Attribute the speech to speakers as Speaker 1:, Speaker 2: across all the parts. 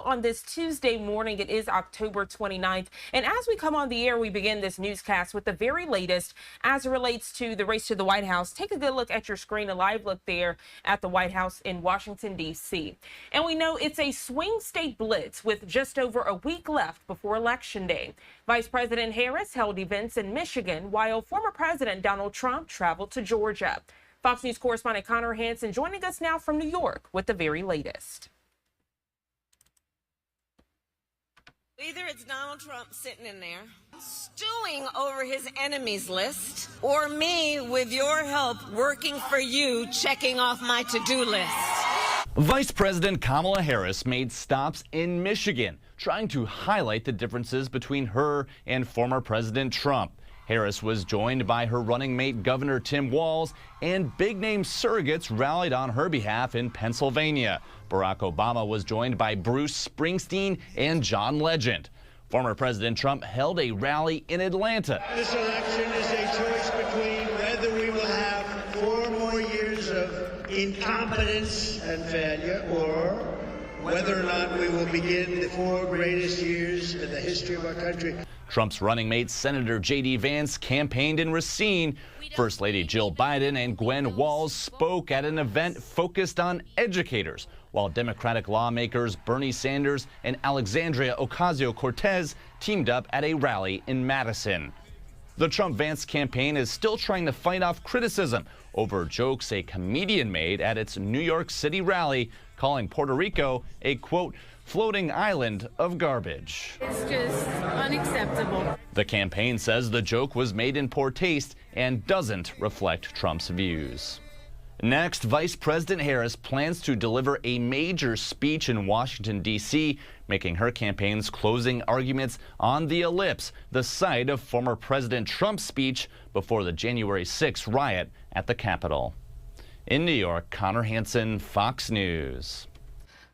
Speaker 1: On this Tuesday morning, it is October 29th. And as we come on the air, we begin this newscast with the very latest as it relates to the race to the White House. Take a good look at your screen, a live look there at the White House in Washington, D.C. And we know it's a swing state blitz with just over a week left before Election Day. Vice President Harris held events in Michigan, while former President Donald Trump traveled to Georgia. Fox News correspondent Connor Hansen joining us now from New York with the very latest.
Speaker 2: Either it's Donald Trump sitting in there, stewing over his enemies list, or me, with your help, working for you, checking off my to-do list.
Speaker 3: Vice President Kamala Harris made stops in Michigan, trying to highlight the differences between her and former President Trump. Harris was joined by her running mate Governor Tim Walz, and big-name surrogates rallied on her behalf in Pennsylvania. Barack Obama was joined by Bruce Springsteen and John Legend. Former President Trump held a rally in Atlanta.
Speaker 4: This election is a choice between whether we will have 4 more years of incompetence and failure, or whether or not we will begin the 4 greatest years in the history of our country.
Speaker 3: Trump's running mate, Senator J.D. Vance, campaigned in Racine. First Lady Jill Biden and Gwen Walz spoke at an event focused on educators, while Democratic lawmakers Bernie Sanders and Alexandria Ocasio-Cortez teamed up at a rally in Madison. The Trump-Vance campaign is still trying to fight off criticism over jokes a comedian made at its New York City rally, calling Puerto Rico a, quote, floating island of garbage.
Speaker 5: It's just unacceptable.
Speaker 3: The campaign says the joke was made in poor taste and doesn't reflect Trump's views. Next, Vice President Harris plans to deliver a major speech in Washington, D.C., making her campaign's closing arguments on the ellipse, the site of former President Trump's speech before the January 6th riot at the Capitol. In New York, Connor Hansen, Fox News.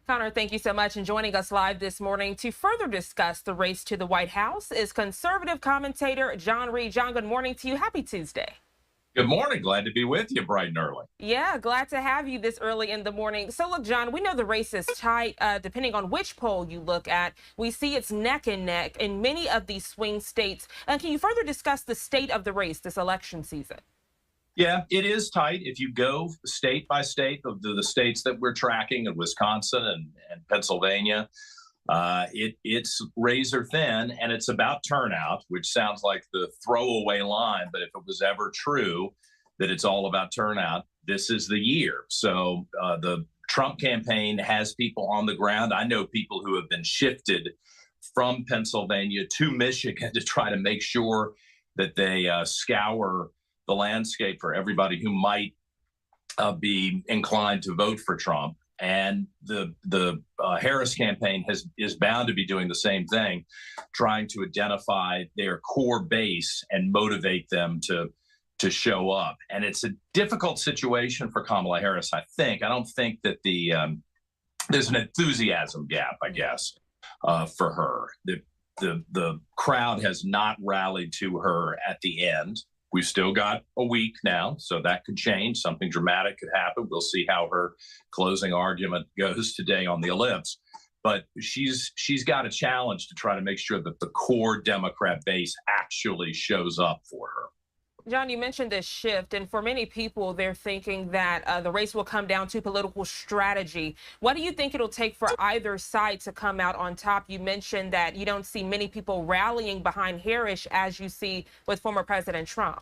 Speaker 1: Connor, thank you so much. And joining us live this morning to further discuss the race to the White House is conservative commentator John Reed. John, good morning to you. Happy Tuesday.
Speaker 6: Good morning. Glad to be with you bright and early.
Speaker 1: Yeah, glad to have you this early in the morning. So look, John, we know the race is tight, depending on which poll you look at. We see it's neck and neck in many of these swing states. And can you further discuss the state of the race this election season?
Speaker 6: Yeah, it is tight. If you go state by state of the states that we're tracking in Wisconsin and Pennsylvania, it's razor thin, and it's about turnout, which sounds like the throwaway line. But if it was ever true that it's all about turnout, this is the year. So the Trump campaign has people on the ground. I know people who have been shifted from Pennsylvania to Michigan to try to make sure that they scour the landscape for everybody who might be inclined to vote for Trump. And the Harris campaign is bound to be doing the same thing, trying to identify their core base and motivate them to show up. And it's a difficult situation for Kamala Harris, I think. I don't think that there's an enthusiasm gap, I guess, for her. The crowd has not rallied to her at the end. We've still got a week now, so that could change. Something dramatic could happen. We'll see how her closing argument goes today on the ellipse. But she's got a challenge to try to make sure that the core Democrat base actually shows up for her.
Speaker 1: John, you mentioned this shift, and for many people, they're thinking that the race will come down to political strategy. What do you think it'll take for either side to come out on top? You mentioned that you don't see many people rallying behind Harris as you see with former President Trump.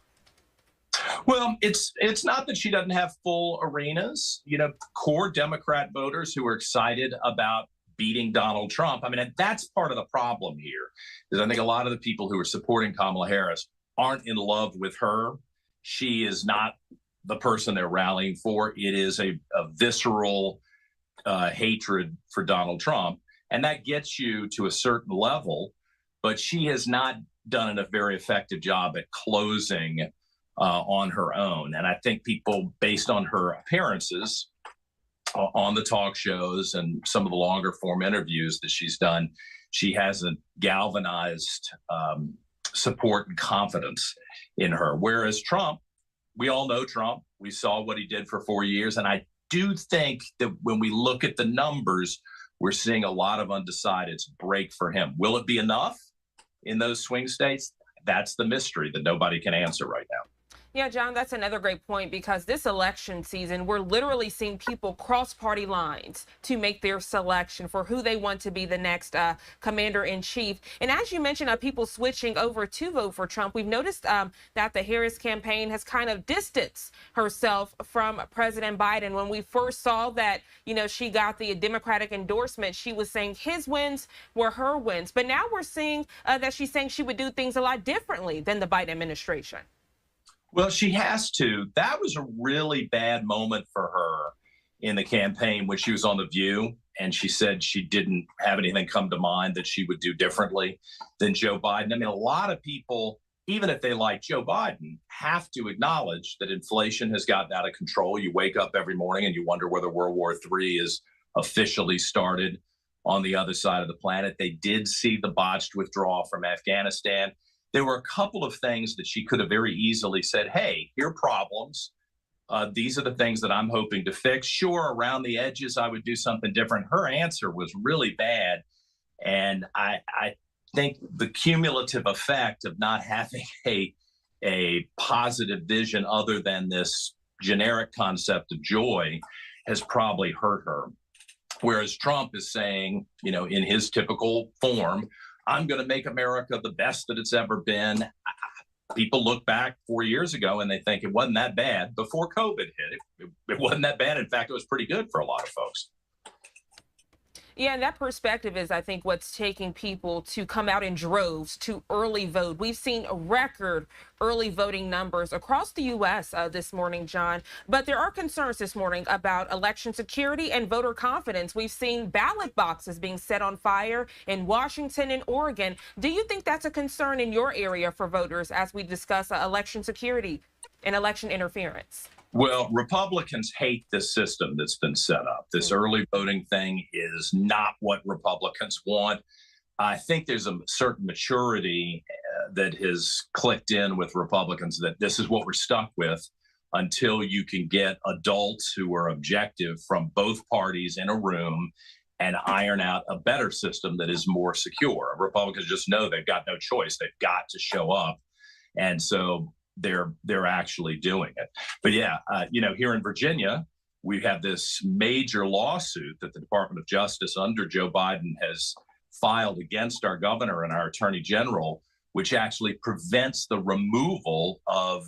Speaker 6: Well, it's not that she doesn't have full arenas. You know, core Democrat voters who are excited about beating Donald Trump. I mean, that's part of the problem here, is I think a lot of the people who are supporting Kamala Harris aren't in love with her. She is not the person they're rallying for. It is a visceral hatred for Donald Trump. And that gets you to a certain level, but she has not done a very effective job at closing on her own. And I think people, based on her appearances on the talk shows and some of the longer form interviews that she's done, she hasn't galvanized support and confidence in her. Whereas Trump, we all know Trump. We saw what he did for 4 years. And I do think that when we look at the numbers, we're seeing a lot of undecideds break for him. Will it be enough in those swing states? That's the mystery that nobody can answer right now.
Speaker 1: Yeah, John, that's another great point, because this election season, we're literally seeing people cross party lines to make their selection for who they want to be the next commander in chief. And as you mentioned, people switching over to vote for Trump. We've noticed that the Harris campaign has kind of distanced herself from President Biden. When we first saw that, she got the Democratic endorsement, she was saying his wins were her wins. But now we're seeing that she's saying she would do things a lot differently than the Biden administration.
Speaker 6: Well, she has to. That was a really bad moment for her in the campaign when she was on The View, and she said she didn't have anything come to mind that she would do differently than Joe Biden. I mean, a lot of people, even if they like Joe Biden, have to acknowledge that inflation has gotten out of control. You wake up every morning and you wonder whether World War III is officially started on the other side of the planet. They did see the botched withdrawal from Afghanistan. There were a couple of things that she could have very easily said, hey, here are problems. These are the things that I'm hoping to fix. Sure, around the edges, I would do something different. Her answer was really bad. And I think the cumulative effect of not having a positive vision other than this generic concept of joy has probably hurt her. Whereas Trump is saying, in his typical form, I'm going to make America the best that it's ever been. People look back 4 years ago and they think it wasn't that bad before COVID hit. It wasn't that bad. In fact, it was pretty good for a lot of folks.
Speaker 1: Yeah, and that perspective is, I think, what's taking people to come out in droves to early vote. We've seen record early voting numbers across the U.S. This morning, John. But there are concerns this morning about election security and voter confidence. We've seen ballot boxes being set on fire in Washington and Oregon. Do you think that's a concern in your area for voters as we discuss election security and election interference?
Speaker 6: Well, Republicans hate this system that's been set up. This early voting thing is not what Republicans want. I think there's a certain maturity that has clicked in with Republicans that this is what we're stuck with until you can get adults who are objective from both parties in a room and iron out a better system that is more secure. Republicans just know they've got no choice. They've got to show up. And so they're actually doing it. But yeah, here in Virginia, we have this major lawsuit that the Department of Justice under Joe Biden has filed against our governor and our attorney general, which actually prevents the removal of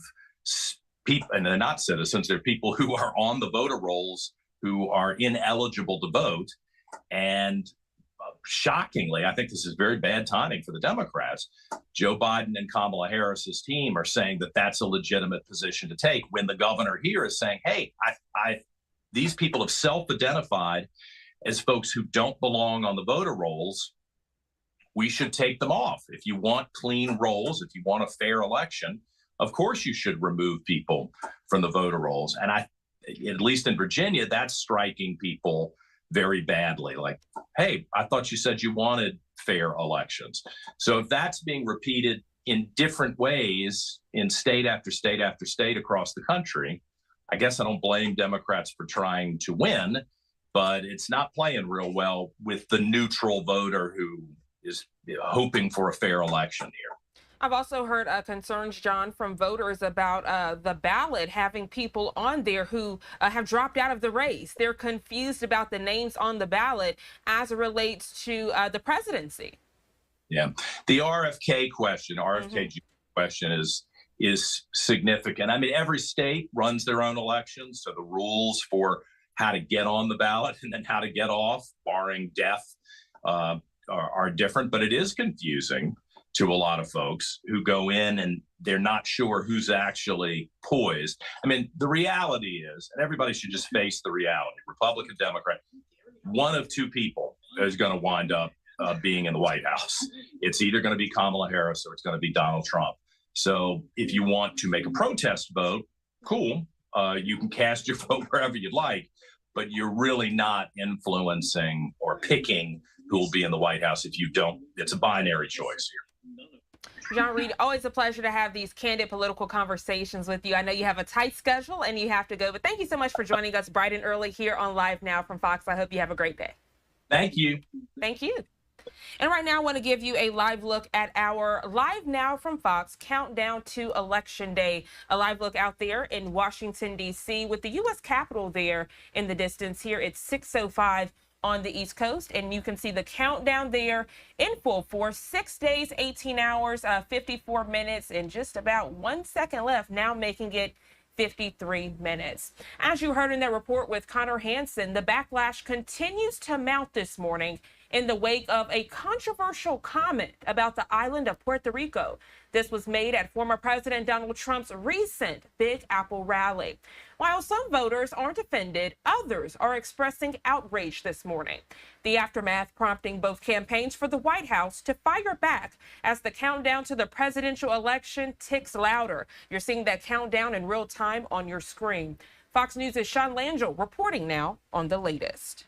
Speaker 6: people, and they're not citizens, they're people who are on the voter rolls who are ineligible to vote. And shockingly, I think this is very bad timing for the Democrats. Joe Biden and Kamala Harris's team are saying that that's a legitimate position to take when the governor here is saying, hey, these people have self-identified as folks who don't belong on the voter rolls. We should take them off. If you want clean rolls, if you want a fair election, of course you should remove people from the voter rolls. And at least in Virginia, that's striking people very badly. Like, hey, I thought you said you wanted fair elections. So if that's being repeated in different ways in state after state after state across the country, I guess I don't blame Democrats for trying to win, but it's not playing real well with the neutral voter who is hoping for a fair election here.
Speaker 1: I've also heard concerns, John, from voters about the ballot having people on there who have dropped out of the race. They're confused about the names on the ballot as it relates to the presidency.
Speaker 6: Yeah, the RFK question, question is significant. I mean, every state runs their own elections, so the rules for how to get on the ballot and then how to get off, barring death, are different. But it is confusing to a lot of folks who go in and they're not sure who's actually poised. I mean, the reality is, and everybody should just face the reality, Republican, Democrat, one of two people is going to wind up being in the White House. It's either going to be Kamala Harris or it's going to be Donald Trump. So if you want to make a protest vote, cool, you can cast your vote wherever you'd like, but you're really not influencing or picking who will be in the White House if you don't. It's a binary choice here.
Speaker 1: John Reed, always a pleasure to have these candid political conversations with you. I know you have a tight schedule and you have to go, but thank you so much for joining us bright and early here on Live Now from Fox. I hope you have a great day.
Speaker 6: Thank you.
Speaker 1: Thank you. And right now, I want to give you a live look at our Live Now from Fox countdown to Election Day. A live look out there in Washington, D.C. with the U.S. Capitol there in the distance. Here it's 6:05 on the East Coast, and you can see the countdown there in full force. 6 days, 18 hours, 54 minutes, and just about 1 second left, now making it 53 minutes. As you heard in that report with Connor Hansen, the backlash continues to mount this morning in the wake of a controversial comment about the island of Puerto Rico. This was made at former President Donald Trump's recent Big Apple rally. While some voters aren't offended, others are expressing outrage this morning. The aftermath prompting both campaigns for the White House to fire back as the countdown to the presidential election ticks louder. You're seeing that countdown in real time on your screen. Fox News' Sean Langell reporting now on the latest.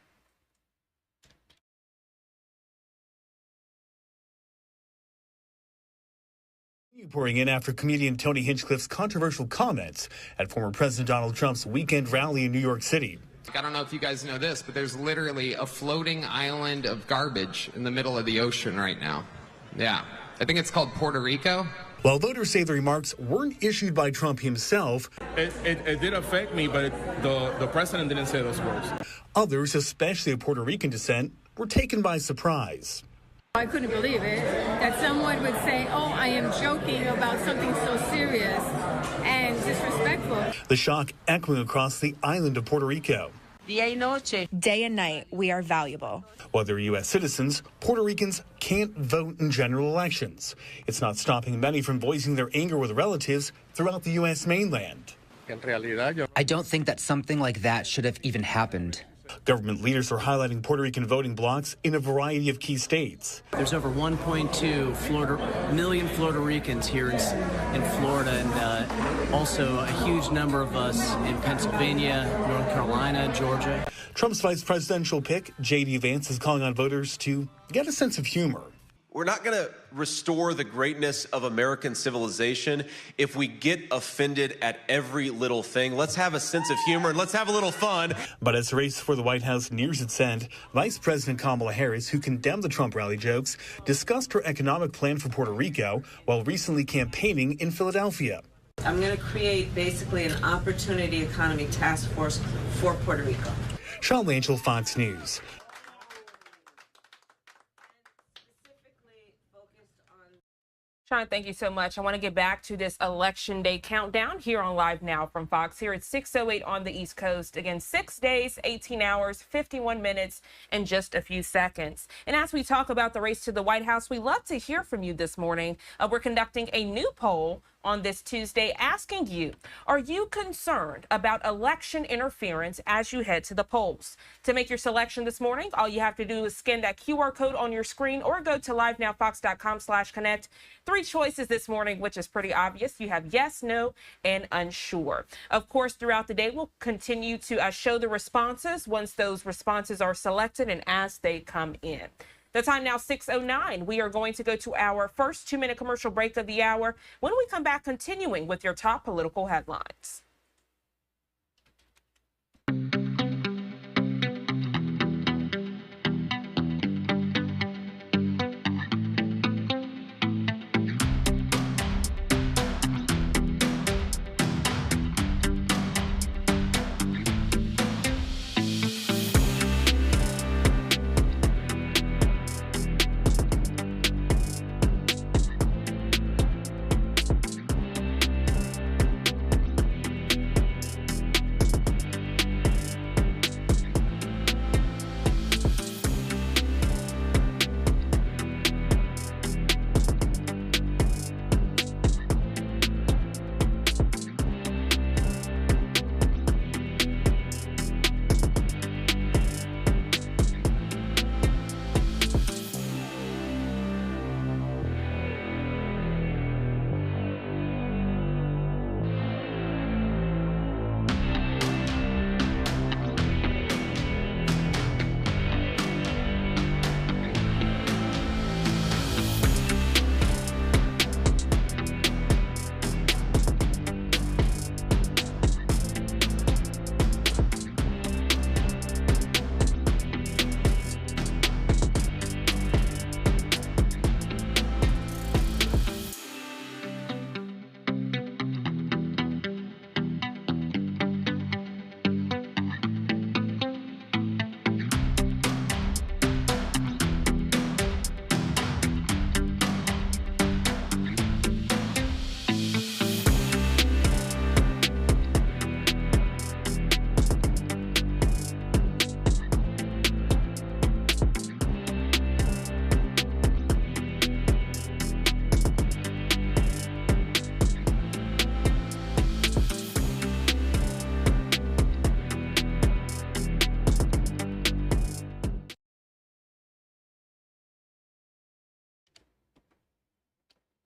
Speaker 7: Pouring in after comedian Tony Hinchcliffe's controversial comments at former President Donald Trump's weekend rally in New York City.
Speaker 8: I don't know if you guys know this, but there's literally a floating island of garbage in the middle of the ocean right now. Yeah, I think it's called Puerto Rico.
Speaker 7: While voters say the remarks weren't issued by Trump himself,
Speaker 9: it did affect me, but the president didn't say those words.
Speaker 7: Others, especially of Puerto Rican descent, were taken by surprise.
Speaker 5: I couldn't believe it that someone would say, oh, I am joking about something so serious and disrespectful.
Speaker 7: The shock echoing across the island of Puerto Rico.
Speaker 10: Day and night, we are valuable.
Speaker 7: Whether U.S. citizens, Puerto Ricans can't vote in general elections. It's not stopping many from voicing their anger with relatives throughout the U.S. mainland.
Speaker 11: I don't think that something like that should have even happened.
Speaker 7: Government leaders are highlighting Puerto Rican voting blocks in a variety of key states.
Speaker 12: There's over 1.2 million Florida Ricans here in Florida, and also a huge number of us in Pennsylvania, North Carolina, Georgia.
Speaker 7: Trump's vice presidential pick, J.D. Vance, is calling on voters to get a sense of humor.
Speaker 13: We're not going to restore the greatness of American civilization if we get offended at every little thing. Let's have a sense of humor and let's have a little fun.
Speaker 7: But as the race for the White House nears its end, Vice President Kamala Harris, who condemned the Trump rally jokes, discussed her economic plan for Puerto Rico while recently campaigning in Philadelphia.
Speaker 14: I'm going to create basically an opportunity economy task force for Puerto Rico.
Speaker 7: Sean Langell, Fox News.
Speaker 1: Sean, thank you so much. I want to get back to this Election Day countdown here on Live Now from Fox. Here at 6:08 on the East Coast. Again, 6 days, 18 hours, 51 minutes, and just a few seconds. And as we talk about the race to the White House, we love to hear from you this morning. We're conducting a new poll on this Tuesday asking you, are you concerned about election interference as you head to the polls? To make your selection this morning, all you have to do is scan that QR code on your screen or go to livenowfox.com/connect. 3 choices this morning, which is pretty obvious. You have yes, no, and unsure. Of course, throughout the day, we'll continue to show the responses once those responses are selected and as they come in. The time now 6:09. We are going to go to our first 2-minute commercial break of the hour. When we come back, continuing with your top political headlines.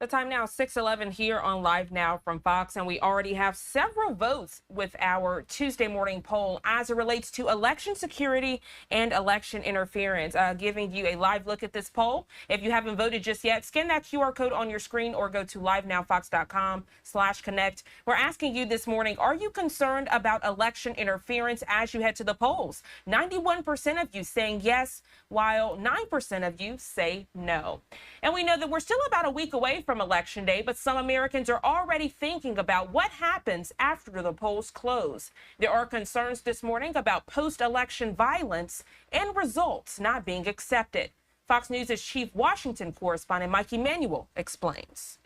Speaker 1: The time now, 6:11 here on Live Now from Fox, and we already have several votes with our Tuesday morning poll as it relates to election security and election interference. Giving you a live look at this poll. If you haven't voted just yet, scan that QR code on your screen or go to livenowfox.com/connect. We're asking you this morning, are you concerned about election interference as you head to the polls? 91% of you saying yes, while 9% of you say no. And we know that we're still about a week away from Election Day, but some Americans are already thinking about what happens after the polls close. There are concerns this morning about post-election violence and results not being accepted. Fox News' chief Washington correspondent Mike Emanuel explains.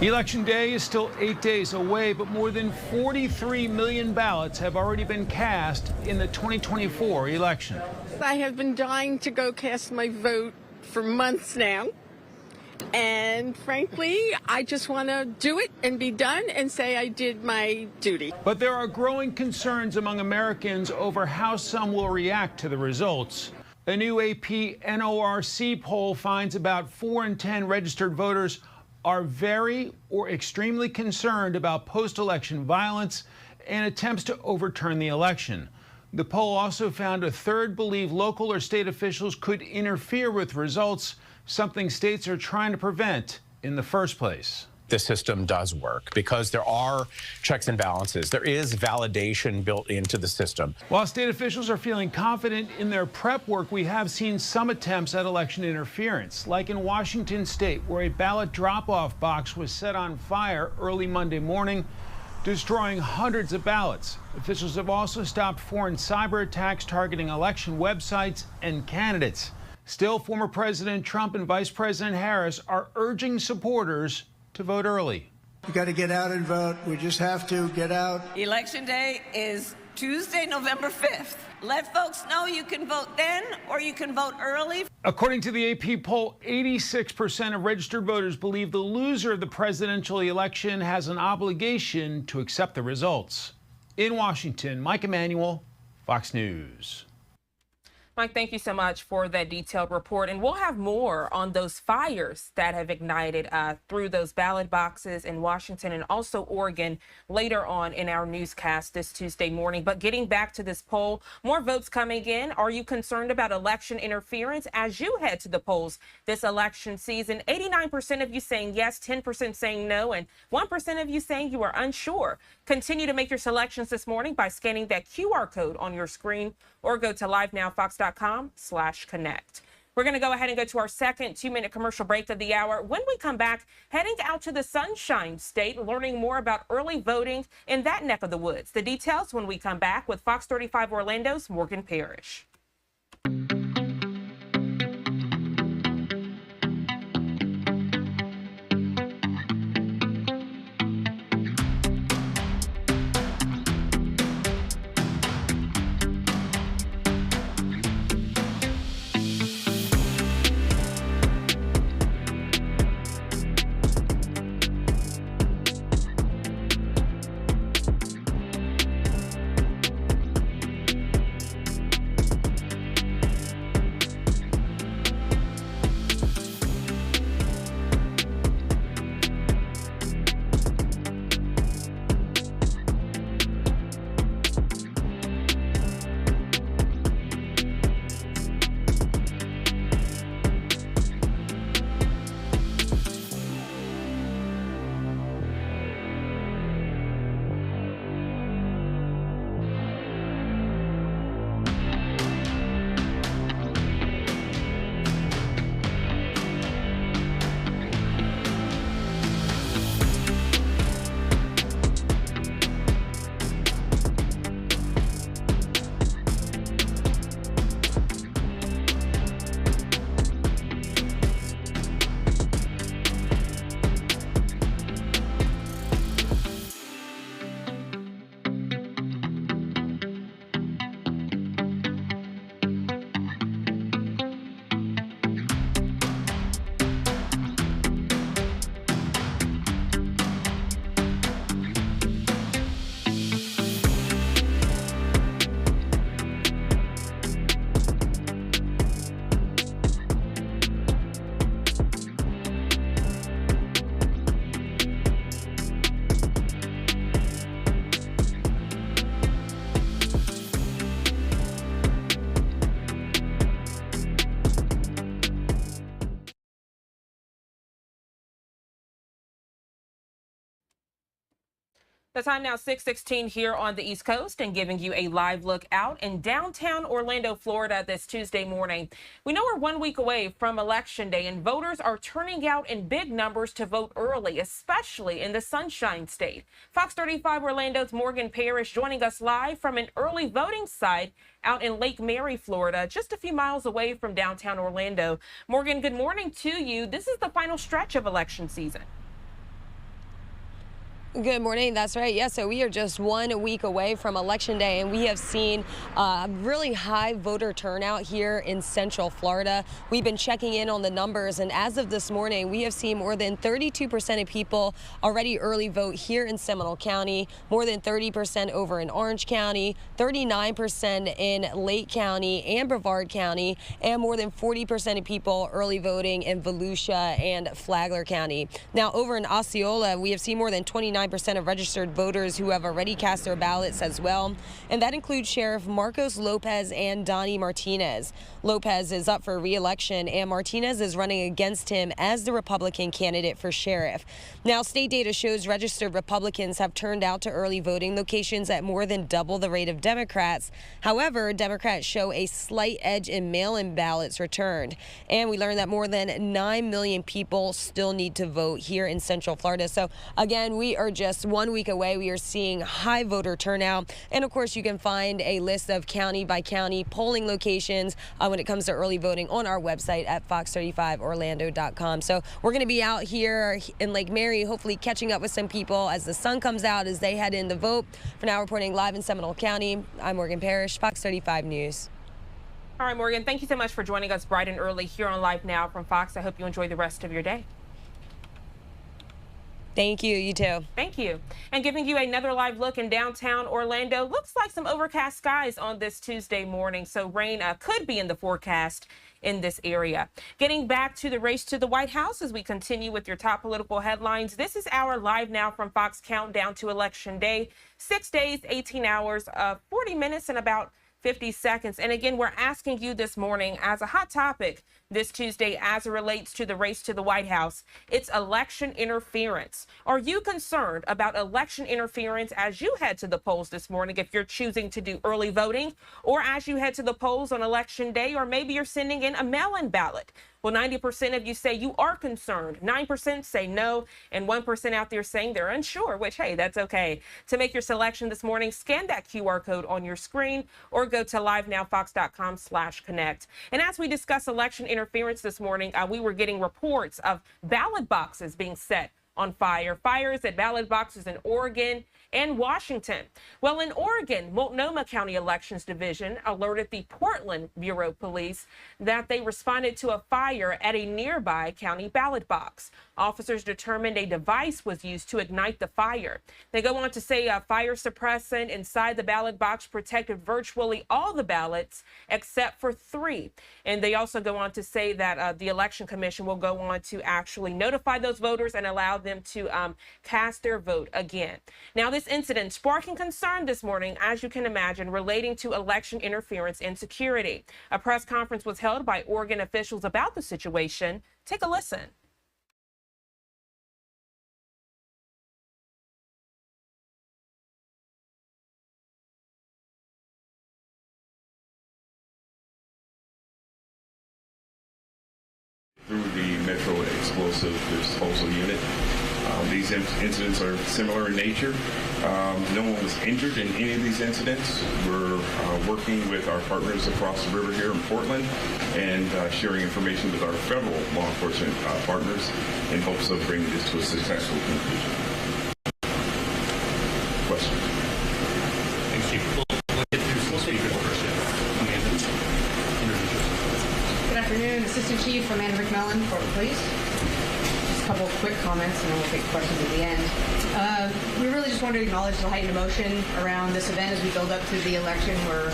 Speaker 15: Election Day is still 8 days away, but more than 43 million ballots have already been cast in the 2024 election.
Speaker 16: I have been dying to go cast my vote for months now. And frankly, I just want to do it and be done and say I did my duty.
Speaker 15: But there are growing concerns among Americans over how some will react to the results. A new AP NORC poll finds about 4 in 10 registered voters are very or extremely concerned about post-election violence and attempts to overturn the election. The poll also found a third believe local or state officials could interfere with results, something states are trying to prevent in the first place.
Speaker 17: The system does work because there are checks and balances. There is validation built into the system.
Speaker 15: While state officials are feeling confident in their prep work, we have seen some attempts at election interference, like in Washington state, where a ballot drop-off box was set on fire early Monday morning, destroying hundreds of ballots. Officials have also stopped foreign cyber attacks targeting election websites and candidates. Still, former President Trump and Vice President Harris are urging supporters to vote early.
Speaker 4: You got to get out and vote. We just have to get out.
Speaker 2: Election Day is Tuesday, November 5th. Let folks know you can vote then or you can vote early.
Speaker 15: According to the AP poll, 86% of registered voters believe the loser of the presidential election has an obligation to accept the results. In Washington, Mike Emanuel, Fox News.
Speaker 1: Mike, thank you so much for that detailed report. And we'll have more on those fires that have ignited through those ballot boxes in Washington and also Oregon later on in our newscast this Tuesday morning. But getting back to this poll, more votes coming in. Are you concerned about election interference as you head to the polls this election season? 89% of you saying yes, 10% saying no, and 1% of you saying you are unsure. Continue to make your selections this morning by scanning that QR code on your screen or go to livenowfox.com/connect. We're going to go ahead and go to our second 2-minute commercial break of the hour. When we come back, heading out to the Sunshine State, learning more about early voting in that neck of the woods. The details when we come back with Fox 35 Orlando's Morgan Parrish. The time now 6:16 here on the East Coast and giving you a live look out in downtown Orlando, Florida this Tuesday morning. We know we're 1 week away from Election Day and voters are turning out in big numbers to vote early, especially in the Sunshine State. Fox 35 Orlando's Morgan Parrish joining us live from an early voting site out in Lake Mary, Florida, just a few miles away from downtown Orlando. Morgan, good morning to you. This is the final stretch of election season.
Speaker 18: Good morning. That's right. Yeah, so we are just 1 week away from Election Day, and we have seen really high voter turnout here in Central Florida. We've been checking in on the numbers, and as of this morning, we have seen more than 32% of people already early vote here in Seminole County, more than 30% over in Orange County, 39% in Lake County and Brevard County, and more than 40% of people early voting in Volusia and Flagler County. Now, over in Osceola, we have seen more than 29% of registered voters who have already cast their ballots as well, and that includes Sheriff Marcos Lopez and Donnie Martinez. Lopez is up for re-election, and Martinez is running against him as the Republican candidate for sheriff. Now, state data shows registered Republicans have turned out to early voting locations at more than double the rate of Democrats. However, Democrats show a slight edge in mail-in ballots returned, and we learned that more than 9 million people still need to vote here in Central Florida. So again, we are just 1 week away. We are seeing high voter turnout, and of course you can find a list of county by county polling locations when it comes to early voting on our website at fox35orlando.com. So we're going to be out here in Lake Mary, hopefully catching up with some people as the sun comes out as they head in to vote. For now, reporting live in Seminole County, I'm Morgan Parrish, Fox 35 News.
Speaker 1: All right, Morgan, thank you so much for joining us bright and early here on Live Now from Fox. I hope you enjoy the rest of your day.
Speaker 18: Thank you. You too.
Speaker 1: Thank you. And giving you another live look in downtown Orlando. Looks like some overcast skies on this Tuesday morning, so rain could be in the forecast in this area. Getting back to the race to the White House as we continue with your top political headlines. This is our Live Now from Fox countdown to Election Day. 6 days, 18 hours, 40 minutes, and about 50 seconds. And again, we're asking you this morning as a hot topic this Tuesday as it relates to the race to the White House. It's election interference. Are you concerned about election interference as you head to the polls this morning if you're choosing to do early voting, or as you head to the polls on Election Day, or maybe you're sending in a mail-in ballot? Well, 90% of you say you are concerned, 9% say no, and 1% out there saying they're unsure, which, hey, that's okay. To make your selection this morning, scan that QR code on your screen or go to livenowfox.com/connect. And as we discuss election interference this morning, we were getting reports of ballot boxes being set on fire. Fires at ballot boxes in Oregon and Washington. Well, in Oregon, Multnomah County Elections Division alerted the Portland Bureau Police that they responded to a fire at a nearby county ballot box. Officers determined a device was used to ignite the fire. They go on to say a fire suppressant inside the ballot box protected virtually all the ballots except for 3. And they also go on to say that the Election Commission will go on to actually notify those voters and allow them to cast their vote again. Now, this incident sparking concern this morning, as you can imagine, relating to election interference and security. A press conference was held by Oregon officials about the situation. Take a listen.
Speaker 19: Through the Metro Explosive Disposal Unit. These incidents are similar in nature. No one was injured in any of these incidents. We're working with our partners across the river here in Portland and sharing information with our federal law enforcement partners in hopes of bringing this to a successful conclusion. Question?
Speaker 20: Thanks, Chief. We'll get through some speakers first. Amanda, introduce yourself.
Speaker 21: Good afternoon. Assistant Chief Amanda McMillan, Portland Police. Just a couple of quick comments, and then we'll take questions at the end. We really just want to acknowledge the heightened emotion around this event as we build up to the election. We're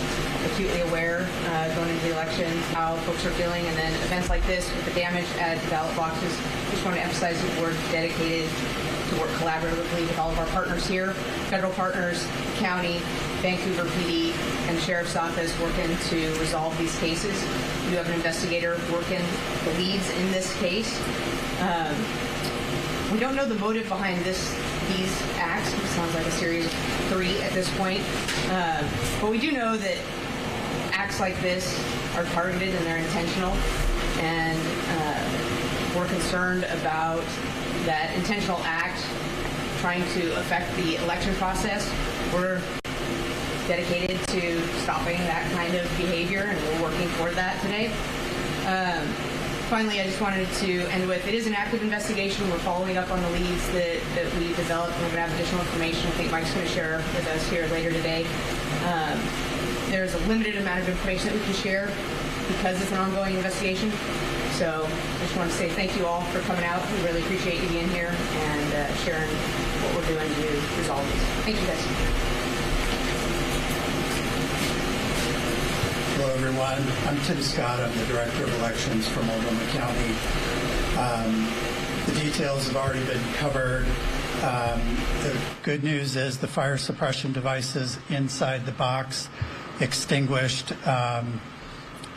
Speaker 21: acutely aware going into the election how folks are feeling, and then events like this with the damage at the ballot boxes. Just want to emphasize that we're dedicated to work collaboratively with all of our partners here, federal partners, county, Vancouver PD, and Sheriff's Office working to resolve these cases. We do have an investigator working the leads in this case. We don't know the motive behind this these acts. It sounds like a series of 3 at this point. But we do know that acts like this are targeted and they're intentional, and we're concerned about that intentional act trying to affect the election process. We're dedicated to stopping that kind of behavior, and we're working toward that today. Finally, I just wanted to end with, it is an active investigation. We're following up on the leads that we developed. We're going to have additional information I think Mike's going to share with us here later today. There's a limited amount of information that we can share because it's an ongoing investigation. So I just want to say thank you all for coming out. We really appreciate you being here and sharing what we're doing to resolve this. Thank you, guys.
Speaker 3: Hello, everyone. I'm Tim Scott. I'm the Director of Elections for Multnomah County. The details have already been covered. The good news is the fire suppression devices inside the box extinguished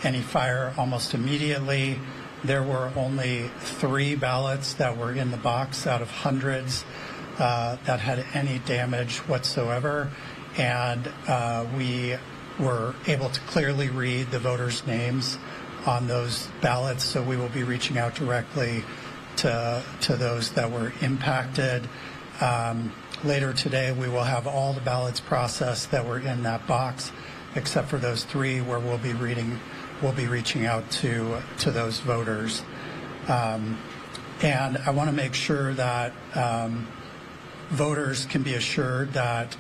Speaker 3: any fire almost immediately. There were only 3 ballots that were in the box out of hundreds that had any damage whatsoever, and we were able to clearly read the voters' names on those ballots, so we will be reaching out directly to those that were impacted. Later today, we will have all the ballots processed that were in that box, except for those 3 where we'll be reaching out to those voters. And I want to make sure that voters can be assured that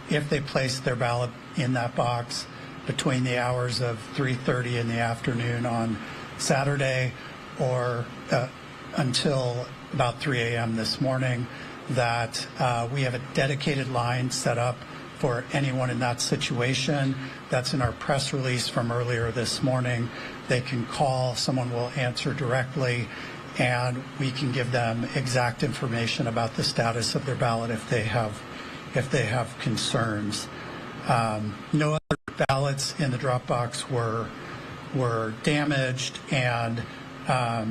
Speaker 3: if they place their ballot in that box between the hours of 3:30 in the afternoon on Saturday or until about 3 a.m. this morning, that we have a dedicated line set up for anyone in that situation. That's in our press release from earlier this morning. They can call, someone will answer directly, and we can give them exact information about the status of their ballot if they have concerns. No other ballots in the drop box were damaged, and I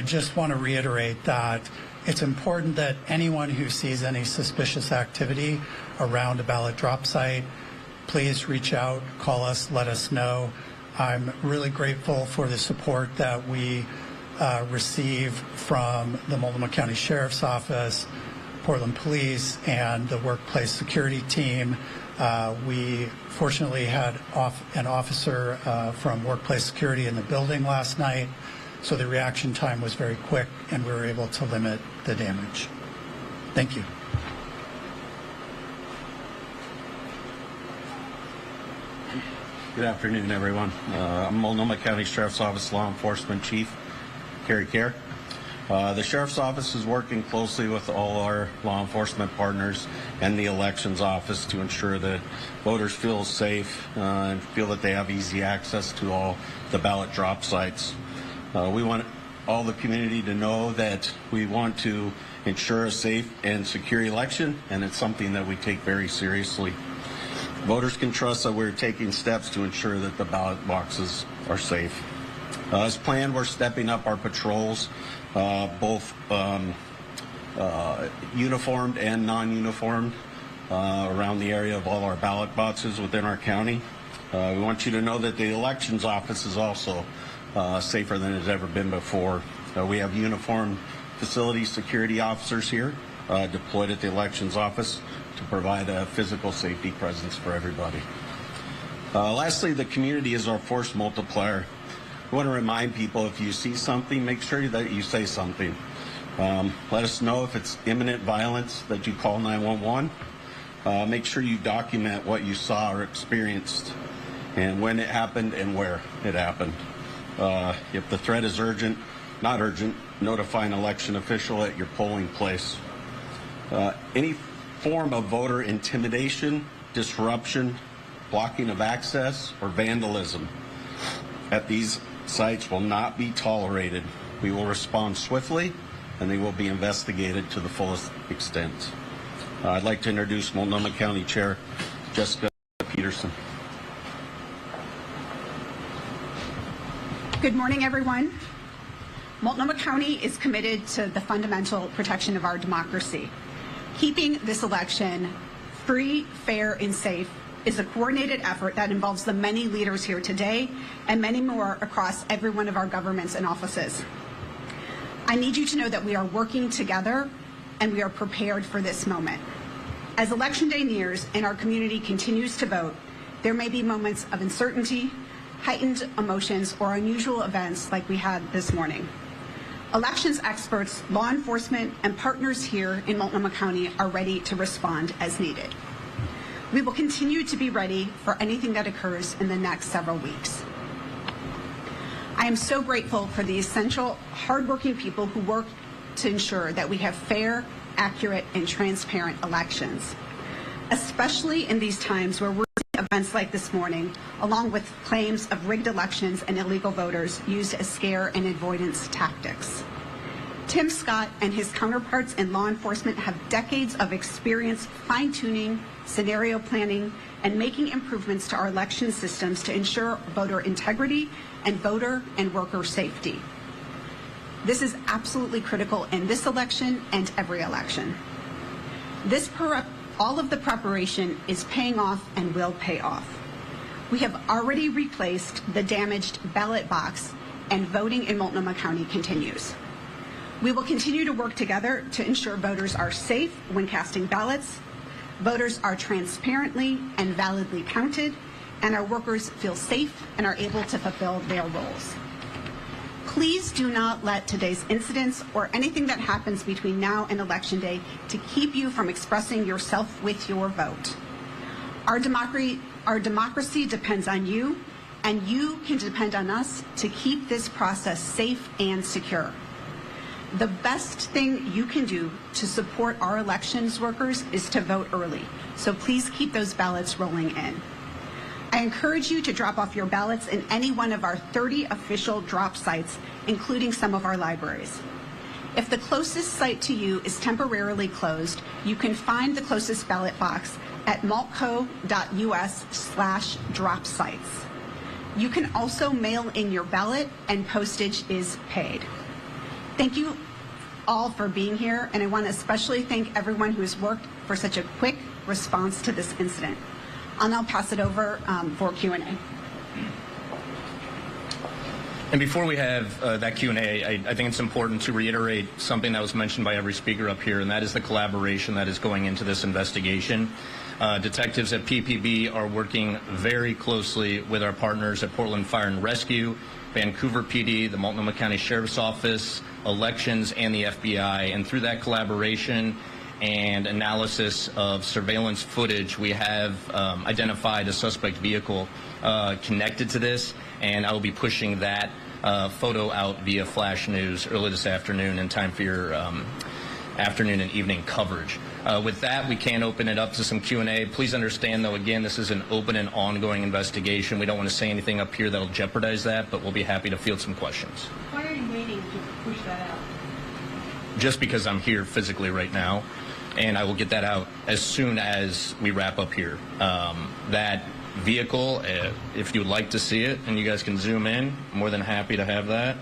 Speaker 3: just want to reiterate that it's important that anyone who sees any suspicious activity around a ballot drop site, please reach out, call us, let us know. I'm really grateful for the support that we receive from the Multnomah County Sheriff's Office, Portland Police, and the workplace security team. We fortunately had an officer from workplace security in the building last night, so the reaction time was very quick and we were able to limit the damage. Thank you.
Speaker 22: Good afternoon, everyone. I'm Multnomah County Sheriff's Office Law Enforcement Chief Kerry Kerr. The Sheriff's Office is working closely with all our law enforcement partners and the Elections Office to ensure that voters feel safe and feel that they have easy access to all the ballot drop sites. We want all the community to know that we want to ensure a safe and secure election, and it's something that we take very seriously. Voters can trust that we're taking steps to ensure that the ballot boxes are safe. As planned, we're stepping up our patrols, both uniformed and non-uniformed, around the area of all our ballot boxes within our county. We want you to know that the Elections Office is also safer than it's ever been before. We have uniformed facility security officers here deployed at the Elections Office to provide a physical safety presence for everybody. Lastly, the community is our force multiplier. We want to remind people, if you see something, make sure that you say something. Let us know if it's imminent violence, that you call 911. Make sure you document what you saw or experienced and when it happened and where it happened. If the threat is urgent, not urgent, notify an election official at your polling place. Any form of voter intimidation, disruption, blocking of access, or vandalism at these sites will not be tolerated. We will respond swiftly, and they will be investigated to the fullest extent. I'd like to introduce Multnomah County Chair Jessica Peterson.
Speaker 23: Good morning, everyone.
Speaker 6: Multnomah County is committed to the fundamental protection of our democracy. Keeping this election free, fair, and safe is a coordinated effort that involves the many leaders here today and many more across every one of our governments and offices. I need you to know that we are working together and we are prepared for this moment. As Election Day nears and our community continues to vote, there may be moments of uncertainty, heightened emotions, or unusual events like we had this morning. Elections experts, law enforcement, and partners here in Multnomah County are ready to respond as needed. We will continue to be ready for anything that occurs in the next several weeks. I am so grateful for the essential, hardworking people who work to ensure that we have fair, accurate, and transparent elections, especially in these times where we're seeing events like this morning, along with claims of rigged elections and illegal voters used as scare and avoidance tactics. Tim Scott and his counterparts in law enforcement have decades of experience fine-tuning, scenario planning, and making improvements to our election systems to ensure voter integrity and voter and worker safety. This is absolutely critical in this election and every election. All of the preparation is paying off and will pay off. We have already replaced the damaged ballot box, and voting in Multnomah County continues. We will continue to work together to ensure voters are safe when casting ballots, voters are transparently and validly counted, and our workers feel safe and are able to fulfill their roles. Please do not let today's incidents or anything that happens between now and Election Day to keep you from expressing yourself with your vote. Our democracy depends on you, and you can depend on us to keep this process safe and secure. The best thing you can do to support our elections workers is to vote early, so please keep those ballots rolling in. I encourage you to drop off your ballots in any one of our 30 official drop sites, including some of our libraries. If the closest site to you is temporarily closed, you can find the closest ballot box at maltco.us/drop sites. You can also mail in your ballot, and postage is paid. Thank you all for being here, and I want to especially thank everyone who has worked for such a quick response to this incident. I'll now pass it over for Q&A.
Speaker 8: And before we have that Q&A, I think it's important to reiterate something that was mentioned by every speaker up here, and that is the collaboration that is going into this investigation. Detectives at PPB are working very closely with our partners at Portland Fire and Rescue, Vancouver PD, the Multnomah County Sheriff's Office, Elections, and the FBI. And through that collaboration and analysis of surveillance footage, we have identified a suspect vehicle connected to this, and I will be pushing that photo out via flash news early this afternoon in time for your afternoon and evening coverage. With that, we can open it up to some Q&A. Please understand, though, again, this is an open and ongoing investigation. We don't want to say anything up here that will jeopardize that, but we'll be happy to field some questions.
Speaker 21: Why are you waiting to push that out?
Speaker 8: Just because I'm here physically right now, and I will get that out as soon as we wrap up here. That vehicle, if you'd like to see it, and you guys can zoom in, I'm more than happy to have that.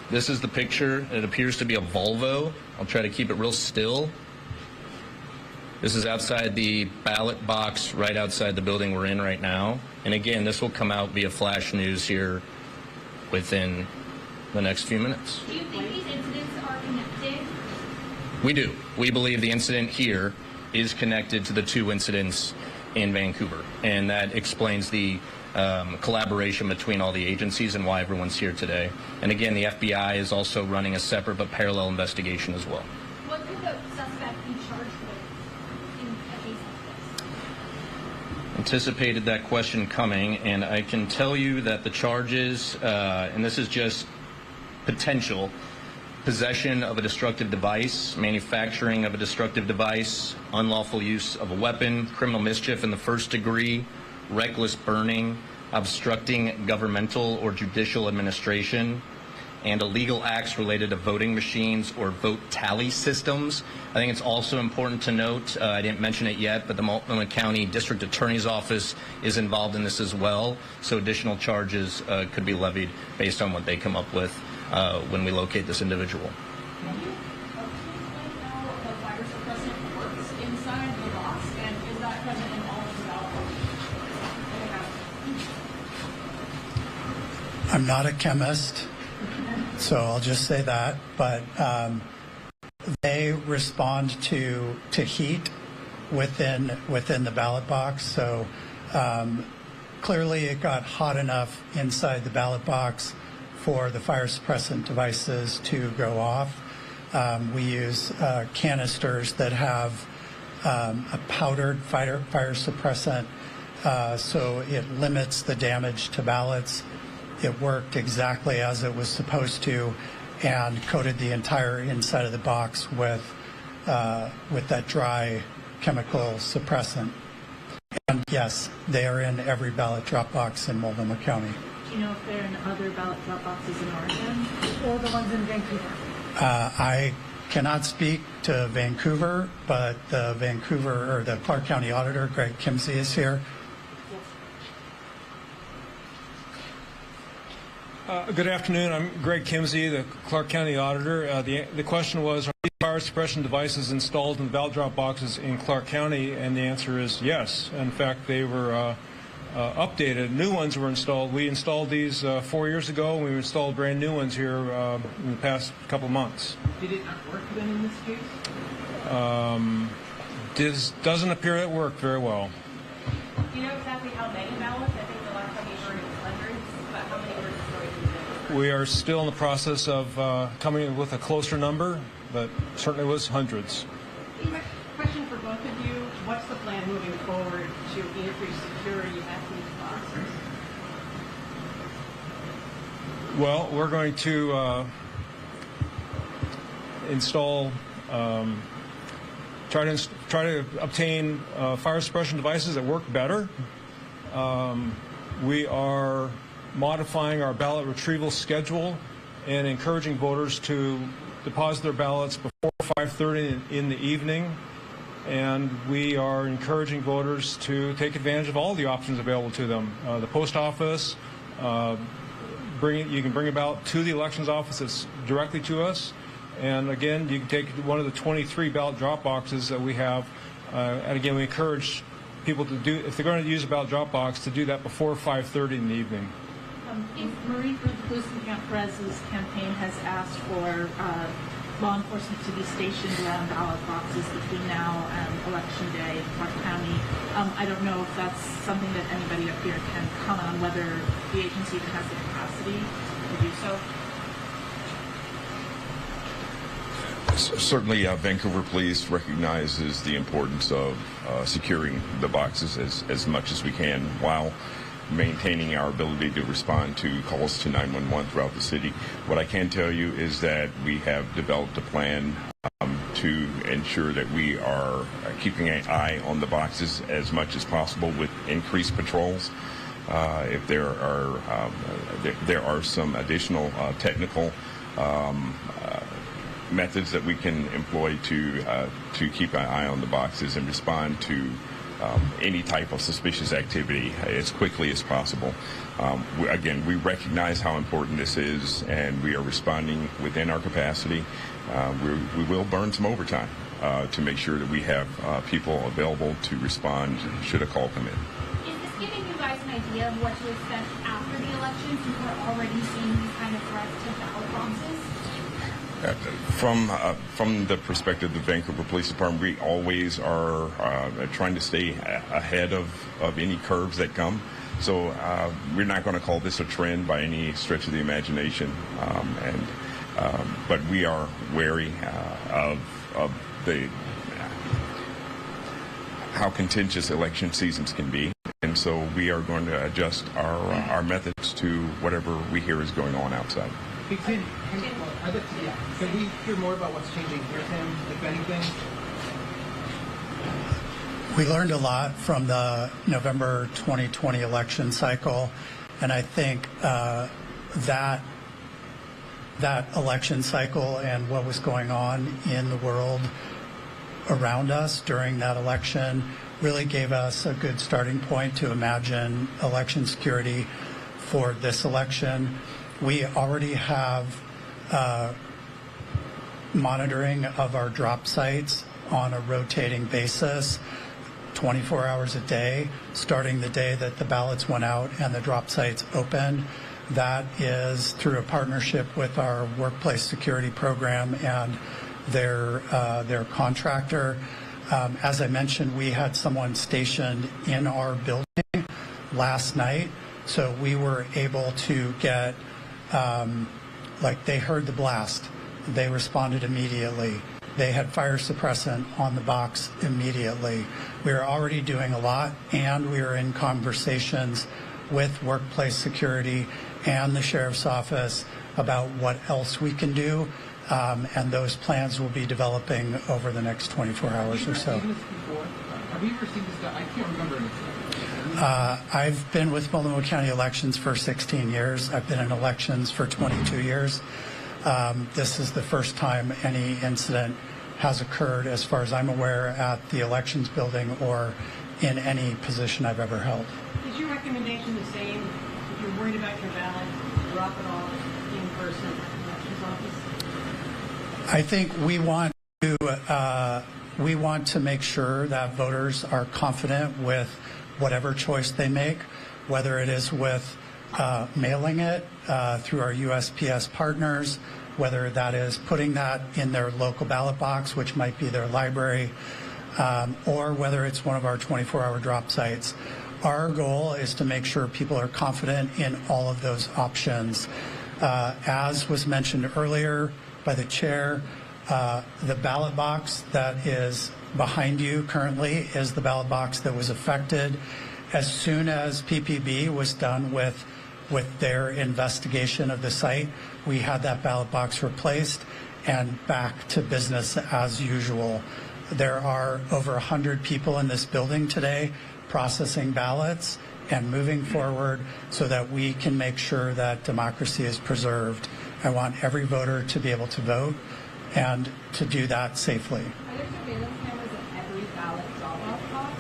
Speaker 8: This is the picture. It appears to be a Volvo. I'll try to keep it real still. This is outside the ballot box right outside the building we're in right now. And again, this will come out via flash news here within the next few minutes.
Speaker 23: Do you think these incidents are connected?
Speaker 8: We do. We believe the incident here is connected to the two incidents in Vancouver. And that explains the collaboration between all the agencies and why everyone's here today. And again, the FBI is also running a separate but parallel investigation as well.
Speaker 23: What could the suspect be charged with in a case like this?
Speaker 8: Anticipated that question coming, and I can tell you that the charges, and this is just potential, possession of a destructive device, manufacturing of a destructive device, unlawful use of a weapon, criminal mischief in the first degree, reckless burning, obstructing governmental or judicial administration, and illegal acts related to voting machines or vote tally systems. I think it's also important to note, I didn't mention it yet, but the Multnomah County District Attorney's Office is involved in this as well, so additional charges could be levied based on what they come up with when we locate this individual.
Speaker 23: Can you explain how the fire suppressant works inside the box, and is that present in all of the ballot boxes?
Speaker 3: I'm not a chemist, so I'll just say that, but they respond to heat within the ballot box. So clearly it got hot enough inside the ballot box for the fire suppressant devices to go off. We use canisters that have a powdered fire suppressant, so it limits the damage to ballots. It worked exactly as it was supposed to, and coated the entire inside of the box with that dry chemical suppressant. And yes, they are in every ballot drop box in Multnomah County.
Speaker 23: Do you know if they're in other ballot drop boxes in Oregon or the ones in Vancouver?
Speaker 3: I cannot speak to Vancouver, but the Clark County Auditor, Greg Kimsey, is here.
Speaker 5: Good afternoon. I'm Greg Kimsey, the Clark County Auditor. The question was, are these fire suppression devices installed in ballot drop boxes in Clark County? And the answer is yes. In fact, they were updated. New ones were installed. We installed these 4 years ago, and we installed brand new ones here in the past couple months.
Speaker 23: Did it not work then in this case?
Speaker 5: This doesn't appear it worked very well.
Speaker 23: Do you know exactly how many ballots? I think the last time you heard it was hundreds, but how many were destroyed?
Speaker 5: We are still in the process of coming with a closer number, but certainly was hundreds.
Speaker 23: Question for both of you. What's the plan moving forward to increase security at these boxes?
Speaker 5: Well, we're going to install, try to obtain fire suppression devices that work better. We are modifying our ballot retrieval schedule and encouraging voters to deposit their ballots before 5:30 in the evening. And we are encouraging voters to take advantage of all the options available to them. The post office, you can bring a ballot to the elections office that's directly to us. And again, you can take one of the 23 ballot drop boxes that we have. And again, we encourage people to do, if they're going to use a ballot drop box, to do that before 5:30 in the evening.
Speaker 23: If Marie Perez's campaign has asked for law enforcement to be stationed around ballot boxes between now and Election Day in Clark County, I don't know if that's something that anybody up here can comment on, whether the agency even has the capacity to do so.
Speaker 19: Certainly, Vancouver Police recognizes the importance of securing the boxes as much as we can while maintaining our ability to respond to calls to 911 throughout the city. What I can tell you is that we have developed a plan to ensure that we are keeping an eye on the boxes as much as possible with increased patrols. If there are some additional technical methods that we can employ to keep an eye on the boxes and respond to any type of suspicious activity as quickly as possible. Again, we recognize how important this is, and we are responding within our capacity. We will burn some overtime to make sure that we have people available to respond should a call come in.
Speaker 23: Is this giving you guys an idea of what to expect after the election, since we're already seeing these kind of threats to ballot boxes?
Speaker 19: From the perspective of the Vancouver Police Department, we always are trying to stay ahead of any curves that come. So we're not going to call this a trend by any stretch of the imagination. But we are wary of how contentious election seasons can be. And so we are going to adjust our methods to whatever we hear is going on outside.
Speaker 9: Can we hear more about what's changing here, Tim, if anything?
Speaker 3: We learned a lot from the November 2020 election cycle, and I think that that election cycle and what was going on in the world around us during that election really gave us a good starting point to imagine election security for this election. We already have monitoring of our drop sites on a rotating basis, 24 hours a day, starting the day that the ballots went out and the drop sites opened. That is through a partnership with our workplace security program and their contractor. As I mentioned, we had someone stationed in our building last night, so we were able to get, they heard the blast. They responded immediately. They had fire suppressant on the box immediately. We are already doing a lot, and we are in conversations with workplace security and the sheriff's office about what else we can do. And those plans will be developing over the next 24 hours or so.
Speaker 9: Have you ever seen this guy? I can't remember anything.
Speaker 3: I've been with Multnomah County elections for 16 years. I've been in elections for 22 years. This is the first time any incident has occurred, as far as I'm aware, at the elections building or in any position I've ever held.
Speaker 21: Is your recommendation the same? If you're worried about your ballot, drop it off in person at the elections office?
Speaker 3: I think we want to make sure that voters are confident with whatever choice they make, whether it is with mailing it through our USPS partners, whether that is putting that in their local ballot box, which might be their library, or whether it's one of our 24-hour drop sites. Our goal is to make sure people are confident in all of those options. As was mentioned earlier by the chair, the ballot box that is behind you currently is the ballot box that was affected. As soon as PPB was done with their investigation of the site, we had that ballot box replaced and back to business as usual. There are over 100 people in this building today processing ballots and moving forward so that we can make sure that democracy is preserved. I want every voter to be able to vote and to do that safely.
Speaker 21: Are there surveillance cameras at every ballot drop-off box?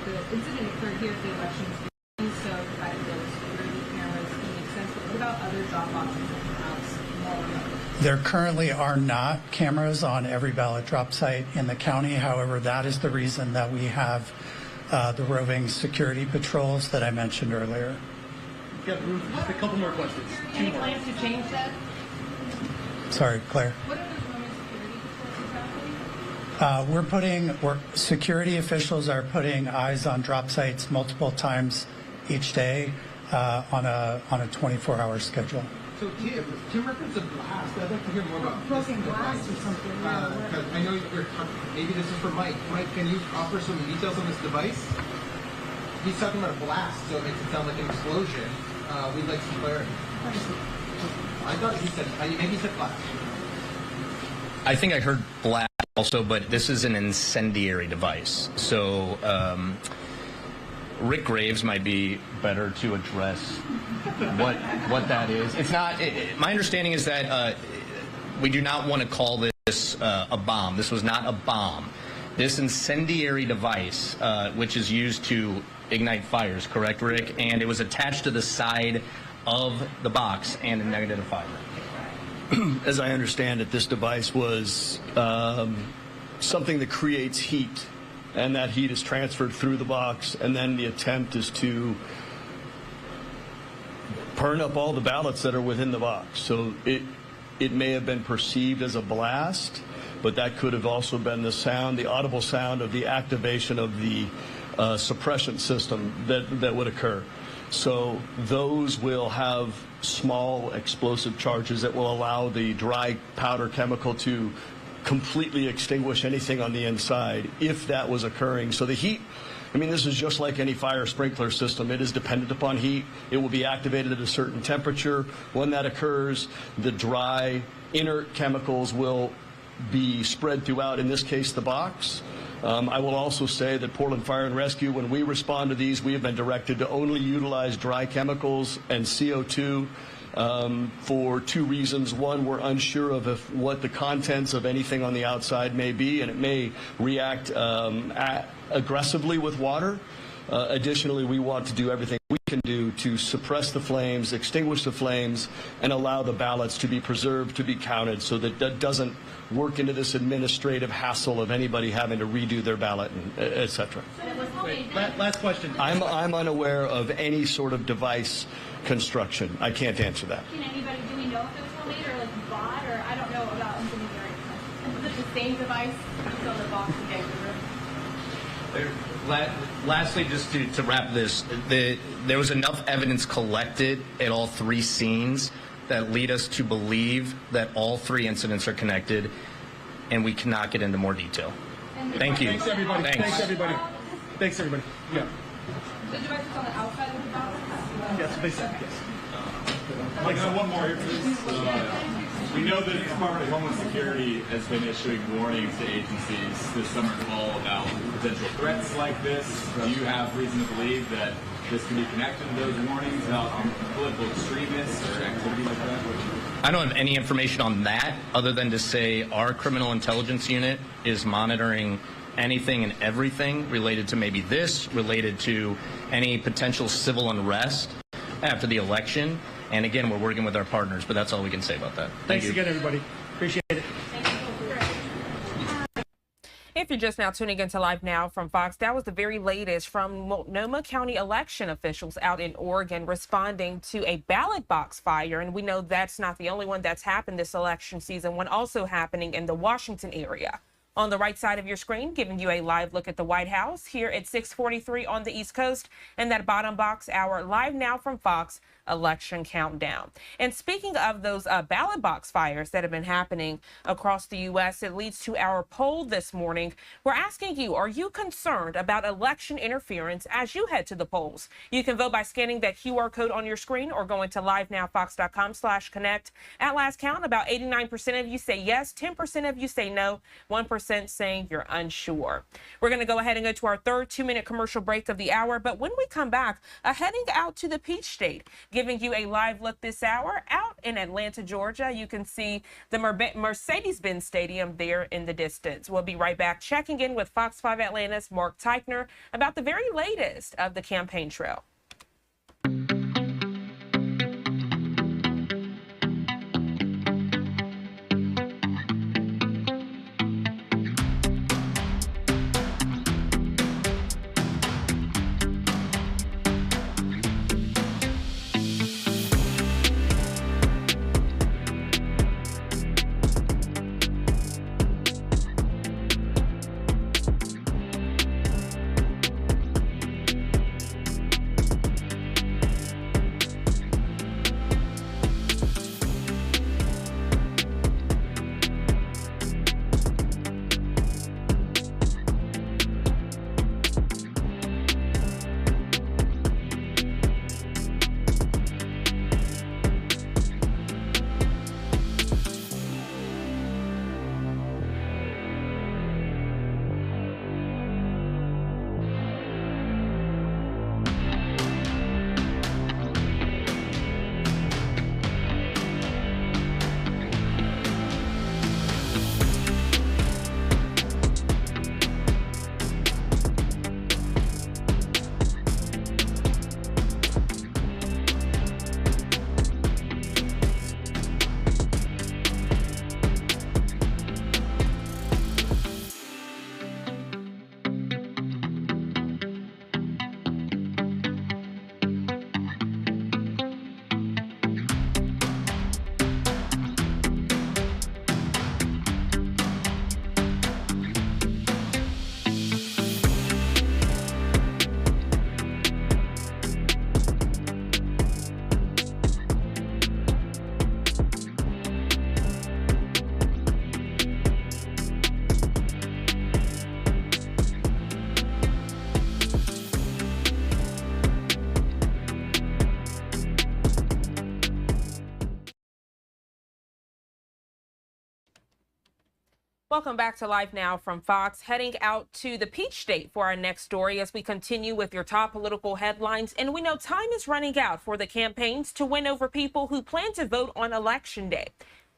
Speaker 21: The incident occurred here at the elections, so the fact that those security cameras make sense. But what about other drop boxes somewhere else, more remote?
Speaker 3: There currently are not cameras on every ballot drop site in the county. However, that is the reason that we have the roving security patrols that I mentioned earlier.
Speaker 9: We've got room for just a couple more questions.
Speaker 21: Any plans to change that?
Speaker 3: Sorry, Claire.
Speaker 21: What are those roaming security patrols exactly?
Speaker 3: Security officials are putting eyes on drop sites multiple times each day on a 24-hour schedule.
Speaker 9: So Tim referenced a blast. I'd like to hear more about
Speaker 21: broken glass or something.
Speaker 9: I know maybe this is for Mike. Mike, can you offer some details on this device? He's talking about a blast, so it makes it sound like an explosion. We'd like some clarity. I thought he said, maybe he said blast.
Speaker 8: I think I heard blast also, but this is an incendiary device. So Rick Graves might be better to address what that is. It's not. My understanding is that we do not want to call this a bomb. This was not a bomb. This incendiary device, which is used to ignite fires, correct, Rick? And it was attached to the side of the box and ignited a fire.
Speaker 10: As I understand it, this device was something that creates heat, and that heat is transferred through the box, and then the attempt is to burn up all the ballots that are within the box. So it may have been perceived as a blast, but that could have also been the sound, the audible sound of the activation of the suppression system that would occur. So those will have small explosive charges that will allow the dry powder chemical to completely extinguish anything on the inside if that was occurring. So the heat, I mean, this is just like any fire sprinkler system. It is dependent upon heat. It will be activated at a certain temperature. When that occurs, the dry, inert chemicals will be spread throughout, in this case, the box. I will also say that Portland Fire and Rescue, when we respond to these, we have been directed to only utilize dry chemicals and CO2 for two reasons. One, we're unsure of what the contents of anything on the outside may be, and it may react aggressively with water. Additionally, we want to do everything we can do to suppress the flames, extinguish the flames, and allow the ballots to be preserved, to be counted, so that that doesn't work into this administrative hassle of anybody having to redo their ballot, et cetera.
Speaker 9: Last question.
Speaker 10: I'm unaware of any sort of device construction. I can't answer that.
Speaker 23: Can anybody, do we know if it was homemade or like bought, or I don't know about intermediary? Was it the same device used on the box in Gaza?
Speaker 8: Lastly, just to wrap this, there was enough evidence collected at all three scenes that lead us to believe that all three incidents are connected, and we cannot get into more detail. Thank you.
Speaker 9: Thanks, everybody.
Speaker 8: Thanks.
Speaker 9: Thanks, everybody. Thanks, everybody. Yeah.
Speaker 23: The device is on the outside of the box?
Speaker 9: Yes, they said yes.
Speaker 11: Like, one more here, please. We know that the Department of Homeland Security has been issuing warnings to agencies this summer and fall about potential threats like this. Do you have reason to believe that this can be connected to those warnings about political extremists or activity like that?
Speaker 8: I don't have any information on that other than to say our criminal intelligence unit is monitoring anything and everything related to maybe this, related to any potential civil unrest after the election. And again, we're working with our partners, but that's all we can say about that.
Speaker 9: Thanks again, everybody. Appreciate it.
Speaker 1: If you're just now tuning into Live Now from Fox, that was the very latest from Multnomah County election officials out in Oregon responding to a ballot box fire. And we know that's not the only one that's happened this election season, one also happening in the Washington area. On the right side of your screen, giving you a live look at the White House here at 6:43 on the East Coast. And that bottom box, our Live Now from Fox election countdown. And speaking of those ballot box fires that have been happening across the U.S., it leads to our poll this morning. We're asking you, are you concerned about election interference as you head to the polls? You can vote by scanning that QR code on your screen or going to livenowfox.com/connect. At last count, about 89% of you say yes, 10% of you say no, 1% saying you're unsure. We're going to go ahead and go to our third 2-minute commercial break of the hour. But when we come back, heading out to the Peach State, giving you a live look this hour out in Atlanta, Georgia. You can see the Mercedes-Benz Stadium there in the distance. We'll be right back checking in with Fox 5 Atlanta's Mark Teichner about the very latest of the campaign trail. Welcome back to Live Now from Fox. Heading out to the Peach State for our next story as we continue with your top political headlines. And we know time is running out for the campaigns to win over people who plan to vote on Election Day.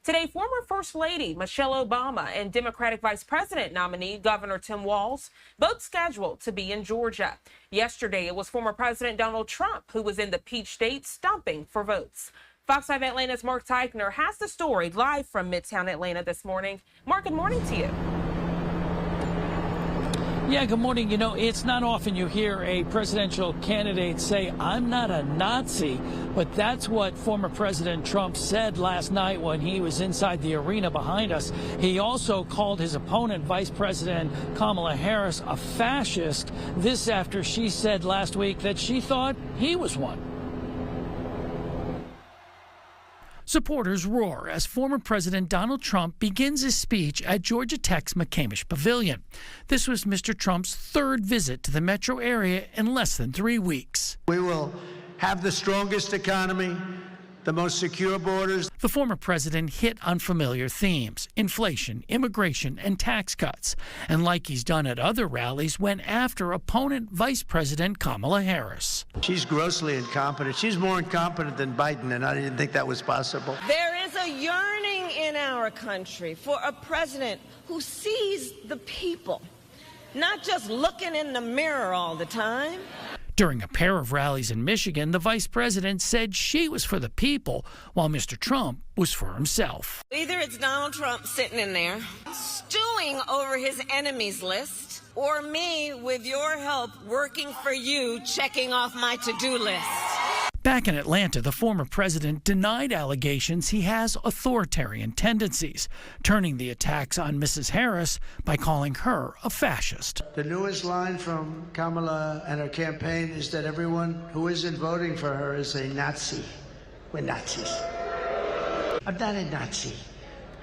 Speaker 1: Today, former First Lady Michelle Obama and Democratic Vice President nominee Governor Tim Walz both scheduled to be in Georgia. Yesterday, it was former President Donald Trump who was in the Peach State stomping for votes. Fox 5 Atlanta's Mark Teichner has the story live from Midtown Atlanta this morning. Mark, good morning to you.
Speaker 12: Yeah, good morning. You know, it's not often you hear a presidential candidate say, "I'm not a Nazi," but that's what former President Trump said last night when he was inside the arena behind us. He also called his opponent, Vice President Kamala Harris, a fascist. This after she said last week that she thought he was one. Supporters roar as former President Donald Trump begins his speech at Georgia Tech's McCamish Pavilion. This was Mr. Trump's third visit to the metro area in less than 3 weeks.
Speaker 4: We will have the strongest economy, the most secure borders.
Speaker 12: The former president hit unfamiliar themes: inflation, immigration, and tax cuts. And like he's done at other rallies, went after opponent Vice President Kamala Harris.
Speaker 4: She's grossly incompetent. She's more incompetent than Biden, and I didn't think that was possible.
Speaker 2: There is a yearning in our country for a president who sees the people, not just looking in the mirror all the time.
Speaker 12: During a pair of rallies in Michigan, the vice president said she was for the people, while Mr. Trump was for himself.
Speaker 2: Either it's Donald Trump sitting in there, stewing over his enemies list, or me, with your help, working for you, checking off my to-do list.
Speaker 12: Back in Atlanta, the former president denied allegations he has authoritarian tendencies, turning the attacks on Mrs. Harris by calling her a fascist.
Speaker 4: The newest line from Kamala and her campaign is that everyone who isn't voting for her is a Nazi. We're Nazis. I'm not a Nazi.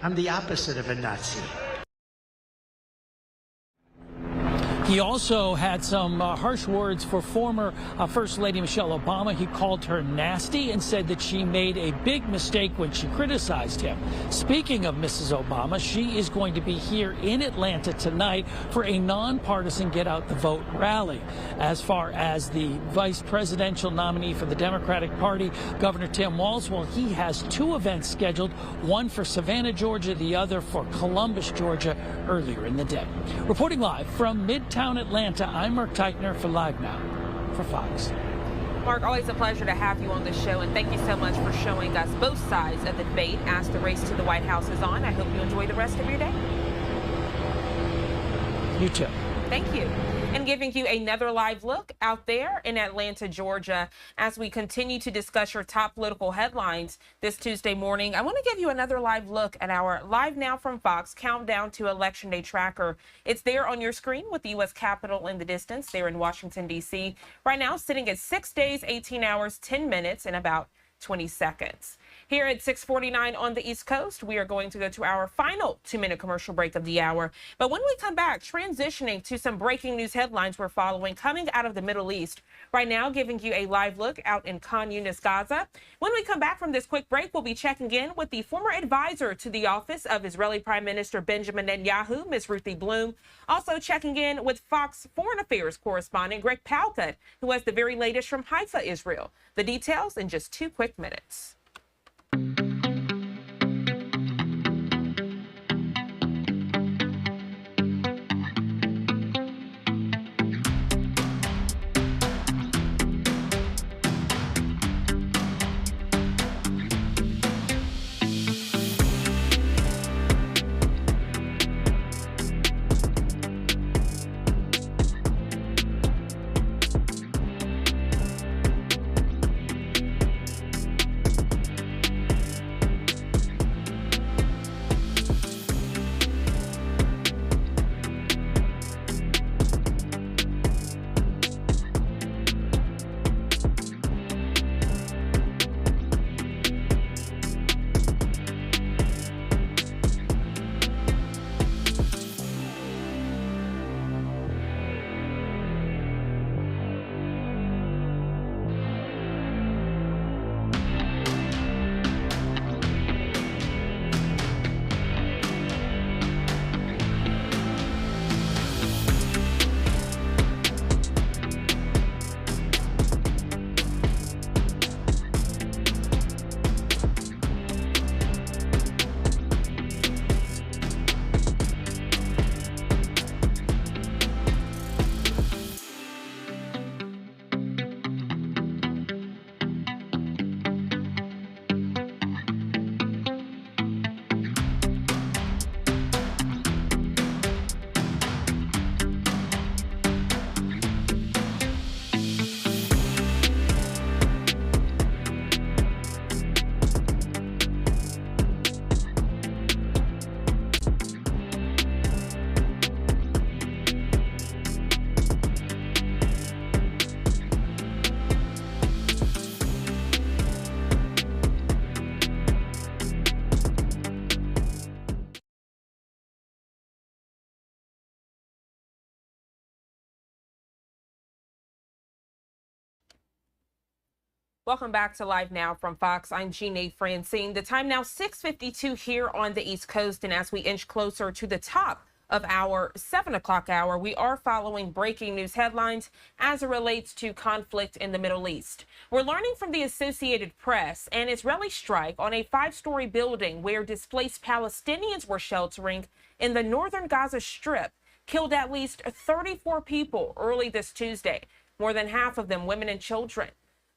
Speaker 4: I'm the opposite of a Nazi.
Speaker 12: He also had some harsh words for former First Lady Michelle Obama. He called her nasty and said that she made a big mistake when she criticized him. Speaking of Mrs. Obama, she is going to be here in Atlanta tonight for a nonpartisan Get Out the Vote rally. As far as the vice presidential nominee for the Democratic Party, Governor Tim Walz, well, he has two events scheduled, one for Savannah, Georgia, the other for Columbus, Georgia, earlier in the day. Reporting live from Midtown Atlanta, I'm Mark Teichner for Live Now for Fox.
Speaker 1: Mark, always a pleasure to have you on the show, and thank you so much for showing us both sides of the debate as the race to the White House is on. I hope you enjoy the rest of your day.
Speaker 12: You too.
Speaker 1: Thank you. And giving you another live look out there in Atlanta, Georgia, as we continue to discuss your top political headlines this Tuesday morning. I want to give you another live look at our Live Now from Fox Countdown to Election Day tracker. It's there on your screen with the U.S. Capitol in the distance there in Washington, D.C. Right now, sitting at 6 days, 18 hours, 10 minutes, and about 20 seconds. Here at 6:49 on the East Coast, we are going to go to our final 2-minute commercial break of the hour. But when we come back, transitioning to some breaking news headlines we're following coming out of the Middle East. Right now, giving you a live look out in Khan Yunis, Gaza. When we come back from this quick break, we'll be checking in with the former advisor to the office of Israeli Prime Minister Benjamin Netanyahu, Ms. Ruthie Bloom. Also checking in with Fox Foreign Affairs correspondent Greg Palkut, who has the very latest from Haifa, Israel. The details in just 2 quick minutes. Welcome back to Live Now from Fox. I'm Jeanne Francine. The time now 6:52 here on the East Coast. And as we inch closer to the top of our 7 o'clock hour, we are following breaking news headlines as it relates to conflict in the Middle East. We're learning from the Associated Press an Israeli strike on a 5-story building where displaced Palestinians were sheltering in the northern Gaza Strip killed at least 34 people early this Tuesday, more than half of them women and children,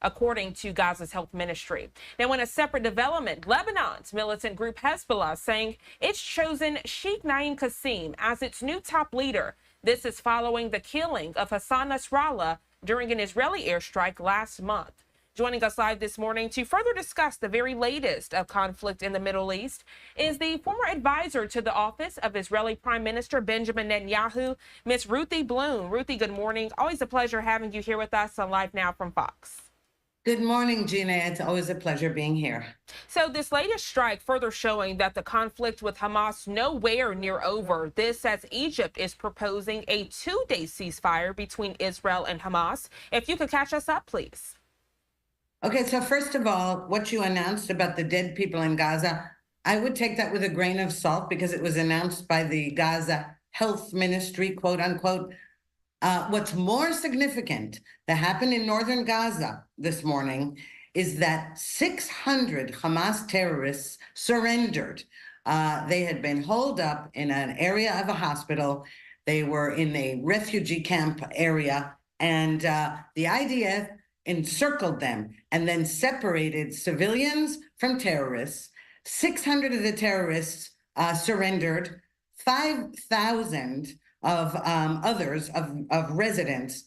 Speaker 1: according to Gaza's health ministry. Now, in a separate development, Lebanon's militant group Hezbollah saying it's chosen Sheikh Naim Qasem as its new top leader. This is following the killing of Hassan Nasrallah during an Israeli airstrike last month. Joining us live this morning to further discuss the very latest of conflict in the Middle East is the former advisor to the office of Israeli Prime Minister Benjamin Netanyahu, Miss Ruthie Bloom. Ruthie, good morning. Always a pleasure having you here with us on Live Now from Fox.
Speaker 7: Good morning, Gina. It's always a pleasure being here.
Speaker 1: So this latest strike further showing that the conflict with Hamas nowhere near over. This as Egypt is proposing a 2-day ceasefire between Israel and Hamas. If you could catch us up, please.
Speaker 7: Okay, so first of all, what you announced about the dead people in Gaza, I would take that with a grain of salt because it was announced by the Gaza health ministry, quote unquote. What's more significant that happened in northern Gaza this morning is that 600 Hamas terrorists surrendered. They had been holed up in an area of a hospital. They were in a refugee camp area, and the IDF encircled them and then separated civilians from terrorists. 600 of the terrorists surrendered. 5,000 of others, of residents,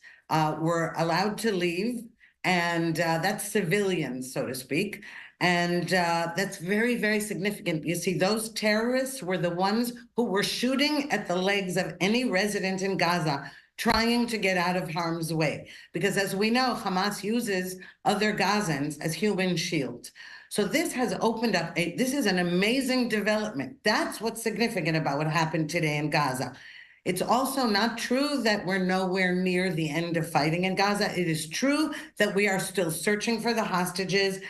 Speaker 7: were allowed to leave, and that's civilians, so to speak. And that's very, very significant. You see, those terrorists were the ones who were shooting at the legs of any resident in Gaza trying to get out of harm's way. Because as we know, Hamas uses other Gazans as human shields. So this has opened up, this is an amazing development. That's what's significant about what happened today in Gaza. It's also not true that we're nowhere near the end of fighting in Gaza. It is true that we are still searching for the hostages,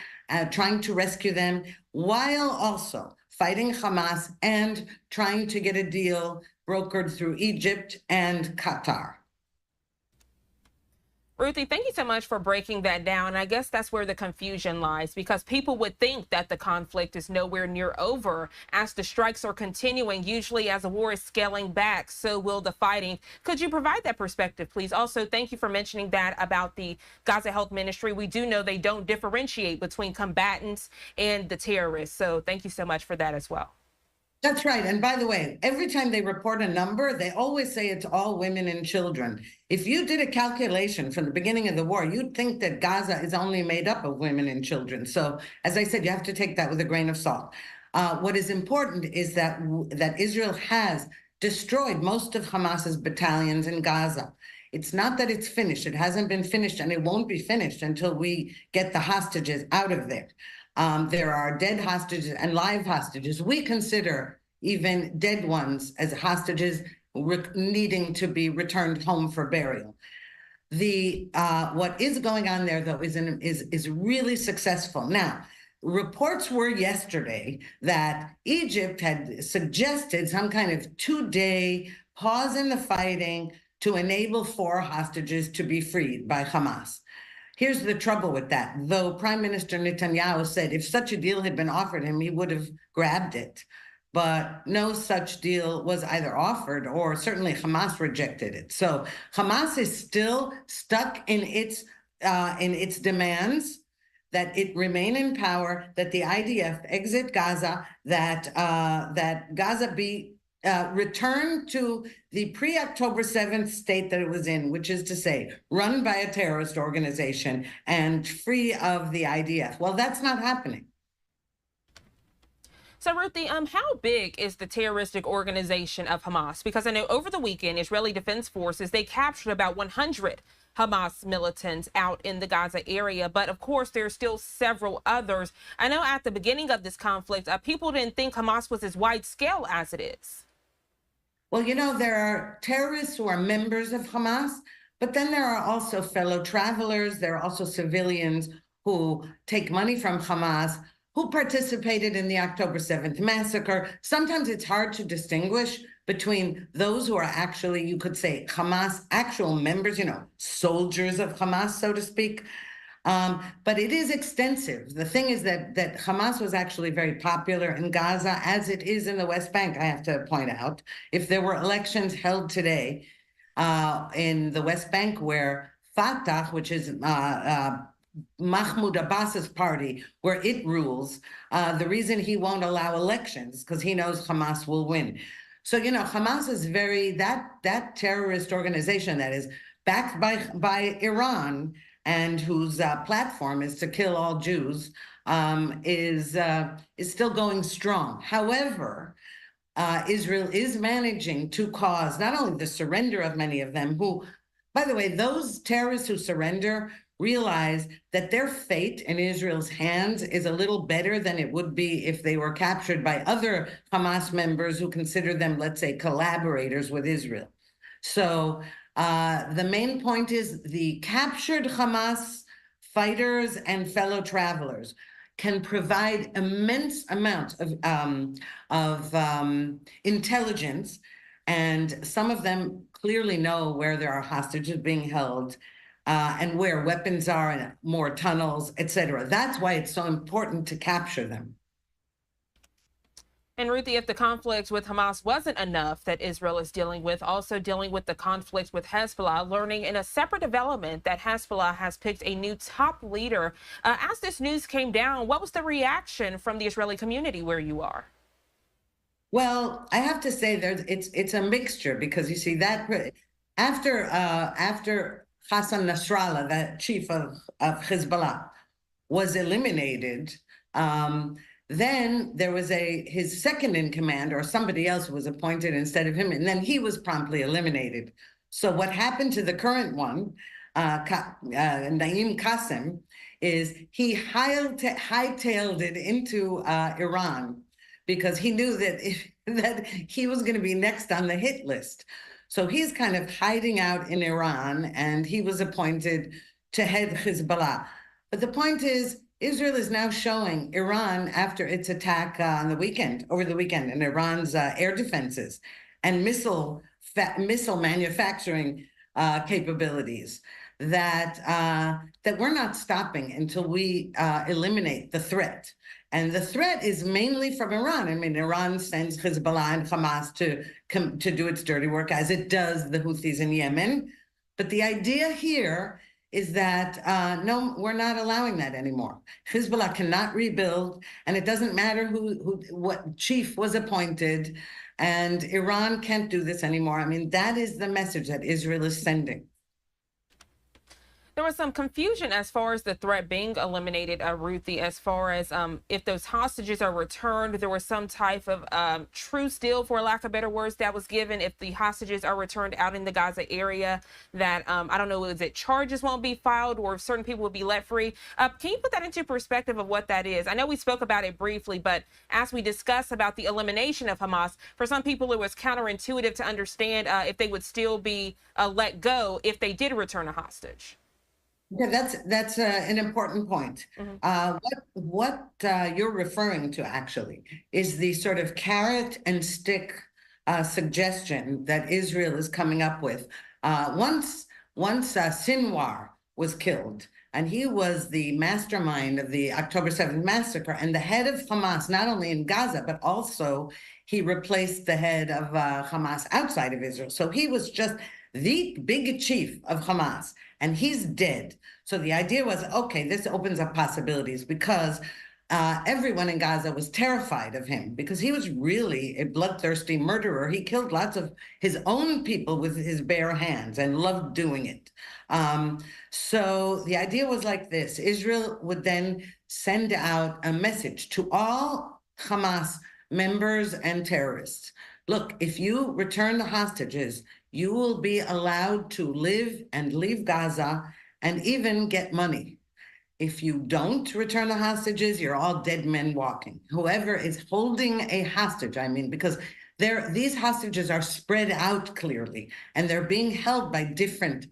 Speaker 7: trying to rescue them, while also fighting Hamas and trying to get a deal brokered through Egypt and Qatar.
Speaker 1: Ruthie, thank you so much for breaking that down. I guess that's where the confusion lies, because people would think that the conflict is nowhere near over as the strikes are continuing. Usually as a war is scaling back, so will the fighting. Could you provide that perspective, please? Also, thank you for mentioning that about the Gaza Health Ministry. We do know they don't differentiate between combatants and the terrorists. So thank you so much for that as well.
Speaker 7: That's right. And by the way, every time they report a number, they always say it's all women and children. If you did a calculation from the beginning of the war, you'd think that Gaza is only made up of women and children. So, as I said, you have to take that with a grain of salt. What is important is that Israel has destroyed most of Hamas's battalions in Gaza. It's not that it's finished. It hasn't been finished, and it won't be finished until we get the hostages out of there. There are dead hostages and live hostages. We consider even dead ones as hostages needing to be returned home for burial. What is going on there, though, is really successful. Now, reports were yesterday that Egypt had suggested some kind of 2-day pause in the fighting to enable 4 hostages to be freed by Hamas. Here's the trouble with that. Though Prime Minister Netanyahu said if such a deal had been offered him, he would have grabbed it. But no such deal was either offered, or certainly Hamas rejected it. So Hamas is still stuck in its demands that it remain in power, that the IDF exit Gaza, that Gaza be returned to the pre-October 7th state that it was in, which is to say, run by a terrorist organization and free of the IDF. Well, that's not happening.
Speaker 1: So, Ruthie, how big is the terroristic organization of Hamas? Because I know over the weekend, Israeli Defense Forces, they captured about 100 Hamas militants out in the Gaza area. But of course, there are still several others. I know at the beginning of this conflict, people didn't think Hamas was as wide scale as it is.
Speaker 7: Well, you know, there are terrorists who are members of Hamas, but then there are also fellow travelers. There are also civilians who take money from Hamas, who participated in the October 7th massacre. Sometimes it's hard to distinguish between those who are actually, you could say, Hamas actual members, soldiers of Hamas, so to speak. But it is extensive. The thing is that Hamas was actually very popular in Gaza, as it is in the West Bank, I have to point out. If there were elections held today in the West Bank where Fatah, which is Mahmoud Abbas's party, where it rules, the reason he won't allow elections because he knows Hamas will win. So, Hamas is that terrorist organization that is backed by Iran and whose platform is to kill all Jews, is still going strong. However, Israel is managing to cause not only the surrender of many of them, who, by the way, those terrorists who surrender realize that their fate in Israel's hands is a little better than it would be if they were captured by other Hamas members who consider them, let's say, collaborators with Israel. So the main point is the captured Hamas fighters and fellow travelers can provide immense amounts of intelligence, and some of them clearly know where there are hostages being held and where weapons are and more tunnels, etc. That's why it's so important to capture them.
Speaker 1: And Ruthie, if the conflict with Hamas wasn't enough that Israel is dealing with, also dealing with the conflict with Hezbollah, learning in a separate development that Hezbollah has picked a new top leader. As this news came down, what was the reaction from the Israeli community where you are?
Speaker 7: Well, I have to say it's a mixture, because you see that after Hassan Nasrallah, the chief of Hezbollah, was eliminated, then there was his second in command, or somebody else was appointed instead of him, and then he was promptly eliminated. So what happened to the current one, Naim Qassem, is he hightailed it into Iran, because he knew that he was going to be next on the hit list. So he's kind of hiding out in Iran, and he was appointed to head Hezbollah. But the point is, Israel is now showing Iran, after its attack over the weekend, in Iran's air defenses and missile manufacturing capabilities, that we're not stopping until we eliminate the threat. And the threat is mainly from Iran. I mean, Iran sends Hezbollah and Hamas to do its dirty work, as it does the Houthis in Yemen. But the idea here is that, no, we're not allowing that anymore. Hezbollah cannot rebuild, and it doesn't matter what chief was appointed, and Iran can't do this anymore. I mean, that is the message that Israel is sending.
Speaker 1: There was some confusion as far as the threat being eliminated, Ruthie, as far as if those hostages are returned. There was some type of truce deal, for lack of better words, that was given. If the hostages are returned out in the Gaza area, that, I don't know, is it charges won't be filed, or if certain people will be let free? Can you put that into perspective of what that is? I know we spoke about it briefly, but as we discuss about the elimination of Hamas, for some people it was counterintuitive to understand if they would still be let go if they did return a hostage.
Speaker 7: Yeah, that's an important point. What you're referring to actually is the sort of carrot and stick suggestion that Israel is coming up with. Once Sinwar was killed, and he was the mastermind of the October 7th massacre and the head of Hamas, not only in Gaza, but also he replaced the head of Hamas outside of Israel. So he was just the big chief of Hamas, and he's dead. So the idea was, okay, this opens up possibilities, because everyone in Gaza was terrified of him, because he was really a bloodthirsty murderer. He killed lots of his own people with his bare hands and loved doing it. So the idea was like this: Israel would then send out a message to all Hamas members and terrorists. Look, if you return the hostages, you will be allowed to live and leave Gaza and even get money. If you don't return the hostages, you're all dead men walking. Whoever is holding a hostage, I mean, because these hostages are spread out clearly, and they're being held by different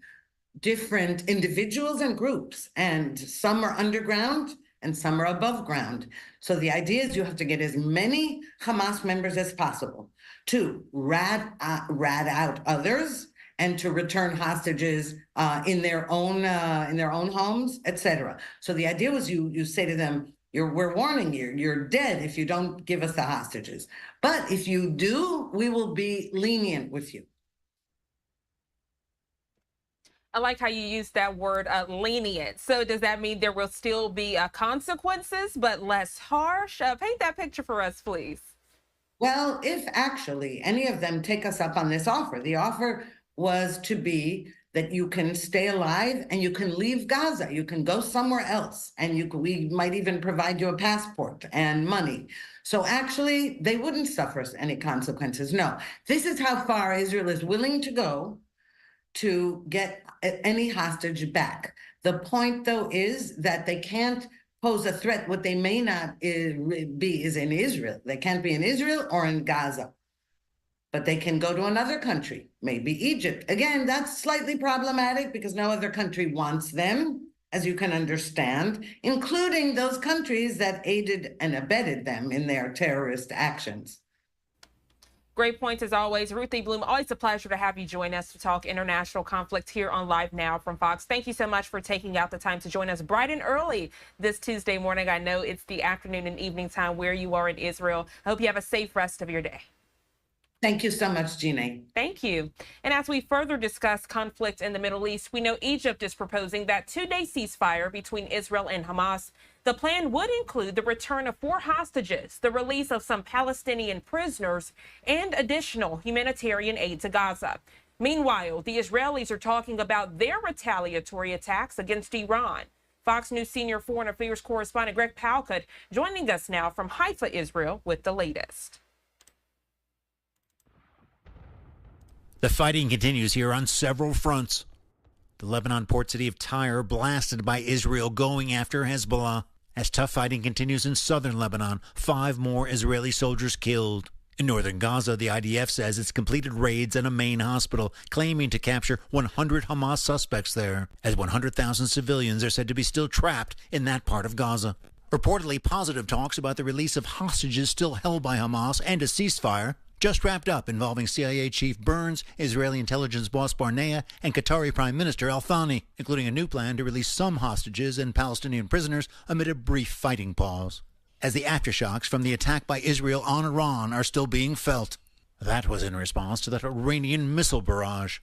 Speaker 7: different individuals and groups, and some are underground and some are above ground. So the idea is you have to get as many Hamas members as possible to rat out others and to return hostages in their own homes, etc. So the idea was you say to them, we're warning you, you're dead if you don't give us the hostages. But if you do, we will be lenient with you.
Speaker 1: I like how you use that word lenient. So does that mean there will still be consequences, but less harsh? Paint that picture for us, please.
Speaker 7: Well, if actually any of them take us up on this offer, the offer was to be that you can stay alive and you can leave Gaza. You can go somewhere else, and we might even provide you a passport and money. So actually, they wouldn't suffer any consequences. No, this is how far Israel is willing to go to get any hostage back. The point, though, is that they can't pose a threat. What they may not be is in Israel. They can't be in Israel or in Gaza. But they can go to another country, maybe Egypt. Again, that's slightly problematic because no other country wants them, as you can understand, including those countries that aided and abetted them in their terrorist actions.
Speaker 1: Great points as always. Ruthie Bloom, always a pleasure to have you join us to talk international conflict here on Live Now from Fox. Thank you so much for taking out the time to join us bright and early this Tuesday morning. I know it's the afternoon and evening time where you are in Israel. I hope you have a safe rest of your day.
Speaker 7: Thank you so much, Jeannie.
Speaker 1: Thank you. And as we further discuss conflict in the Middle East, we know Egypt is proposing that two-day ceasefire between Israel and Hamas. The plan would include the return of 4 hostages, the release of some Palestinian prisoners, and additional humanitarian aid to Gaza. Meanwhile, the Israelis are talking about their retaliatory attacks against Iran. Fox News senior foreign affairs correspondent Greg Palkut joining us now from Haifa, Israel, with the latest.
Speaker 13: The fighting continues here on several fronts. The Lebanon port city of Tyre blasted by Israel going after Hezbollah. As tough fighting continues in southern Lebanon, 5 more Israeli soldiers killed. In northern Gaza, the IDF says it's completed raids on a main hospital, claiming to capture 100 Hamas suspects there, as 100,000 civilians are said to be still trapped in that part of Gaza. Reportedly, positive talks about the release of hostages still held by Hamas and a ceasefire just wrapped up, involving CIA Chief Burns, Israeli intelligence boss Barnea, and Qatari Prime Minister Al-Thani, including a new plan to release some hostages and Palestinian prisoners amid a brief fighting pause, as the aftershocks from the attack by Israel on Iran are still being felt. That was in response to that Iranian missile barrage.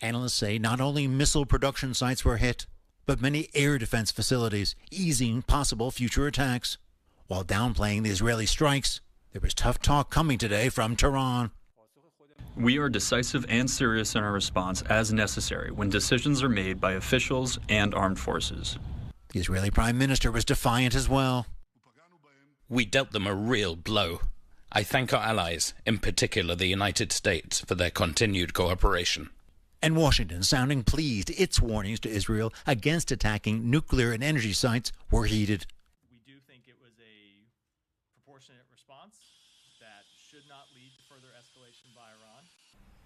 Speaker 13: Analysts say not only missile production sites were hit, but many air defense facilities, easing possible future attacks. While downplaying the Israeli strikes, there was tough talk coming today from Tehran.
Speaker 14: We are decisive and serious in our response as necessary when decisions are made by officials and armed forces.
Speaker 13: The Israeli Prime Minister was defiant as well.
Speaker 16: We dealt them a real blow. I thank our allies, in particular the United States, for their continued cooperation.
Speaker 13: And Washington sounding pleased its warnings to Israel against attacking nuclear and energy sites were heeded.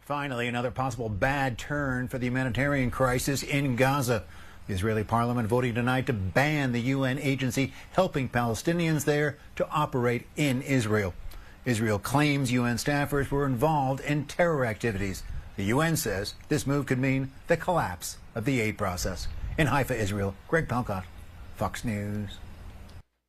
Speaker 13: Finally, another possible bad turn for the humanitarian crisis in Gaza. The Israeli parliament voting tonight to ban the UN agency helping Palestinians there to operate in Israel. Israel claims UN staffers were involved in terror activities. The UN says this move could mean the collapse of the aid process. In Haifa, Israel, Greg Palkut, Fox News.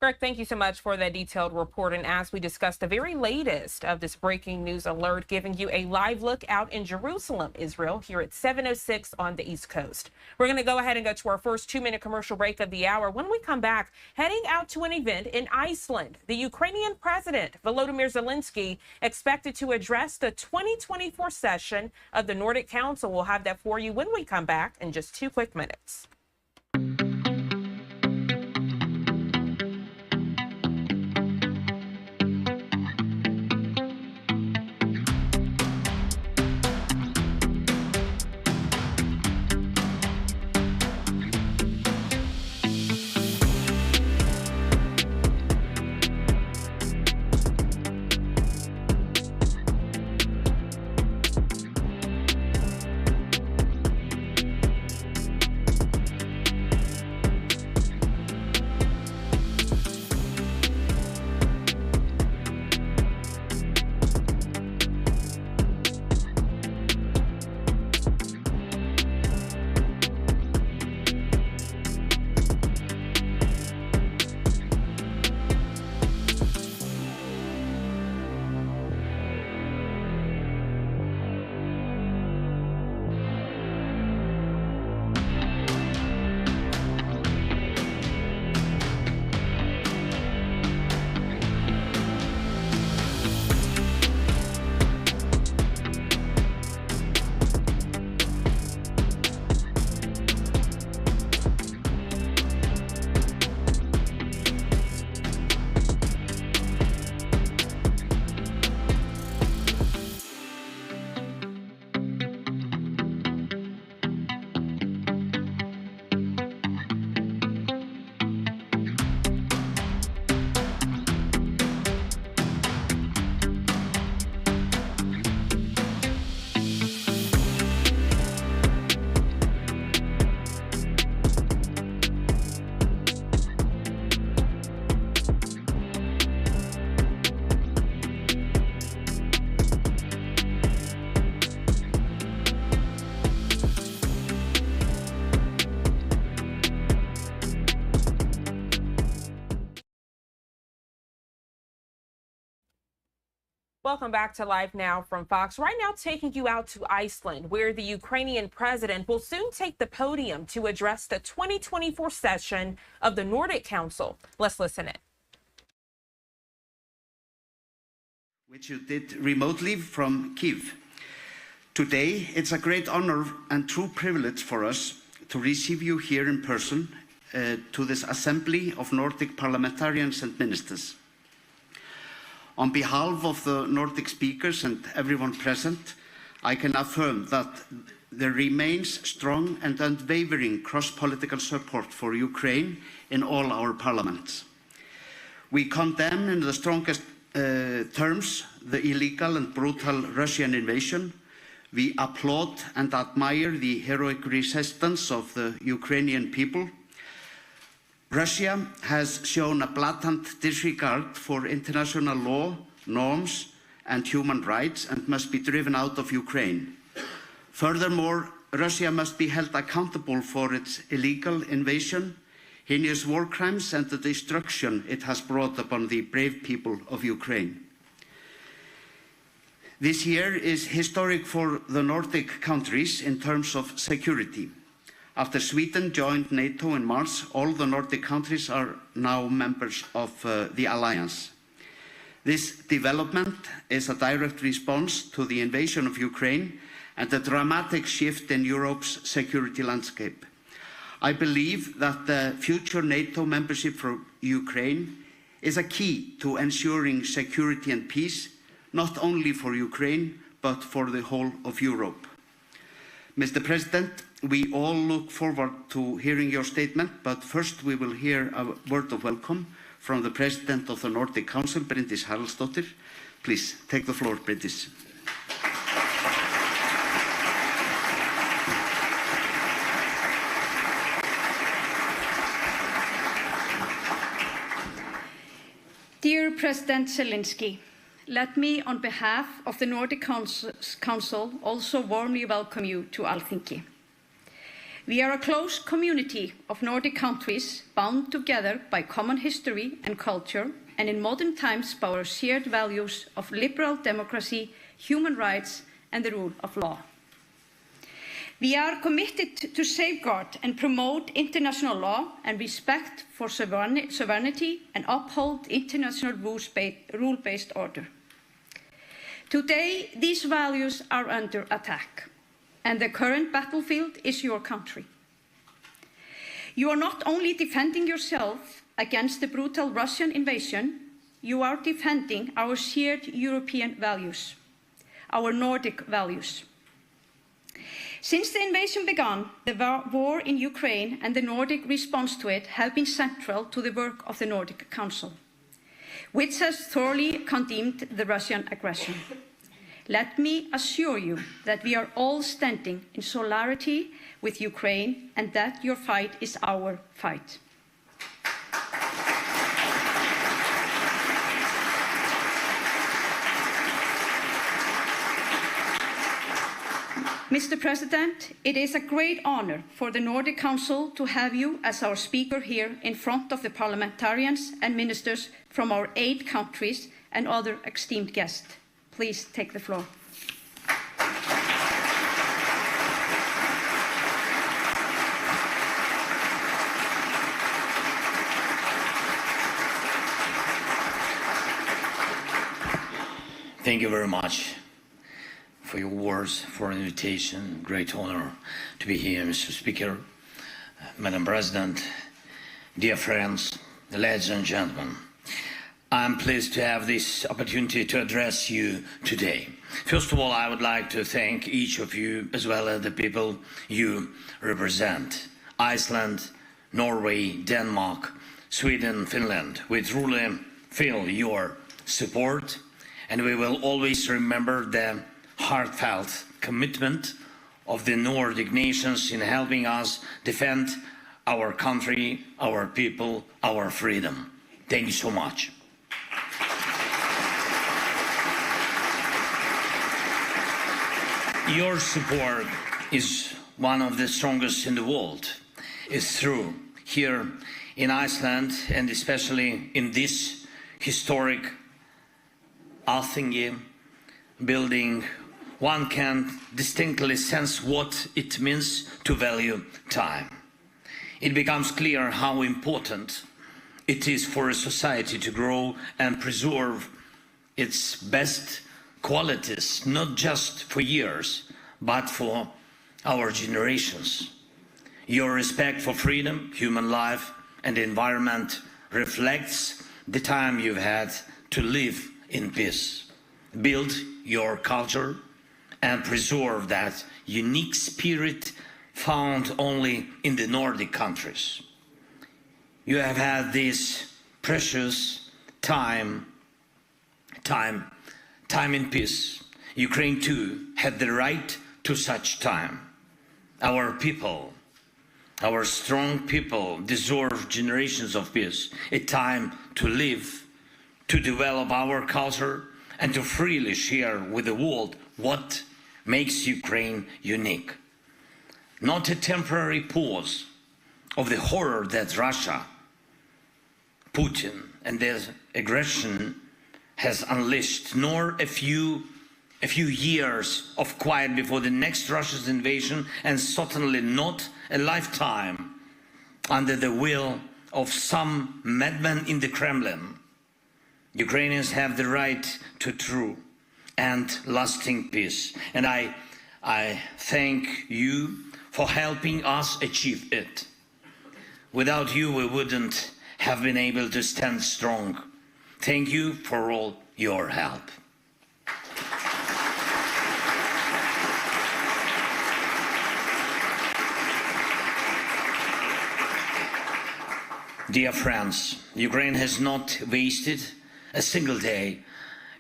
Speaker 1: Greg, thank you so much for that detailed report. And as we discussed, the very latest of this breaking news alert, giving you a live look out in Jerusalem, Israel, here at 7:06 on the East Coast. We're going to go ahead and go to our first 2-minute commercial break of the hour. When we come back, heading out to an event in Iceland, the Ukrainian president, Volodymyr Zelenskyy, expected to address the 2024 session of the Nordic Council. We'll have that for you when we come back in just 2 quick minutes. Welcome back to Live Now from Fox. Right now, taking you out to Iceland, where the Ukrainian president will soon take the podium to address the 2024 session of the Nordic Council. Let's listen in.
Speaker 15: Which you did remotely from Kyiv. Today, it's a great honor and true privilege for us to receive you here in person to this assembly of Nordic parliamentarians and ministers. On behalf of the Nordic speakers and everyone present, I can affirm that there remains strong and unwavering cross-political support for Ukraine in all our parliaments. We condemn in the strongest terms the illegal and brutal Russian invasion. We applaud and admire the heroic resistance of the Ukrainian people. Russia has shown a blatant disregard for international law, norms, and human rights and must be driven out of Ukraine. Furthermore, Russia must be held accountable for its illegal invasion, heinous war crimes, and the destruction it has brought upon the brave people of Ukraine. This year is historic for the Nordic countries in terms of security. After Sweden joined NATO in March, all the Nordic countries are now members of the alliance. This development is a direct response to the invasion of Ukraine and a dramatic shift in Europe's security landscape. I believe that the future NATO membership for Ukraine is a key to ensuring security and peace, not only for Ukraine, but for the whole of Europe. Mr. President, we all look forward to hearing your statement, but first we will hear a word of welcome from the President of the Nordic Council, Bryndís Haraldsdóttir. Please, take the floor, Bryndís.
Speaker 17: Dear President Zelenskyy, let me, on behalf of the Nordic Council, also warmly welcome you to Alþingi. We are a close community of Nordic countries bound together by common history and culture, and in modern times by our shared values of liberal democracy, human rights, and the rule of law. We are committed to safeguard and promote international law and respect for sovereignty and uphold international rule-based order. Today, these values are under attack, and the current battlefield is your country. You are not only defending yourself against the brutal Russian invasion, you are defending our shared European values, our Nordic values. Since the invasion began, the war in Ukraine and the Nordic response to it have been central to the work of the Nordic Council, which has thoroughly condemned the Russian aggression. Let me assure you that we are all standing in solidarity with Ukraine and that your fight is our fight. Mr. President, it is a great honor for the Nordic Council to have you as our speaker here in front of the parliamentarians and ministers from our 8 countries and other esteemed guests. Please take the floor.
Speaker 18: Thank you very much for your words, for an invitation. Great honor to be here, Mr. Speaker, Madam President, dear friends, ladies and gentlemen. I'm pleased to have this opportunity to address you today. First of all, I would like to thank each of you, as well as the people you represent. Iceland, Norway, Denmark, Sweden, Finland. We truly feel your support, and we will always remember the heartfelt commitment of the Nordic nations in helping us defend our country, our people, our freedom. Thank you so much. Your support is one of the strongest in the world. It's true here in Iceland, and especially in this historic Alþingi, building, one can distinctly sense what it means to value time. It becomes clear how important it is for a society to grow and preserve its best qualities, not just for years, but for our generations. Your respect for freedom, human life, and the environment reflects the time you've had to live in peace. Build your culture and preserve that unique spirit found only in the Nordic countries. You have had this precious time in peace. Ukraine too had the right to such time. Our people, our strong people, deserve generations of peace, a time to live, to develop our culture, and to freely share with the world what makes Ukraine unique. Not a temporary pause of the horror that Russia, Putin, and their aggression has unleashed, nor a few years of quiet before the next Russia's invasion, and certainly not a lifetime under the will of some madman in the Kremlin. Ukrainians have the right to true and lasting peace, and I thank you for helping us achieve it. Without you, we wouldn't have been able to stand strong. Thank you for all your help. Dear friends, Ukraine has not wasted a single day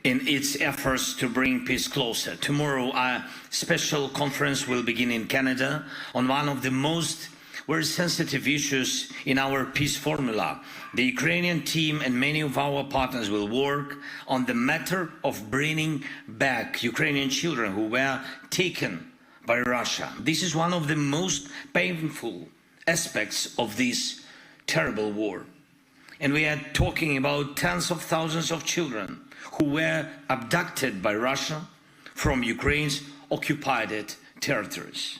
Speaker 18: in its efforts to bring peace closer. Tomorrow, a special conference will begin in Canada on one of the most very sensitive issues in our peace formula. The Ukrainian team and many of our partners will work on the matter of bringing back Ukrainian children who were taken by Russia. This is one of the most painful aspects of this terrible war. And we are talking about tens of thousands of children who were abducted by Russia from Ukraine's occupied territories.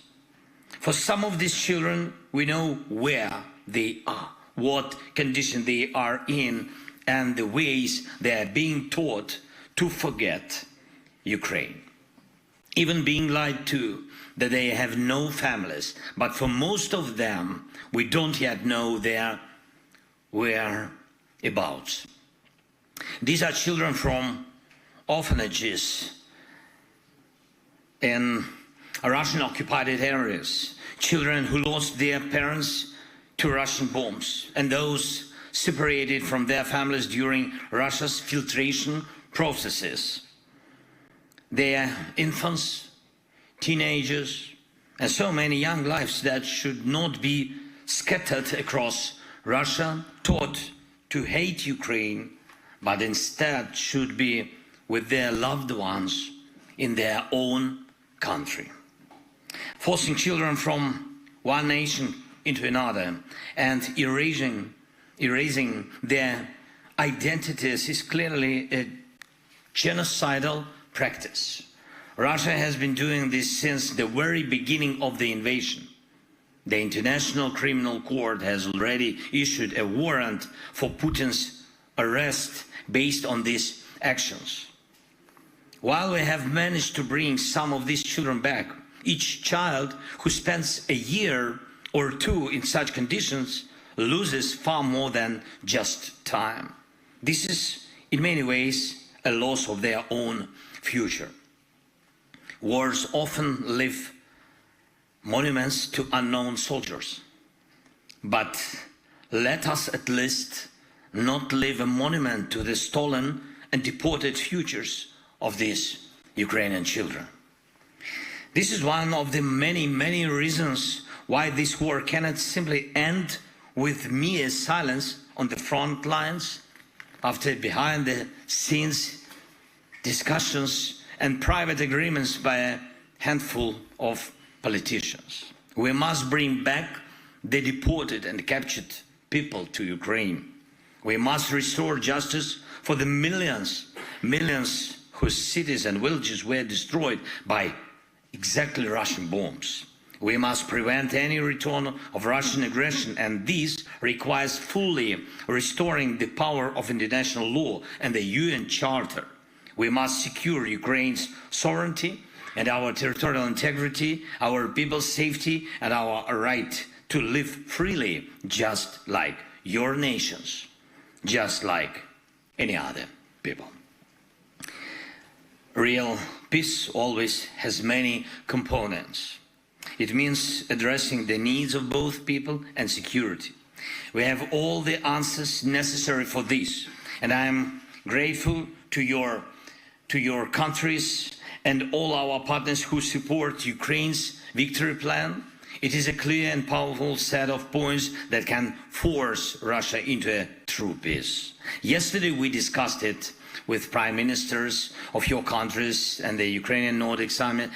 Speaker 18: For some of these children, we know where they are, what condition they are in, and the ways they are being taught to forget Ukraine. Even being lied to that they have no families, but for most of them, we don't yet know their whereabouts. These are children from orphanages in Russian-occupied areas, children who lost their parents to Russian bombs, and those separated from their families during Russia's filtration processes. They are infants, teenagers, and so many young lives that should not be scattered across Russia, taught to hate Ukraine, but instead should be with their loved ones in their own country. Forcing children from one nation into another and erasing their identities is clearly a genocidal practice. Russia has been doing this since the very beginning of the invasion. The International Criminal Court has already issued a warrant for Putin's arrest based on these actions. While we have managed to bring some of these children back, each child who spends a year or two in such conditions loses far more than just time. This is, in many ways, a loss of their own future. Wars often leave monuments to unknown soldiers, but let us at least not leave a monument to the stolen and deported futures of these Ukrainian children. This is one of the many, many reasons why this war cannot simply end with mere silence on the front lines after behind-the-scenes discussions and private agreements by a handful of politicians. We must bring back the deported and captured people to Ukraine. We must restore justice for the millions whose cities and villages were destroyed by exactly Russian bombs. We must prevent any return of Russian aggression, and this requires fully restoring the power of international law and the UN Charter. We must secure Ukraine's sovereignty and our territorial integrity, our people's safety, and our right to live freely, just like your nations, just like any other people. Real peace always has many components. It means addressing the needs of both people and security. We have all the answers necessary for this, and I am grateful to your countries and all our partners who support Ukraine's victory plan. It is a clear and powerful set of points that can force Russia into a true peace. Yesterday we discussed it with prime ministers of your countries and the Ukrainian Nordic Summit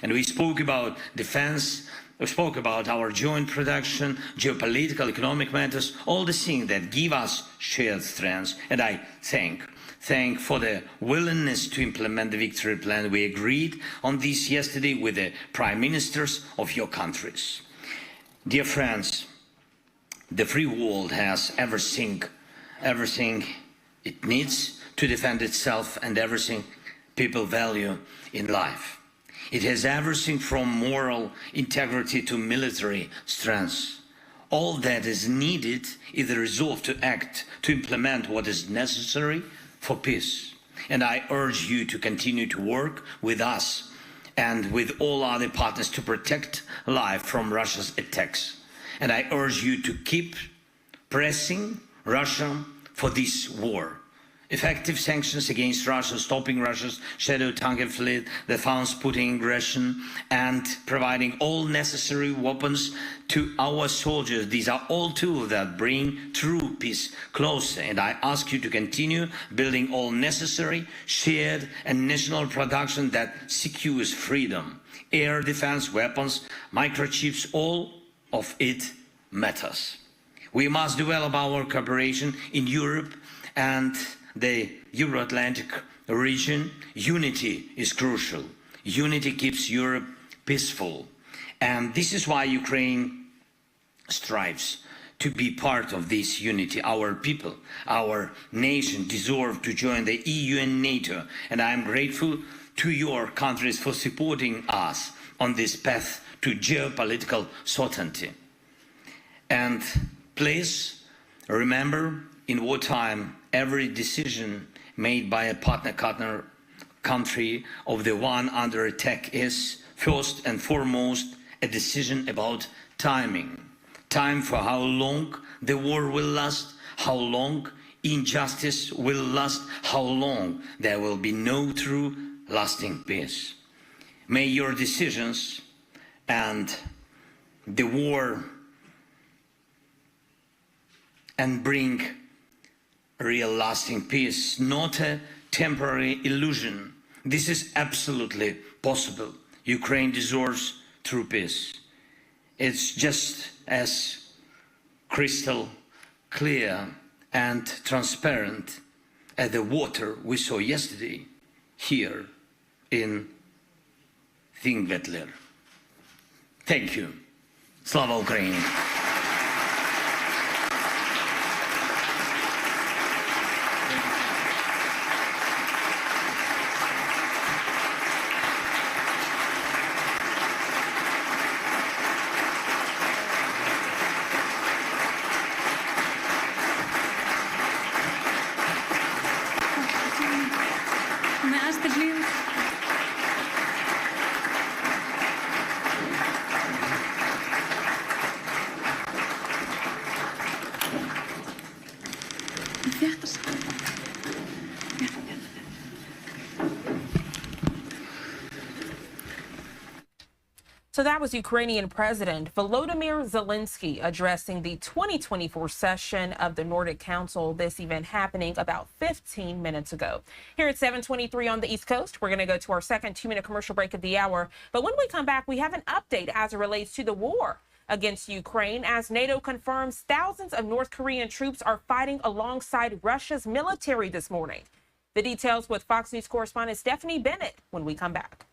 Speaker 18: and we spoke about defense, we spoke about our joint production, geopolitical, economic matters, all the things that give us shared strengths. And I thank for the willingness to implement the victory plan. We agreed on this yesterday with the prime ministers of your countries. Dear friends, the free world has everything it needs to defend itself and everything people value in life. It has everything from moral integrity to military strength. All that is needed is the resolve to act, to implement what is necessary for peace. And I urge you to continue to work with us and with all other partners to protect life from Russia's attacks. And I urge you to keep pressing Russia for this war. Effective sanctions against Russia, stopping Russia's shadow tanker fleet that funds Putin aggression, and providing all necessary weapons to our soldiers. These are all tools that bring true peace closer. And I ask you to continue building all necessary, shared and national production that secures freedom. Air defense, weapons, microchips, all of it matters. We must develop our cooperation in Europe and the Euro-Atlantic region. Unity is crucial. Unity keeps Europe peaceful. And this is why Ukraine strives to be part of this unity. Our people, our nation deserve to join the EU and NATO. And I am grateful to your countries for supporting us on this path to geopolitical certainty. And please remember, in wartime, every decision made by a partner country of the one under attack is first and foremost a decision about timing. Time for how long the war will last, how long injustice will last, how long there will be no true lasting peace. May your decisions and the war and bring real lasting peace, not a temporary illusion. This is absolutely possible. Ukraine deserves true peace. It's just as crystal clear and transparent as the water we saw yesterday here in Thingvellir. Thank you. Slava Ukraini.
Speaker 1: So that was Ukrainian President Volodymyr Zelenskyy addressing the 2024 session of the Nordic Council. This event happening about 15 minutes ago. Here at 7:23 on the East Coast, we're going to go to our second 2-minute commercial break of the hour. But when we come back, we have an update as it relates to the war against Ukraine, as NATO confirms thousands of North Korean troops are fighting alongside Russia's military this morning. The details with Fox News correspondent Stephanie Bennett when we come back.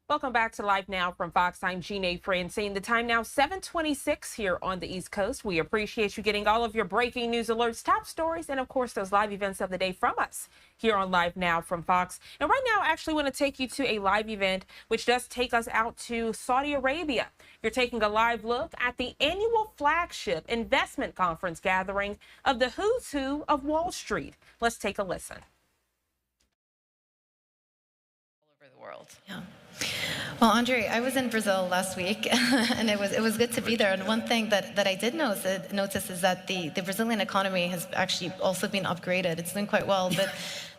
Speaker 1: Welcome back to Live Now from Fox. I'm Jeanne Francine. The time now 7:26 here on the East Coast. We appreciate you getting all of your breaking news alerts, top stories, and of course those live events of the day from us here on Live Now from Fox. And right now, I actually want to take you to a live event which does take us out to Saudi Arabia. You're taking a live look at the annual flagship investment conference gathering of the who's who of Wall Street. Let's take a listen.
Speaker 6: All over the world. Yeah. Well, Andre, I was in Brazil last week, and it was good to be there. And one thing that I did notice is that the Brazilian economy has actually also been upgraded. It's doing quite well, but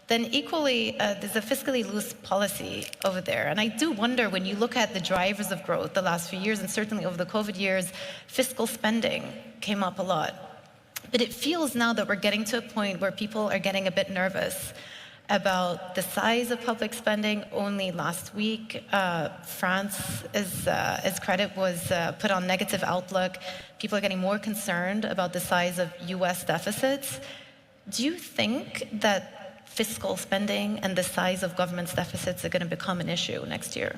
Speaker 6: then equally, there's a fiscally loose policy over there. And I do wonder, when you look at the drivers of growth the last few years, and certainly over the COVID years, fiscal spending came up a lot. But it feels now that we're getting to a point where people are getting a bit nervous about the size of public spending. Only last week, France, as credit was put on negative outlook. People are getting more concerned about the size of US deficits. Do you think that fiscal spending and the size of government's deficits are going to become an issue next year?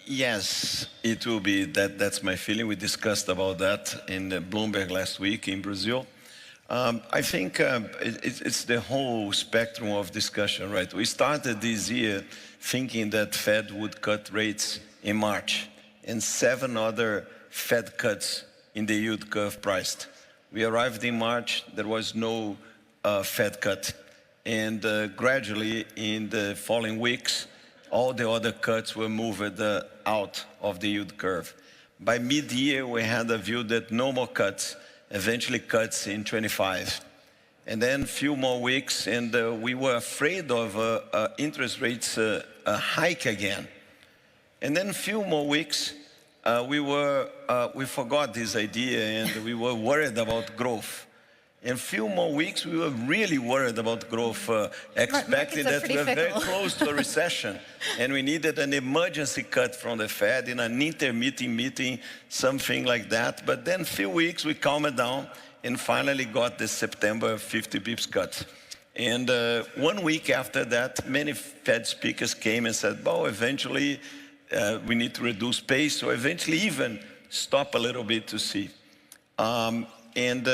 Speaker 20: Yes, it will be. That's my feeling. We discussed about that in Bloomberg last week in Brazil. I think it's the whole spectrum of discussion, right? We started this year thinking that Fed would cut rates in March, and 7 other Fed cuts in the yield curve priced. We arrived in March, there was no Fed cut. And gradually, in the following weeks, all the other cuts were moved out of the yield curve. By mid-year, we had a view that no more cuts, eventually cuts in 25. And then a few more weeks, and we were afraid of interest rates hike again. And then a few more weeks, we forgot this idea, and we were worried about growth. In a few more weeks, we were really worried about growth, expecting that we were very close to a recession, and we needed an emergency cut from the Fed in an intermeeting meeting, something like that. But then a few weeks, we calmed down and finally got the September 50 bips cut. And 1 week after that, many Fed speakers came and said, well, eventually we need to reduce pace, or eventually even stop a little bit to see. And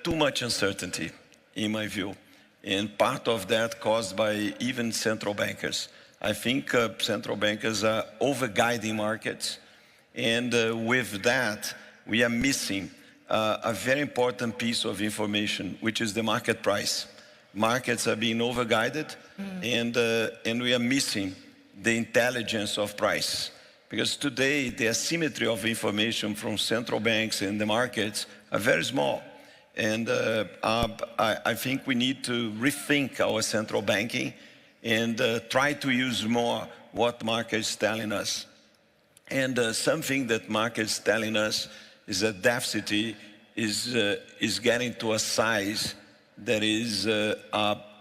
Speaker 20: too much uncertainty, in my view. And part of that caused by even central bankers. I think central bankers are over-guiding markets. And with that, we are missing a very important piece of information, which is the market price. Markets are being overguided, and we are missing the intelligence of price. Because today, the asymmetry of information from central banks and the markets are very small. And I think we need to rethink our central banking and try to use more what market is telling us. And something that market is telling us is that deficit is getting to a size that is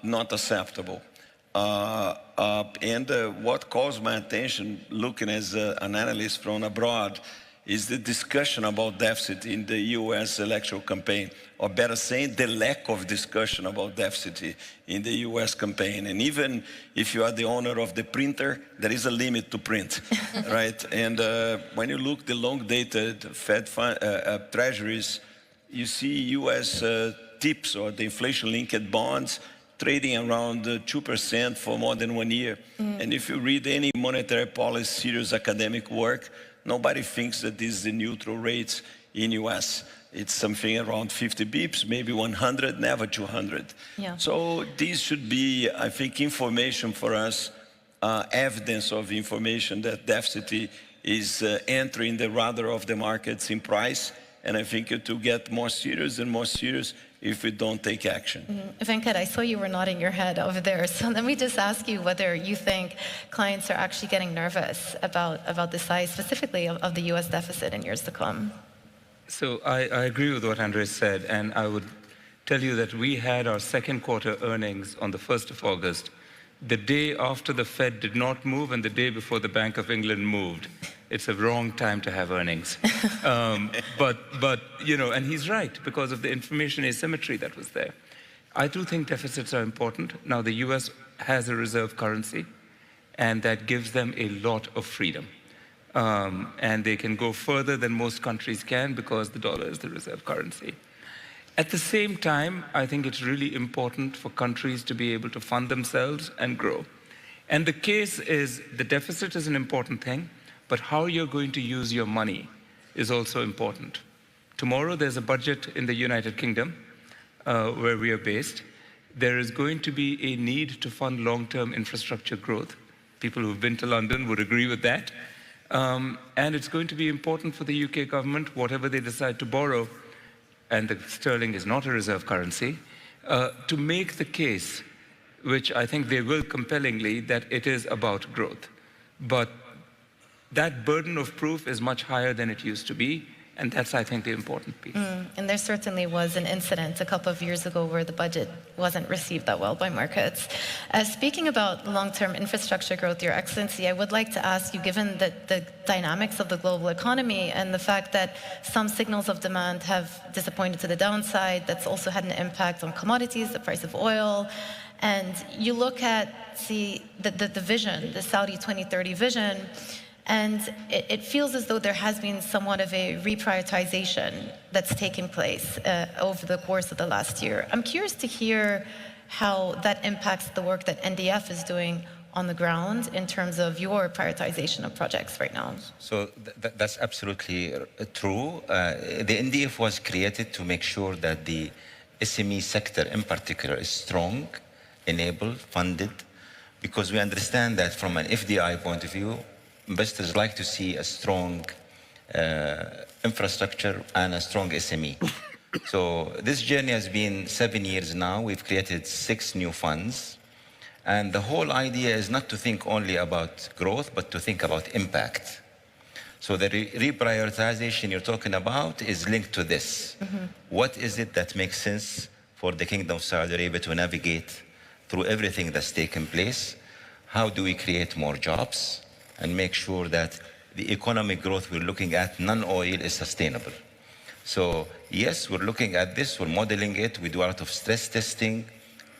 Speaker 20: not acceptable. What calls my attention, looking as an analyst from abroad, is the discussion about deficit in the U.S. electoral campaign, or better saying, the lack of discussion about deficit in the U.S. campaign. And even if you are the owner of the printer, there is a limit to print, right? And when you look the long-dated Fed treasuries, you see U.S. TIPS, or the inflation-linked bonds, trading around 2% for more than 1 year. And if you read any monetary policy serious academic work, nobody thinks that this is the neutral rates in US. It's something around 50 bips, maybe 100, never 200.
Speaker 6: Yeah.
Speaker 20: So this should be, I think, information for us, evidence of information that deficit is entering the radar of the markets in price. And I think it will get more serious and more serious if we don't take action.
Speaker 6: Venkat, I saw you were nodding your head over there. So let me just ask you whether you think clients are actually getting nervous about the size specifically of the US deficit in years to come.
Speaker 5: So I agree with what Andres said, and I would tell you that we had our second quarter earnings on the 1st of August, the day after the Fed did not move and the day before the Bank of England moved. It's a wrong time to have earnings. But you know, and he's right, because of the information asymmetry that was there. I do think deficits are important. Now, the US has a reserve currency, and that gives them a lot of freedom. And they can go further than most countries can because the dollar is the reserve currency. At the same time, I think it's really important for countries to be able to fund themselves and grow. And the case is, the deficit is an important thing, but how you're going to use your money is also important. Tomorrow, there's a budget in the United Kingdom, where we are based. There is going to be a need to fund long-term infrastructure growth. People who've been to London would agree with that. And it's going to be important for the UK government, whatever they decide to borrow, and the sterling is not a reserve currency, to make the case, which I think they will compellingly, that it is about growth. But that burden of proof is much higher than it used to be, and that's, I think, the important piece.
Speaker 6: And there certainly was an incident a couple of years ago where the budget wasn't received that well by markets. Speaking about long-term infrastructure growth, Your Excellency, I would like to ask you, given the dynamics of the global economy and the fact that some signals of demand have disappointed to the downside, that's also had an impact on commodities, the price of oil, and you look at the vision, the Saudi 2030 vision, and it feels as though there has been somewhat of a reprioritization that's taken place over the course of the last year. I'm curious to hear how that impacts the work that NDF is doing on the ground in terms of your prioritization of projects right now.
Speaker 19: So that's absolutely true. The NDF was created to make sure that the SME sector in particular is strong, enabled, funded, because we understand that from an FDI point of view, investors like to see a strong infrastructure and a strong SME. So this journey has been 7 years now. We've created 6 new funds. And the whole idea is not to think only about growth, but to think about impact. So the reprioritization you're talking about is linked to this. What is it that makes sense for the Kingdom of Saudi Arabia to navigate through everything that's taken place? How do we create more jobs and make sure that the economic growth we're looking at, non-oil, is sustainable? So yes, we're looking at this, we're modeling it, we do a lot of stress testing,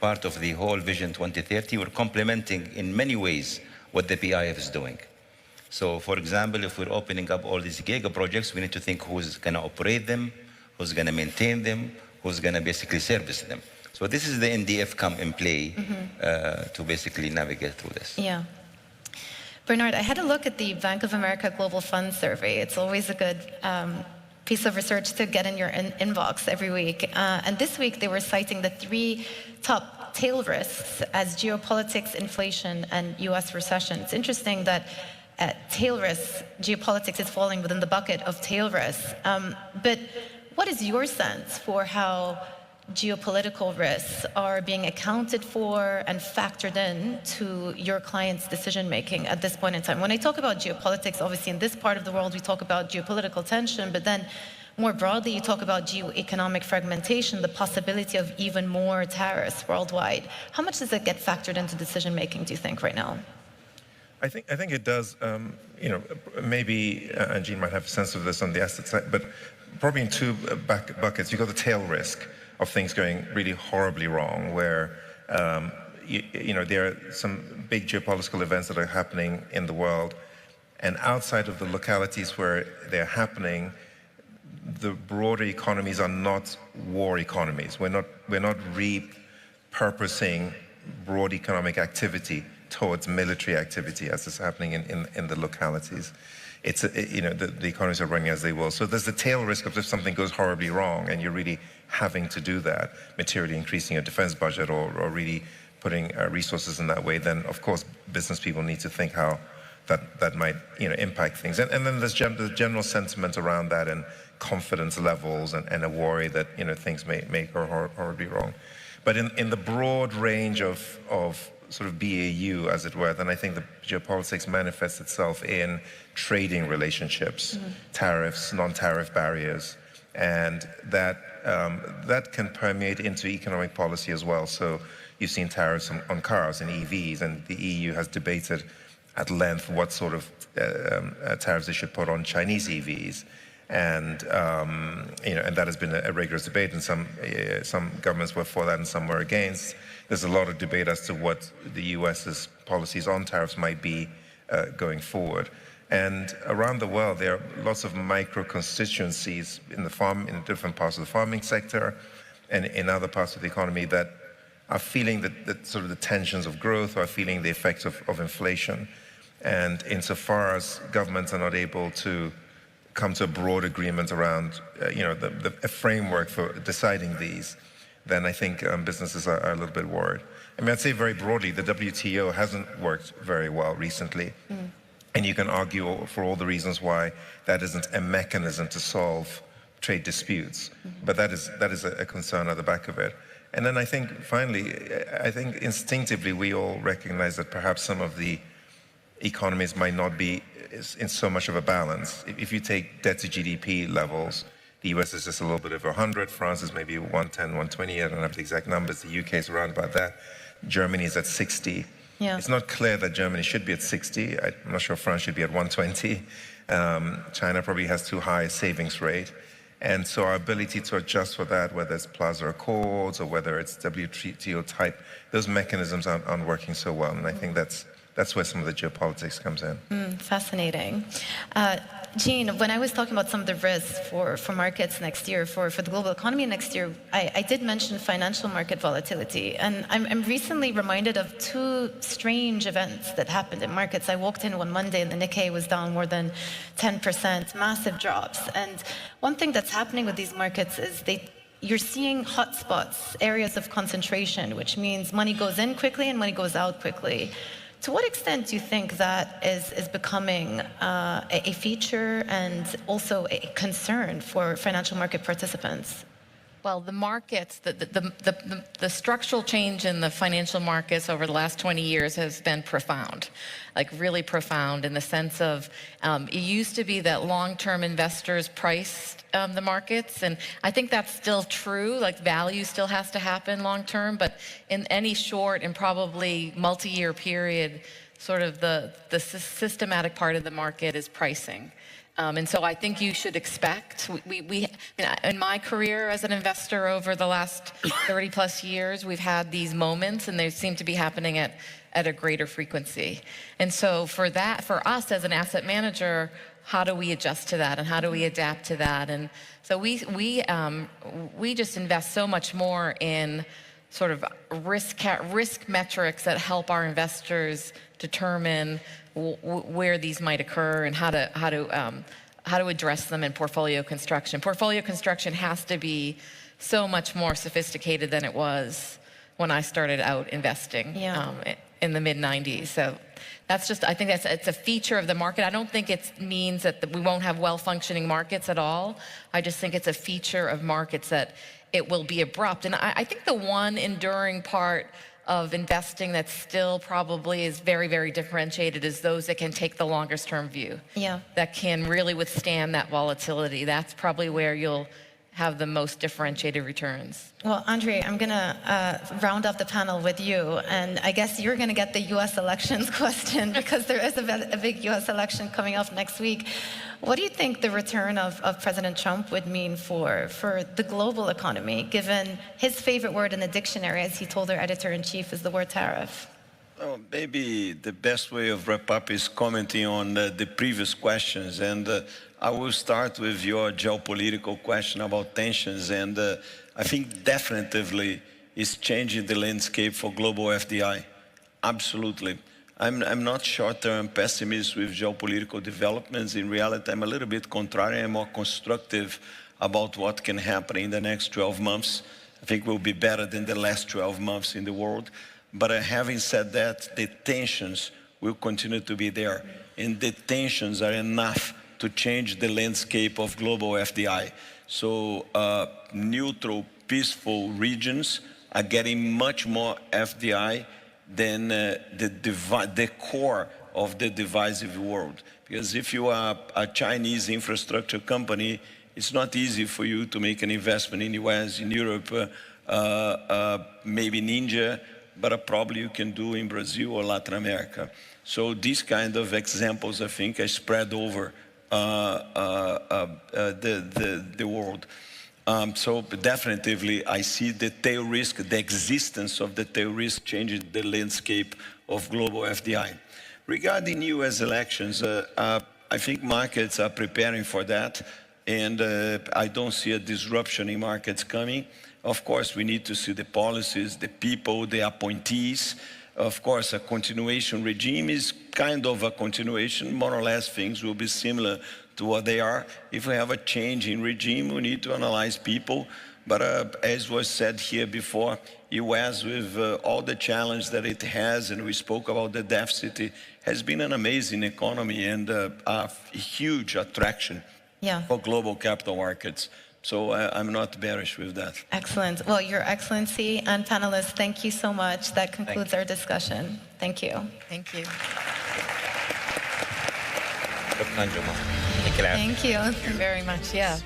Speaker 19: part of the whole Vision 2030. We're complementing in many ways what the PIF is doing. So for example, if we're opening up all these giga projects, we need to think who's gonna operate them, who's gonna maintain them, who's gonna basically service them. So this is the NDF come in play to basically navigate through this.
Speaker 6: Yeah. Bernard, I had a look at the Bank of America Global Fund Survey. It's always a good piece of research to get in your inbox every week. And this week, they were citing the 3 top tail risks as geopolitics, inflation, and U.S. recession. It's interesting that tail risks, geopolitics is falling within the bucket of tail risks. But what is your sense for how geopolitical risks are being accounted for and factored in to your clients' decision-making at this point in time? When I talk about geopolitics, obviously in this part of the world, we talk about geopolitical tension, but then more broadly, you talk about geoeconomic fragmentation, the possibility of even more tariffs worldwide. How much does it get factored into decision-making, do you think, right now?
Speaker 3: I think it does. Maybe Jean might have a sense of this on the asset side, but probably in 2 buckets. You've got the tail risk of things going really horribly wrong, where there are some big geopolitical events that are happening in the world, and outside of the localities where they're happening, the broader economies are not war economies. We're not repurposing broad economic activity towards military activity as is happening in the localities. It's the economies are running as they will. So there's the tail risk of if something goes horribly wrong and you're really having to do that, materially increasing your defense budget or really putting resources in that way, then of course business people need to think how that might impact things. And then there's the general sentiment around that and confidence levels and a worry that things may go horribly wrong. But in the broad range of sort of BAU, as it were, then I think the geopolitics manifests itself in trading relationships, tariffs, non-tariff barriers, and that can permeate into economic policy as well. So you've seen tariffs on cars and EVs, and the EU has debated at length what sort of tariffs they should put on Chinese EVs. And and that has been a rigorous debate, and some governments were for that and some were against. There's a lot of debate as to what the US's policies on tariffs might be going forward. And around the world, there are lots of micro constituencies in different parts of the farming sector and in other parts of the economy that are feeling that sort of the tensions of growth, or are feeling the effects of inflation. And insofar as governments are not able to come to a broad agreement around, a framework for deciding these, then I think businesses are a little bit worried. I mean, I'd say very broadly, the WTO hasn't worked very well recently. And you can argue for all the reasons why that isn't a mechanism to solve trade disputes. But that is a concern at the back of it. And then I think, finally, instinctively we all recognize that perhaps some of the economies might not be in so much of a balance. If you take debt to GDP levels, the US is just a little bit over 100, France is maybe 110, 120, I don't have the exact numbers, the UK is around about that, Germany is at 60. Yeah. It's not clear that Germany should be at 60, I'm not sure France should be at 120. China probably has too high a savings rate. And so our ability to adjust for that, whether it's Plaza Accords or whether it's WTO type, those mechanisms aren't working so well. And I think that's where some of the geopolitics comes in.
Speaker 6: Fascinating. Jean, when I was talking about some of the risks for markets next year, for the global economy next year, I did mention financial market volatility. And I'm recently reminded of 2 strange events that happened in markets. I walked in one Monday and the Nikkei was down more than 10%, massive drops. And one thing that's happening with these markets is you're seeing hotspots, areas of concentration, which means money goes in quickly and money goes out quickly. To what extent do you think that is becoming a feature and also a concern for financial market participants?
Speaker 21: Well, the markets, the structural change in the financial markets over the last 20 years has been profound, like really profound, in the sense of it used to be that long-term investors priced the markets, and I think that's still true, like value still has to happen long-term, but in any short and probably multi-year period, sort of the systematic part of the market is pricing. And so I think you should expect, in my career as an investor over the last 30 plus years, we've had these moments and they seem to be happening at a greater frequency. And so for us as an asset manager, how do we adjust to that and how do we adapt to that? And so we just invest so much more in sort of risk metrics that help our investors determine where these might occur and how to address them in portfolio construction. Portfolio construction has to be so much more sophisticated than it was when I started out investing in the mid-90s. So that's just, I think it's a feature of the market. I don't think it means that we won't have well-functioning markets at all. I just think it's a feature of markets that it will be abrupt. And I think the one enduring part of investing that still probably is very, very differentiated is those that can take the longest term view.
Speaker 6: Yeah.
Speaker 21: That can really withstand that volatility. That's probably where you'll have the most differentiated returns.
Speaker 6: Well, Andre, I'm going to round up the panel with you, and I guess you're going to get the U.S. elections question because there is a big U.S. election coming up next week. What do you think the return of President Trump would mean for the global economy, given his favorite word in the dictionary, as he told our editor-in-chief, is the word tariff?
Speaker 20: Oh, maybe the best way of wrap up is commenting on the previous questions, and I will start with your geopolitical question about tensions, and I think definitively it's changing the landscape for global FDI. Absolutely. I'm not short-term pessimist with geopolitical developments. In reality, I'm a little bit contrary. I'm more constructive about what can happen in the next 12 months. I think we'll be better than the last 12 months in the world. But having said that, the tensions will continue to be there. And the tensions are enough to change the landscape of global FDI. So neutral, peaceful regions are getting much more FDI than the core of the divisive world. Because if you are a Chinese infrastructure company, it's not easy for you to make an investment in the US, in Europe, maybe in India, but probably you can do in Brazil or Latin America. So these kind of examples, I think, are spread over the world. So definitively, I see the tail risk, the existence of the tail risk changing the landscape of global FDI. Regarding US elections, I think markets are preparing for that, and I don't see a disruption in markets coming. Of course, we need to see the policies, the people, the appointees. Of course, a continuation regime is kind of a continuation. More or less, things will be similar to what they are. If we have a change in regime, we need to analyze people. But as was said here before, US, with all the challenge that it has, and we spoke about the deficit, has been an amazing economy and a huge attraction for global capital markets. So I'm not bearish with that.
Speaker 6: Excellent. Well, Your Excellency and panelists, thank you so much. That concludes our discussion. Thank you.
Speaker 21: Thank you.
Speaker 6: Thank you.
Speaker 21: Thank you very much. Yeah.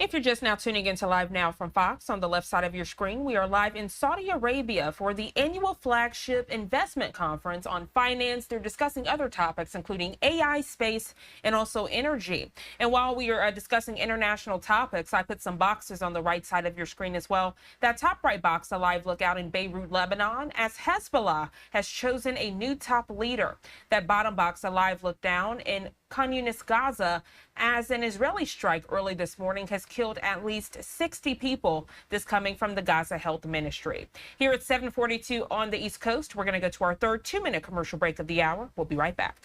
Speaker 1: If you're just now tuning into Live Now from Fox, on the left side of your screen, we are live in Saudi Arabia for the annual flagship investment conference on finance. They're discussing other topics, including AI, space, and also energy. And while we are discussing international topics, I put some boxes on the right side of your screen as well. That top right box, a live look out in Beirut, Lebanon, as Hezbollah has chosen a new top leader. That bottom box, a live look down in Khan Yunis, Gaza, as an Israeli strike early this morning has killed at least 60 people, this coming from the Gaza Health Ministry. Here at 7:42 on the East Coast, we're going to go to our third 2-minute commercial break of the hour. We'll be right back.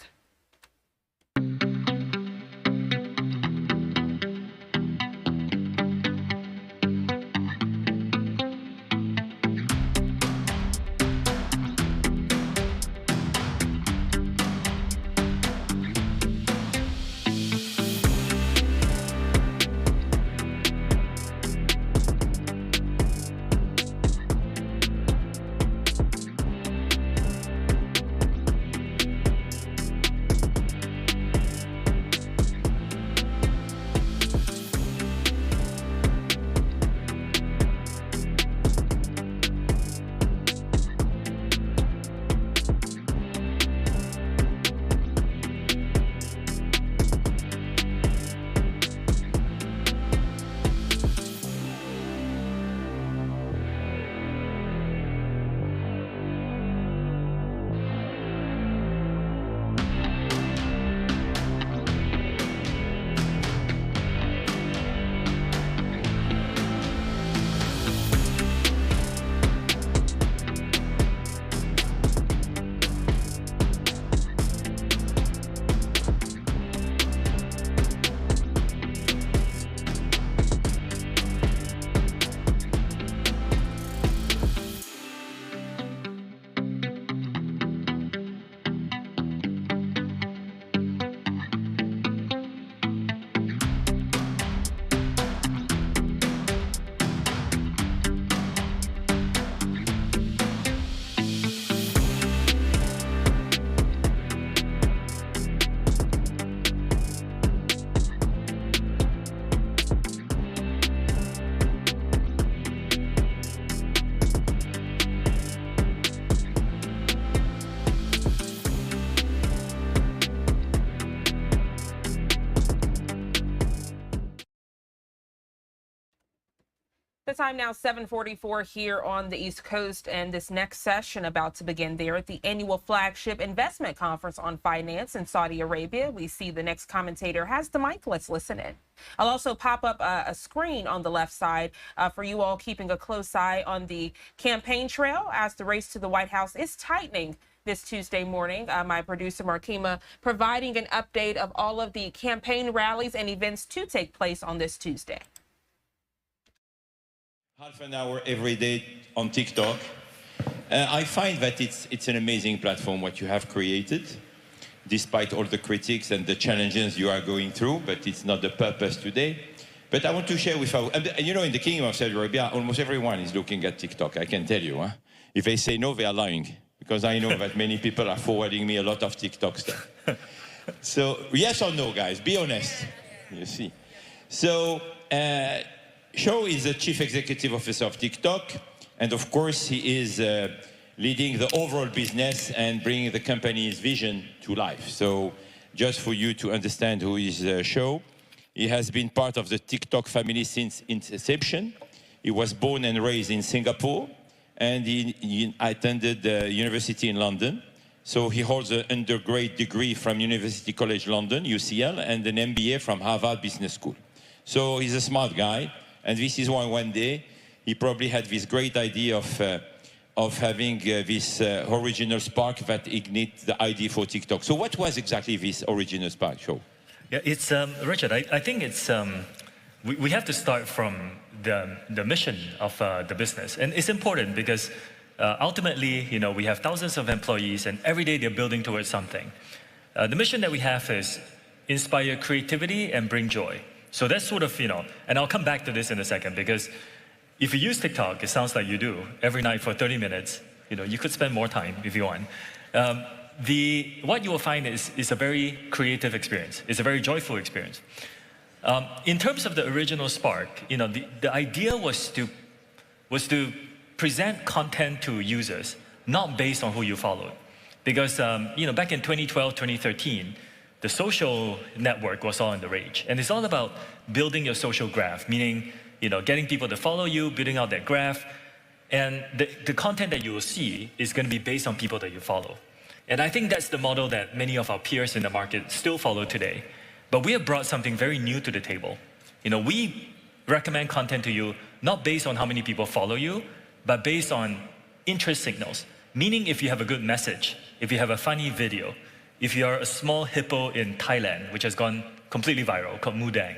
Speaker 1: The time now 7:44 here on the East Coast, and this next session about to begin there at the annual flagship investment conference on finance in Saudi Arabia. We see the next commentator has the mic. Let's listen in. I'll also pop up a screen on the left side for you all keeping a close eye on the campaign trail as the race to the White House is tightening this Tuesday morning. My producer Markima providing an update of all of the campaign rallies and events to take place on this Tuesday.
Speaker 10: Half an hour every day on TikTok. I find that it's an amazing platform what you have created, despite all the critics and the challenges you are going through, but it's not the purpose today. But I want to share with our, you know, in the Kingdom of Saudi Arabia, almost everyone is looking at TikTok, I can tell you. Huh? If they say no, they are lying, because I know that many people are forwarding me a lot of TikTok stuff. So, yes or no, guys? Be honest. You see. So, Shou is the Chief Executive Officer of TikTok, and of course he is leading the overall business and bringing the company's vision to life. So just for you to understand who is Shou, he has been part of the TikTok family since its inception. He was born and raised in Singapore, and he attended the university in London. So he holds an undergraduate degree from University College London, UCL, and an MBA from Harvard Business School. So he's a smart guy. And this is why one day he probably had this great idea of having this original spark that ignites the idea for TikTok. So what was exactly this original spark, Shou?
Speaker 22: Yeah, it's, Richard, I think it's, we have to start from the mission of the business. And it's important because ultimately, you know, we have thousands of employees and every day they're building towards something. The mission that we have is inspire creativity and bring joy. So that's sort of, you know, and I'll come back to this in a second, because if you use TikTok, it sounds like you do, every night for 30 minutes, you know, you could spend more time if you want. What you will find is a very creative experience. It's a very joyful experience. In terms of the original spark, you know, the idea was to present content to users, not based on who you followed. Because, you know, back in 2012, 2013, the social network was all in the rage. And it's all about building your social graph, meaning, you know, getting people to follow you, building out that graph. And the content that you will see is going to be based on people that you follow. And I think that's the model that many of our peers in the market still follow today. But we have brought something very new to the table. You know, we recommend content to you not based on how many people follow you, but based on interest signals. Meaning if you have a good message, if you have a funny video, if you're a small hippo in Thailand, which has gone completely viral, called Mudang.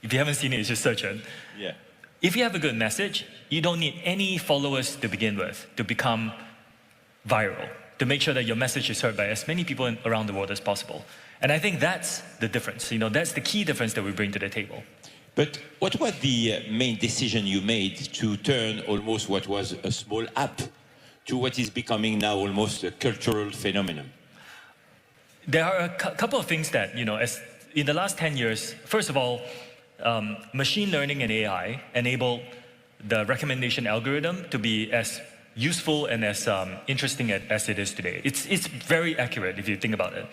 Speaker 22: If you haven't seen it, just search it.
Speaker 10: Yeah.
Speaker 22: If you have a good message, you don't need any followers to begin with to become viral, to make sure that your message is heard by as many people around the world as possible. And I think that's the difference. You know, that's the key difference that we bring to the table.
Speaker 10: But what was the main decision you made to turn almost what was a small app to what is becoming now almost a cultural phenomenon?
Speaker 22: There are a couple of things that, you know, as in the last 10 years, first of all, machine learning and AI enable the recommendation algorithm to be as useful and as interesting as it is today. It's very accurate if you think about it.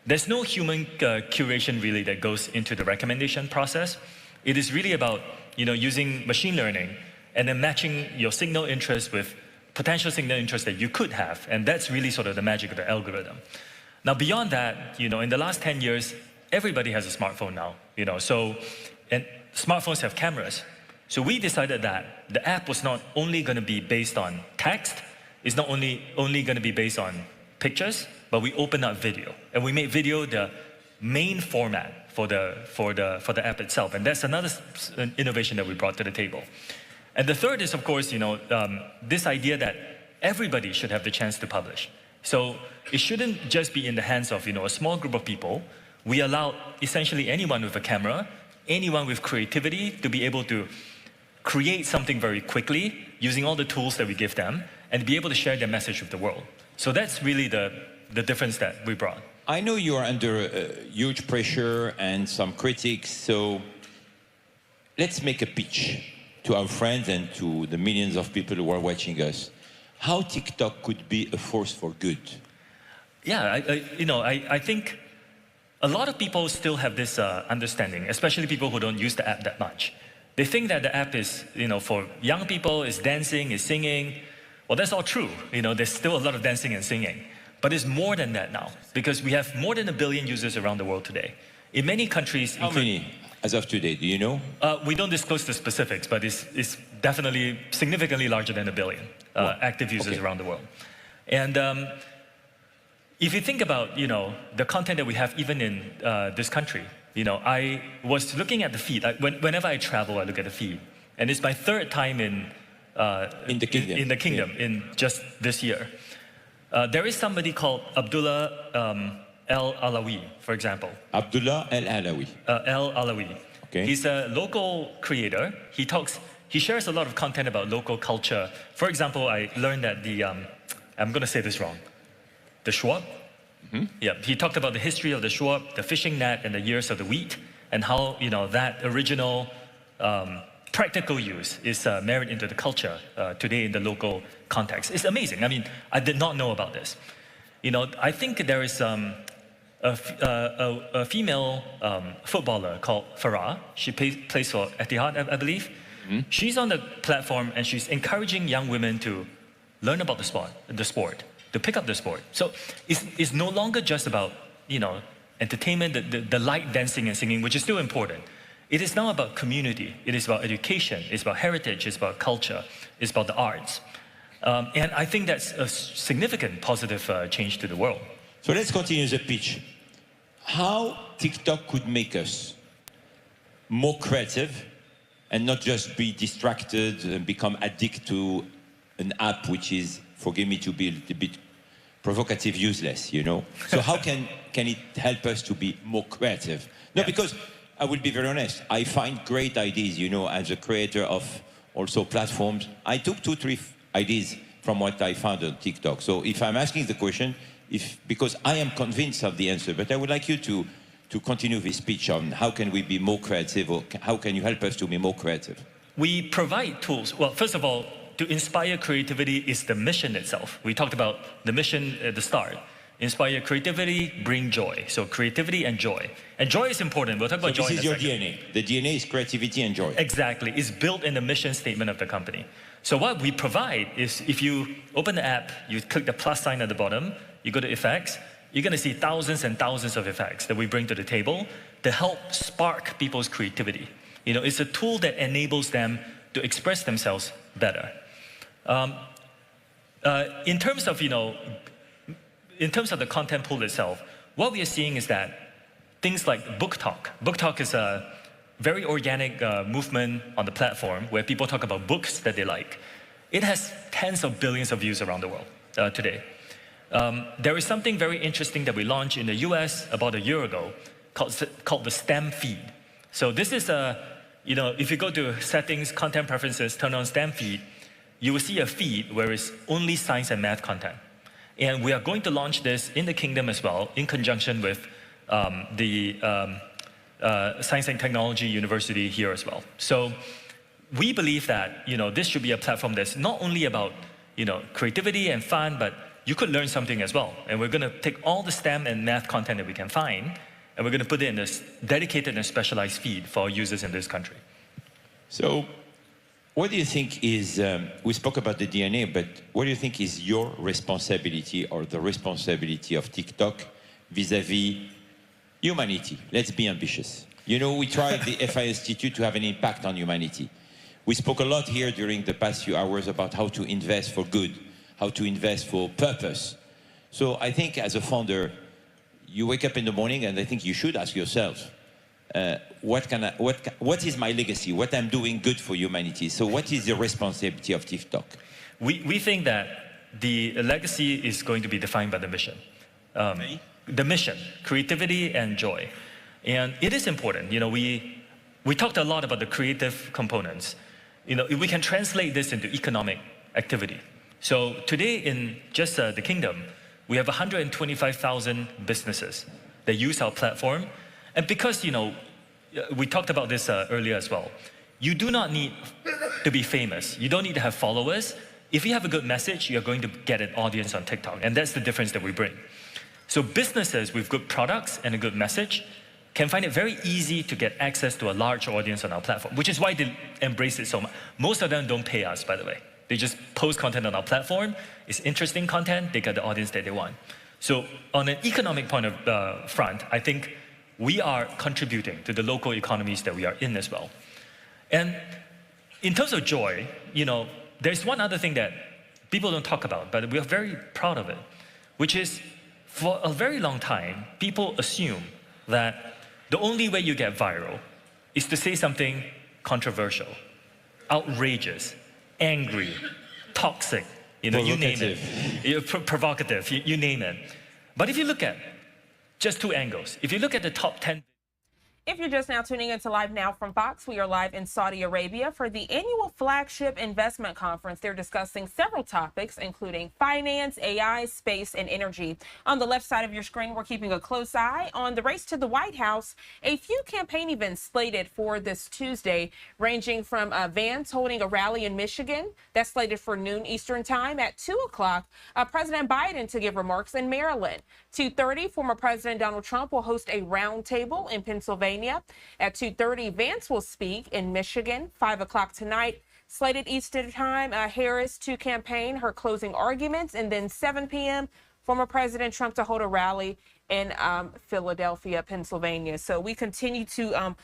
Speaker 22: There's no human curation really that goes into the recommendation process. It is really about, you know, using machine learning and then matching your signal interest with potential signal interest that you could have. And that's really sort of the magic of the algorithm. Now, beyond that, you know, in the last 10 years, everybody has a smartphone now, you know, so, and smartphones have cameras. So we decided that the app was not only going to be based on text, it's not only going to be based on pictures, but we opened up video. And we made video the main format for the app itself. And that's another innovation that we brought to the table. And the third is, of course, you know, this idea that everybody should have the chance to publish. So it shouldn't just be in the hands of, you know, a small group of people. We allow essentially anyone with a camera, anyone with creativity to be able to create something very quickly using all the tools that we give them and be able to share their message with the world. So that's really the difference that we brought.
Speaker 10: I know you are under huge pressure and some critics, so let's make a pitch to our friends and to the millions of people who are watching us. How TikTok could be a force for good?
Speaker 22: Yeah, I think a lot of people still have this understanding, especially people who don't use the app that much, They think that the app is, for young people, is dancing, is singing. Well, that's all true. There's still a lot of dancing and singing. But it's more than that now, because we have more than 1 billion users around the world today. In many countries...
Speaker 10: How many as of today, do you know?
Speaker 22: We don't disclose the specifics, but it's definitely significantly larger than 1 billion active users around the world. And if you think about, the content that we have even in this country, I was looking at the feed. Whenever I travel, I look at the feed. And it's my 3rd time in the kingdom in just this year. There is somebody called Abdullah El-Alawi, for example.
Speaker 10: Abdullah El-Alawi.
Speaker 22: El-Alawi.
Speaker 10: Okay.
Speaker 22: He's a local creator. He shares a lot of content about local culture. For example, I learned that I'm going to say this wrong, the Schwab. Yeah, he talked about the history of the Schwab, the fishing net, and the years of the wheat, and how that original practical use is married into the culture today in the local context. It's amazing. I mean, I did not know about this. I think there is a female footballer called Farah. She plays for Etihad, I believe. She's on the platform and she's encouraging young women to learn about the sport, to pick up the sport. So it's no longer just about, entertainment, the light dancing and singing, which is still important. It is now about community. It is about education. It's about heritage. It's about culture. It's about the arts. And I think that's a significant positive change to the world.
Speaker 10: So let's continue the pitch. How TikTok could make us more creative and not just be distracted and become addicted to an app which is, forgive me to be a little bit provocative, useless, So how can it help us to be more creative? No, because I will be very honest, I find great ideas, as a creator of also platforms. I took 2-3 ideas from what I found on TikTok. So if I'm asking the question, because I am convinced of the answer, but I would like you to continue this speech on how can we be more creative, or how can you help us to be more creative?
Speaker 22: We provide tools. Well, first of all, to inspire creativity is the mission itself. We talked about the mission at the start. Inspire creativity, bring joy. So creativity and joy. And joy is important. We'll talk about joy in a second.
Speaker 10: This is your DNA. The DNA is creativity and joy.
Speaker 22: Exactly. It's built in the mission statement of the company. So what we provide is, if you open the app, you click the plus sign at the bottom, you go to effects, you're going to see thousands and thousands of effects that we bring to the table to help spark people's creativity. It's a tool that enables them to express themselves better. In terms of the content pool itself, what we are seeing is that things like Book Talk. Book Talk is a very organic movement on the platform where people talk about books that they like. It has tens of billions of views around the world today. There is something very interesting that we launched in the US about a year ago called the STEM feed. So this is if you go to settings, content preferences, turn on STEM feed, you will see a feed where it's only science and math content. And we are going to launch this in the kingdom as well, in conjunction with the Science and Technology University here as well. So we believe that this should be a platform that's not only about creativity and fun, but you could learn something as well. And we're going to take all the STEM and math content that we can find, and we're going to put it in this dedicated and specialized feed for our users in this country.
Speaker 10: So what do you think is, we spoke about the DNA, but what do you think is your responsibility or the responsibility of TikTok vis-a-vis humanity? Let's be ambitious. We tried the FI Institute to have an impact on humanity. We spoke a lot here during the past few hours about how to invest for good, how to invest for purpose. So I think as a founder, you wake up in the morning and I think you should ask yourself, what is my legacy? What I'm doing good for humanity? So what is the responsibility of TikTok?
Speaker 22: We think that the legacy is going to be defined by the mission. The mission, creativity and joy. And it is important. We talked a lot about the creative components. We can translate this into economic activity. So today in just the kingdom, we have 125,000 businesses that use our platform. And because, we talked about this earlier as well, you do not need to be famous. You don't need to have followers. If you have a good message, you're going to get an audience on TikTok. And that's the difference that we bring. So businesses with good products and a good message can find it very easy to get access to a large audience on our platform, which is why they embrace it so much. Most of them don't pay us, by the way. They just post content on our platform. It's interesting content. They get the audience that they want. So on an economic point of front, I think we are contributing to the local economies that we are in as well. And in terms of joy, there's one other thing that people don't talk about, but we are very proud of it, which is for a very long time, people assume that the only way you get viral is to say something controversial, outrageous, angry, toxic, you name it, provocative, you name it. But if you look at just two angles, if you look at the top 10.
Speaker 1: If you're just now tuning into Live Now from Fox, we are live in Saudi Arabia for the annual flagship investment conference. They're discussing several topics, including finance, AI, space, and energy. On the left side of your screen, we're keeping a close eye on the race to the White House. A few campaign events slated for this Tuesday, ranging from Vance holding a rally in Michigan. That's slated for noon Eastern time. At 2 o'clock, President Biden to give remarks in Maryland. 2:30, former President Donald Trump will host a roundtable in Pennsylvania. At 2:30, Vance will speak in Michigan. 5 o'clock tonight, slated Eastern time, Harris to campaign her closing arguments. And then 7 p.m., former President Trump to hold a rally in Philadelphia, Pennsylvania. So we continue to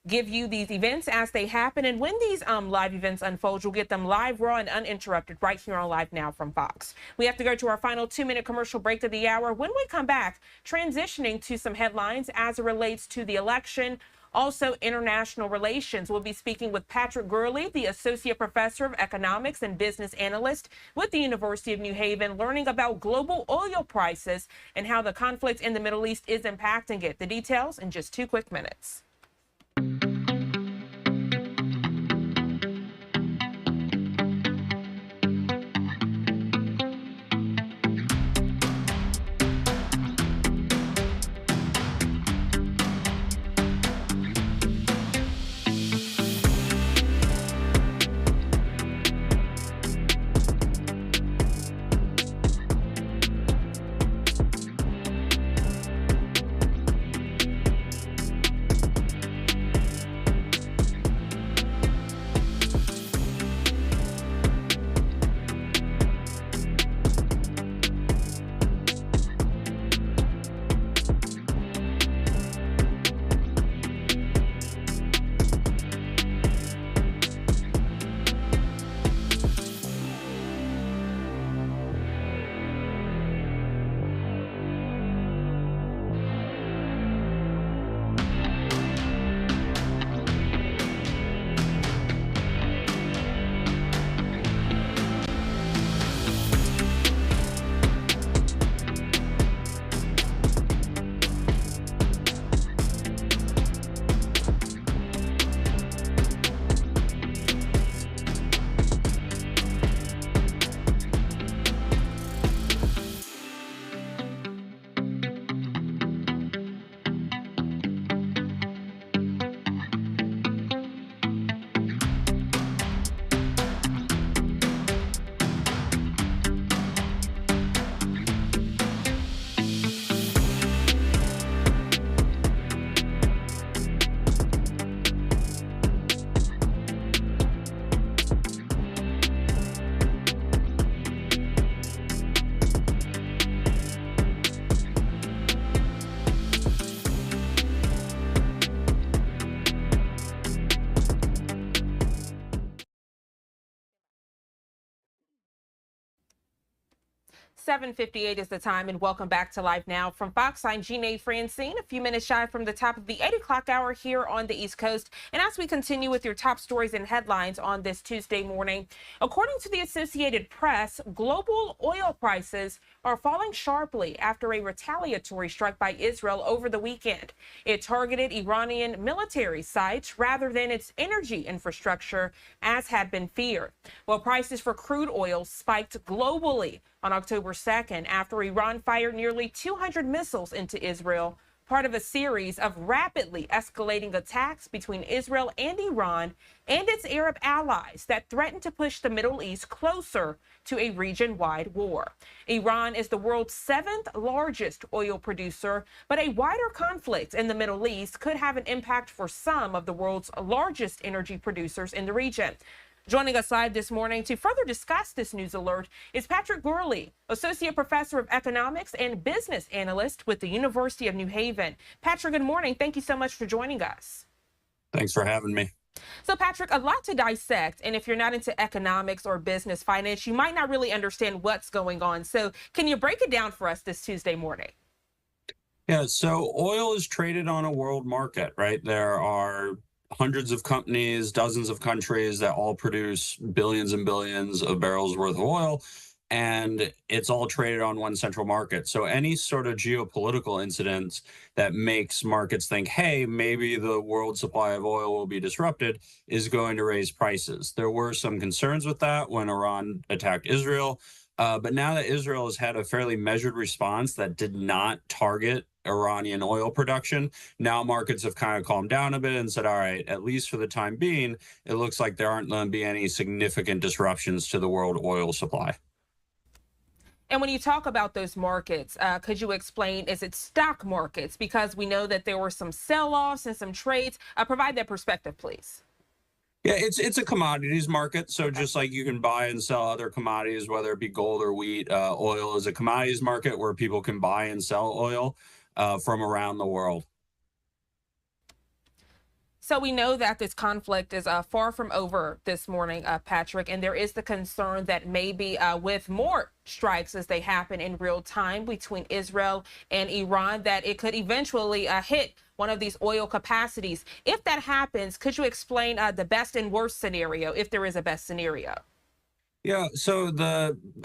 Speaker 1: give you these events as they happen. And when these live events unfold, you'll get them live, raw, and uninterrupted right here on Live Now from Fox. We have to go to our final 2-minute commercial break of the hour. When we come back, transitioning to some headlines as it relates to the election, also international relations. We'll be speaking with Patrick Gurley, the Associate Professor of Economics and Business Analyst with the University of New Haven, learning about global oil prices and how the conflict in the Middle East is impacting it. The details in just 2 quick minutes. $7:58 is the time, and welcome back to Live Now from Fox. I'm Jeanne Francine, a few minutes shy from the top of the 8 o'clock hour here on the East Coast. And as we continue with your top stories and headlines on this Tuesday morning, according to the Associated Press, global oil prices are falling sharply after a retaliatory strike by Israel over the weekend. It targeted Iranian military sites rather than its energy infrastructure, as had been feared. Well, prices for crude oil spiked globally on October 2nd after Iran fired nearly 200 missiles into Israel part of a series of rapidly escalating attacks between Israel and Iran and its Arab allies that threaten to push the Middle East closer to a region-wide war. Iran is the world's 7th largest oil producer, but a wider conflict in the Middle East could have an impact for some of the world's largest energy producers in the region. Joining us live this morning to further discuss this news alert is Patrick Gurley, Associate Professor of Economics and Business Analyst with the University of New Haven. Patrick, good morning. Thank you so much for joining us.
Speaker 8: Thanks for having me.
Speaker 1: So, Patrick, a lot to dissect, and if you're not into economics or business finance, you might not really understand what's going on. So can you break it down for us this Tuesday morning?
Speaker 8: Yeah, so oil is traded on a world market, right? There are hundreds of companies, dozens of countries that all produce billions and billions of barrels worth of oil, and it's all traded on one central market. So any sort of geopolitical incident that makes markets think, hey, maybe the world supply of oil will be disrupted is going to raise prices. There were some concerns with that when Iran attacked Israel. But now that Israel has had a fairly measured response that did not target Iranian oil production, now markets have kind of calmed down a bit and said, all right, at least for the time being, it looks like there aren't going to be any significant disruptions to the world oil supply.
Speaker 1: And when you talk about those markets, could you explain, is it stock markets? Because we know that there were some sell-offs and some trades. Provide that perspective, please.
Speaker 8: Yeah, it's a commodities market. So just like you can buy and sell other commodities, whether it be gold or wheat, oil is a commodities market where people can buy and sell oil from around the world.
Speaker 1: So we know that this conflict is far from over this morning, Patrick, and there is the concern that maybe with more strikes as they happen in real time between Israel and Iran, that it could eventually hit one of these oil capacities. If that happens, could you explain the best and worst scenario, if there is a best scenario?
Speaker 8: Yeah, so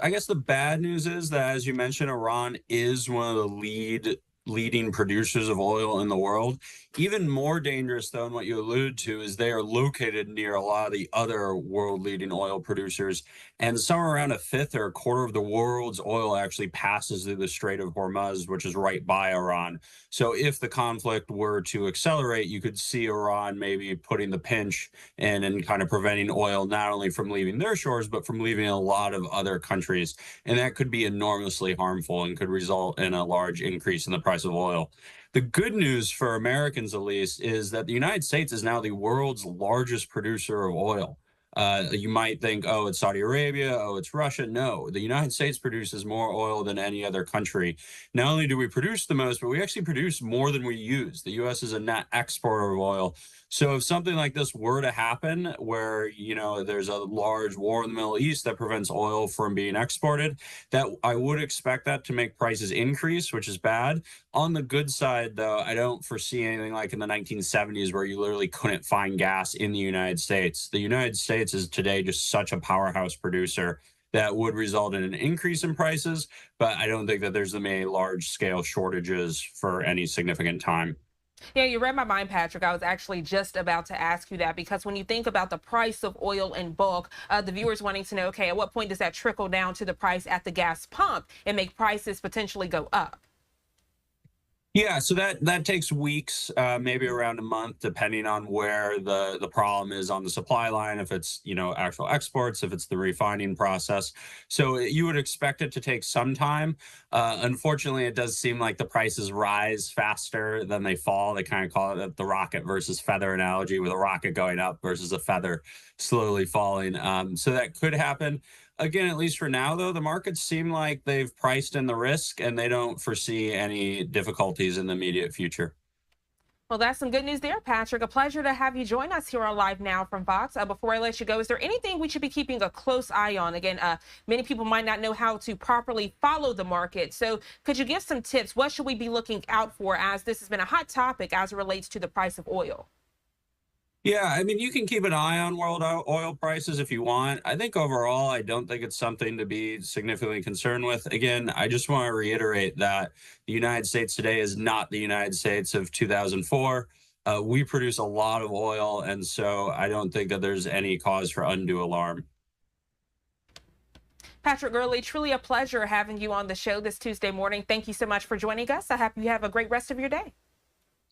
Speaker 8: I guess the bad news is that, as you mentioned, Iran is one of the leading producers of oil in the world. Even more dangerous, though, and what you alluded to, is they are located near a lot of the other world-leading oil producers, and somewhere around a fifth or a quarter of the world's oil actually passes through the Strait of Hormuz, which is right by Iran. So if the conflict were to accelerate, you could see Iran maybe putting the pinch in and kind of preventing oil not only from leaving their shores, but from leaving a lot of other countries. And that could be enormously harmful and could result in a large increase in the price of oil. The good news for Americans, at least, is that the United States is now the world's largest producer of oil. You might think, oh, it's Saudi Arabia, oh, it's Russia. No, the United States produces more oil than any other country. Not only do we produce the most, but we actually produce more than we use. The U.S. is a net exporter of oil. So if something like this were to happen, where, there's a large war in the Middle East that prevents oil from being exported, that I would expect that to make prices increase, which is bad. On the good side, though, I don't foresee anything like in the 1970s where you literally couldn't find gas in the United States. The United States is today just such a powerhouse producer that would result in an increase in prices, but I don't think that there's many large-scale shortages for any significant time.
Speaker 1: Yeah, you read my mind, Patrick. I was actually just about to ask you that, because when you think about the price of oil in bulk, the viewers wanting to know, okay, at what point does that trickle down to the price at the gas pump and make prices potentially go up?
Speaker 8: Yeah, so that takes weeks, maybe around a month, depending on where the problem is on the supply line, if it's, actual exports, if it's the refining process. So you would expect it to take some time. Unfortunately, it does seem like the prices rise faster than they fall. They kind of call it the rocket versus feather analogy, with a rocket going up versus a feather slowly falling. So that could happen. Again, at least for now, though, the markets seem like they've priced in the risk and they don't foresee any difficulties in the immediate future.
Speaker 1: Well, that's some good news there, Patrick. A pleasure to have you join us here on Live Now from Fox. Before I let you go, is there anything we should be keeping a close eye on? Again, many people might not know how to properly follow the market. So could you give some tips? What should we be looking out for, as this has been a hot topic as it relates to the price of oil?
Speaker 8: Yeah, I mean, you can keep an eye on world oil prices if you want. I think overall, I don't think it's something to be significantly concerned with. Again, I just want to reiterate that the United States today is not the United States of 2004. We produce a lot of oil, and so I don't think that there's any cause for undue alarm.
Speaker 1: Patrick Gurley, truly a pleasure having you on the show this Tuesday morning. Thank you so much for joining us. I hope you have a great rest of your day.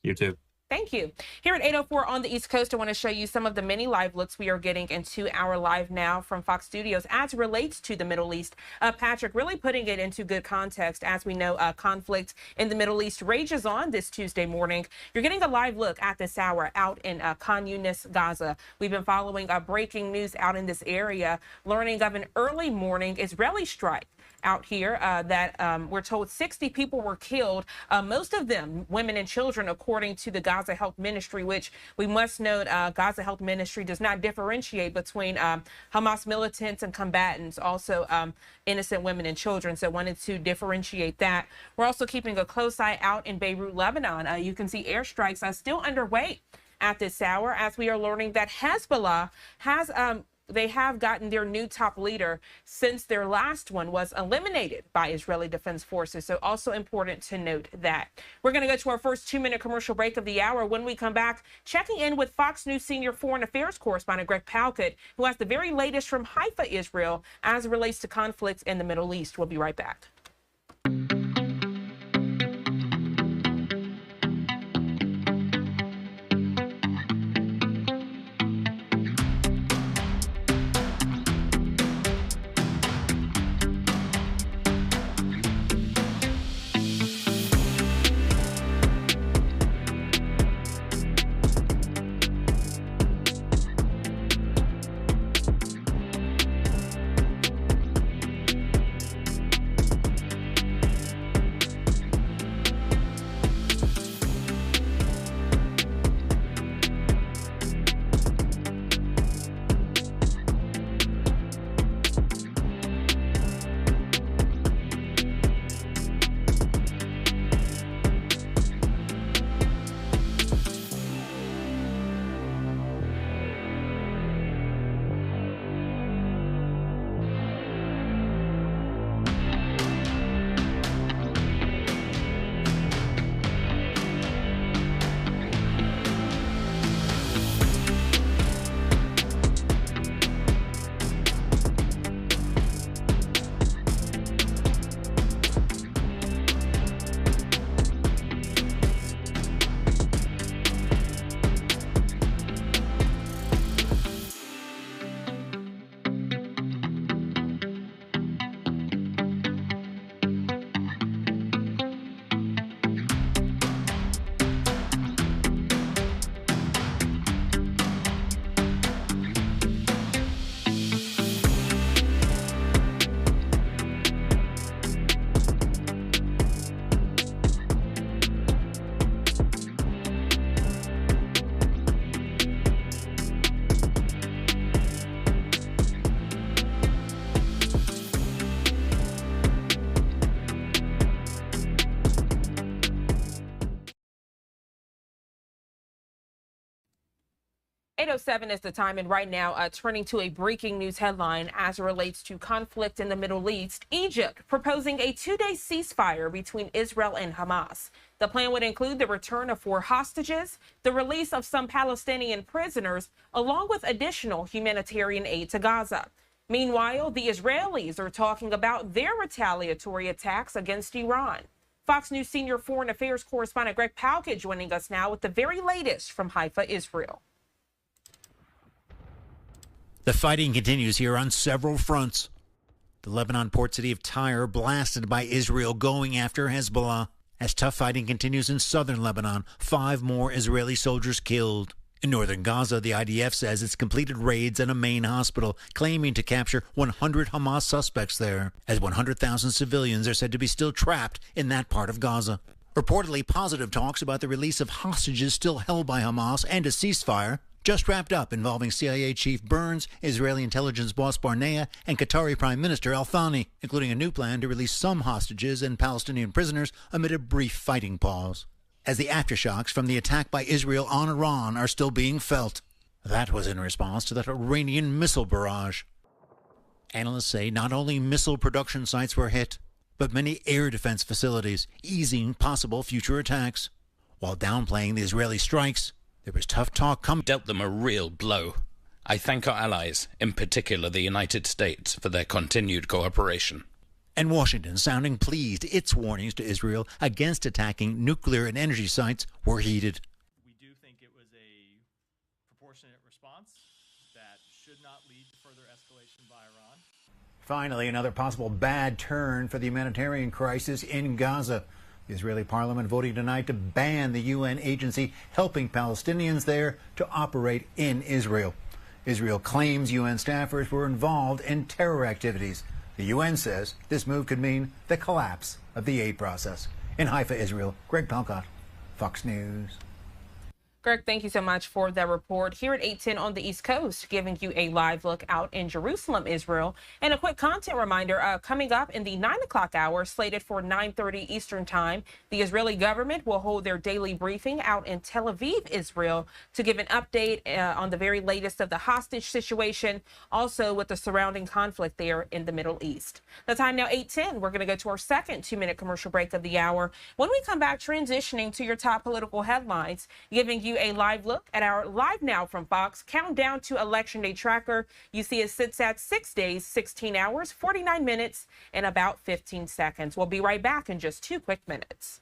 Speaker 8: You too.
Speaker 1: Thank you. Here at 8:04 on the East Coast, I want to show you some of the many live looks we are getting into our Live Now from Fox Studios as it relates to the Middle East. Patrick, really putting it into good context. As we know, conflict in the Middle East rages on this Tuesday morning. You're getting a live look at this hour out in Khan Yunis, Gaza. We've been following breaking news out in this area, learning of an early morning Israeli strike out here that we're told 60 people were killed, most of them women and children, according to the Gaza Health Ministry, which we must note Gaza Health Ministry does not differentiate between Hamas militants and combatants, also innocent women and children. So wanted to differentiate that. We're also keeping a close eye out in Beirut, Lebanon. You can see airstrikes are still underway at this hour as we are learning that Hezbollah has they have gotten their new top leader since their last one was eliminated by Israeli Defense Forces. So also important to note that. We're going to go to our first 2-minute commercial break of the hour. When we come back, checking in with Fox News senior foreign affairs correspondent Greg Palkett, who has the very latest from Haifa, Israel, as it relates to conflicts in the Middle East. We'll be right back. .07 is the time, and right now, turning to a breaking news headline as it relates to conflict in the Middle East. Egypt proposing a 2-day ceasefire between Israel and Hamas. The plan would include the return of 4 hostages, the release of some Palestinian prisoners, along with additional humanitarian aid to Gaza. Meanwhile, the Israelis are talking about their retaliatory attacks against Iran. Fox News senior foreign affairs correspondent Greg Palkett joining us now with the very latest from Haifa, Israel.
Speaker 13: The fighting continues here on several fronts. The Lebanon port city of Tyre blasted by Israel going after Hezbollah. As tough fighting continues in southern Lebanon, 5 more Israeli soldiers killed. In northern Gaza, the IDF says it's completed raids at a main hospital, claiming to capture 100 Hamas suspects there, as 100,000 civilians are said to be still trapped in that part of Gaza. Reportedly, positive talks about the release of hostages still held by Hamas and a ceasefire just wrapped up, involving CIA Chief Burns, Israeli intelligence boss Barnea, and Qatari Prime Minister Al-Thani, including a new plan to release some hostages and Palestinian prisoners amid a brief fighting pause, as the aftershocks from the attack by Israel on Iran are still being felt. That was in response to that Iranian missile barrage. Analysts say not only missile production sites were hit, but many air defense facilities, easing possible future attacks. While downplaying the Israeli strikes, there was tough talk coming.
Speaker 16: Dealt them a real blow. I thank our allies, in particular the United States, for their continued cooperation.
Speaker 13: And Washington sounding pleased its warnings to Israel against attacking nuclear and energy sites were heeded.
Speaker 9: We do think it was a proportionate response that should not lead to further escalation by Iran.
Speaker 13: Finally, another possible bad turn for the humanitarian crisis in Gaza. The Israeli parliament voting tonight to ban the UN agency helping Palestinians there to operate in Israel. Israel claims UN staffers were involved in terror activities. The UN says this move could mean the collapse of the aid process. In Haifa, Israel, Greg Palcott, Fox News.
Speaker 1: Greg, thank you so much for that report. Here at 8:10 on the East Coast, giving you a live look out in Jerusalem, Israel. And a quick content reminder, coming up in the 9 o'clock hour, slated for 9:30 Eastern Time, the Israeli government will hold their daily briefing out in Tel Aviv, Israel, to give an update on the very latest of the hostage situation, also with the surrounding conflict there in the Middle East. The time now 8:10. We're going to go to our second 2-minute commercial break of the hour. When we come back, transitioning to your top political headlines, giving you a live look at our Live Now from Fox countdown to Election Day tracker. You see it sits at 6 days, 16 hours, 49 minutes, and about 15 seconds. We'll be right back in just 2 quick minutes.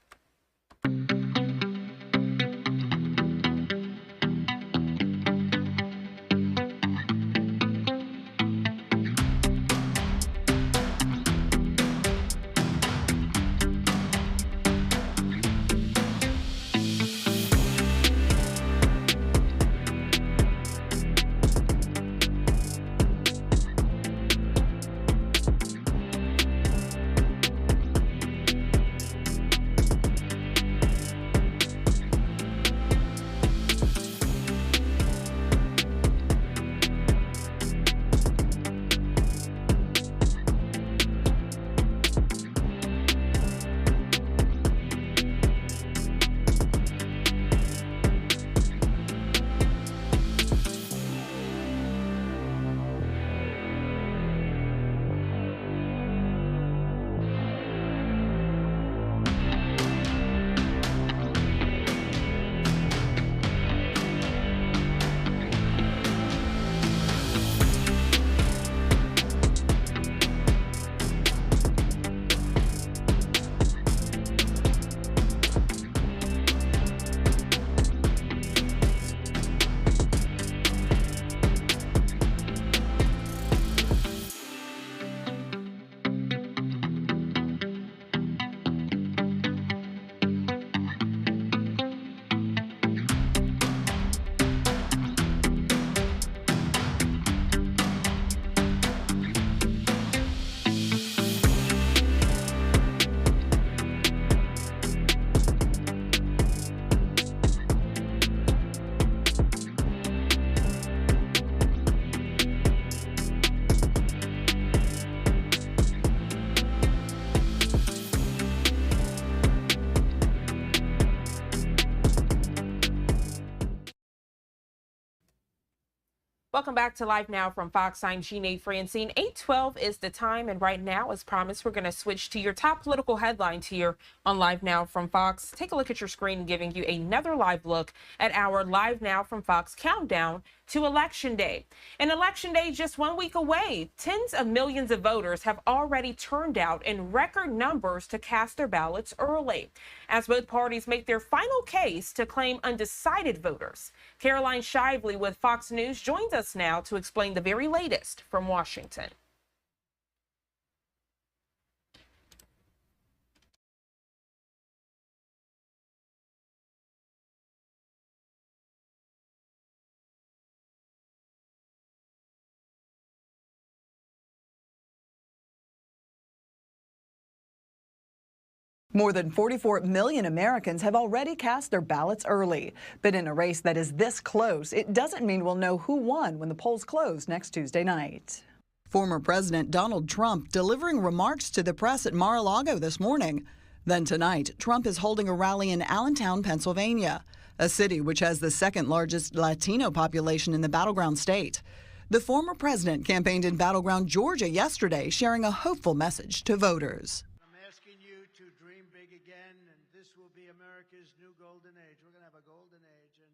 Speaker 1: Welcome back to Live Now from Fox. I'm Jeanne Francine. 8:12 is the time, and right now, as promised, we're going to switch to your top political headlines here on Live Now from Fox. Take a look at your screen, giving you another live look at our Live Now from Fox countdown to Election Day. And Election Day just 1 week away. Tens of millions of voters have already turned out in record numbers to cast their ballots early, as both parties make their final case to claim undecided voters. Caroline Shively with Fox News joins us now to explain the very latest from Washington.
Speaker 11: More than 44 million Americans have already cast their ballots early. But in a race that is this close, it doesn't mean we'll know who won when the polls close next Tuesday night. Former President Donald Trump delivering remarks to the press at Mar-a-Lago this morning. Then tonight, Trump is holding a rally in Allentown, Pennsylvania, a city which has the second largest Latino population in the battleground state. The former president campaigned in battleground Georgia yesterday, sharing a hopeful message to voters.
Speaker 4: America's new golden age. We're going to have a golden age, and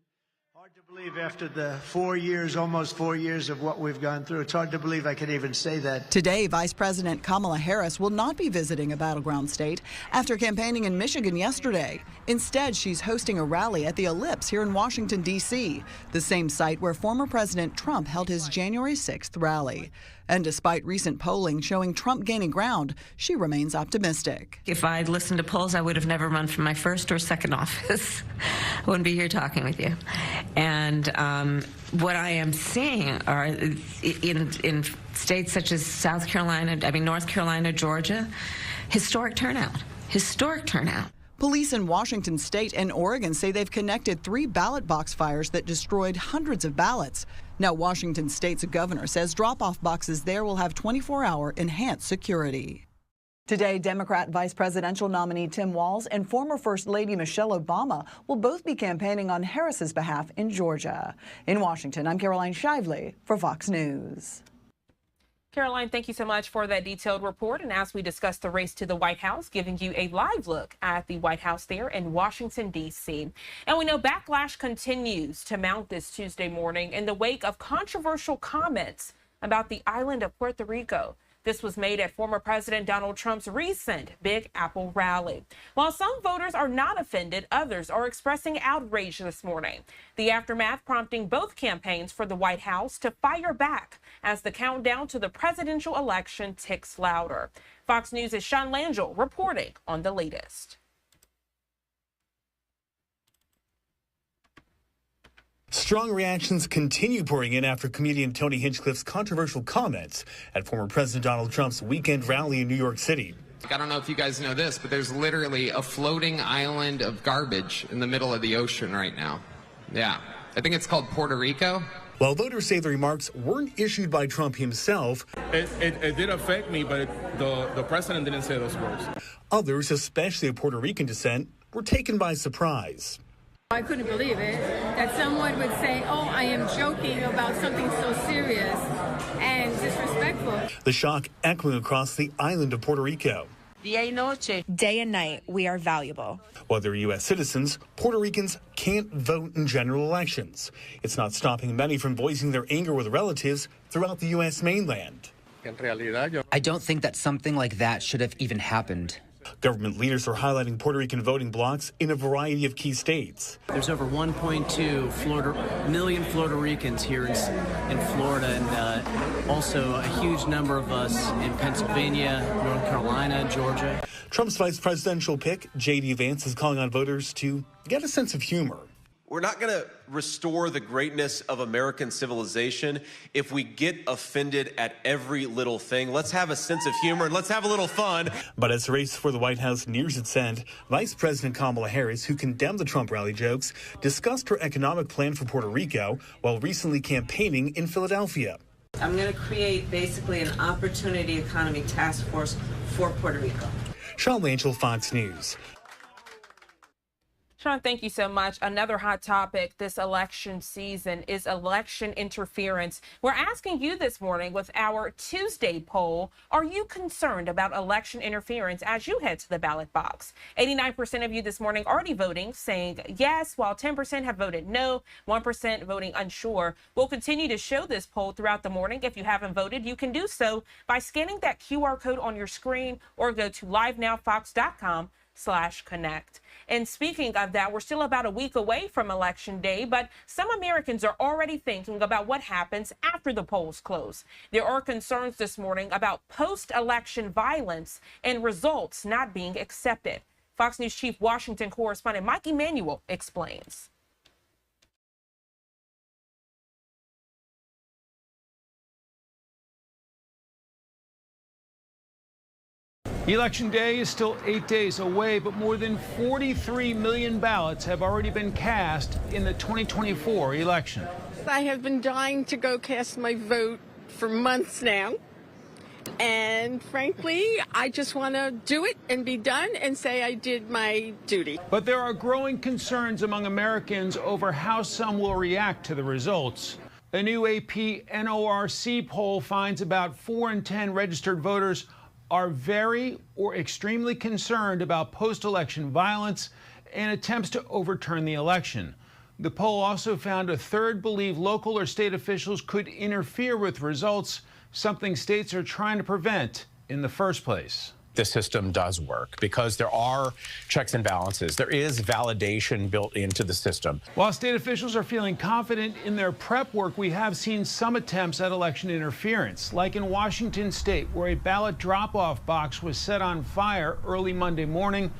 Speaker 4: hard to I believe after the 4 years, almost 4 years of what we've gone through, it's hard to believe I could even say that.
Speaker 11: Today, Vice President Kamala Harris will not be visiting a battleground state after campaigning in Michigan yesterday. Instead, she's hosting a rally at the Ellipse here in Washington, D.C., the same site where former President Trump held his January 6th rally. And despite recent polling showing Trump gaining ground, she remains optimistic.
Speaker 2: If I'd listened to polls, I would have never run for my first or second office. I wouldn't be here talking with you. And what I am seeing are in states such as South Carolina, North Carolina, Georgia, historic turnout. Historic turnout.
Speaker 11: Police in Washington state and Oregon say they've connected 3 ballot box fires that destroyed hundreds of ballots. Now, Washington state's governor says drop-off boxes there will have 24-hour enhanced security. Today, Democrat vice presidential nominee Tim Walz and former First Lady Michelle Obama will both be campaigning on Harris's behalf in Georgia. In Washington, I'm Caroline Shively for Fox News.
Speaker 1: Caroline, thank you so much for that detailed report. And as we discuss the race to the White House, giving you a live look at the White House there in Washington, D.C. And we know backlash continues to mount this Tuesday morning in the wake of controversial comments about the island of Puerto Rico. This was made at former President Donald Trump's recent Big Apple rally. While some voters are not offended, others are expressing outrage this morning. The aftermath prompting both campaigns for the White House to fire back as the countdown to the presidential election ticks louder. Fox News' Sean Langell reporting on the latest.
Speaker 12: Strong reactions continue pouring in after comedian Tony Hinchcliffe's controversial comments at former President Donald Trump's weekend rally in New York City.
Speaker 23: I don't know if you guys know this, but there's literally a floating island of garbage in the middle of the ocean right now. Yeah, I think it's called Puerto Rico.
Speaker 12: While voters say the remarks weren't issued by Trump himself,
Speaker 24: it did affect me, but the president didn't say those words.
Speaker 12: Others, especially of Puerto Rican descent, were taken by surprise.
Speaker 25: I couldn't believe it, that someone would say, oh, I am joking about something so serious and disrespectful.
Speaker 12: The shock echoing across the island of Puerto Rico.
Speaker 26: Day and night, we are valuable.
Speaker 12: While they're U.S. citizens, Puerto Ricans can't vote in general elections. It's not stopping many from voicing their anger with relatives throughout the U.S. mainland.
Speaker 27: I don't think that something like that should have even happened.
Speaker 12: Government leaders are highlighting Puerto Rican voting blocks in a variety of key states.
Speaker 28: There's over 1.2 million Florida Ricans here in Florida, and also a huge number of us in Pennsylvania, North Carolina, Georgia.
Speaker 12: Trump's vice presidential pick, J.D. Vance, is calling on voters to get a sense of humor.
Speaker 29: We're not going to restore the greatness of American civilization if we get offended at every little thing. Let's have a sense of humor and let's have a little fun.
Speaker 12: But as the race for the White House nears its end, Vice President Kamala Harris, who condemned the Trump rally jokes, discussed her economic plan for Puerto Rico while recently campaigning in Philadelphia.
Speaker 30: I'm going to create basically an opportunity economy task force for Puerto Rico.
Speaker 12: Sean Langell, Fox News.
Speaker 1: Sean, thank you so much. Another hot topic this election season is election interference. We're asking you this morning with our Tuesday poll, are you concerned about election interference as you head to the ballot box? 89% of you this morning already voting, saying yes, while 10% have voted no, 1% voting unsure. We'll continue to show this poll throughout the morning. If you haven't voted, you can do so by scanning that QR code on your screen or go to livenowfox.com/connect. And speaking of that, we're still about a week away from Election Day, but some Americans are already thinking about what happens after the polls close. There are concerns this morning about post-election violence and results not being accepted. Fox News Chief Washington correspondent Mike Emanuel explains.
Speaker 31: Election Day is still 8 days away, but more than 43 million ballots have already been cast in the 2024 election.
Speaker 32: I have been dying to go cast my vote for months now. And frankly, I just want to do it and be done and say I did my duty.
Speaker 31: But there are growing concerns among Americans over how some will react to the results. A new AP NORC poll finds about 4 in 10 registered voters are very or extremely concerned about post-election violence and attempts to overturn the election. The poll also found a third believe local or state officials could interfere with results, something states are trying to prevent in the first place.
Speaker 3: The system does work because there are checks and balances. There is validation built into the system.
Speaker 31: While state officials are feeling confident in their prep work, we have seen some attempts at election interference, like in Washington state, where a ballot drop-off box was set on fire early Monday morning,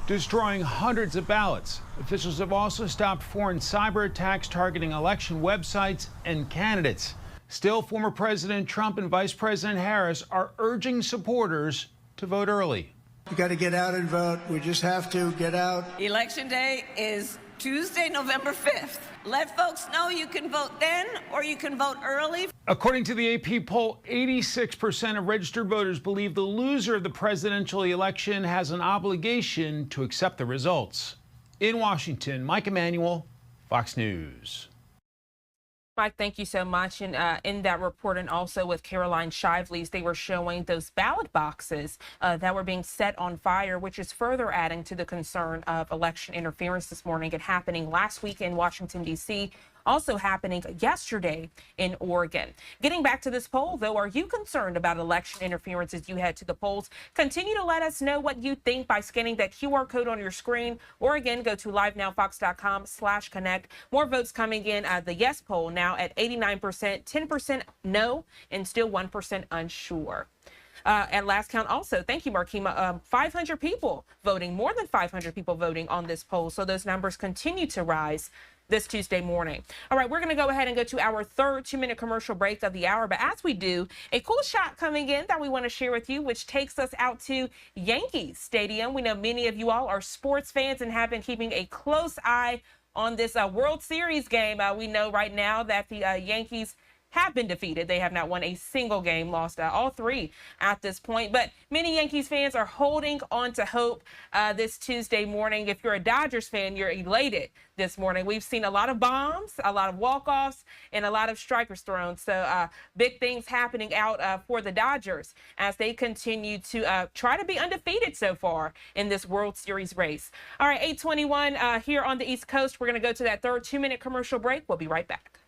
Speaker 31: destroying hundreds of ballots. Officials have also stopped foreign cyber attacks targeting election websites and candidates. Still, former President Trump and Vice President Harris are urging supporters to vote early.
Speaker 4: You got to get out and vote. We just have to get out.
Speaker 30: Election day is Tuesday, November 5th. Let folks know you can vote then or you can vote early.
Speaker 31: According to the AP poll, 86% of registered voters believe the loser of the presidential election has an obligation to accept the results. In Washington, Mike Emanuel, Fox News.
Speaker 1: Mike, thank you so much. And in that report, and also with Caroline Shively's, they were showing those ballot boxes that were being set on fire, which is further adding to the concern of election interference this morning. It happening last week in Washington, D.C., also happening yesterday in Oregon. Getting back to this poll, though, are you concerned about election interference as you head to the polls? Continue to let us know what you think by scanning that QR code on your screen, or again, go to livenowfox.com/connect. More votes coming in. The yes poll now at 89%, 10% no, and still 1% unsure. At last count also, thank you, Markima, 500 people voting, more than 500 people voting on this poll. So those numbers continue to rise this Tuesday morning. All right, we're going to go ahead and go to our third 2-minute commercial break of the hour. But as we do, a cool shot coming in that we want to share with you, which takes us out to Yankee Stadium. We know many of you all are sports fans and have been keeping a close eye on this World Series game. We know right now that the Yankees have been defeated. They have not won a single game, lost all 3 at this point. But many Yankees fans are holding on to hope this Tuesday morning. If you're a Dodgers fan, you're elated this morning. We've seen a lot of bombs, a lot of walk-offs, and a lot of strikers thrown. So big things happening out for the Dodgers as they continue to try to be undefeated so far in this World Series race. All right, 8:21 here on the East Coast. We're going to go to that third 2-minute commercial break. We'll be right back.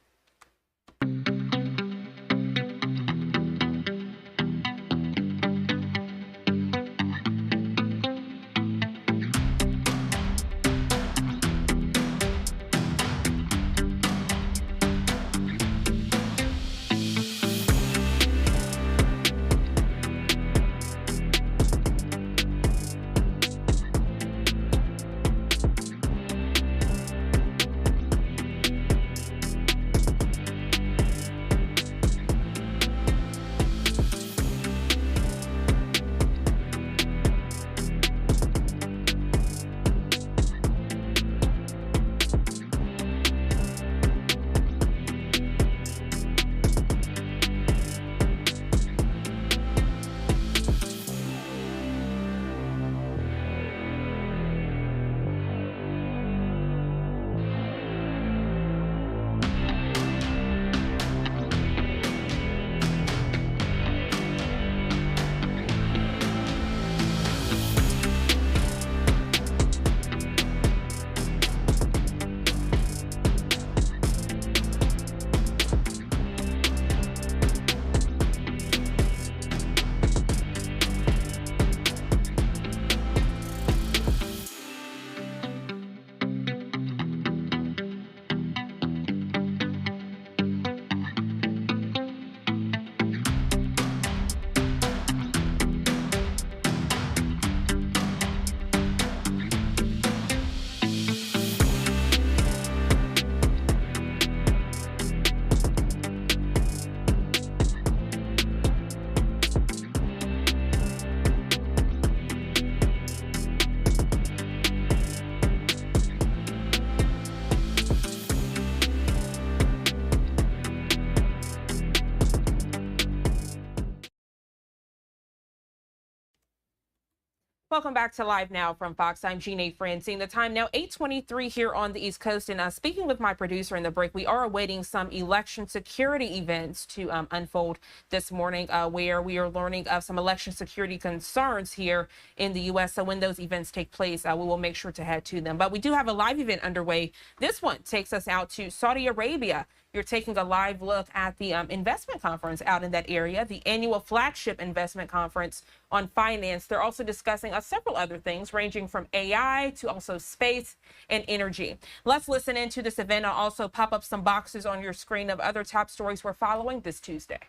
Speaker 1: Welcome back to Live Now from Fox. I'm Jeanne Francine. The time now 8:23 here on the East Coast. And speaking with my producer in the break, we are awaiting some election security events to unfold this morning, where we are learning of some election security concerns here in the U.S. So when those events take place, we will make sure to head to them. But we do have a live event underway. This one takes us out to Saudi Arabia. You're taking a live look at the investment conference out in that area, the annual flagship investment conference on finance. They're also discussing several other things, ranging from AI to also space and energy. Let's listen into this event. I'll also pop up some boxes on your screen of other top stories we're following this Tuesday.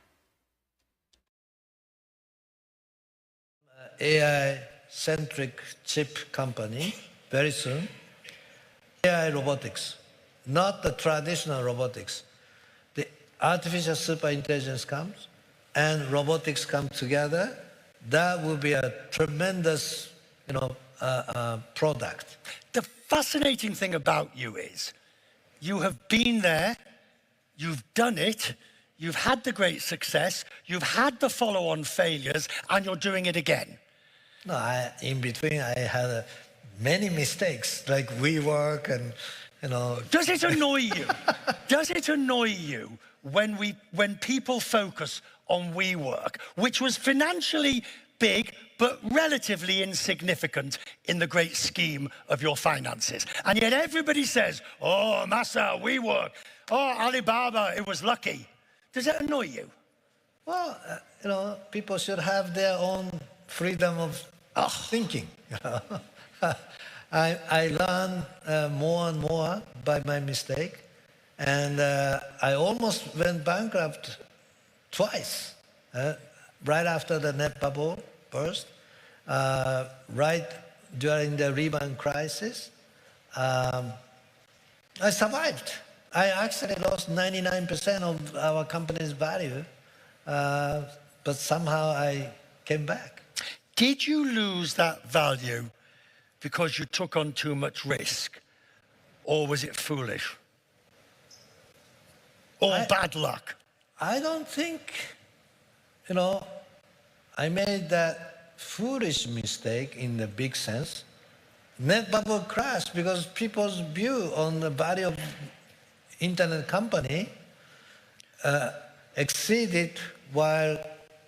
Speaker 5: AI-centric chip company very soon. AI robotics, not the traditional robotics. The artificial superintelligence comes and robotics come together. That will be a tremendous, product.
Speaker 6: The fascinating thing about you is you have been there, you've done it, you've had the great success, you've had the follow-on failures, and you're doing it again.
Speaker 5: No, in between I had many mistakes, like WeWork and,
Speaker 6: Does it annoy you? Does it annoy you when people focus on WeWork, which was financially big but relatively insignificant in the great scheme of your finances? And yet everybody says, oh, Massa, WeWork, oh, Alibaba, it was lucky. Does it annoy you?
Speaker 5: Well, people should have their own freedom of thinking. I learn more and more by my mistake. And I almost went bankrupt twice, right after the net bubble burst, right during the Lehman crisis. I survived. I actually lost 99% of our company's value, but somehow I came back.
Speaker 6: Did you lose that value because you took on too much risk, or was it foolish? Or bad luck?
Speaker 5: I don't think, I made that foolish mistake in the big sense. Net bubble crashed because people's view on the value of internet company exceeded while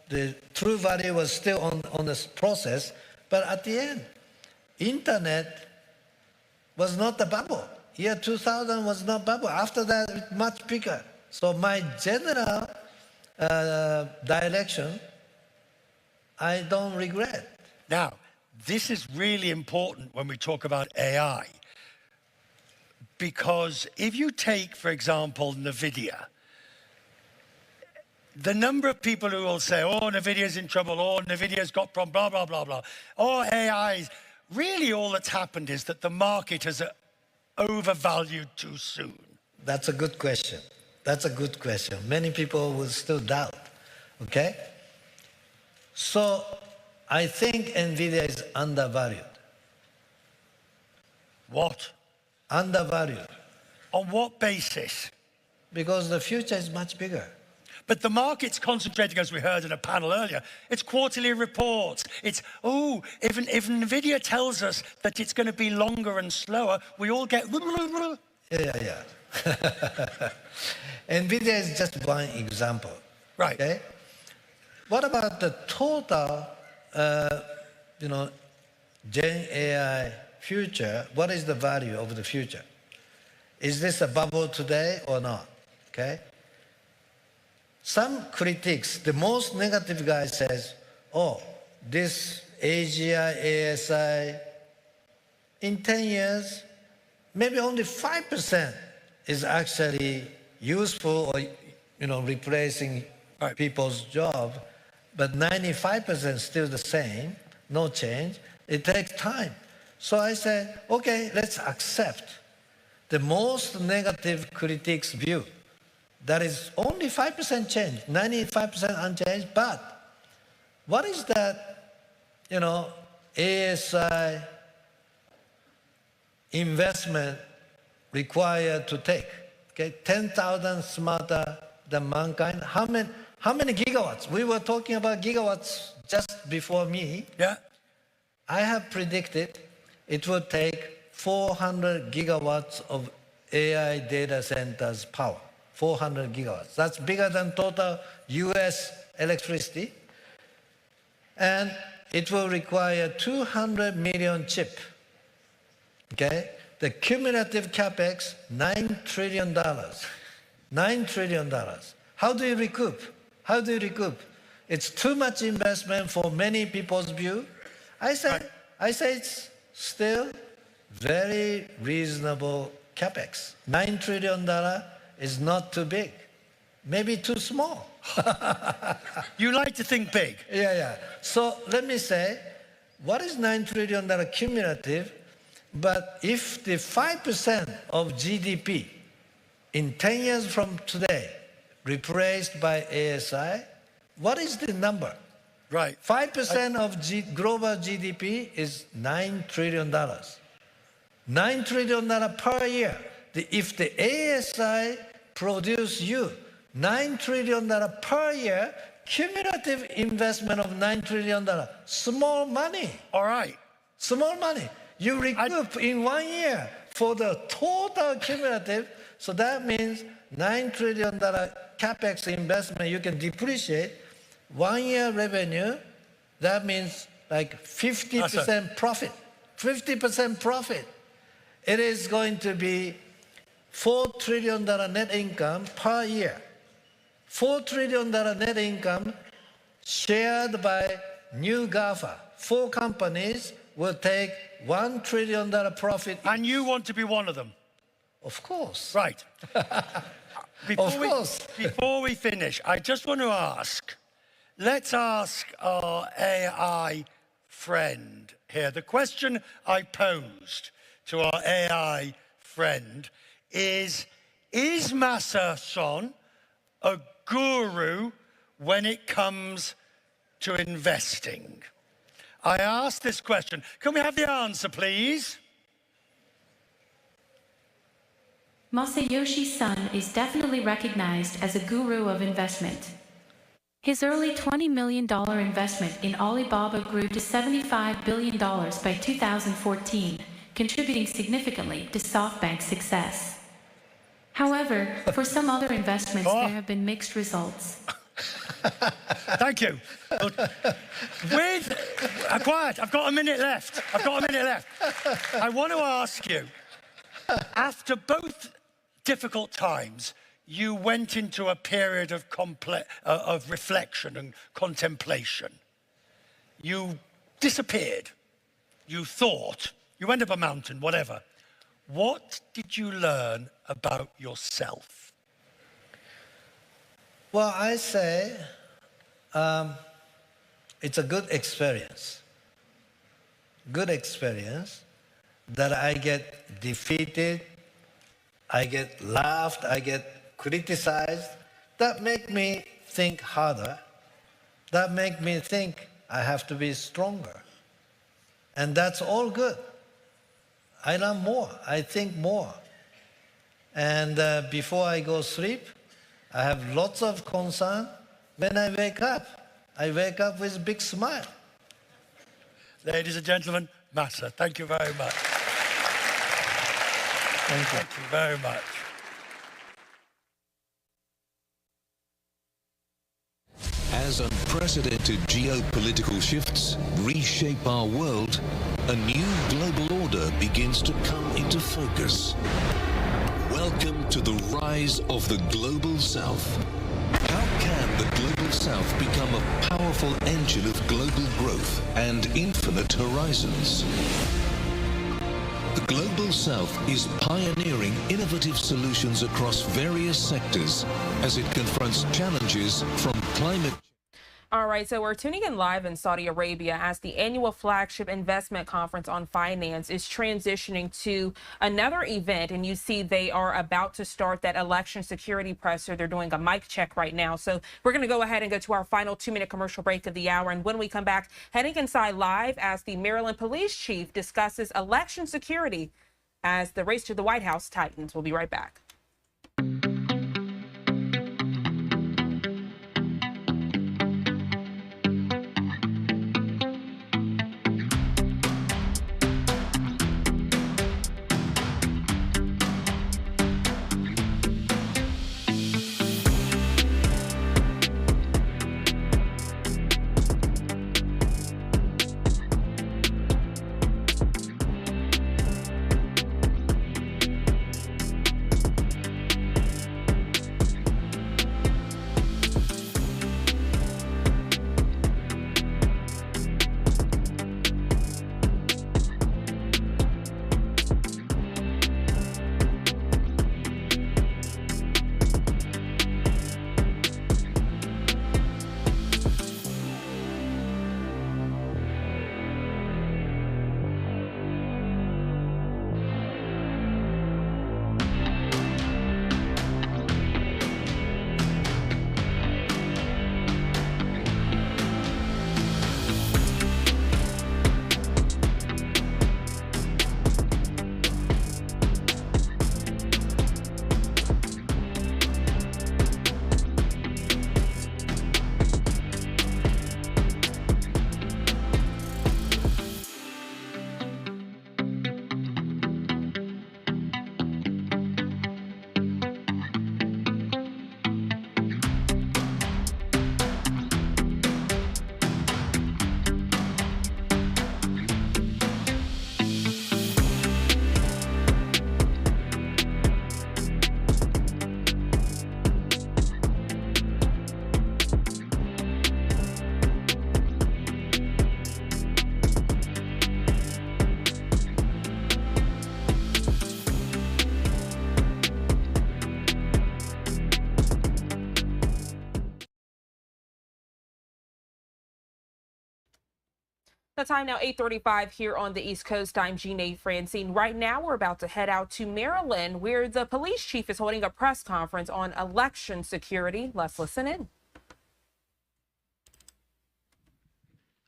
Speaker 5: the true value was still on this process. But at the end, internet was not the bubble. Year 2000 was not bubble. After that, it's much bigger. So my general direction, I don't regret.
Speaker 6: Now, this is really important when we talk about AI. Because if you take, for example, NVIDIA, the number of people who will say, oh, NVIDIA's in trouble, oh, NVIDIA's got problems, blah, blah, blah, blah. Oh, AI, really all that's happened is that the market has overvalued too soon.
Speaker 5: That's a good question. That's a good question. Many people will still doubt, okay? So I think NVIDIA is undervalued.
Speaker 6: What?
Speaker 5: Undervalued.
Speaker 6: On what basis?
Speaker 5: Because the future is much bigger.
Speaker 6: But the market's concentrating, as we heard in a panel earlier, it's quarterly reports. It's, if NVIDIA tells us that it's going to be longer and slower, we all get...
Speaker 5: Yeah. NVIDIA is just one example.
Speaker 6: Right.
Speaker 5: Okay? What about the total, Gen AI future? What is the value of the future? Is this a bubble today or not? Okay? Some critics, the most negative guy says, this AGI, ASI, in 10 years, maybe only 5% is actually useful or, replacing people's job, but 95% still the same, no change. It takes time. So I say, okay, let's accept the most negative critics' view. That is only 5% change, 95% unchanged, but what is that, ASI investment required to take? Okay, 10,000 smarter than mankind. How many gigawatts? We were talking about gigawatts just before me.
Speaker 6: Yeah.
Speaker 5: I have predicted it will take 400 gigawatts of AI data centers power. 400 gigawatts. That's bigger than total US electricity. And it will require 200 million chip. Okay? The cumulative capex, $9 trillion. $9 trillion. How do you recoup? How do you recoup? It's too much investment for many people's view. I say it's still very reasonable capex. $9 trillion is not too big. Maybe too small.
Speaker 6: You like to think big.
Speaker 5: Yeah. So let me say, what is $9 trillion cumulative? But if the 5% of GDP in 10 years from today replaced by ASI, what is the number?
Speaker 6: Right.
Speaker 5: 5% of global GDP is $9 trillion. $9 trillion per year. If the ASI produce you $9 trillion per year, cumulative investment of $9 trillion, small money.
Speaker 6: All right.
Speaker 5: Small money. You recoup in 1 year for the total cumulative. So that means $9 trillion capex investment you can depreciate. 1 year revenue, that means like 50% profit. 50% profit. It is going to be $4 trillion net income per year. $4 trillion net income shared by new GAFA. 4 companies will take $1 trillion profit.
Speaker 6: And you want to be one of them?
Speaker 5: Of course.
Speaker 6: Right.
Speaker 5: Of course.
Speaker 6: Before we finish, I just want to ask, let's ask our AI friend here. The question I posed to our AI friend is Masa Son a guru when it comes to investing? I asked this question. Can we have the answer, please?
Speaker 7: Masayoshi Son is definitely recognized as a guru of investment. His early $20 million investment in Alibaba grew to $75 billion by 2014, contributing significantly to SoftBank's success. However, for some other investments, there have been mixed results.
Speaker 6: Thank you. Quiet, I've got a minute left. I want to ask you, after both difficult times, you went into a period of reflection and contemplation. You disappeared. You thought. You went up a mountain, whatever. What did you learn about yourself?
Speaker 5: Well, I say it's a good experience. Good experience that I get defeated, I get laughed, I get criticized. That make me think harder. That make me think I have to be stronger. And that's all good. I learn more, I think more. And before I go sleep, I have lots of concern. When I wake up with a big smile.
Speaker 6: Ladies and gentlemen, Masa, thank you very much. Thank you very much.
Speaker 8: As unprecedented geopolitical shifts reshape our world, a new global order begins to come into focus. Welcome to the rise of the Global South. How can the Global South become a powerful engine of global growth and infinite horizons? The Global South is pioneering innovative solutions across various sectors as it confronts challenges from climate.
Speaker 1: All right, so we're tuning in live in Saudi Arabia as the annual flagship investment conference on finance is transitioning to another event. And you see they are about to start that election security presser. They're doing a mic check right now. So we're going to go ahead and go to our final 2-minute commercial break of the hour. And when we come back, heading inside live as the Maryland police chief discusses election security as the race to the White House tightens. We'll be right back. The time now 8:35 here on the East Coast. I'm Jeanne Francine. Right now, we're about to head out to Maryland, where the police chief is holding a press conference on election security. Let's listen in.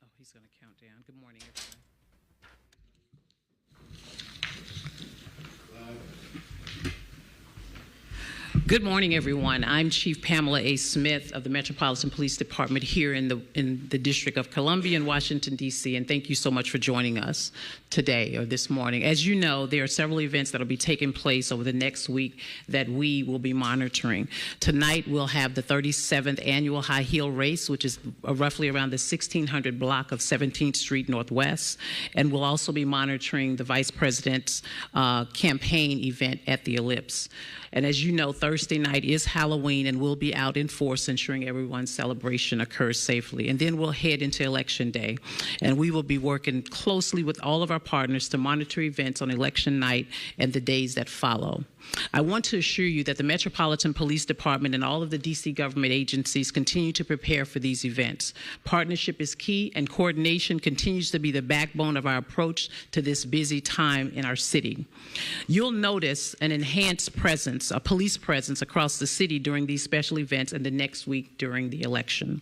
Speaker 9: Oh, he's going to count down. Good morning, everyone. Good morning, everyone. I'm Chief Pamela A. Smith of the Metropolitan Police Department here in the District of Columbia in Washington, D.C., and thank you so much for joining us today or this morning. As you know, there are several events that will be taking place over the next week that we will be monitoring. Tonight, we'll have the 37th Annual High Heel Race, which is roughly around the 1600 block of 17th Street Northwest, and we'll also be monitoring the Vice President's campaign event at the Ellipse. And as you know, Thursday night is Halloween, and we'll be out in force ensuring everyone's celebration occurs safely. And then we'll head into Election Day, and we will be working closely with all of our partners to monitor events on election night and the days that follow. I want to assure you that the Metropolitan Police Department and all of the D.C. government agencies continue to prepare for these events. Partnership is key, and coordination continues to be the backbone of our approach to this busy time in our city. You'll notice an enhanced presence, a police presence across the city during these special events and the next week during the election.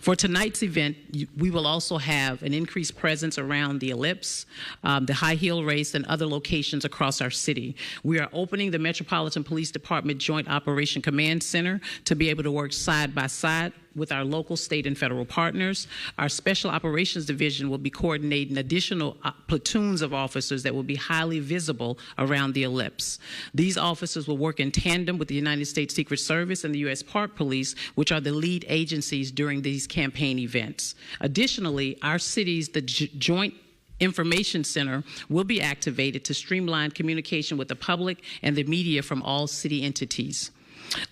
Speaker 9: For tonight's event, we will also have an increased presence around the Ellipse, the High Heel Race, and other locations across our city. We are opening the Metropolitan Police Department Joint Operation Command Center to be able to work side by side with our local, state, and federal partners. Our Special Operations Division will be coordinating additional platoons of officers that will be highly visible around the Ellipse. These officers will work in tandem with the United States Secret Service and the U.S. Park Police, which are the lead agencies during these campaign events. Additionally, our city's Joint Information Center will be activated to streamline communication with the public and the media from all city entities.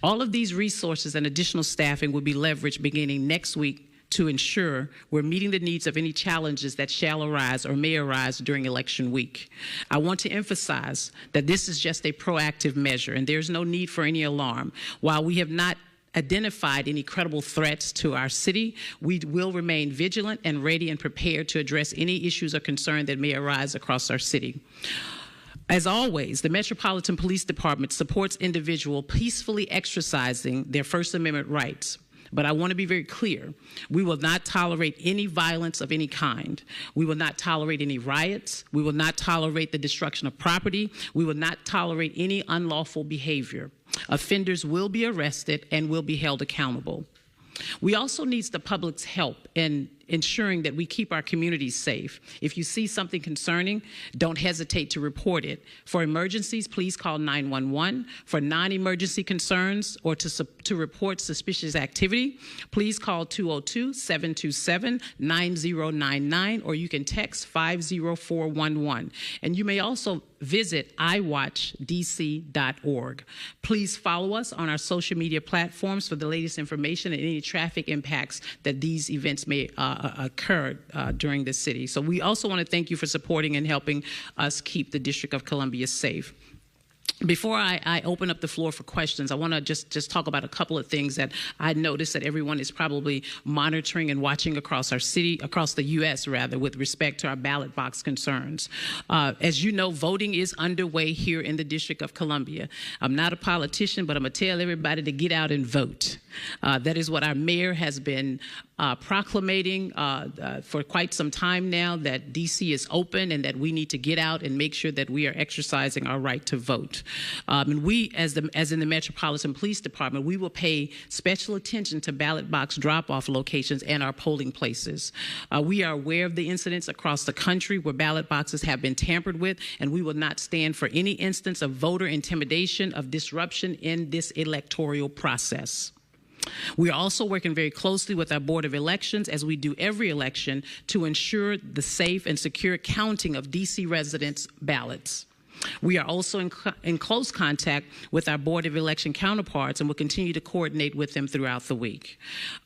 Speaker 9: All of these resources and additional staffing will be leveraged beginning next week to ensure we're meeting the needs of any challenges that shall arise or may arise during election week. I want to emphasize that this is just a proactive measure, and there's no need for any alarm. While we have not identified any credible threats to our city, we will remain vigilant and ready and prepared to address any issues or concerns that may arise across our city. As always, the Metropolitan Police Department supports individuals peacefully exercising their First Amendment rights. But I want to be very clear. We will not tolerate any violence of any kind. We will not tolerate any riots. We will not tolerate the destruction of property. We will not tolerate any unlawful behavior. Offenders will be arrested and will be held accountable. We also need the public's help in ensuring that we keep our communities safe. If you see something concerning, don't hesitate to report it. For emergencies, please call 911. For non-emergency concerns or to report suspicious activity, please call 202-727-9099, or you can text 50411. And you may also visit iwatchdc.org. Please follow us on our social media platforms for the latest information and any traffic impacts that these events may occur during the city. So we also want to thank you for supporting and helping us keep the District of Columbia safe. Before I open up the floor for questions, I want to just talk about a couple of things that I noticed that everyone is probably monitoring and watching across our city, across the U.S. rather, with respect to our ballot box concerns. As you know, voting is underway here in the District of Columbia. I'm not a politician, but I'm going to tell everybody to get out and vote. That is what our mayor has been proclamating for quite some time now, that D.C. is open and that we need to get out and make sure that we are exercising our right to vote. And we, as in the Metropolitan Police Department, we will pay special attention to ballot box drop-off locations and our polling places. We are aware of the incidents across the country where ballot boxes have been tampered with, and we will not stand for any instance of voter intimidation, of disruption in this electoral process. We are also working very closely with our Board of Elections, as we do every election, to ensure the safe and secure counting of D.C. residents' ballots. We are also in close contact with our Board of Election counterparts and will continue to coordinate with them throughout the week.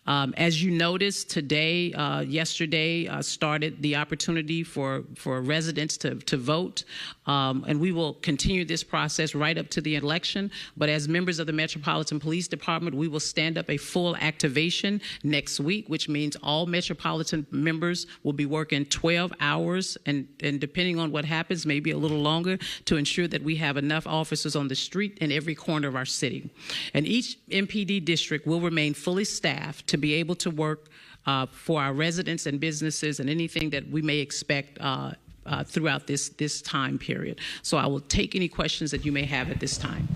Speaker 9: As you noticed today, yesterday started the opportunity for residents to vote, and we will continue this process right up to the election. But as members of the Metropolitan Police Department, we will stand up a full activation next week, which means all Metropolitan members will be working 12 hours and depending on what happens, maybe a little longer, to ensure that we have enough officers on the street in every corner of our city. And each MPD district will remain fully staffed to be able to work for our residents and businesses and anything that we may expect throughout this time period. So I will take any questions that you may have at this time.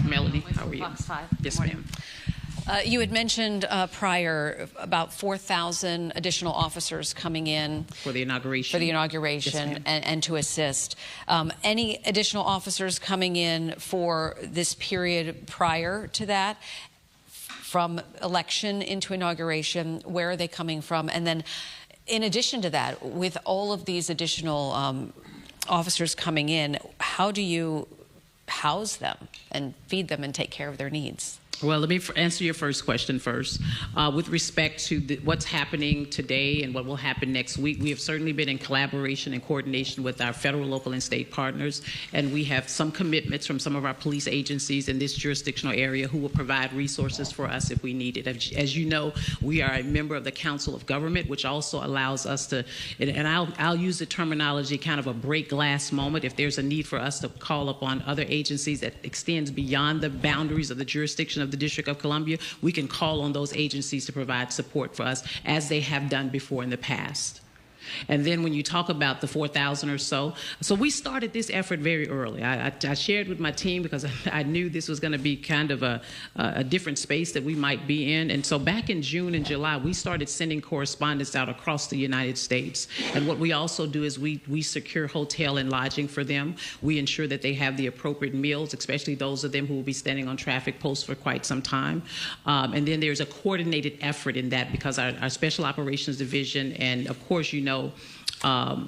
Speaker 9: Melanie, how are you?
Speaker 2: Fox 5.
Speaker 9: Yes, ma'am.
Speaker 2: You had mentioned prior about 4,000 additional officers coming in
Speaker 9: for the inauguration.
Speaker 2: For the inauguration,
Speaker 9: yes,
Speaker 2: and to assist. Any additional officers coming in for this period prior to that, from election into inauguration? Where are they coming from? And then, in addition to that, with all of these additional officers coming in, how do you house them and feed them and take care of their needs?
Speaker 9: Well, let me answer your first question first. With respect to what's happening today and what will happen next week, we have certainly been in collaboration and coordination with our federal, local, and state partners, and we have some commitments from some of our police agencies in this jurisdictional area who will provide resources for us if we need it. As you know, we are a member of the Council of Government, which also allows us to, and I'll use the terminology kind of a break glass moment, if there's a need for us to call upon other agencies that extends beyond the boundaries of the jurisdiction of the District of Columbia, we can call on those agencies to provide support for us as they have done before in the past. And then when you talk about the 4,000 or so we started this effort very early. I shared with my team because I knew this was going to be kind of a different space that we might be in. And so back in June and July, we started sending correspondents out across the United States. And what we also do is we secure hotel and lodging for them. We ensure that they have the appropriate meals, especially those of them who will be standing on traffic posts for quite some time. And then there's a coordinated effort in that because our Special Operations Division, and of course, you know,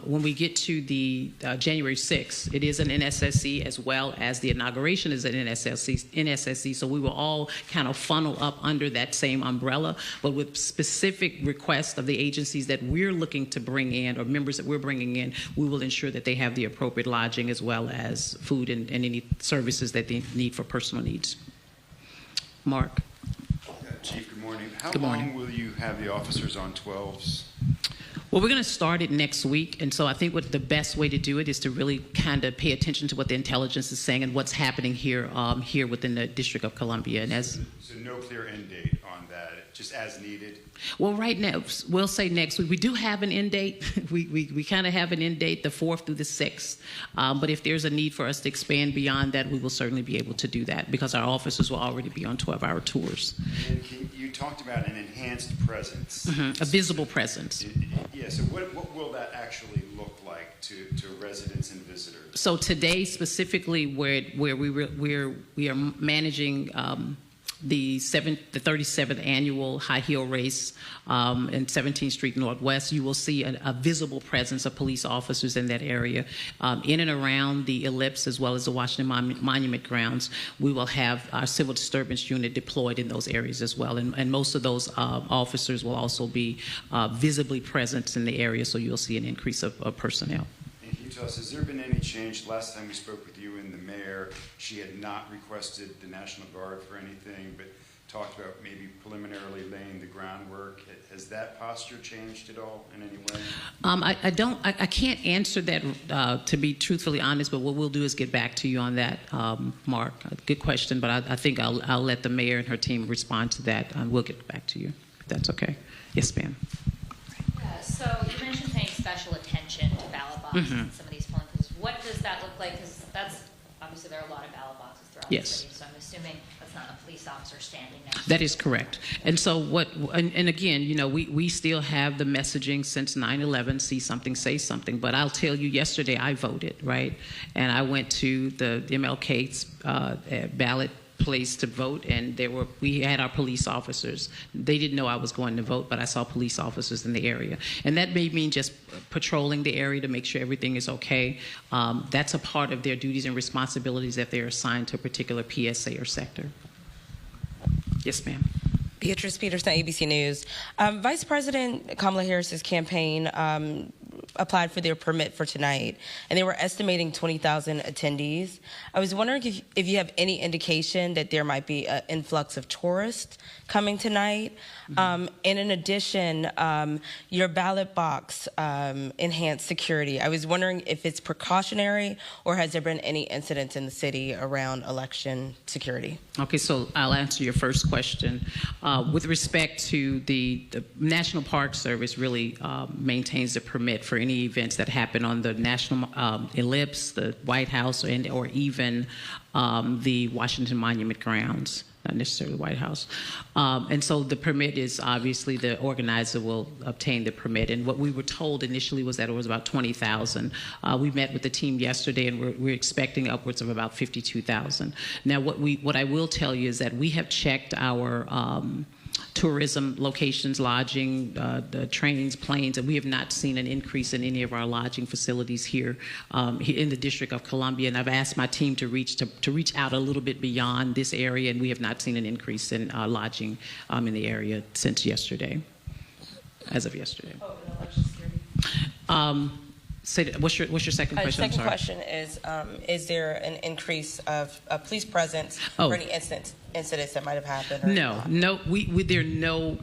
Speaker 9: when we get to the January 6th, it is an NSSC as well as the inauguration is an NSSC, so we will all kind of funnel up under that same umbrella, but with specific requests of the agencies that we're looking to bring in or members that we're bringing in, we will ensure that they have the appropriate lodging as well as food and any services that they need for personal needs. Mark.
Speaker 10: Chief, good morning. How
Speaker 9: good morning.
Speaker 10: long will you have the officers on 12s?
Speaker 9: Well, we're going to start it next week, and so I think what the best way to do it is to really kind of pay attention to what the intelligence is saying and what's happening here here within the District of Columbia. And
Speaker 10: so no clear end date on that, just as needed?
Speaker 9: Well, right now, we'll say next week. We do have an end date. We kind of have an end date, the 4th through the 6th. But if there's a need for us to expand beyond that, we will certainly be able to do that because our officers will already be on 12-hour tours.
Speaker 10: And you talked about an enhanced presence.
Speaker 9: A visible presence.
Speaker 10: Yeah, so what will that actually look like to residents and visitors? So
Speaker 9: today, specifically, where we are managing the 37th annual high heel race in 17th Street Northwest, you will see a visible presence of police officers in that area. In and around the ellipse as well as the Washington Monument grounds, we will have our civil disturbance unit deployed in those areas as well. And most of those officers will also be visibly present in the area, so you'll see an increase of personnel.
Speaker 10: And can you tell us, has there been any change? Last time we spoke with you and the mayor, she had not requested the National Guard for anything, but talked about maybe preliminarily laying the groundwork. Has that posture changed at all in any way?
Speaker 9: I can't answer that to be truthfully honest, but what we'll do is get back to you on that, Mark. Good question, but I think I'll let the mayor and her team respond to that. We'll get back to you, if that's okay. Yes, ma'am.
Speaker 13: So you mentioned paying special attention to ballot boxes in some of these polling places. What does that look like? Because that's obviously there are a lot of ballot boxes throughout the city, so I'm assuming that's not a police officer standing next to
Speaker 9: That is correct. And so and again, you know, we still have the messaging since 9/11, see something, say something. But I'll tell you, yesterday I voted, right? And I went to the MLK's ballot place to vote, and we had our police officers. They didn't know I was going to vote, but I saw police officers in the area, and that may mean just patrolling the area to make sure everything is okay. That's a part of their duties and responsibilities that they're assigned to a particular PSA or sector. Yes, ma'am.
Speaker 11: Beatrice Peterson, ABC News. Vice President Kamala Harris's campaign applied for their permit for tonight, and they were estimating 20,000 attendees. I was wondering if you have any indication that there might be an influx of tourists coming tonight. And in addition, your ballot box enhanced security. I was wondering if it's precautionary or has there been any incidents in the city around election security?
Speaker 9: Okay, so I'll answer your first question. With respect to the National Park Service really maintains the permit for any events that happen on the National Ellipse, the White House, or even the Washington Monument grounds, not necessarily the White House. And so the permit is obviously the organizer will obtain the permit. And what we were told initially was that it was about 20,000. We met with the team yesterday and we're expecting upwards of about 52,000. Now what I will tell you is that we have checked our tourism locations, lodging, the trains, planes, and we have not seen an increase in any of our lodging facilities here in the District of Columbia. And I've asked my team to reach out a little bit beyond this area, and we have not seen an increase in lodging in the area since yesterday, as of yesterday.
Speaker 11: Oh, and election security?
Speaker 9: What's your second question?
Speaker 11: Second question is there an increase of police presence or any incidents that might have happened?
Speaker 9: No, there are no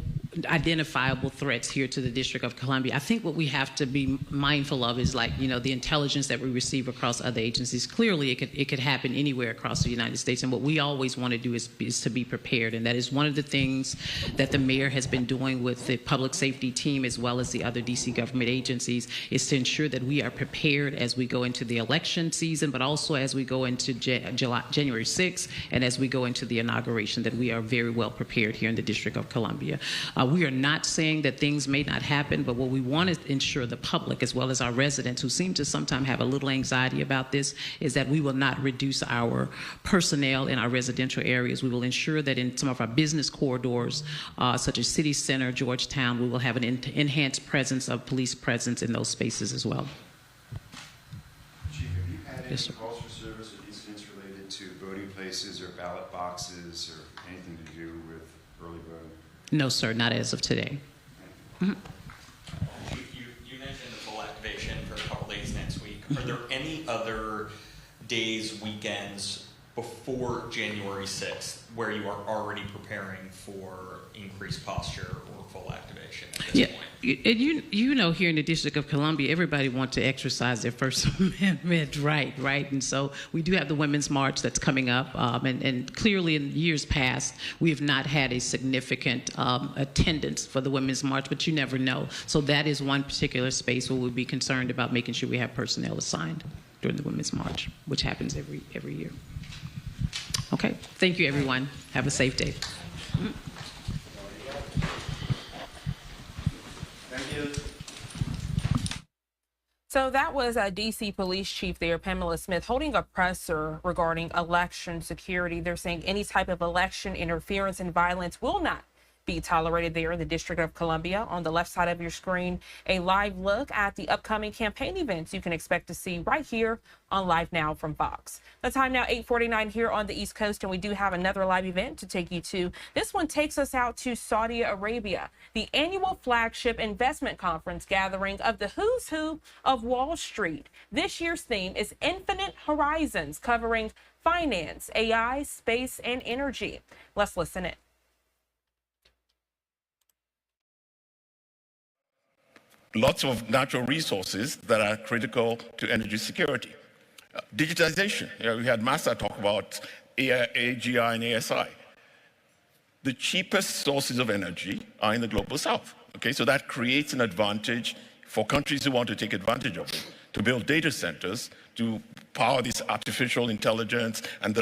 Speaker 9: identifiable threats here to the District of Columbia. I think what we have to be mindful of is the intelligence that we receive across other agencies. Clearly, it could happen anywhere across the United States, and what we always want to do is to be prepared, and that is one of the things that the mayor has been doing with the public safety team as well as the other D.C. government agencies, is to ensure that we are prepared as we go into the election season, but also as we go into January 6th and as we go into the inauguration, that we are very well prepared here in the District of Columbia. We are not saying that things may not happen, but what we want to ensure the public, as well as our residents who seem to sometimes have a little anxiety about this, is that we will not reduce our personnel in our residential areas. We will ensure that in some of our business corridors, such as City Center, Georgetown, we will have an enhanced presence of police presence in those spaces as well.
Speaker 10: Chief, have you had any calls for service or incidents related to voting places or ballot boxes or anything to do with early voting?
Speaker 9: No, sir, not as of today.
Speaker 14: You mentioned the full activation for a couple days next week. Are there any other days, weekends before January 6th where you are already preparing for increased posture or full activation at this point?
Speaker 9: And here in the District of Columbia, everybody wants to exercise their First Amendment right? And so we do have the Women's March that's coming up, and clearly in years past, we have not had a significant attendance for the Women's March, but you never know. So that is one particular space where we'll be concerned about making sure we have personnel assigned during the Women's March, which happens every year. Okay, thank you, everyone. Have a safe day.
Speaker 10: Thank you.
Speaker 1: So that was a D.C. Police Chief there, Pamela Smith, holding a presser regarding election security. They're saying any type of election interference and violence will not be tolerated there in the District of Columbia. On the left side of your screen, a live look at the upcoming campaign events you can expect to see right here on LiveNOW from Fox. The time now 8:49 here on the East Coast, and we do have another live event to take you to. This one takes us out to Saudi Arabia, the annual flagship investment conference gathering of the who's who of Wall Street. This year's theme is Infinite Horizons, covering finance, AI, space, and energy. Let's listen in.
Speaker 15: Lots of natural resources that are critical to energy security. Digitization, we had Massa talk about AGI and ASI. The cheapest sources of energy are in the global south, okay? So that creates an advantage for countries who want to take advantage of it, to build data centers, to power this artificial intelligence and the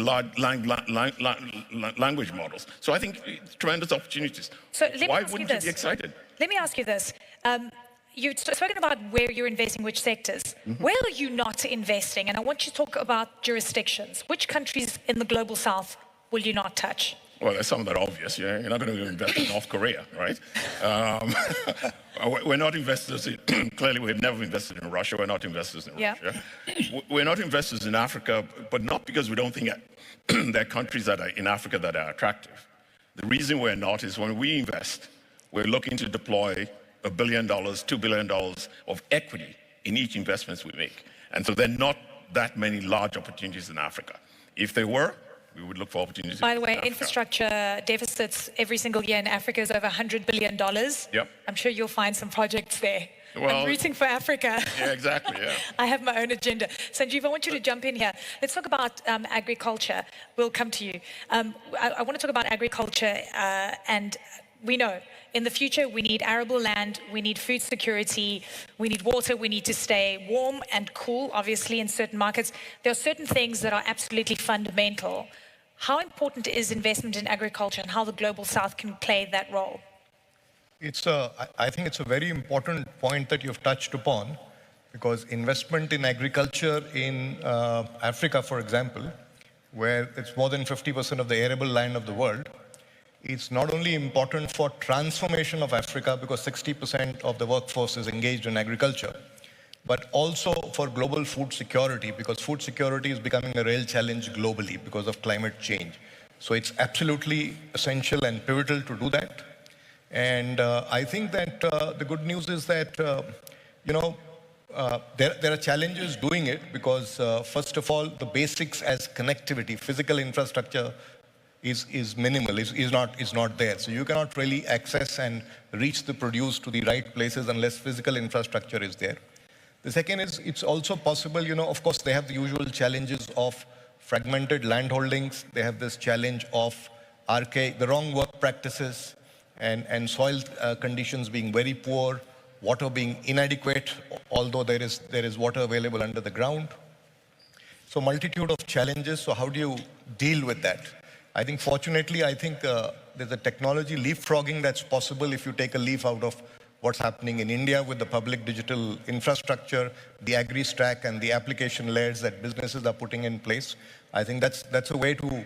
Speaker 15: language models. So I think tremendous opportunities.
Speaker 16: So let me
Speaker 15: Why
Speaker 16: ask
Speaker 15: wouldn't
Speaker 16: you
Speaker 15: you
Speaker 16: this.
Speaker 15: be excited?
Speaker 16: Let me ask you this. You've spoken about where you're investing, which sectors. Where are you not investing? And I want you to talk about jurisdictions. Which countries in the global south will you not touch?
Speaker 15: Well, there's some that are obvious. Yeah? You're not going to invest in North Korea, right? We're not investors in, clearly we've never invested in Russia. We're not investors in Russia. We're not investors in Africa, but not because we don't think there are countries that are in Africa that are attractive. The reason we're not is when we invest, we're looking to deploy $1 billion, $2 billion of equity in each investment we make. And so there are not that many large opportunities in Africa. If there were, we would look for opportunities.
Speaker 16: By the way,
Speaker 15: in Africa.
Speaker 16: infrastructure deficits every single year in Africa is over $100 billion.
Speaker 15: Yep.
Speaker 16: I'm sure you'll find some projects there.
Speaker 15: Well,
Speaker 16: I'm rooting for Africa.
Speaker 15: Yeah, exactly, yeah.
Speaker 16: I have my own agenda. Sanjeev, I want you to jump in here. Let's talk about agriculture. We'll come to you. I want to talk about agriculture, and we know in the future we need arable land, we need food security, we need water, we need to stay warm and cool, obviously, in certain markets. There are certain things that are absolutely fundamental. How important is investment in agriculture and how the Global South can play that role?
Speaker 17: I think it's a very important point that you've touched upon, because investment in agriculture in Africa, for example, where it's more than 50% of the arable land of the world, it's not only important for transformation of Africa, because 60% of the workforce is engaged in agriculture, but also for global food security, because food security is becoming a real challenge globally because of climate change. So it's absolutely essential and pivotal to do that. And I think that the good news is that, there are challenges doing it because, first of all, the basics as connectivity, physical infrastructure is minimal, is not there. So you cannot really access and reach the produce to the right places unless physical infrastructure is there. The second is, it's also possible, of course, they have the usual challenges of fragmented land holdings. They have this challenge of the wrong work practices, and soil conditions being very poor, water being inadequate, although there is water available under the ground. So multitude of challenges. So how do you deal with that? I think fortunately, there's a technology leapfrogging that's possible if you take a leaf out of what's happening in India with the public digital infrastructure, the agri-stack and the application layers that businesses are putting in place. I think that's a way to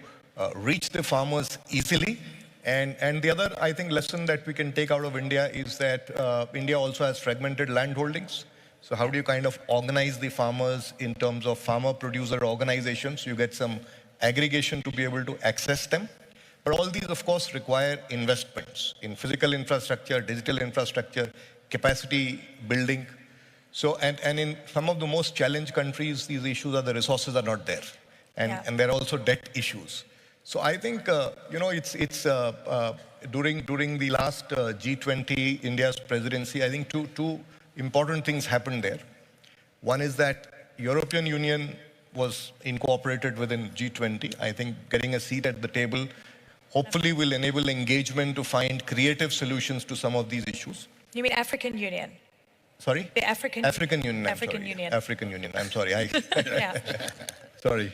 Speaker 17: reach the farmers easily. And the other, I think, lesson that we can take out of India is that India also has fragmented land holdings. So how do you kind of organize the farmers in terms of farmer-producer organizations? You get some aggregation to be able to access them. But all these, of course, require investments in physical infrastructure, digital infrastructure, capacity building. So, and in some of the most challenged countries, these issues are the resources are not there. And there are also debt issues. So I think, it's during the last G20, India's presidency, I think two important things happened there. One is that European Union was incorporated within G20. I think getting a seat at the table hopefully will enable engagement to find creative solutions to some of these issues.
Speaker 16: You mean African Union?
Speaker 17: Sorry?
Speaker 16: The African
Speaker 17: Union.
Speaker 16: African Union.
Speaker 17: African Union. I'm sorry.
Speaker 16: Yeah.
Speaker 17: Sorry.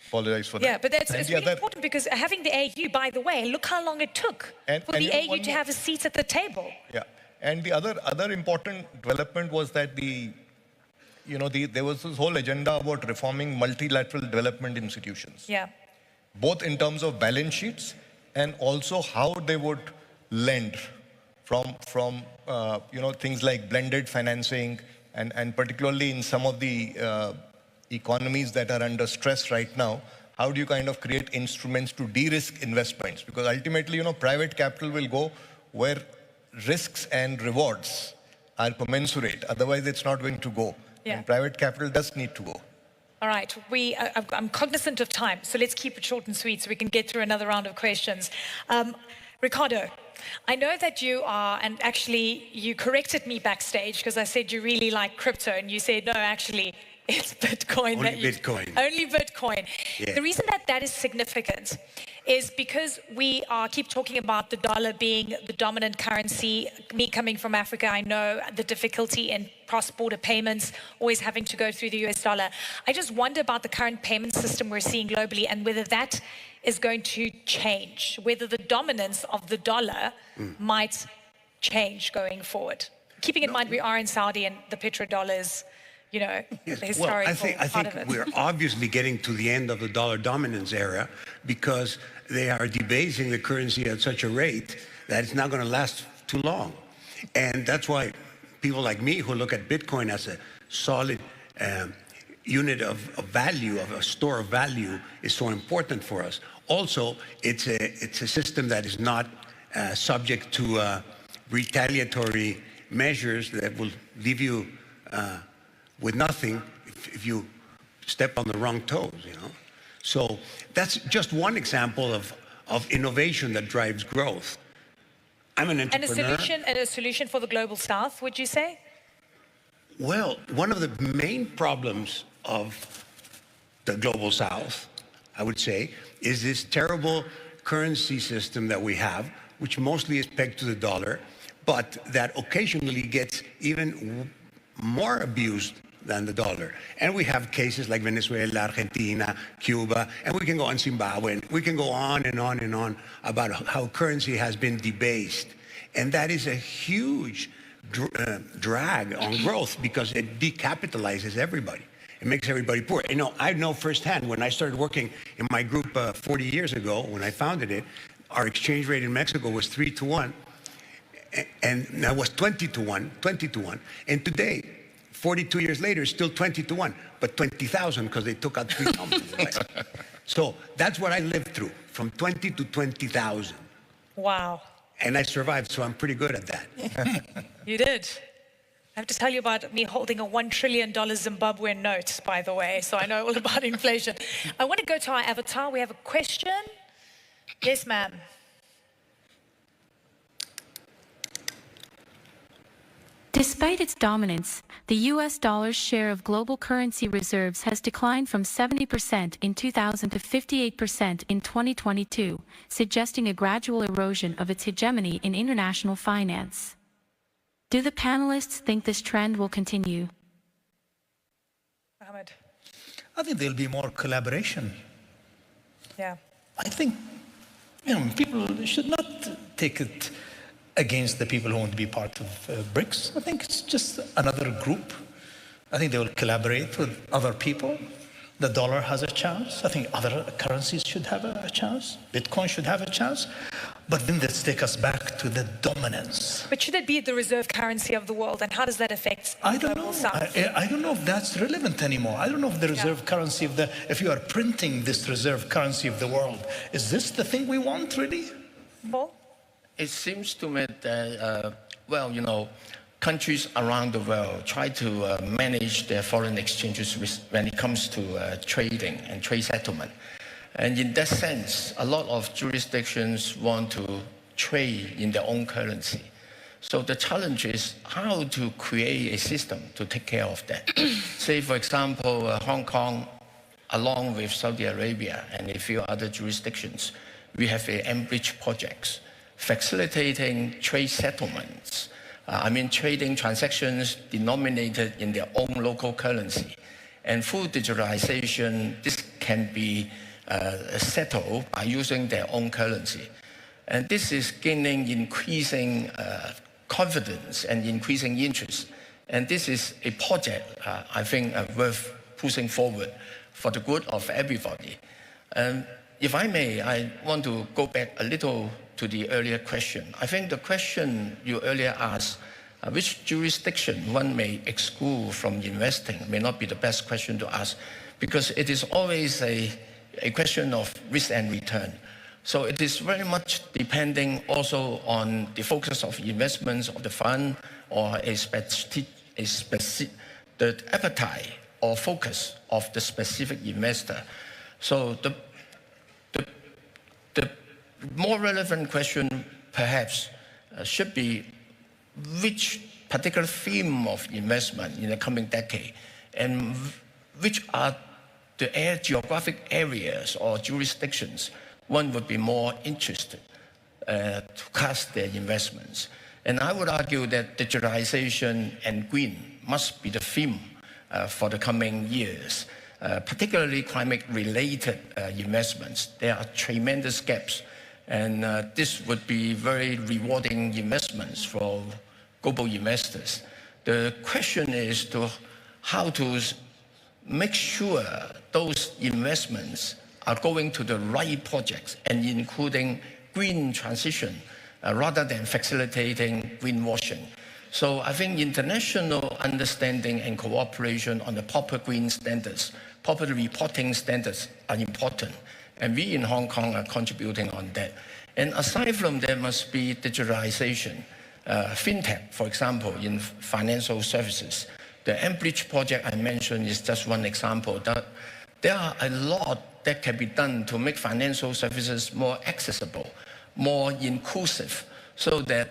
Speaker 17: Apologize for that.
Speaker 16: Yeah, but it's really important because having the AU, by the way, look how long it took for the AU to have a seat at the table.
Speaker 17: Yeah, and the other important development was that there was this whole agenda about reforming multilateral development institutions.
Speaker 16: Yeah.
Speaker 17: Both in terms of balance sheets and also how they would lend from things like blended financing and particularly in some of the economies that are under stress right now, how do you kind of create instruments to de-risk investments? Because ultimately, private capital will go where risks and rewards are commensurate. Otherwise, it's not going to go.
Speaker 16: Yeah.
Speaker 17: And private capital does need to go.
Speaker 16: All right, I'm cognizant of time, so let's keep it short and sweet so we can get through another round of questions. Ricardo, I know that you are, and actually you corrected me backstage because I said you really like crypto, and you said, no, actually, it's Bitcoin. Only Bitcoin.
Speaker 18: Yeah.
Speaker 16: The reason that is significant is because we keep talking about the dollar being the dominant currency. Me coming from Africa, I know the difficulty in cross-border payments, always having to go through the US dollar. I just wonder about the current payment system we're seeing globally and whether that is going to change, whether the dominance of the dollar might change going forward. Keeping in mind we are in Saudi and the petrodollar is, the historical
Speaker 18: I think
Speaker 16: of it.
Speaker 18: we're obviously getting to the end of the dollar dominance era because they are debasing the currency at such a rate that it's not going to last too long. And that's why people like me who look at Bitcoin as a solid unit of value, of a store of value, is so important for us. Also, it's a system that is not subject to retaliatory measures that will leave you with nothing if you step on the wrong toes, you know. So that's just one example of innovation that drives growth. I'm an entrepreneur.
Speaker 16: And a solution for the global south, would you say?
Speaker 18: Well, one of the main problems of the global south, I would say, is this terrible currency system that we have, which mostly is pegged to the dollar, but that occasionally gets even more abused than the dollar. And we have cases like Venezuela, Argentina, Cuba, and we can go on Zimbabwe, and we can go on and on and on about how currency has been debased. And that is a huge drag on growth because it decapitalizes everybody. It makes everybody poor. You know, I know firsthand when I started working in my group 40 years ago, when I founded it, our exchange rate in Mexico was 3 to 1. And that was 20 to 1. And today, 42 years later, it's still 20 to 1, but 20,000 because they took out 3 companies. Right? So that's what I lived through, from 20 to 20,000.
Speaker 16: Wow.
Speaker 18: And I survived, so I'm pretty good at that.
Speaker 16: You did. I have to tell you about me holding a $1 trillion Zimbabwean note, by the way, so I know all about inflation. I want to go to our avatar. We have a question. Yes, ma'am.
Speaker 7: Despite its dominance, the US dollar's share of global currency reserves has declined from 70% in 2000 to 58% in 2022, suggesting a gradual erosion of its hegemony in international finance. Do the panelists think this trend will continue?
Speaker 16: Ahmed.
Speaker 5: I think there'll be more collaboration.
Speaker 16: Yeah.
Speaker 5: I think, people should not take it against the people who want to be part of BRICS. I think it's just another group. I think they will collaborate with other people. The dollar has a chance. I think other currencies should have a chance. Bitcoin should have a chance. But then let's take us back to the dominance.
Speaker 16: But should it be the reserve currency of the world, and how does that affect the global south?
Speaker 5: I don't know if that's relevant anymore. I don't know if the reserve currency of if you are printing this reserve currency of the world, is this the thing we want really?
Speaker 16: Paul?
Speaker 12: It seems to me that, countries around the world try to manage their foreign exchanges when it comes to trading and trade settlement. And in that sense, a lot of jurisdictions want to trade in their own currency. So the challenge is how to create a system to take care of that. Say, for example, Hong Kong, along with Saudi Arabia and a few other jurisdictions, we have a Enbridge projects facilitating trade settlements. Trading transactions denominated in their own local currency. And through digitalization, this can be settled by using their own currency. And this is gaining increasing confidence and increasing interest. And this is a project, I think, worth pushing forward for the good of everybody. If I may, I want to go back a little to the earlier question. I think the question you earlier asked, which jurisdiction one may exclude from investing, may not be the best question to ask, because it is always a question of risk and return. So it is very much depending also on the focus of investments of the fund or the appetite or focus of the specific investor. So the more relevant question perhaps should be which particular theme of investment in the coming decade and which are the geographic areas or jurisdictions one would be more interested to cast their investments. And I would argue that digitalization and green must be the theme for the coming years, particularly climate-related investments. There are tremendous gaps, and this would be very rewarding investments for global investors. The question is how to make sure those investments are going to the right projects and including green transition rather than facilitating greenwashing. So I think international understanding and cooperation on the proper green standards, proper reporting standards are important. And we in Hong Kong are contributing on that. And aside from that must be digitalization. Fintech, for example, in financial services. The Enbridge project I mentioned is just one example. There are a lot that can be done to make financial services more accessible, more inclusive, so that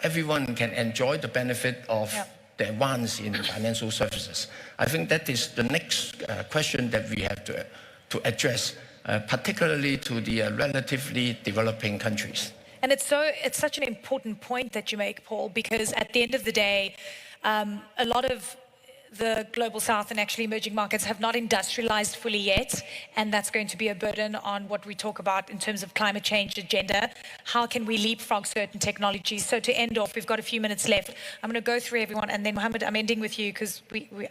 Speaker 12: everyone can enjoy the benefit of the advance in financial services. I think that is the next question that we have to address, particularly to the relatively developing countries.
Speaker 16: And it's such an important point that you make, Paul, because at the end of the day, a lot of the global south and actually emerging markets have not industrialized fully yet, and that's going to be a burden on what we talk about in terms of climate change agenda. How can we leapfrog certain technologies? So to end off, we've got a few minutes left. I'm going to go through everyone, and then Mohammed, I'm ending with you because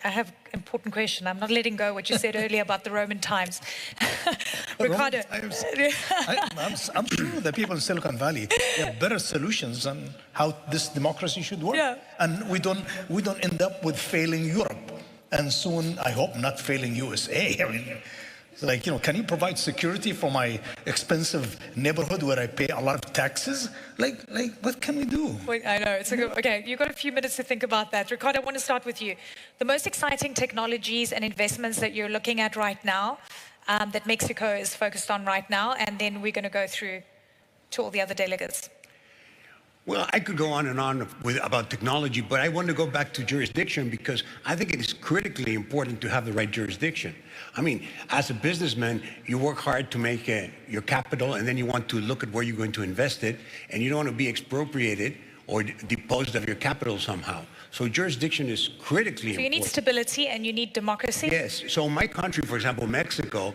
Speaker 16: I have an important question. I'm not letting go what you said earlier about the Roman times. Ricardo.
Speaker 19: I'm sure the people in Silicon Valley have better solutions on how this democracy should work. Yeah. And we don't end up with failing Europe. And soon, I hope, not failing USA. I mean, it's like, can you provide security for my expensive neighborhood where I pay a lot of taxes? Like, what can we do?
Speaker 16: Wait, I know. It's okay, you've got a few minutes to think about that. Ricardo, I want to start with you. The most exciting technologies and investments that you're looking at right now, that Mexico is focused on right now, and then we're going to go through to all the other delegates.
Speaker 18: Well, I could go on and on about technology, but I want to go back to jurisdiction because I think it is critically important to have the right jurisdiction. I mean, as a businessman, you work hard to make your capital, and then you want to look at where you're going to invest it, and you don't want to be expropriated or deposed of your capital somehow. So jurisdiction is critically important.
Speaker 16: So you need stability and you need democracy?
Speaker 18: Yes. So my country, for example, Mexico,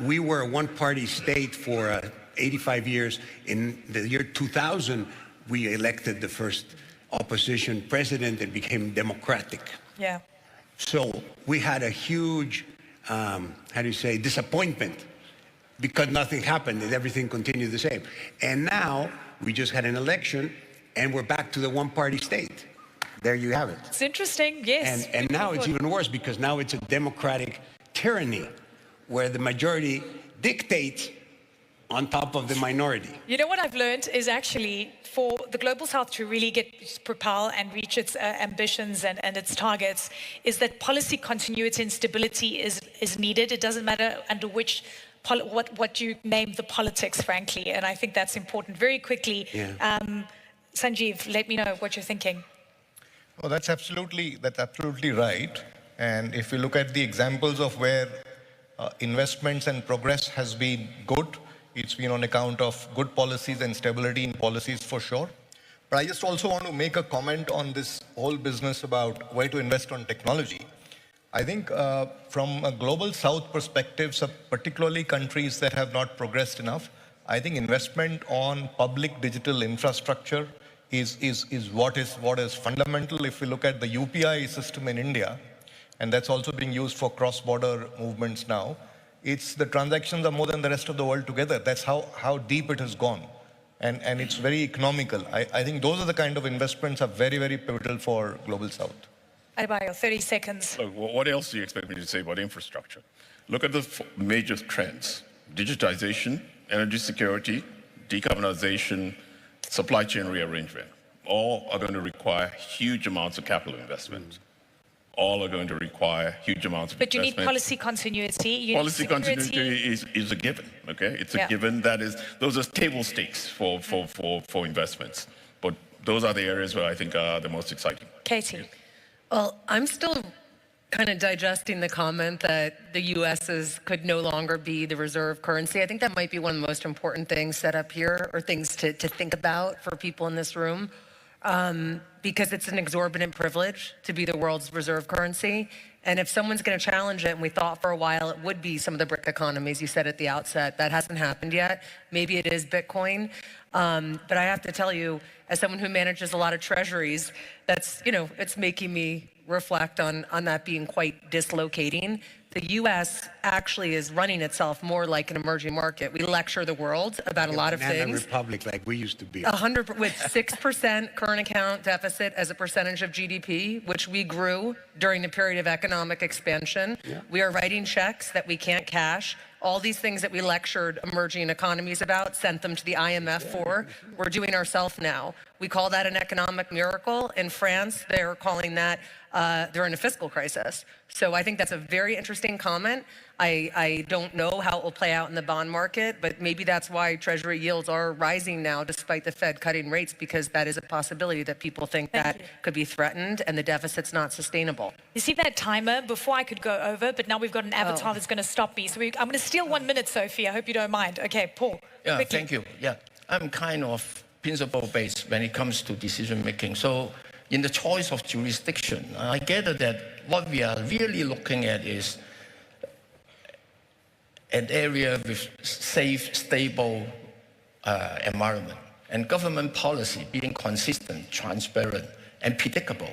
Speaker 18: we were a one-party state for 85 years. In the year 2000, we elected the first opposition president and became democratic.
Speaker 16: Yeah.
Speaker 18: So we had a huge, disappointment because nothing happened and everything continued the same. And now we just had an election and we're back to the one-party state. There you have it.
Speaker 16: It's interesting, yes.
Speaker 18: And now it's even worse because now it's a democratic tyranny where the majority dictates on top of the minority.
Speaker 16: You know what I've learned is actually for the Global South to really propel and reach its ambitions and its targets is that policy continuity and stability is needed. It doesn't matter under which, what you name the politics, frankly. And I think that's important. Very quickly, Sanjeev, let me know what you're thinking.
Speaker 17: Well, that's absolutely right. And if we look at the examples of where investments and progress has been good, it's been on account of good policies and stability in policies for sure. But I just also want to make a comment on this whole business about where to invest on technology. I think from a global south perspective, so particularly countries that have not progressed enough, I think investment on public digital infrastructure is what is fundamental. If we look at the UPI system in India, and that's also being used for cross-border movements now, the transactions are more than the rest of the world together. That's how deep it has gone. And it's very economical. I think those are the kind of investments are very, very pivotal for Global South.
Speaker 16: Adebayo, 30 seconds.
Speaker 15: Look, what else do you expect me to say about infrastructure? Look at the major trends: digitization, energy security, decarbonization, supply chain rearrangement. All are going to require huge amounts of capital investment. All are going to require huge amounts of investment.
Speaker 16: But you need policy continuity.
Speaker 15: Policy continuity is a given, okay? It's a given. Those are table stakes for investments. But those are the areas where I think are the most exciting.
Speaker 16: Katie.
Speaker 20: Well, I'm still kind of digesting the comment that the U.S. could no longer be the reserve currency. I think that might be one of the most important things set up here, or things to think about for people in this room. Because it's an exorbitant privilege to be the world's reserve currency. And if someone's going to challenge it, and we thought for a while it would be some of the BRIC economies, you said at the outset, that hasn't happened yet. Maybe it is Bitcoin. But I have to tell you, as someone who manages a lot of treasuries, that's, it's making me reflect on that being quite dislocating. the U.S. actually is running itself more like an emerging market. We lecture the world about a lot of things.
Speaker 18: Republic like we used to be.
Speaker 20: 100 with 6% current account deficit as a percentage of GDP, which we grew during the period of economic expansion.
Speaker 18: Yeah.
Speaker 20: We are writing checks that we can't cash. All these things that we lectured emerging economies about, sent them to the IMF for, we're doing ourselves now. We call that an economic miracle. In France, they're calling that, they're in a fiscal crisis. So I think that's a very interesting comment. I don't know how it will play out in the bond market, but maybe that's why Treasury yields are rising now, despite the Fed cutting rates, because that is a possibility that people think that could be threatened and the deficit's not sustainable.
Speaker 16: You see that timer? Before I could go over, but now we've got an avatar that's going to stop me. So I'm going to steal 1 minute, Sophie. I hope you don't mind. Okay, Paul.
Speaker 12: Yeah,
Speaker 16: quickly.
Speaker 12: thank you. Yeah, I'm kind of principle-based when it comes to decision-making. So in the choice of jurisdiction, I gather that what we are really looking at is an area with safe, stable environment, and government policy being consistent, transparent, and predictable.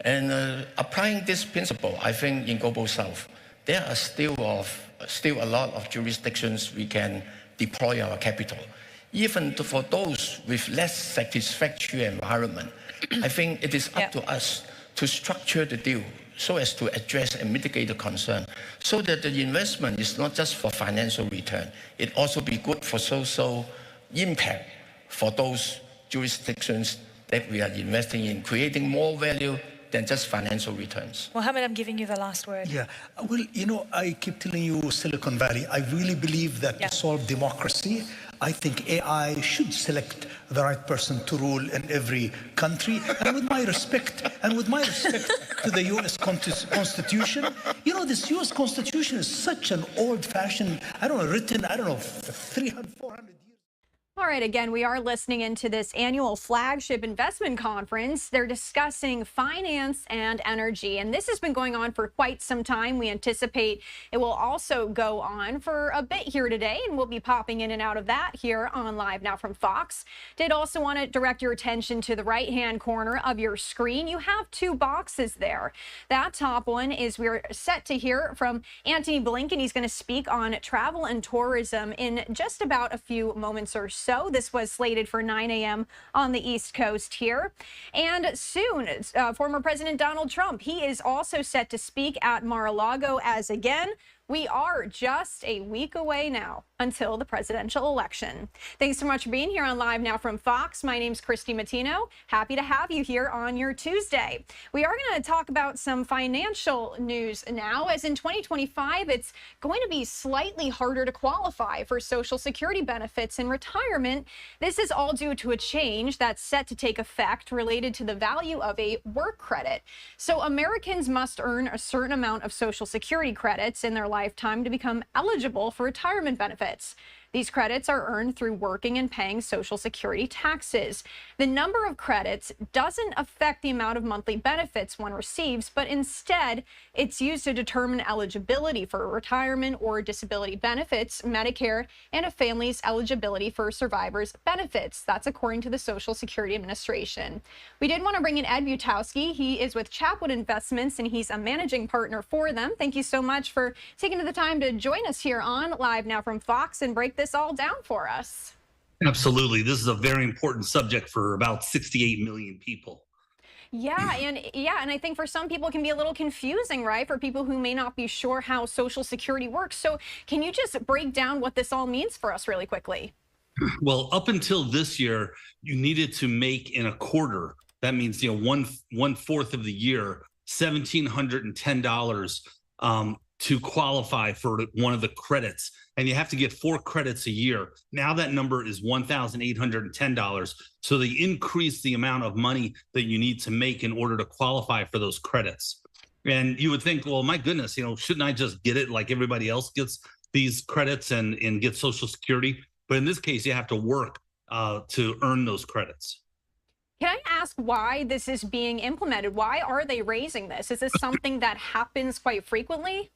Speaker 12: And applying this principle, I think in Global South, there are still a lot of jurisdictions we can deploy our capital. Even for those with less satisfactory environment, I think it is up to us to structure the deal so as to address and mitigate the concern, so that the investment is not just for financial return, it also be good for social impact for those jurisdictions that we are investing in, creating more value than just financial returns.
Speaker 16: Mohammed, I'm giving you the last word.
Speaker 19: Yeah, well, you know, I keep telling you Silicon Valley, I really believe that to solve democracy, I think AI should select the right person to rule in every country. And with my respect, to the U.S. Constitution, you know, this U.S. Constitution is such an old-fashioned, written, 300, 400 years.
Speaker 3: All right, again, we are listening into this annual flagship investment conference. They're discussing finance and energy, and this has been going on for quite some time. We anticipate it will also go on for a bit here today, and we'll be popping in and out of that here on Live Now from Fox. Did also want to direct your attention to the right-hand corner of your screen. You have two boxes there. That top one is we're set to hear from Antony Blinken. He's going to speak on travel and tourism in just about a few moments or so. This was slated for 9 a.m. on the East Coast here. And soon, former President Donald Trump, he is also set to speak at Mar-a-Lago, as again, we are just a week away now until the presidential election. Thanks so much for being here on Live Now from Fox. My name's Christy Matino. Happy to have you here on your Tuesday. We are going to talk about some financial news now, as in 2025, it's going to be slightly harder to qualify for Social Security benefits in retirement. This is all due to a change that's set to take effect related to the value of a work credit. So Americans must earn a certain amount of Social Security credits in their lifetime to become eligible for retirement benefits. These credits are earned through working and paying Social Security taxes. The number of credits doesn't affect the amount of monthly benefits one receives, but instead it's used to determine eligibility for retirement or disability benefits, Medicare, and a family's eligibility for survivors' benefits. That's according to the Social Security Administration. We did want to bring in Ed Butowski. He is with Chapwood Investments, and he's a managing partner for them. Thank you so much for taking the time to join us here on Live Now from Fox and break this all down for us.
Speaker 4: Absolutely. This is a very important subject for about 68 million people.
Speaker 3: Yeah, and I think for some people it can be a little confusing, right? For people who may not be sure how Social Security works. So can you just break down what this all means for us really quickly?
Speaker 4: Well, up until this year, you needed to make in a quarter. That means, you know, one fourth of the year, $1,710 to qualify for one of the credits. And you have to get 4 credits a year. Now that number is $1,810. So they increase the amount of money that you need to make in order to qualify for those credits. And you would think, well, my goodness, you know, shouldn't I just get it like everybody else gets these credits and get Social Security? But in this case, you have to work to earn those credits.
Speaker 3: Can I ask why this is being implemented? Why are they raising this? Is this something that happens quite frequently?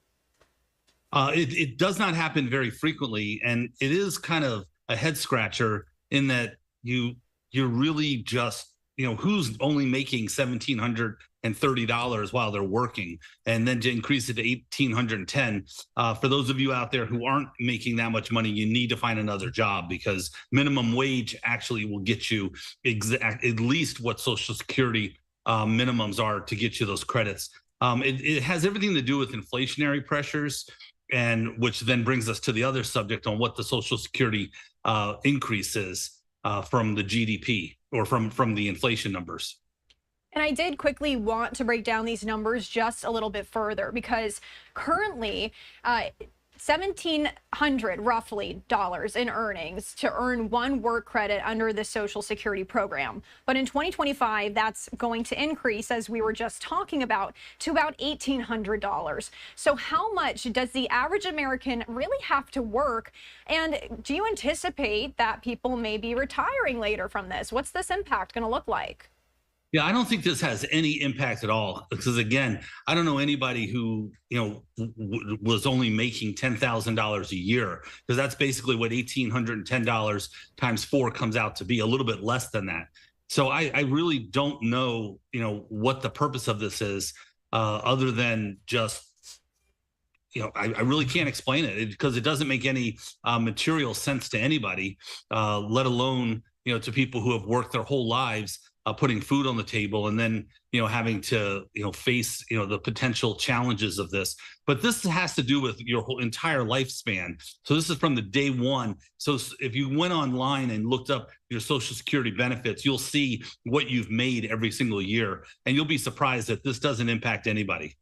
Speaker 4: It does not happen very frequently, and it is kind of a head scratcher in that you're really just, you know, who's only making $1,700 $130 while they're working, and then to increase it to $1,810. For those of you out there who aren't making that much money, you need to find another job, because minimum wage actually will get you at least what Social Security minimums are to get you those credits. It has everything to do with inflationary pressures, and which then brings us to the other subject on what the Social Security increase is from the GDP or from the inflation numbers.
Speaker 3: And I did quickly want to break down these numbers just a little bit further, because currently $1,700 roughly in earnings to earn one work credit under the Social Security program. But in 2025, that's going to increase, as we were just talking about, to about $1,800. So how much does the average American really have to work? And do you anticipate that people may be retiring later from this? What's this impact going to look like?
Speaker 4: Yeah, I don't think this has any impact at all, because again, I don't know anybody who, was only making $10,000 a year, because that's basically what $1,810 times 4 comes out to be, a little bit less than that. So I really don't know, what the purpose of this is, other than just, I really can't explain it, because it doesn't make any material sense to anybody, let alone, to people who have worked their whole lives putting food on the table, and then having to face the potential challenges of this. But this has to do with your whole entire lifespan. So this is from the day one. So if you went online and looked up your Social Security benefits, you'll see what you've made every single year, and you'll be surprised that this doesn't impact anybody.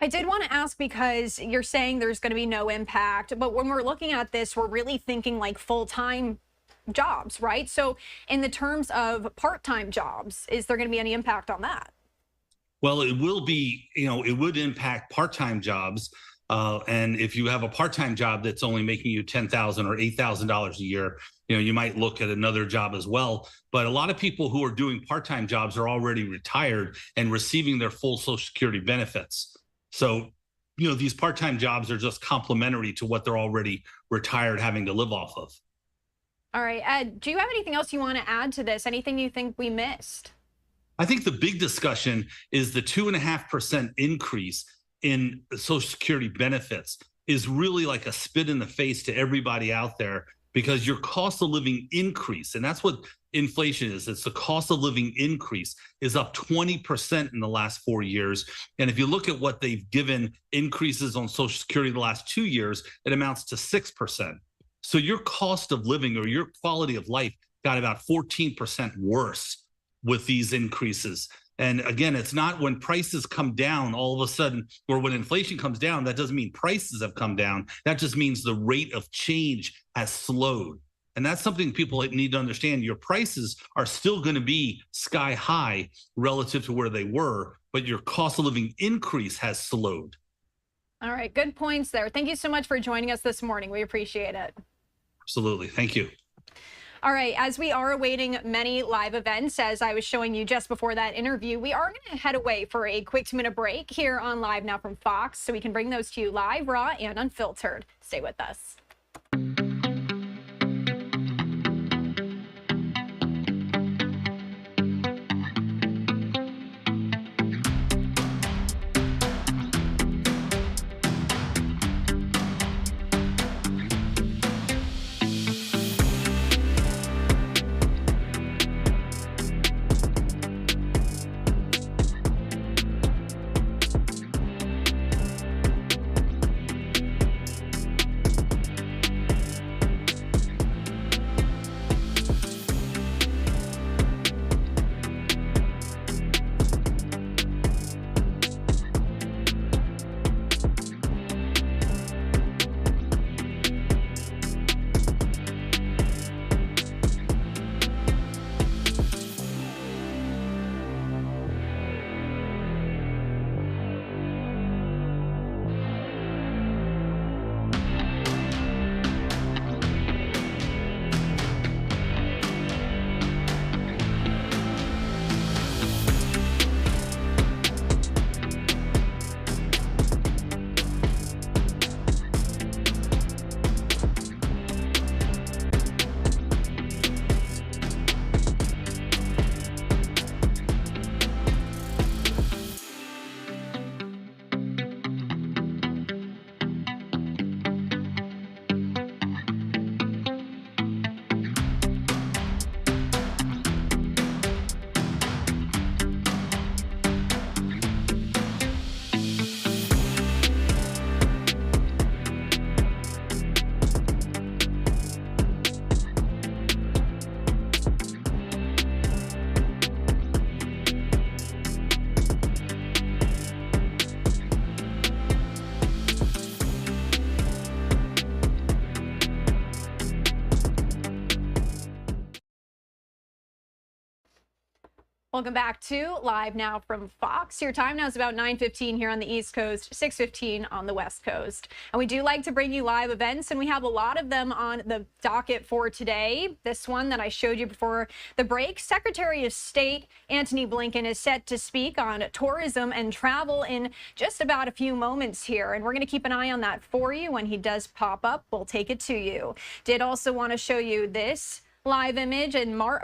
Speaker 3: I did want to ask, because you're saying there's going to be no impact, but when we're looking at this, we're really thinking like full-time jobs, right? So in the terms of part-time jobs, is there going to be any impact on that?
Speaker 4: Well, it will be, it would impact part-time jobs. And if you have a part-time job that's only making you $10,000 or $8,000 a year, you might look at another job as well. But a lot of people who are doing part-time jobs are already retired and receiving their full Social Security benefits. So, these part-time jobs are just complementary to what they're already retired having to live off of.
Speaker 3: All right, Ed, do you have anything else you want to add to this? Anything you think we missed?
Speaker 4: I think the big discussion is the 2.5% increase in Social Security benefits is really like a spit in the face to everybody out there, because your cost of living increase, and that's what inflation is. It's the cost of living increase is up 20% in the last 4 years. And if you look at what they've given increases on Social Security the last 2 years, it amounts to 6%. So your cost of living or your quality of life got about 14% worse with these increases. And again, it's not when prices come down all of a sudden, or when inflation comes down, that doesn't mean prices have come down. That just means the rate of change has slowed. And that's something people need to understand. Your prices are still going to be sky high relative to where they were, but your cost of living increase has slowed.
Speaker 3: All right, good points there. Thank you so much for joining us this morning. We appreciate it.
Speaker 4: Absolutely. Thank you.
Speaker 3: All right, as we are awaiting many live events, as I was showing you just before that interview, we are going to head away for a quick 2-minute break here on Live Now from Fox, so we can bring those to you live, raw, and unfiltered. Stay with us. Welcome back to Live Now from Fox. Your time now is about 9:15 here on the East Coast, 6:15 on the West Coast. And we do like to bring you live events, and we have a lot of them on the docket for today. This one that I showed you before the break, Secretary of State Antony Blinken is set to speak on tourism and travel in just about a few moments here. And we're going to keep an eye on that for you. When he does pop up, we'll take it to you. Did also want to show you this live image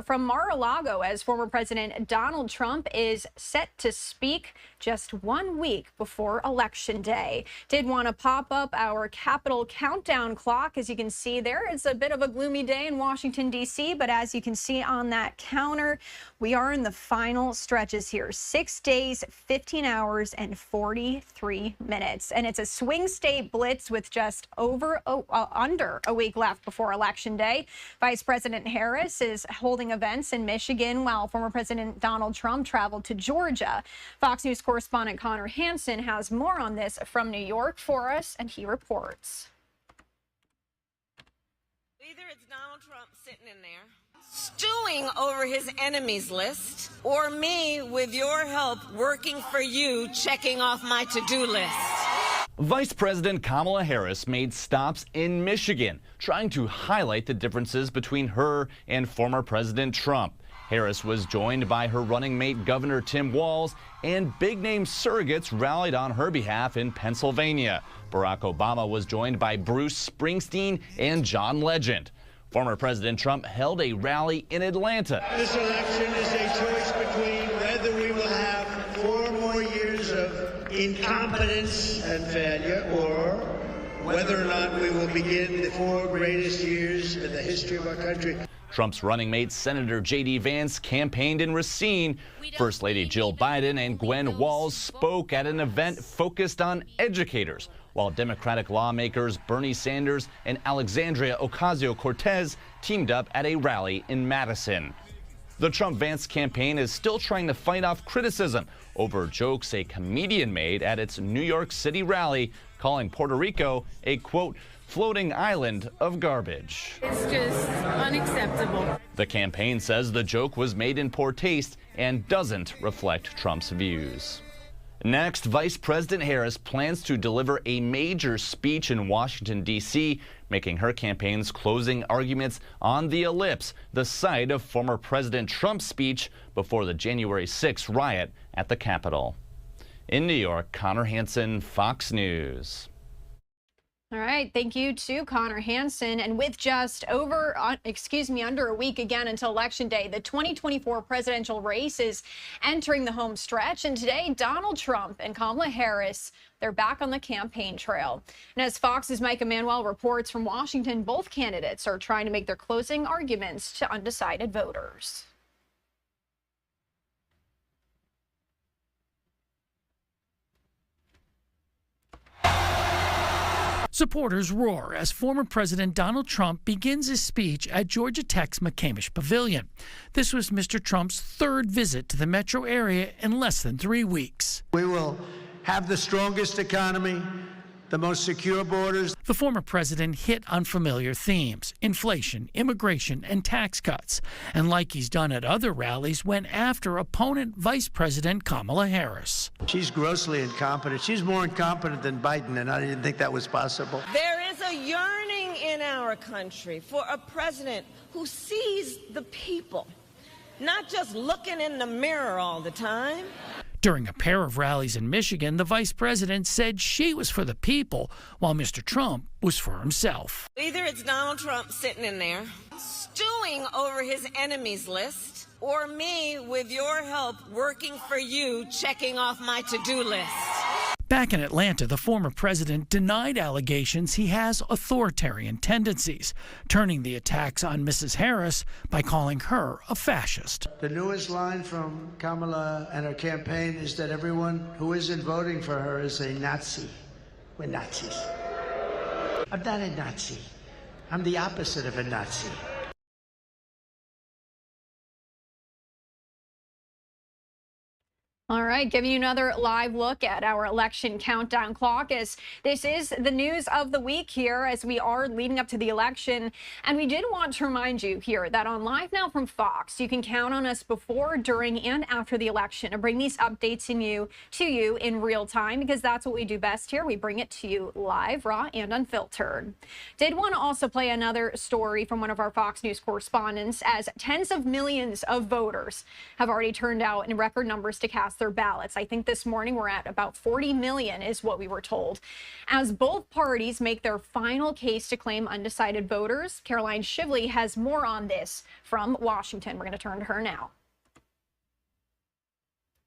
Speaker 3: from Mar-a-Lago as former President Donald Trump is set to speak just 1 week before Election Day. Did want to pop up our Capitol countdown clock. As you can see there, it's a bit of a gloomy day in Washington, D.C., but as you can see on that counter, we are in the final stretches here. 6 days, 15 hours, and 43 minutes. And it's a swing state blitz with just under a week left before Election Day. Vice President Harris is holding events in Michigan while former President Donald Trump traveled to Georgia. Fox News correspondent Connor Hansen has more on this from New York for us, and he reports.
Speaker 21: Either it's Donald Trump sitting in there stewing over his enemies list, or me, with your help, working for you, checking off my to-do list.
Speaker 22: Vice President Kamala Harris made stops in Michigan, trying to highlight the differences between her and former President Trump. Harris was joined by her running mate Governor Tim Walz, and big-name surrogates rallied on her behalf in Pennsylvania. Barack Obama was joined by Bruce Springsteen and John Legend. Former President Trump held a rally in Atlanta.
Speaker 23: This election is a choice between whether we will have 4 more years of incompetence and failure, or whether or not we will begin the 4 greatest years in the history of our country.
Speaker 22: Trump's running mate, Senator J.D. Vance, campaigned in Racine. First Lady Jill Biden and Gwen Walz spoke at an event focused on educators, while Democratic lawmakers Bernie Sanders and Alexandria Ocasio-Cortez teamed up at a rally in Madison. The Trump-Vance campaign is still trying to fight off criticism over jokes a comedian made at its New York City rally, calling Puerto Rico a, quote, floating island of garbage.
Speaker 24: It's just unacceptable.
Speaker 22: The campaign says the joke was made in poor taste and doesn't reflect Trump's views. Next, Vice President Harris plans to deliver a major speech in Washington, D.C., making her campaign's closing arguments on the ellipse, the site of former President Trump's speech before the January 6th riot at the Capitol. In New York, Connor Hansen, Fox News.
Speaker 3: All right, thank you to Connor Hansen. And with just under a week again until Election Day, the 2024 presidential race is entering the home stretch. And today, Donald Trump and Kamala Harris, they're back on the campaign trail. And as Fox's Mike Emanuel reports from Washington, both candidates are trying to make their closing arguments to undecided voters.
Speaker 25: Supporters roar as former President Donald Trump begins his speech at Georgia Tech's McCamish Pavilion. This was Mr. Trump's 3rd visit to the metro area in less than 3 weeks.
Speaker 23: We will have the strongest economy, the most secure borders.
Speaker 25: The former president hit unfamiliar themes: inflation, immigration, and tax cuts. And like he's done at other rallies, went after opponent Vice President Kamala Harris.
Speaker 23: She's grossly incompetent. She's more incompetent than Biden, and I didn't think that was possible.
Speaker 21: There is a yearning in our country for a president who sees the people, not just looking in the mirror all the time.
Speaker 25: During a pair of rallies in Michigan, the vice president said she was for the people, while Mr. Trump was for himself.
Speaker 21: Either it's Donald Trump sitting in there stewing over his enemies list, or me, with your help, working for you, checking off my to-do list.
Speaker 25: Back in Atlanta, the former president denied allegations he has authoritarian tendencies, turning the attacks on Mrs. Harris by calling her a fascist.
Speaker 23: The newest line from Kamala and her campaign is that everyone who isn't voting for her is a Nazi. We're Nazis. I'm not a Nazi. I'm the opposite of a Nazi.
Speaker 3: All right, giving you another live look at our election countdown clock as this is the news of the week here as we are leading up to the election. And we did want to remind you here that on Live Now from Fox, you can count on us before, during, and after the election to bring these updates to you in real time, because that's what we do best here. We bring it to you live, raw, and unfiltered. Did want to also play another story from one of our Fox News correspondents as tens of millions of voters have already turned out in record numbers to cast their ballots. I think this morning we're at about 40 million is what we were told. As both parties make their final case to claim undecided voters, Caroline Shively has more on this from Washington. We're going to turn to her now.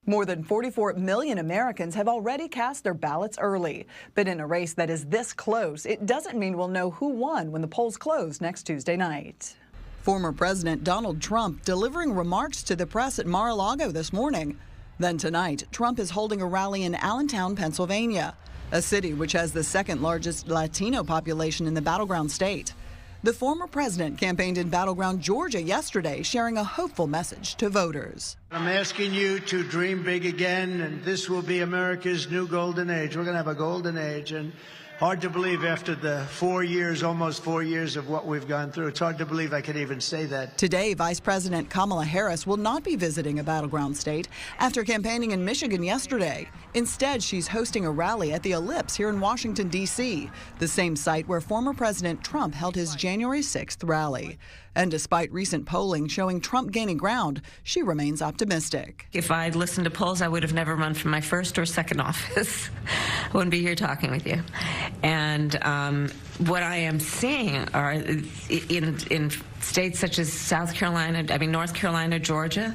Speaker 2: More than 44 million Americans have already cast their ballots early. But in a race that is this close, it doesn't mean we'll know who won when the polls close next Tuesday night. Former President Donald Trump delivering remarks to the press at Mar-a-Lago this morning. Then tonight, Trump is holding a rally in Allentown, Pennsylvania, a city which has the second largest Latino population in the battleground state. The former president campaigned in battleground Georgia yesterday, sharing a hopeful message to voters.
Speaker 23: I'm asking you to dream big again, and this will be America's new golden age. We're going to have a golden age, and hard to believe after the 4 years, almost 4 years of what we've gone through. It's hard to believe I could even say that.
Speaker 2: Today, Vice President Kamala Harris will not be visiting a battleground state after campaigning in Michigan yesterday. Instead, she's hosting a rally at the Ellipse here in Washington, D.C., the same site where former President Trump held his January 6th rally. And despite recent polling showing Trump gaining ground, she remains optimistic.
Speaker 6: If I'd listened to polls, I would have never run for my first or second office. I wouldn't be here talking with you. And what I am seeing are in states such as North Carolina, Georgia,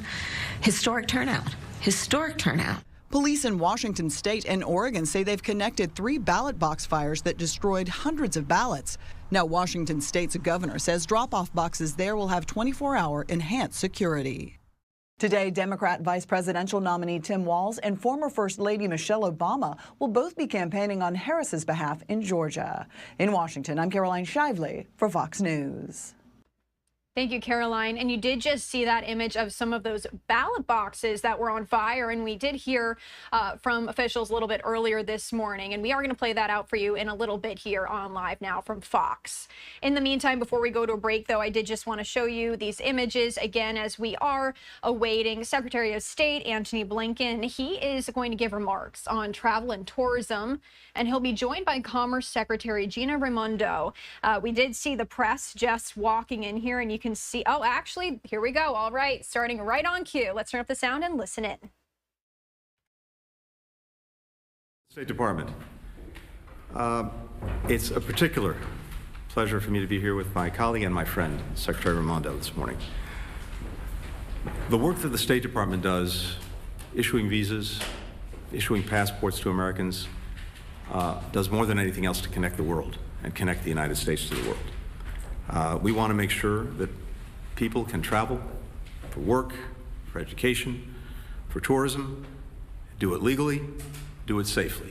Speaker 6: historic turnout. Historic turnout.
Speaker 2: Police in Washington state and Oregon say they've connected 3 ballot box fires that destroyed hundreds of ballots. Now, Washington state's governor says drop-off boxes there will have 24-hour enhanced security. Today, Democrat vice presidential nominee Tim Walz and former First Lady Michelle Obama will both be campaigning on Harris's behalf in Georgia. In Washington, I'm Caroline Shively for Fox News.
Speaker 3: Thank you, Caroline. And you did just see that image of some of those ballot boxes that were on fire. And we did hear from officials a little bit earlier this morning. And we are going to play that out for you in a little bit here on Live Now from Fox. In the meantime, before we go to a break, though, I did just want to show you these images again as we are awaiting Secretary of State Antony Blinken. He is going to give remarks on travel and tourism, and he'll be joined by Commerce Secretary Gina Raimondo. We did see the press just walking in here, and you can see, oh, actually, here we go. All right, starting right on cue. Let's turn up the sound and listen in.
Speaker 8: State Department. It's a particular pleasure for me to be here with my colleague and my friend, Secretary Raimondo, this morning. The work that the State Department does, issuing visas, issuing passports to Americans, does more than anything else to connect the world and connect the United States to the world. We want to make sure that people can travel for work, for education, for tourism, do it legally, do it safely.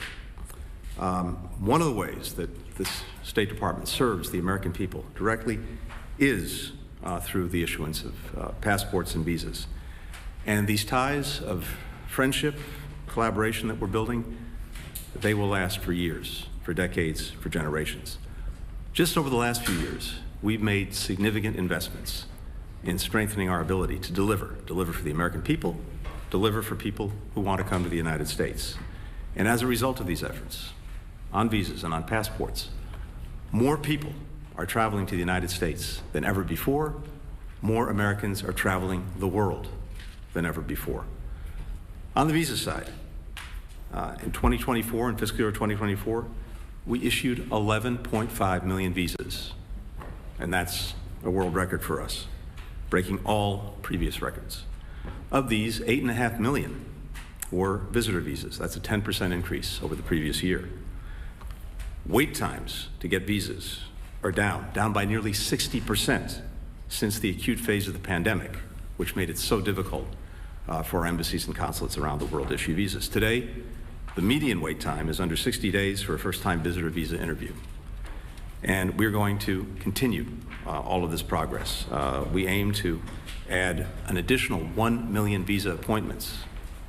Speaker 8: One of the ways that this State Department serves the American people directly is through the issuance of passports and visas. And these ties of friendship, collaboration that we're building, they will last for years, for decades, for generations. Just over the last few years, we've made significant investments in strengthening our ability to deliver for the American people, deliver for people who want to come to the United States. And as a result of these efforts, on visas and on passports, more people are traveling to the United States than ever before. More Americans are traveling the world than ever before. On the visa side, in 2024, in fiscal year 2024, we issued 11.5 million visas, and that's a world record for us, breaking all previous records. Of these, 8.5 million were visitor visas. That's a 10% increase over the previous year. Wait times to get visas are down by nearly 60% since the acute phase of the pandemic, which made it so difficult for our embassies and consulates around the world to issue visas. Today, the median wait time is under 60 days for a first-time visitor visa interview. And we're going to continue all of this progress. We aim to add an additional 1 million visa appointments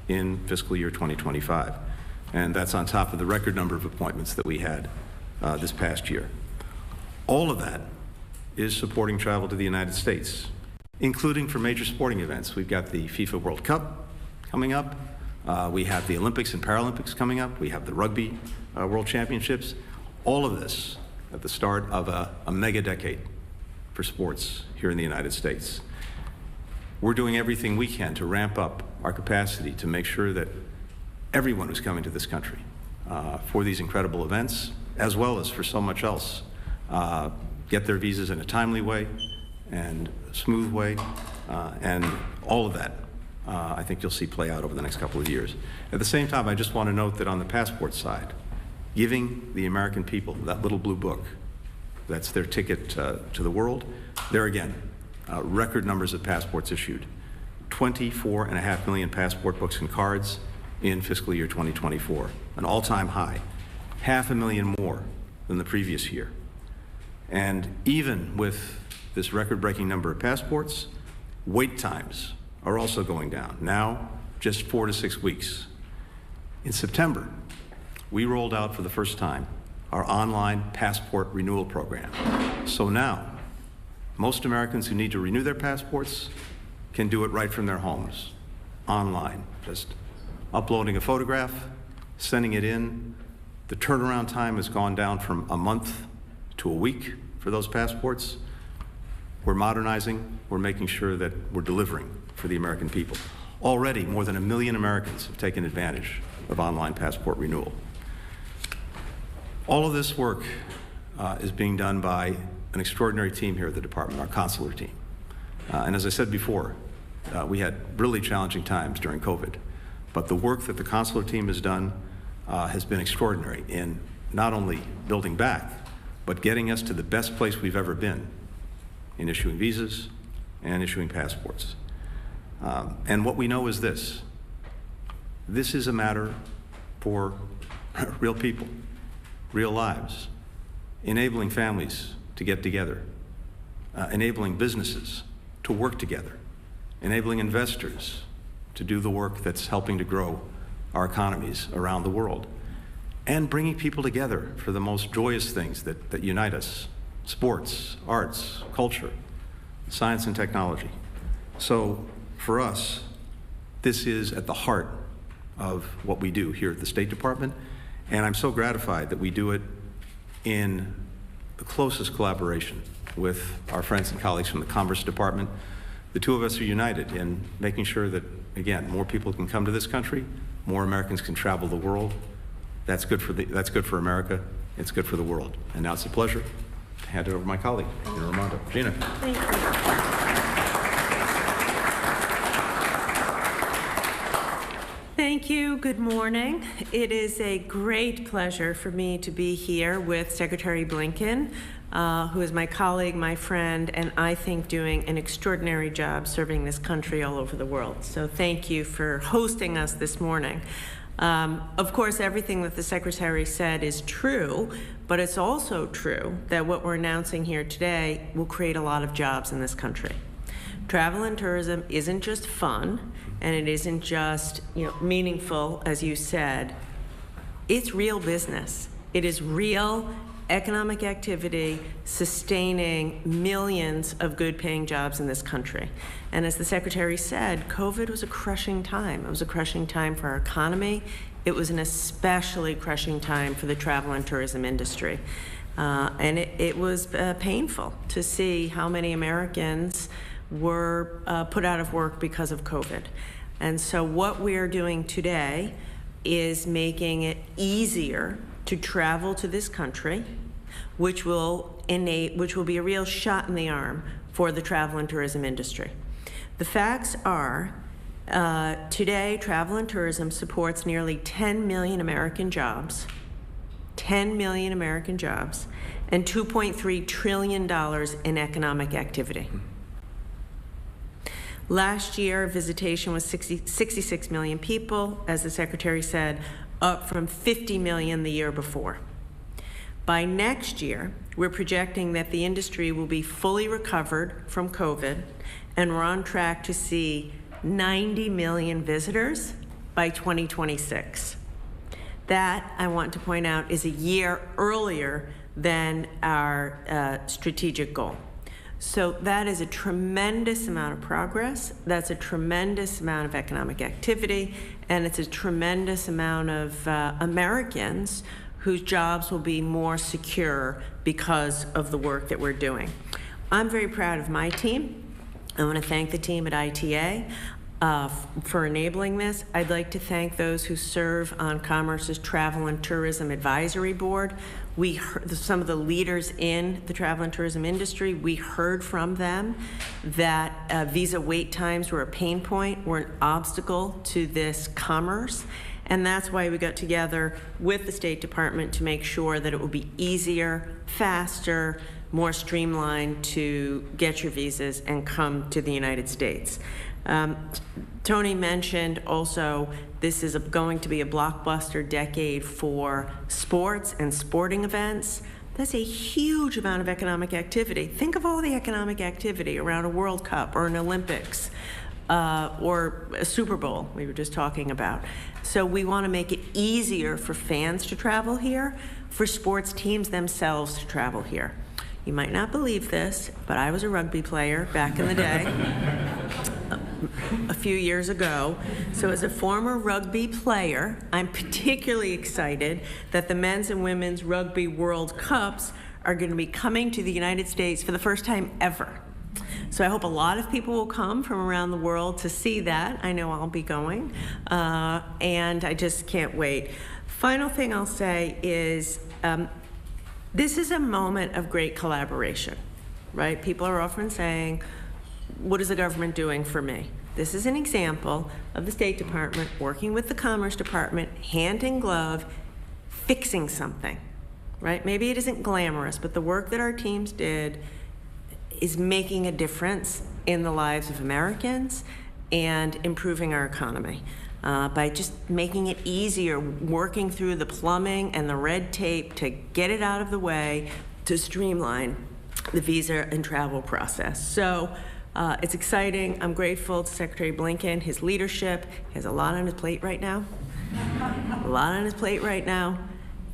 Speaker 8: in fiscal year 2025. And that's on top of the record number of appointments that we had this past year. All of that is supporting travel to the United States, including for major sporting events. We've got the FIFA World Cup coming up. We have the Olympics and Paralympics coming up. We have the Rugby World Championships. All of this at the start of a mega decade for sports here in the United States. We're doing everything we can to ramp up our capacity to make sure that everyone who's coming to this country for these incredible events, as well as for so much else, get their visas in a timely way and a smooth way, and all of that I think you'll see play out over the next couple of years. At the same time, I just want to note that on the passport side, giving the American people that little blue book, that's their ticket to the world, there again, record numbers of passports issued. 24.5 million passport books and cards in fiscal year 2024, an all-time high, 500,000 more than the previous year. And even with this record-breaking number of passports, wait times are also going down, now just 4 to 6 weeks. In September, we rolled out for the first time our online passport renewal program. So now, most Americans who need to renew their passports can do it right from their homes, online, just uploading a photograph, sending it in. The turnaround time has gone down from a month to a week for those passports. We're modernizing, we're making sure that we're delivering for the American people. Already, more than 1 million Americans have taken advantage of online passport renewal. All of this work is being done by an extraordinary team here at the department, our consular team. And as I said before, we had really challenging times during COVID, but the work that the consular team has done has been extraordinary in not only building back, but getting us to the best place we've ever been in issuing visas and issuing passports. And what we know is this is a matter for real people, real lives, enabling families to get together, enabling businesses to work together, enabling investors to do the work that's helping to grow our economies around the world, and bringing people together for the most joyous things that unite us: sports, arts, culture, science and technology. So for us, this is at the heart of what we do here at the State Department, and I'm so gratified that we do it in the closest collaboration with our friends and colleagues from the Commerce Department. The two of us are united in making sure that, again, more people can come to this country, more Americans can travel the world. That's good for America. It's good for the world. And now it's a pleasure to hand it over to my colleague, Gina Raimondo. Gina.
Speaker 9: Thank you. Thank you. Good morning. It is a great pleasure for me to be here with Secretary Blinken, who is my colleague, my friend, and I think doing an extraordinary job serving this country all over the world. So thank you for hosting us this morning. Of course, everything that the Secretary said is true, but it's also true that what we're announcing here today will create a lot of jobs in this country. Travel and tourism isn't just fun, and it isn't just, meaningful, as you said. It's real business. It is real economic activity sustaining millions of good-paying jobs in this country. And as the Secretary said, COVID was a crushing time. It was a crushing time for our economy. It was an especially crushing time for the travel and tourism industry. And it was painful to see how many Americans were put out of work because of COVID. And so what we are doing today is making it easier to travel to this country, which will be a real shot in the arm for the travel and tourism industry. The facts are, today travel and tourism supports nearly 10 million American jobs, 10 million American jobs, and $2.3 trillion in economic activity. Last year, visitation was 66 million people, as the Secretary said, up from 50 million the year before. By next year, we're projecting that the industry will be fully recovered from COVID, and we're on track to see 90 million visitors by 2026. That, I want to point out, is a year earlier than our strategic goal. So that is a tremendous amount of progress. That's a tremendous amount of economic activity, and it's a tremendous amount of Americans whose jobs will be more secure because of the work that we're doing. I'm very proud of my team. I want to thank the team at ITA for enabling this. I'd like to thank those who serve on Commerce's Travel and Tourism Advisory Board. We heard some of the leaders in the travel and tourism industry. We heard from them that visa wait times were a pain point, were an obstacle to this commerce. And that's why we got together with the State Department to make sure that it would be easier, faster, more streamlined to get your visas and come to the United States. Tony mentioned also this is going to be a blockbuster decade for sports and sporting events. That's a huge amount of economic activity. Think of all the economic activity around a World Cup or an Olympics or a Super Bowl we were just talking about. So we want to make it easier for fans to travel here, for sports teams themselves to travel here. You might not believe this, but I was a rugby player back in the day, a few years ago. So as a former rugby player, I'm particularly excited that the men's and women's Rugby World Cups are going to be coming to the United States for the first time ever. So I hope a lot of people will come from around the world to see that. I know I'll be going, and I just can't wait. Final thing I'll say is this is a moment of great collaboration, right? People are often saying, what is the government doing for me? This is an example of the State Department working with the Commerce Department, hand in glove, fixing something, right? Maybe it isn't glamorous, but the work that our teams did is making a difference in the lives of Americans and improving our economy by just making it easier, working through the plumbing and the red tape to get it out of the way, to streamline the visa and travel process. So it's exciting. I'm grateful to Secretary Blinken, his leadership. He has a lot on his plate right now. A lot on his plate right now.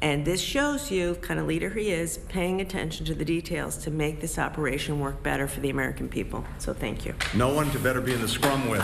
Speaker 9: And this shows you, kind of leader he is, paying attention to the details to make this operation work better for the American people. So thank you.
Speaker 8: No one to better be in the scrum with.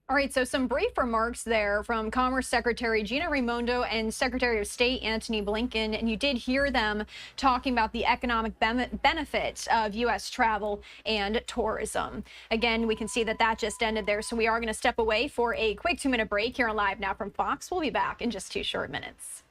Speaker 3: All right, so some brief remarks there from Commerce Secretary Gina Raimondo and Secretary of State Antony Blinken, and you did hear them talking about the economic benefits of U.S. travel and tourism. Again, we can see that that just ended there, so we are going to step away for a quick 2-minute break here on Live Now from Fox. We'll be back in just 2 short minutes.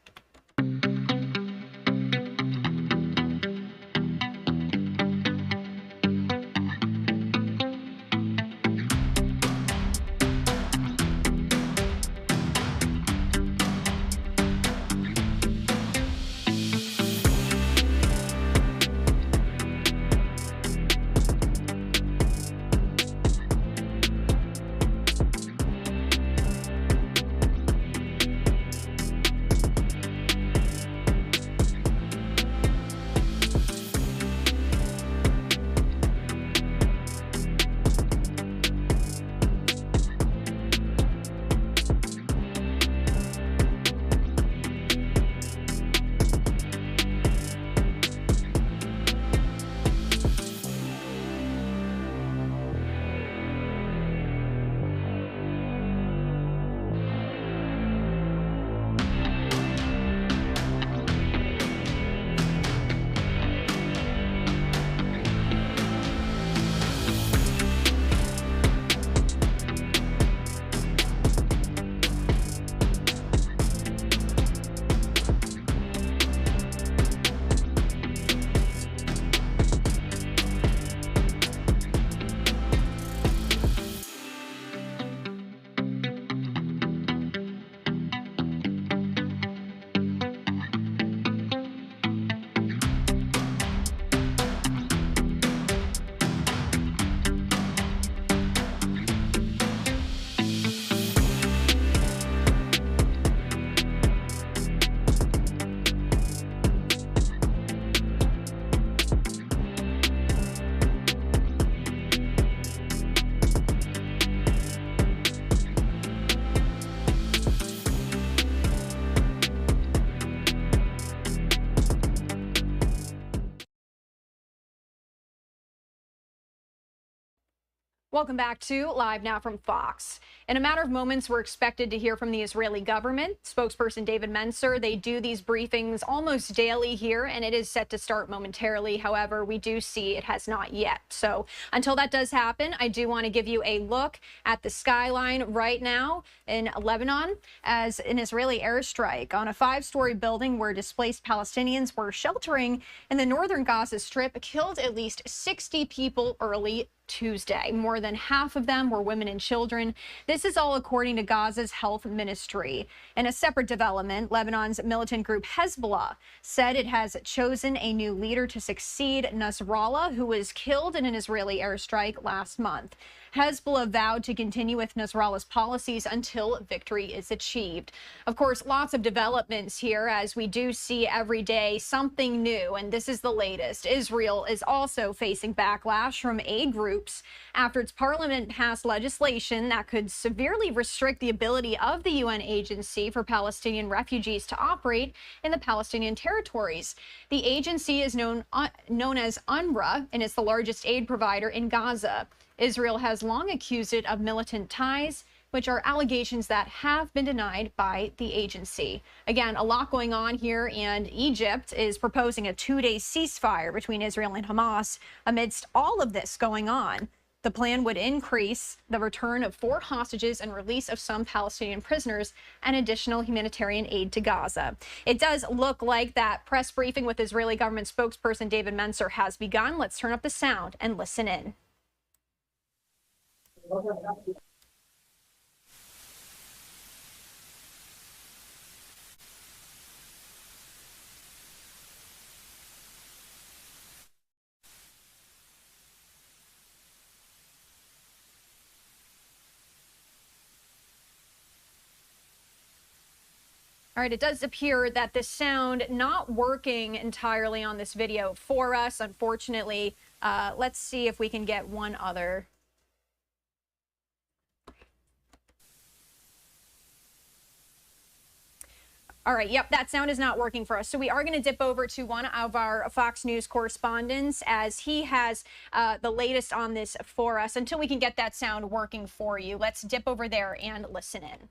Speaker 3: Welcome back to Live Now from Fox. In a matter of moments, we're expected to hear from the Israeli government. Spokesperson David Mencer, they do these briefings almost daily here, and it is set to start momentarily. However, we do see it has not yet. So until that does happen, I do want to give you a look at the skyline right now in Lebanon as an Israeli airstrike on a 5-story building where displaced Palestinians were sheltering in the northern Gaza Strip killed at least 60 people early Tuesday. More than half of them were women and children. This is all according to Gaza's health ministry. In a separate development, Lebanon's militant group Hezbollah said it has chosen a new leader to succeed Nasrallah, who was killed in an Israeli airstrike last month. Hezbollah vowed to continue with Nasrallah's policies until victory is achieved. Of course, lots of developments here as we do see every day something new, and this is the latest. Israel is also facing backlash from aid groups after its parliament passed legislation that could severely restrict the ability of the UN agency for Palestinian refugees to operate in the Palestinian territories. The agency is known as UNRWA, and it's the largest aid provider in Gaza. Israel has long accused it of militant ties, which are allegations that have been denied by the agency. Again, a lot going on here, and Egypt is proposing a 2-day ceasefire between Israel and Hamas. Amidst all of this going on, the plan would increase the return of 4 hostages and release of some Palestinian prisoners and additional humanitarian aid to Gaza. It does look like that press briefing with Israeli government spokesperson David Mencer has begun. Let's turn up the sound and listen in. All right, it does appear that the sound not working entirely on this video for us, unfortunately. Let's see if we can get one other. All right, yep, that sound is not working for us. So we are going to dip over to one of our Fox News correspondents as he has the latest on this for us until we can get that sound working for you. Let's dip over there and listen in.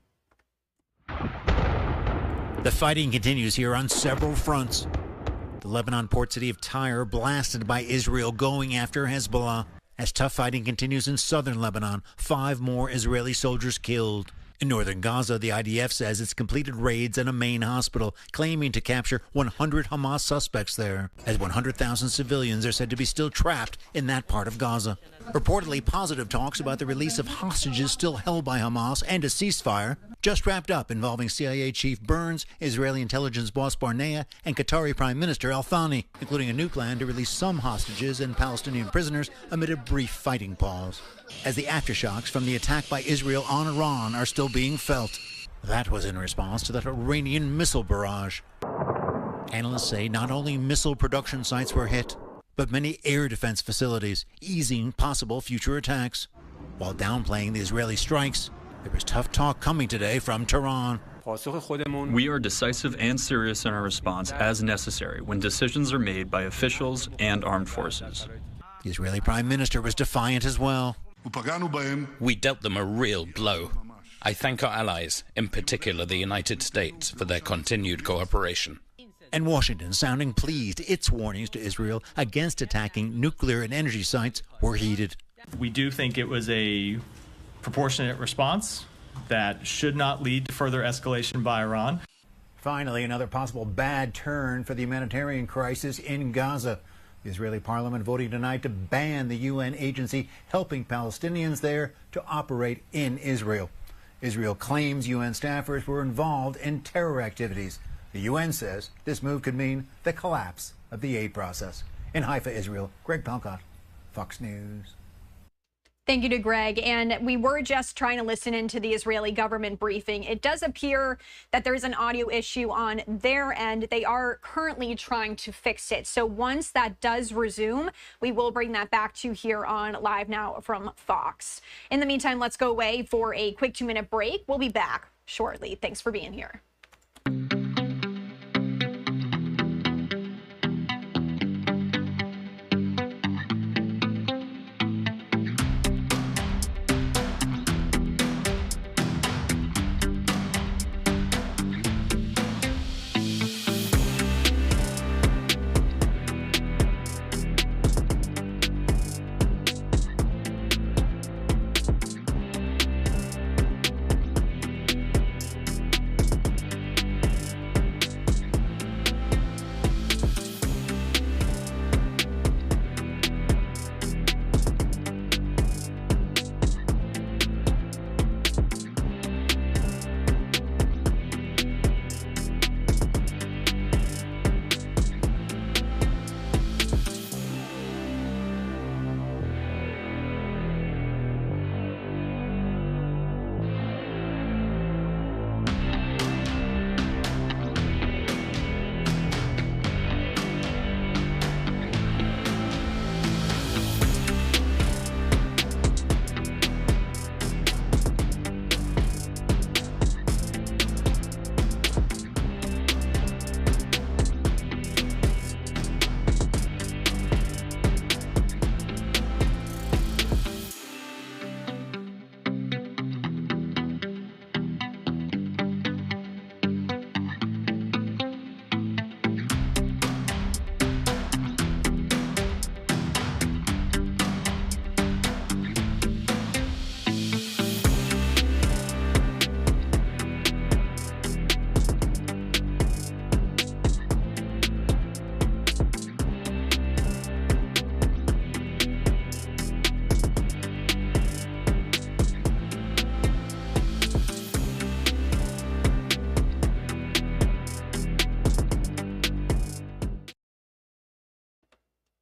Speaker 1: The fighting continues here on several fronts. The Lebanon port city of Tyre blasted by Israel going after Hezbollah. As tough fighting continues in southern Lebanon, 5 more Israeli soldiers killed. In northern Gaza, the IDF says it's completed raids on a main hospital, claiming to capture 100 Hamas suspects there, as 100,000 civilians are said to be still trapped in that part of Gaza. Reportedly, positive talks about the release of hostages still held by Hamas and a ceasefire just wrapped up involving CIA Chief Burns, Israeli intelligence boss Barnea, and Qatari Prime Minister Al-Thani, including a new plan to release some hostages and Palestinian prisoners amid a brief fighting pause, as the aftershocks from the attack by Israel on Iran are still being felt. That was in response to that Iranian missile barrage. Analysts say not only missile production sites were hit, but many air defense facilities, easing possible future attacks. While downplaying the Israeli strikes, there was tough talk coming today from Tehran.
Speaker 10: We are decisive and serious in our response as necessary when decisions are made by officials and armed forces.
Speaker 1: The Israeli Prime Minister was defiant as well.
Speaker 11: We dealt them a real blow. I thank our allies, in particular the United States, for their continued cooperation.
Speaker 1: And Washington sounding pleased its warnings to Israel against attacking nuclear and energy sites were heeded.
Speaker 13: We do think it was a proportionate response that should not lead to further escalation by Iran.
Speaker 1: Finally, another possible bad turn for the humanitarian crisis in Gaza. The Israeli parliament voting tonight to ban the UN agency helping Palestinians there to operate in Israel. Israel claims UN staffers were involved in terror activities. The UN says this move could mean the collapse of the aid process. In Haifa, Israel, Greg Palcott, Fox News.
Speaker 3: Thank you to Greg. And we were just trying to listen into the Israeli government briefing. It does appear that there's an audio issue on their end. They are currently trying to fix it. So once that does resume, we will bring that back to you here on Live Now from Fox. In the meantime, let's go away for a quick 2-minute break. We'll be back shortly. Thanks for being here.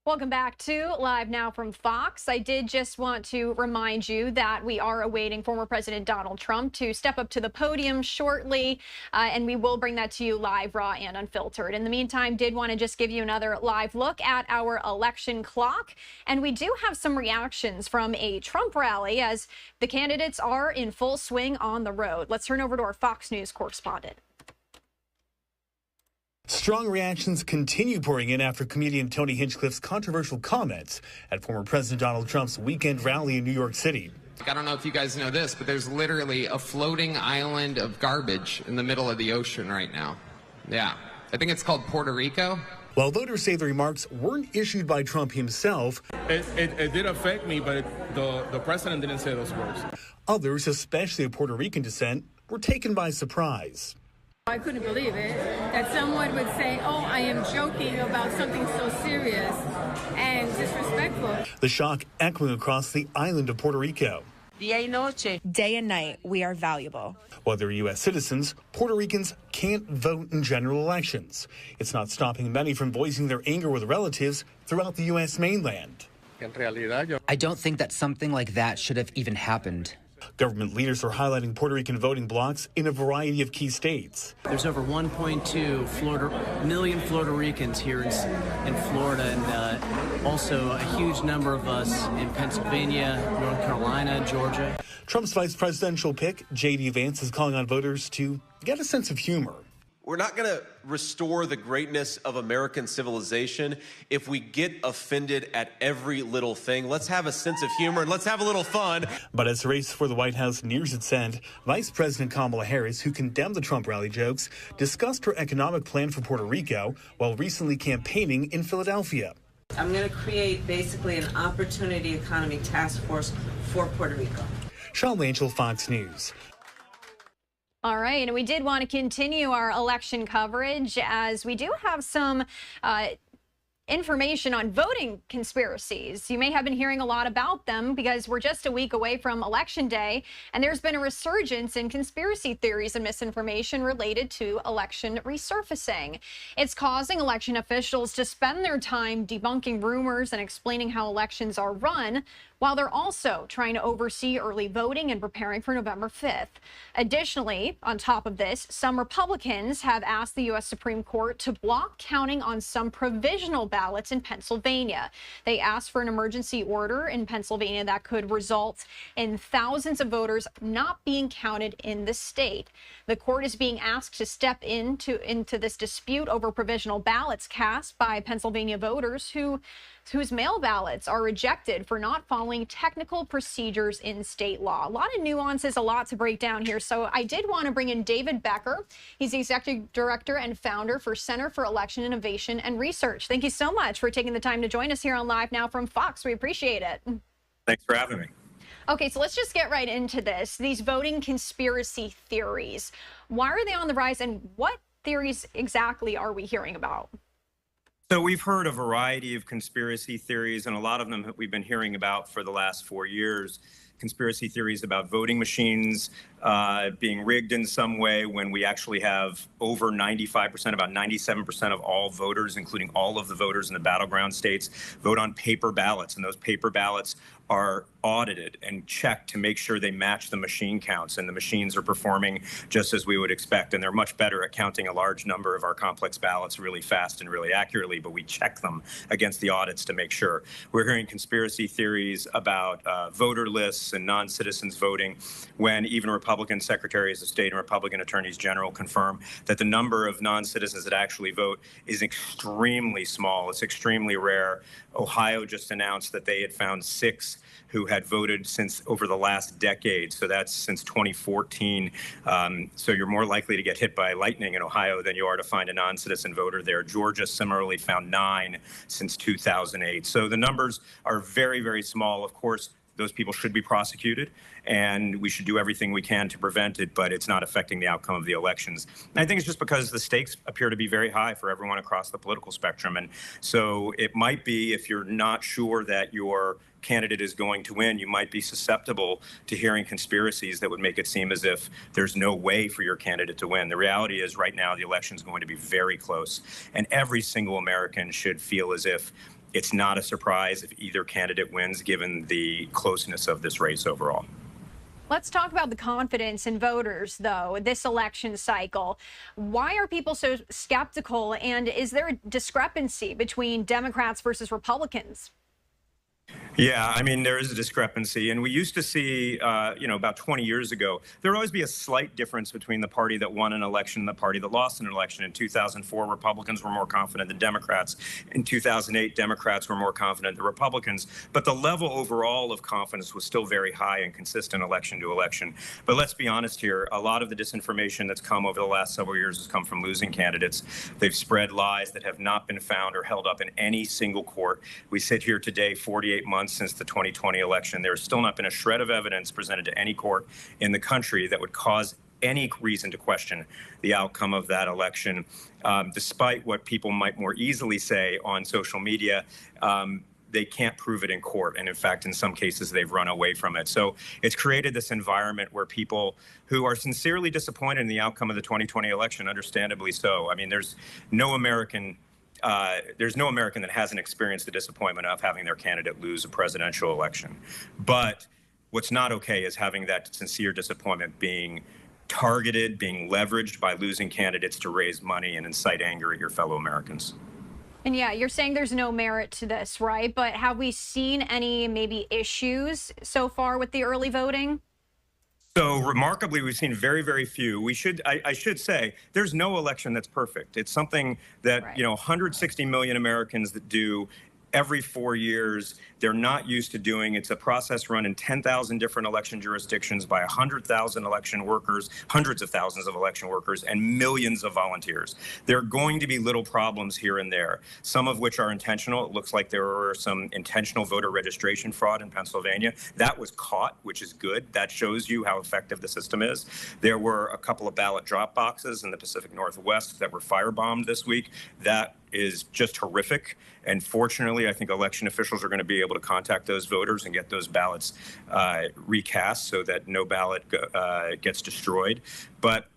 Speaker 3: Welcome back to Live Now from Fox. I did just want to remind you that we are awaiting former President Donald Trump to step up to the podium shortly, and we will bring that to you live, raw, and unfiltered. In the meantime, did want to just give you another live look at our election clock, and we do have some reactions from a Trump rally as the candidates are in full swing on the road. Let's turn over to our Fox News correspondent.
Speaker 5: Strong reactions continue pouring in after comedian Tony Hinchcliffe's controversial comments at former President Donald Trump's weekend rally in New York City.
Speaker 7: I don't know if you guys know this, but there's literally a floating island of garbage in the middle of the ocean right now. Yeah, I think it's called Puerto Rico.
Speaker 5: While voters say the remarks weren't issued by Trump himself,
Speaker 14: it did affect me, but the president didn't say those words.
Speaker 5: Others, especially of Puerto Rican descent, were taken by surprise.
Speaker 15: I couldn't believe it, that someone would say, oh, I am joking about something so serious and disrespectful.
Speaker 5: The shock echoing across the island of Puerto Rico.
Speaker 17: Day and night, we are valuable.
Speaker 5: Whether U.S. citizens, Puerto Ricans can't vote in general elections. It's not stopping many from voicing their anger with relatives throughout the U.S. mainland.
Speaker 26: I don't think that something like that should have even happened.
Speaker 5: Government leaders are highlighting Puerto Rican voting blocks in a variety of key states.
Speaker 27: There's over 1.2 million Florida Ricans here in Florida, and also a huge number of us in Pennsylvania, North Carolina, Georgia.
Speaker 5: Trump's vice presidential pick, J.D. Vance, is calling on voters to get a sense of humor.
Speaker 28: We're not going to restore the greatness of American civilization if we get offended at every little thing. Let's have a sense of humor and let's have a little fun.
Speaker 5: But as the race for the White House nears its end, Vice President Kamala Harris, who condemned the Trump rally jokes, discussed her economic plan for Puerto Rico while recently campaigning in Philadelphia.
Speaker 29: I'm going to create basically an opportunity economy task force for Puerto Rico.
Speaker 5: Sean Lanchel, Fox News.
Speaker 3: All right, and we did want to continue our election coverage as we do have some information on voting conspiracies. You may have been hearing a lot about them because we're just a week away from Election Day, and there's been a resurgence in conspiracy theories and misinformation related to election resurfacing. It's causing election officials to spend their time debunking rumors and explaining how elections are run, while they're also trying to oversee early voting and preparing for November 5th. Additionally, on top of this, some Republicans have asked the U.S. Supreme Court to block counting on some provisional ballots in Pennsylvania. They asked for an emergency order in Pennsylvania that could result in thousands of voters not being counted in the state. The court is being asked to step into this dispute over provisional ballots cast by Pennsylvania voters whose mail ballots are rejected for not following technical procedures in state law. A lot of nuances, a lot to break down here. So I did want to bring in David Becker. He's the executive director and founder for Center for Election Innovation and Research. Thank you so much for taking the time to join us here on Live Now from Fox. We appreciate it.
Speaker 30: Thanks for having me.
Speaker 3: Okay, so let's just get right into this. These voting conspiracy theories. Why are they on the rise, and what theories exactly are we hearing about?
Speaker 30: So we've heard a variety of conspiracy theories, and a lot of them we've been hearing about for the last 4 years. Conspiracy theories about voting machines being rigged in some way when we actually have over 95%, about 97% of all voters, including all of the voters in the battleground states, vote on paper ballots. And those paper ballots are audited and checked to make sure they match the machine counts, and the machines are performing just as we would expect. And they're much better at counting a large number of our complex ballots really fast and really accurately, but we check them against the audits to make sure. We're hearing conspiracy theories about voter lists and non-citizens voting when even Republican secretaries of state and Republican attorneys general confirm that the number of non-citizens that actually vote is extremely small. It's extremely rare. Ohio just announced that they had found 6 who had voted since over the last decade. So that's since 2014. So you're more likely to get hit by lightning in Ohio than you are to find a non-citizen voter there. Georgia similarly found 9 since 2008. So the numbers are very, very small. Of course, those people should be prosecuted, and we should do everything we can to prevent it, but it's not affecting the outcome of the elections. And I think it's just because the stakes appear to be very high for everyone across the political spectrum. And so it might be, if you're not sure that your candidate is going to win, you might be susceptible to hearing conspiracies that would make it seem as if there's no way for your candidate to win. The reality is right now the election is going to be very close, and every single American should feel as if It's not a surprise if either candidate wins, given the closeness of this race overall.
Speaker 3: Let's talk about the confidence in voters, though, this election cycle. Why are people so skeptical, and is there a discrepancy between Democrats versus Republicans?
Speaker 30: Yeah, I mean, there is a discrepancy. And we used to see, about 20 years ago, there would always be a slight difference between the party that won an election and the party that lost an election. In 2004, Republicans were more confident than Democrats. In 2008, Democrats were more confident than Republicans. But the level overall of confidence was still very high and consistent election to election. But let's be honest here, a lot of the disinformation that's come over the last several years has come from losing candidates. They've spread lies that have not been found or held up in any single court. We sit here today, 48 months since the 2020 election. There's still not been a shred of evidence presented to any court in the country that would cause any reason to question the outcome of that election. Despite what people might more easily say on social media, they can't prove it in court. And in fact, in some cases, they've run away from it. So it's created this environment where people who are sincerely disappointed in the outcome of the 2020 election, understandably so. I mean, there's no American that hasn't experienced the disappointment of having their candidate lose a presidential election. But what's not okay is having that sincere disappointment being targeted, being leveraged by losing candidates to raise money and incite anger at your fellow Americans.
Speaker 3: And yeah, you're saying there's no merit to this, right? But have we seen any maybe issues so far with the early voting?
Speaker 30: So remarkably, we've seen very, very few. I should say, there's no election that's perfect. It's something that, 160 million Americans that do every 4 years. They're not used to doing. It's a process run in 10,000 different election jurisdictions by 100,000 election workers, hundreds of thousands of election workers, and millions of volunteers. There are going to be little problems here and there, some of which are intentional. It looks like there were some intentional voter registration fraud in Pennsylvania. That was caught, which is good. That shows you how effective the system is. There were a couple of ballot drop boxes in the Pacific Northwest that were firebombed this week. That is just horrific. And fortunately, I think election officials are going to be able to contact those voters and get those ballots recast so that no ballot gets destroyed. But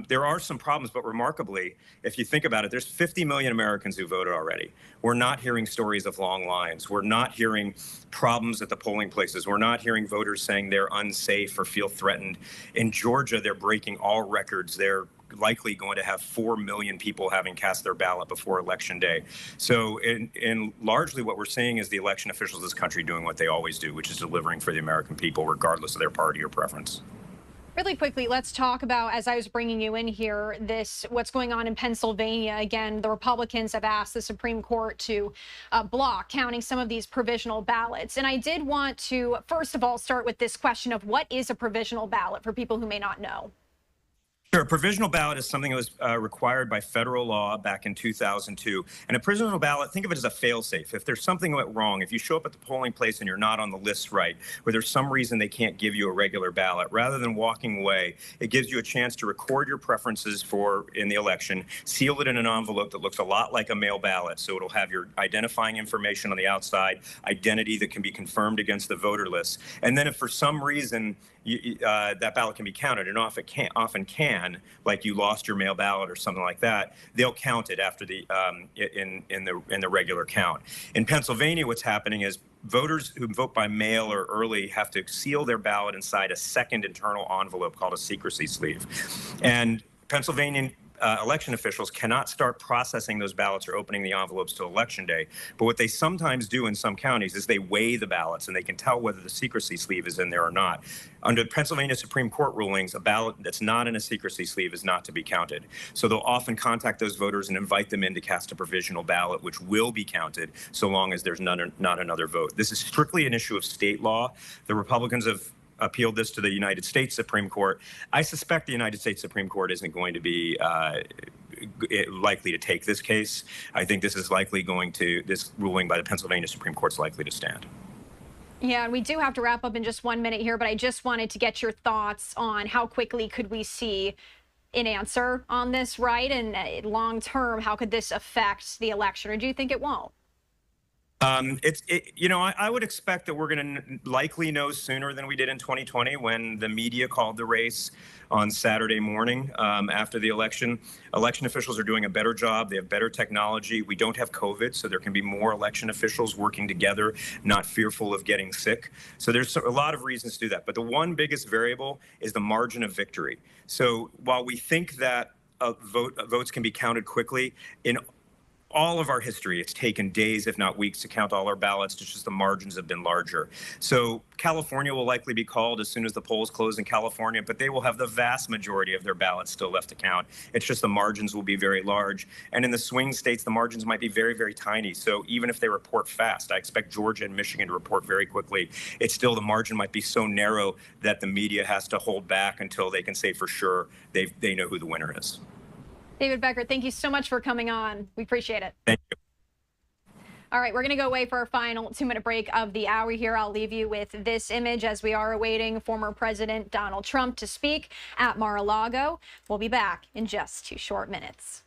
Speaker 30: there are some problems, but remarkably, if you think about it, there's 50 million Americans who voted already. We're not hearing stories of long lines. We're not hearing problems at the polling places. We're not hearing voters saying they're unsafe or feel threatened. In Georgia, they're breaking all records. They're likely going to have 4 million people having cast their ballot before Election Day. So in largely what we're seeing is the election officials of this country doing what they always do, which is delivering for the American people, regardless of their party or preference.
Speaker 3: Really quickly, let's talk about, as I was bringing you in here, what's going on in Pennsylvania. Again, the Republicans have asked the Supreme Court to block counting some of these provisional ballots. And I did want to, first of all, start with this question of what is a provisional ballot for people who may not know.
Speaker 30: Sure. A provisional ballot is something that was required by federal law back in 2002. And a provisional ballot, think of it as a fail-safe. If there's something went wrong, if you show up at the polling place and you're not on the list right, or there's some reason they can't give you a regular ballot, rather than walking away, it gives you a chance to record your preferences in the election, seal it in an envelope that looks a lot like a mail ballot. So it'll have your identifying information on the outside, identity that can be confirmed against the voter list. And then if for some reason that ballot can be counted, and often can, like you lost your mail ballot or something like that, they'll count it after in the regular count. In Pennsylvania, what's happening is voters who vote by mail or early have to seal their ballot inside a second internal envelope called a secrecy sleeve. And Pennsylvania election officials cannot start processing those ballots or opening the envelopes till Election Day. But what they sometimes do in some counties is they weigh the ballots, and they can tell whether the secrecy sleeve is in there or not. Under Pennsylvania Supreme Court rulings, a ballot that's not in a secrecy sleeve is not to be counted. So they'll often contact those voters and invite them in to cast a provisional ballot, which will be counted so long as there's not another vote. This is strictly an issue of state law. The Republicans have appealed this to the United States Supreme Court. I suspect the United States Supreme Court isn't going to be likely to take this case. I think this ruling by the Pennsylvania Supreme Court is likely to stand.
Speaker 3: Yeah, and we do have to wrap up in just 1 minute here, but I just wanted to get your thoughts on how quickly could we see an answer on this, right? And long term, how could this affect the election, or do you think it won't?
Speaker 30: I would expect that we're going to likely know sooner than we did in 2020 when the media called the race on Saturday morning after the election. Election officials are doing a better job. They have better technology. We don't have COVID, so there can be more election officials working together, not fearful of getting sick. So there's a lot of reasons to do that. But the one biggest variable is the margin of victory. So while we think that votes can be counted quickly, in all of our history, it's taken days, if not weeks, to count all our ballots. It's just the margins have been larger. So California will likely be called as soon as the polls close in California, but they will have the vast majority of their ballots still left to count. It's just the margins will be very large. And in the swing states, the margins might be very, very tiny. So even if they report fast, I expect Georgia and Michigan to report very quickly. It's still the margin might be so narrow that the media has to hold back until they can say for sure they know who the winner is.
Speaker 3: David Becker, thank you so much for coming on. We appreciate it.
Speaker 30: Thank you.
Speaker 3: All right, we're going to go away for our final 2-minute break of the hour here. I'll leave you with this image as we are awaiting former President Donald Trump to speak at Mar-a-Lago. We'll be back in just 2 short minutes.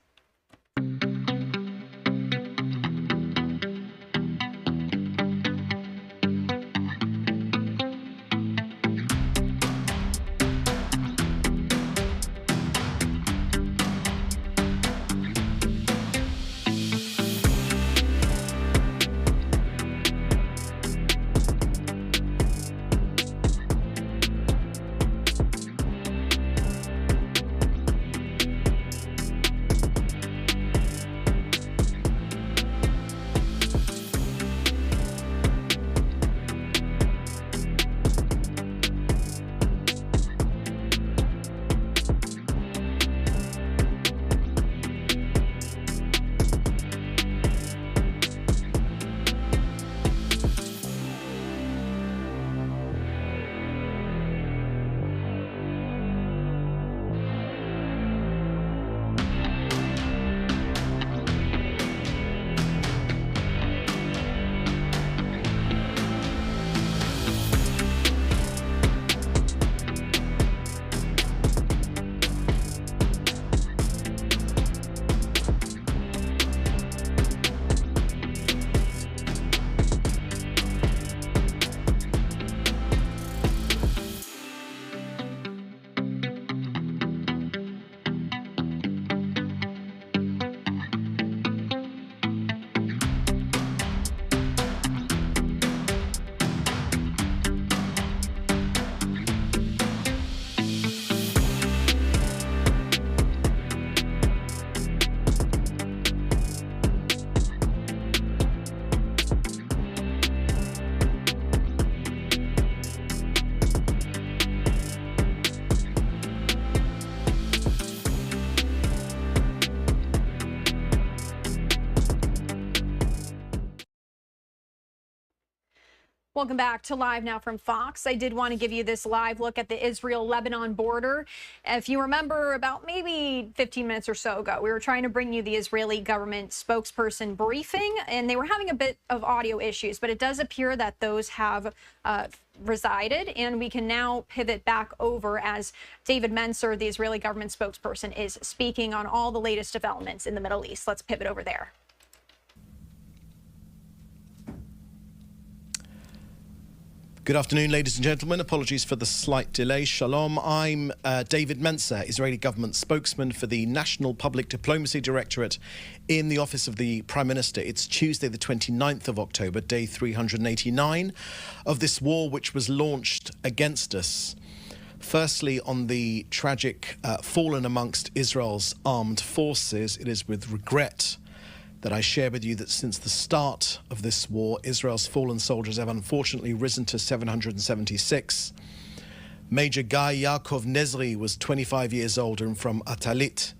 Speaker 3: Welcome back to Live Now from Fox. I did want to give you this live look at the Israel-Lebanon border. If you remember, about maybe 15 minutes or so ago, we were trying to bring you the Israeli government spokesperson briefing, and they were having a bit of audio issues, but it does appear that those have resided, and we can now pivot back over as David Mencer, the Israeli government spokesperson, is speaking on all the latest developments in the Middle East. Let's pivot over there.
Speaker 4: Good afternoon, ladies and gentlemen. Apologies for the slight delay. Shalom. I'm David Mencer, Israeli government spokesman for the National Public Diplomacy Directorate in the Office of the Prime Minister. It's Tuesday, the 29th of October, day 389 of this war which was launched against us. Firstly, on the tragic fallen amongst Israel's armed forces, it is with regret that I share with you that since the start of this war, Israel's fallen soldiers have unfortunately risen to 776. Major Guy Yaakov Nezri was 25 years old and from Atalit.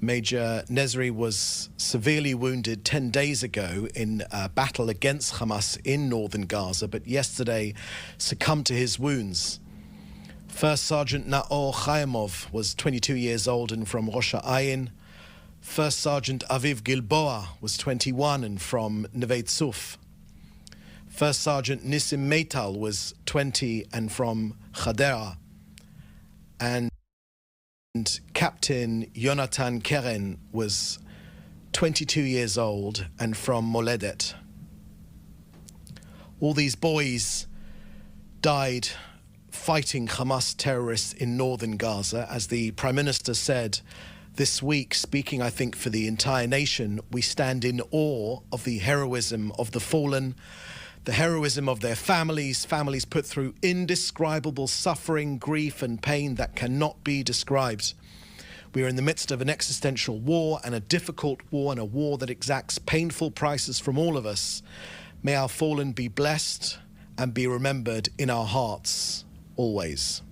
Speaker 4: Major Nezri was severely wounded 10 days ago in a battle against Hamas in northern Gaza, but yesterday succumbed to his wounds. First Sergeant Naor Chaimov was 22 years old and from Rosh Ha'ayin. First Sergeant Aviv Gilboa was 21 and from Neve Tzuf. First Sergeant Nissim Meital was 20 and from Chadera. And Captain Yonatan Keren was 22 years old and from Moledet. All these boys died fighting Hamas terrorists in northern Gaza. As the Prime Minister said this week, speaking, I think, for the entire nation, we stand in awe of the heroism of the fallen, the heroism of their families put through indescribable suffering, grief and pain that cannot be described. We are in the midst of an existential war, and a difficult war, and a war that exacts painful prices from all of us. May our fallen be blessed and be remembered in our hearts always.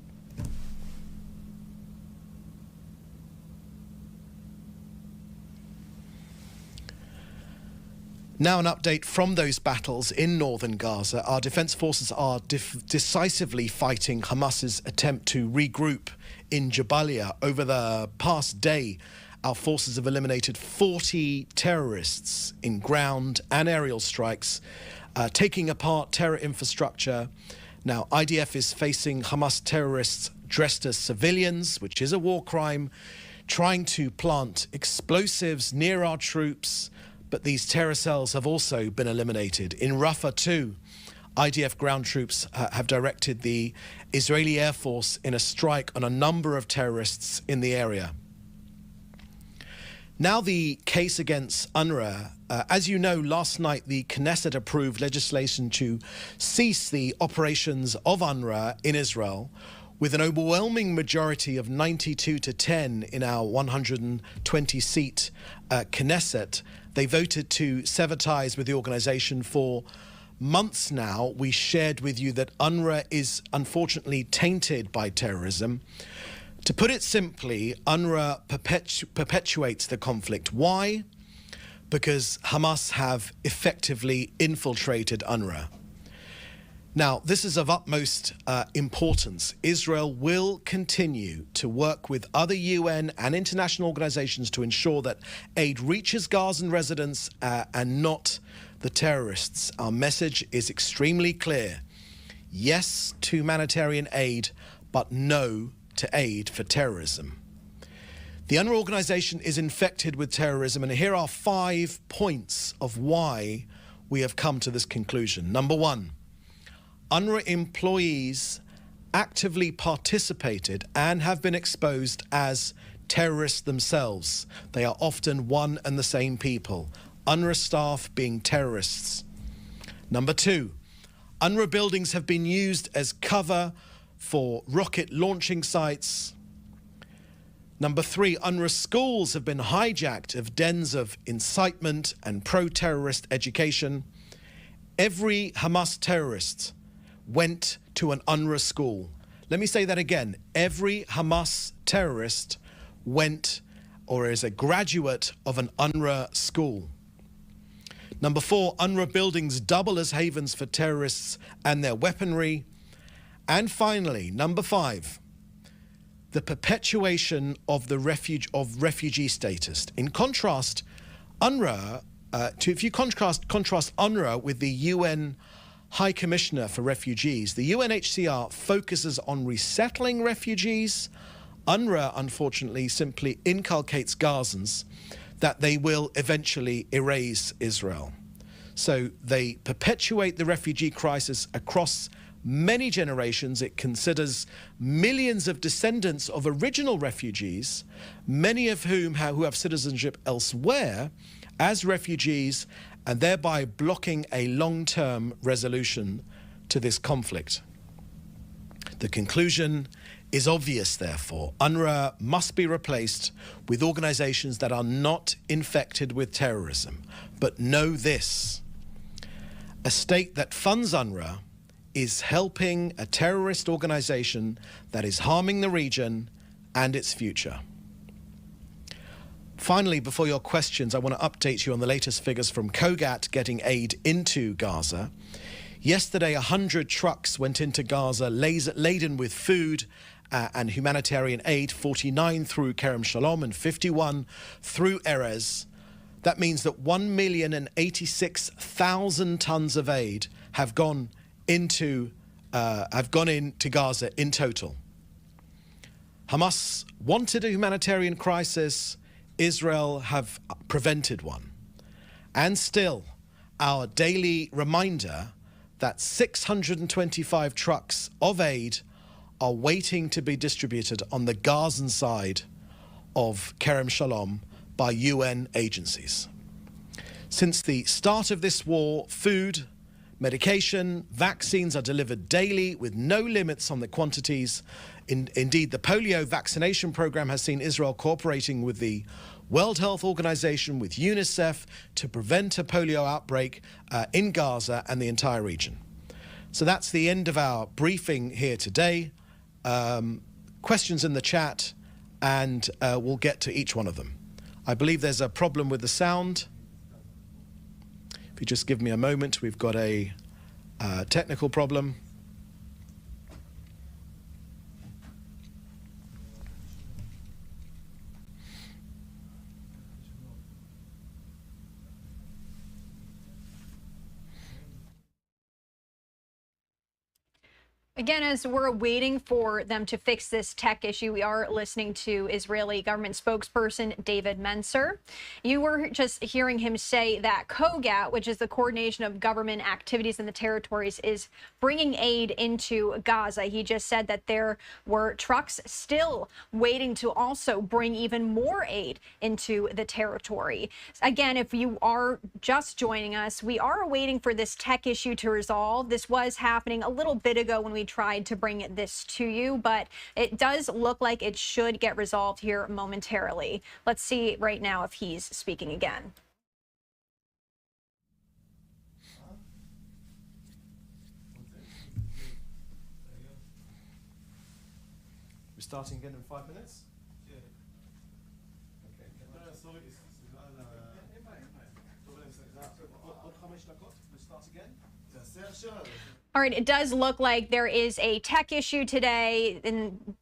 Speaker 4: Now an update from those battles in northern Gaza. Our defence forces are decisively fighting Hamas's attempt to regroup in Jabalia. Over the past day, our forces have eliminated 40 terrorists in ground and aerial strikes, taking apart terror infrastructure. Now, IDF is facing Hamas terrorists dressed as civilians, which is a war crime, trying to plant explosives near our troops. But these terror cells have also been eliminated. In Rafah too, IDF ground troops have directed the Israeli Air Force in a strike on a number of terrorists in the area. Now the case against UNRWA. As you know, last night the Knesset approved legislation to cease the operations of UNRWA in Israel with an overwhelming majority of 92-10 in our 120-seat Knesset. They voted to sever ties with the organisation. For months now, we shared with you that UNRWA is unfortunately tainted by terrorism. To put it simply, UNRWA perpetuates the conflict. Why? Because Hamas have effectively infiltrated UNRWA. Now, this is of utmost importance. Israel will continue to work with other UN and international organizations to ensure that aid reaches Gazan residents and not the terrorists. Our message is extremely clear. Yes to humanitarian aid, but no to aid for terrorism. The UNRWA organization is infected with terrorism, and here are 5 points of why we have come to this conclusion. Number 1, UNRWA employees actively participated and have been exposed as terrorists themselves. They are often one and the same people. UNRWA staff being terrorists. Number 2, UNRWA buildings have been used as cover for rocket launching sites. Number 3, UNRWA schools have been hijacked of dens of incitement and pro-terrorist education. Every Hamas terrorist went to an UNRWA school. Let me say that again. Every Hamas terrorist went or is a graduate of an UNRWA school. Number 4, UNRWA buildings double as havens for terrorists and their weaponry. And finally, number 5, the perpetuation of the refugee status. In contrast, UNRWA, if you contrast UNRWA with the UN High Commissioner for Refugees, the UNHCR focuses on resettling refugees. UNRWA, unfortunately, simply inculcates Gazans that they will eventually erase Israel. So they perpetuate the refugee crisis across many generations. It considers millions of descendants of original refugees, many of whom who have citizenship elsewhere, as refugees, and thereby blocking a long-term resolution to this conflict. The conclusion is obvious, therefore. UNRWA must be replaced with organizations that are not infected with terrorism. But know this: a state that funds UNRWA is helping a terrorist organization that is harming the region and its future. Finally, before your questions, I want to update you on the latest figures from COGAT getting aid into Gaza. Yesterday, 100 trucks went into Gaza laden with food and humanitarian aid, 49 through Kerem Shalom and 51 through Erez. That means that 1,086,000 tons of aid have gone into Gaza in total. Hamas wanted a humanitarian crisis. Israel have prevented one. And still, our daily reminder that 625 trucks of aid are waiting to be distributed on the Gazan side of Kerem Shalom by UN agencies. Since the start of this war, food, medication, vaccines are delivered daily with no limits on the quantities. Indeed, the polio vaccination program has seen Israel cooperating with the World Health Organization, with UNICEF, to prevent a polio outbreak in Gaza and the entire region. So that's the end of our briefing here today. Questions in the chat, and we'll get to each one of them. I believe there's a problem with the sound. If you just give me a moment, we've got a technical problem.
Speaker 3: Again, as we're waiting for them to fix this tech issue, we are listening to Israeli government spokesperson David Mencer. You were just hearing him say that COGAT, which is the Coordination of Government Activities in the Territories, is bringing aid into Gaza. He just said that there were trucks still waiting to also bring even more aid into the territory. Again, if you are just joining us, we are waiting for this tech issue to resolve. This was happening a little bit ago when we tried to bring this to you, but it does look like it should get resolved here momentarily. Let's see right now if he's speaking again.
Speaker 4: We're starting again in 5 minutes?
Speaker 3: All right, it does look like there is a tech issue today,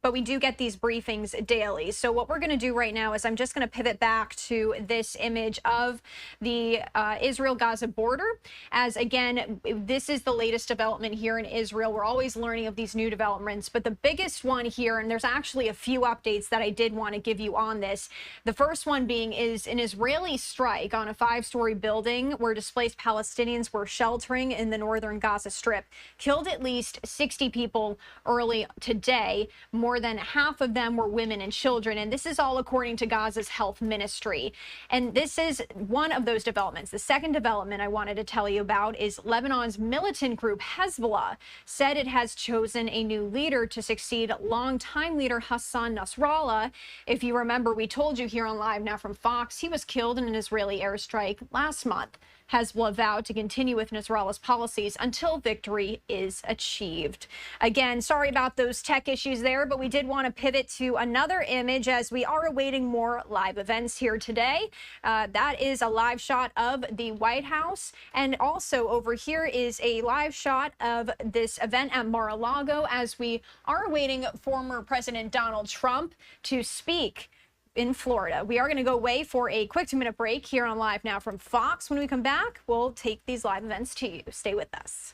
Speaker 3: but we do get these briefings daily. So what we're going to do right now is I'm just going to pivot back to this image of the Israel-Gaza border. As again, this is the latest development here in Israel. We're always learning of these new developments, but the biggest one here, and there's actually a few updates that I did want to give you on this. The first one being is an Israeli strike on a 5-story building where displaced Palestinians were sheltering in the northern Gaza Strip. Killed at least 60 people early today. More than half of them were women and children. And this is all according to Gaza's health ministry. And this is one of those developments. The second development I wanted to tell you about is Lebanon's militant group Hezbollah said it has chosen a new leader to succeed longtime leader Hassan Nasrallah. If you remember, we told you here on Live Now from Fox, he was killed in an Israeli airstrike last month. Hezbollah vowed to continue with Nasrallah's policies until victory is achieved. Again, sorry about those tech issues there, but we did want to pivot to another image as we are awaiting more live events here today. That is a live shot of the White House. And also over here is a live shot of this event at Mar-a-Lago as we are awaiting former President Donald Trump to speak in Florida. We are going to go away for a quick 2-minute break here on Live Now from Fox. When we come back, we'll take these live events to you. Stay with us.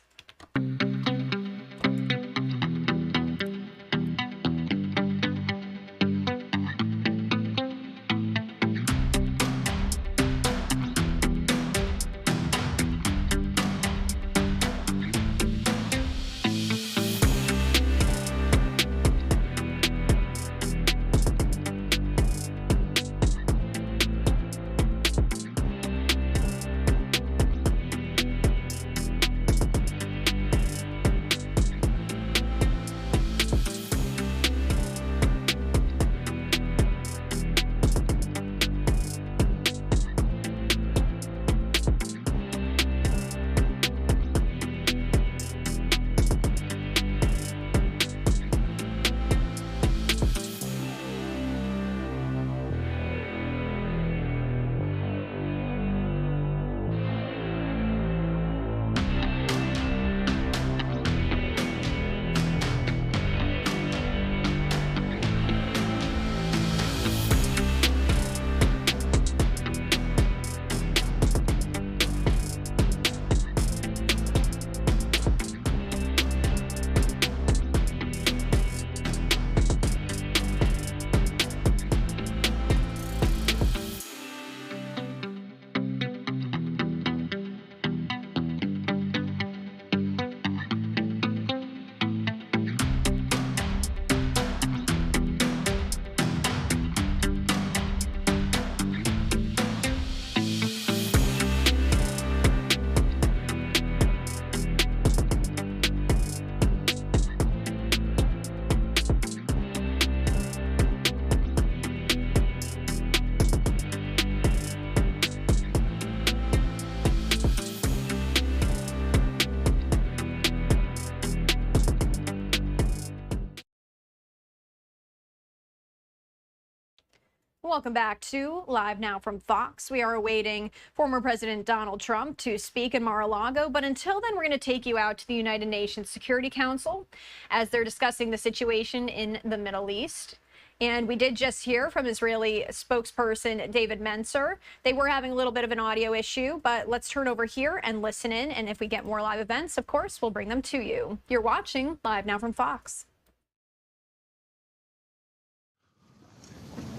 Speaker 3: Welcome back to Live Now from Fox. We are awaiting former President Donald Trump to speak in Mar-a-Lago, but until then, we're going to take you out to the United Nations Security Council as they're discussing the situation in the Middle East. And we did just hear from Israeli spokesperson David Mencer. They were having a little bit of an audio issue, but let's turn over here and listen in. And if we get more live events, of course, we'll bring them to you. You're watching Live Now from Fox.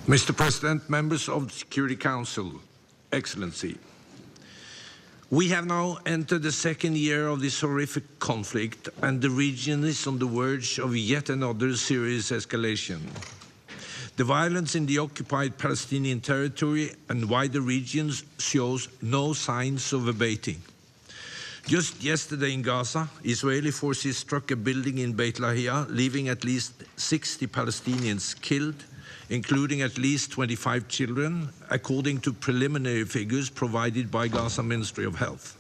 Speaker 12: Mr. President, members of the Security Council, Excellency, we have now entered the second year of this horrific conflict, and the region is on the verge of yet another serious escalation. The violence in the occupied Palestinian territory and wider regions shows no signs of abating. Just yesterday in Gaza, Israeli forces struck a building in Beit Lahia, leaving at least 60 Palestinians killed, including at least 25 children, according to preliminary figures provided by Gaza Ministry of Health.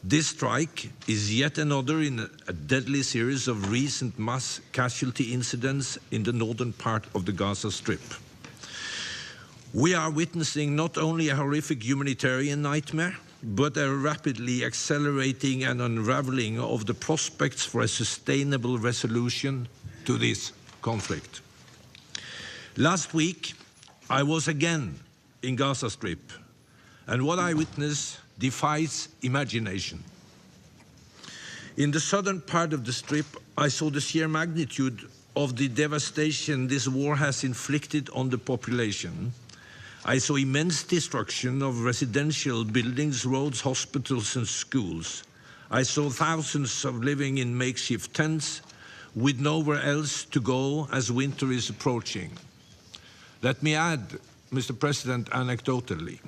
Speaker 12: This strike is yet another in a deadly series of recent mass casualty incidents in the northern part of the Gaza Strip. We are witnessing not only a horrific humanitarian nightmare, but a rapidly accelerating and unraveling of the prospects for a sustainable resolution to this conflict. Last week, I was again in Gaza Strip, and what I witnessed defies imagination. In the southern part of the Strip, I saw the sheer magnitude of the devastation this war has inflicted on the population. I saw immense destruction of residential buildings, roads, hospitals, and schools. I saw thousands of living in makeshift tents with nowhere else to go as winter is approaching. Let me add, Mr. President, anecdotally,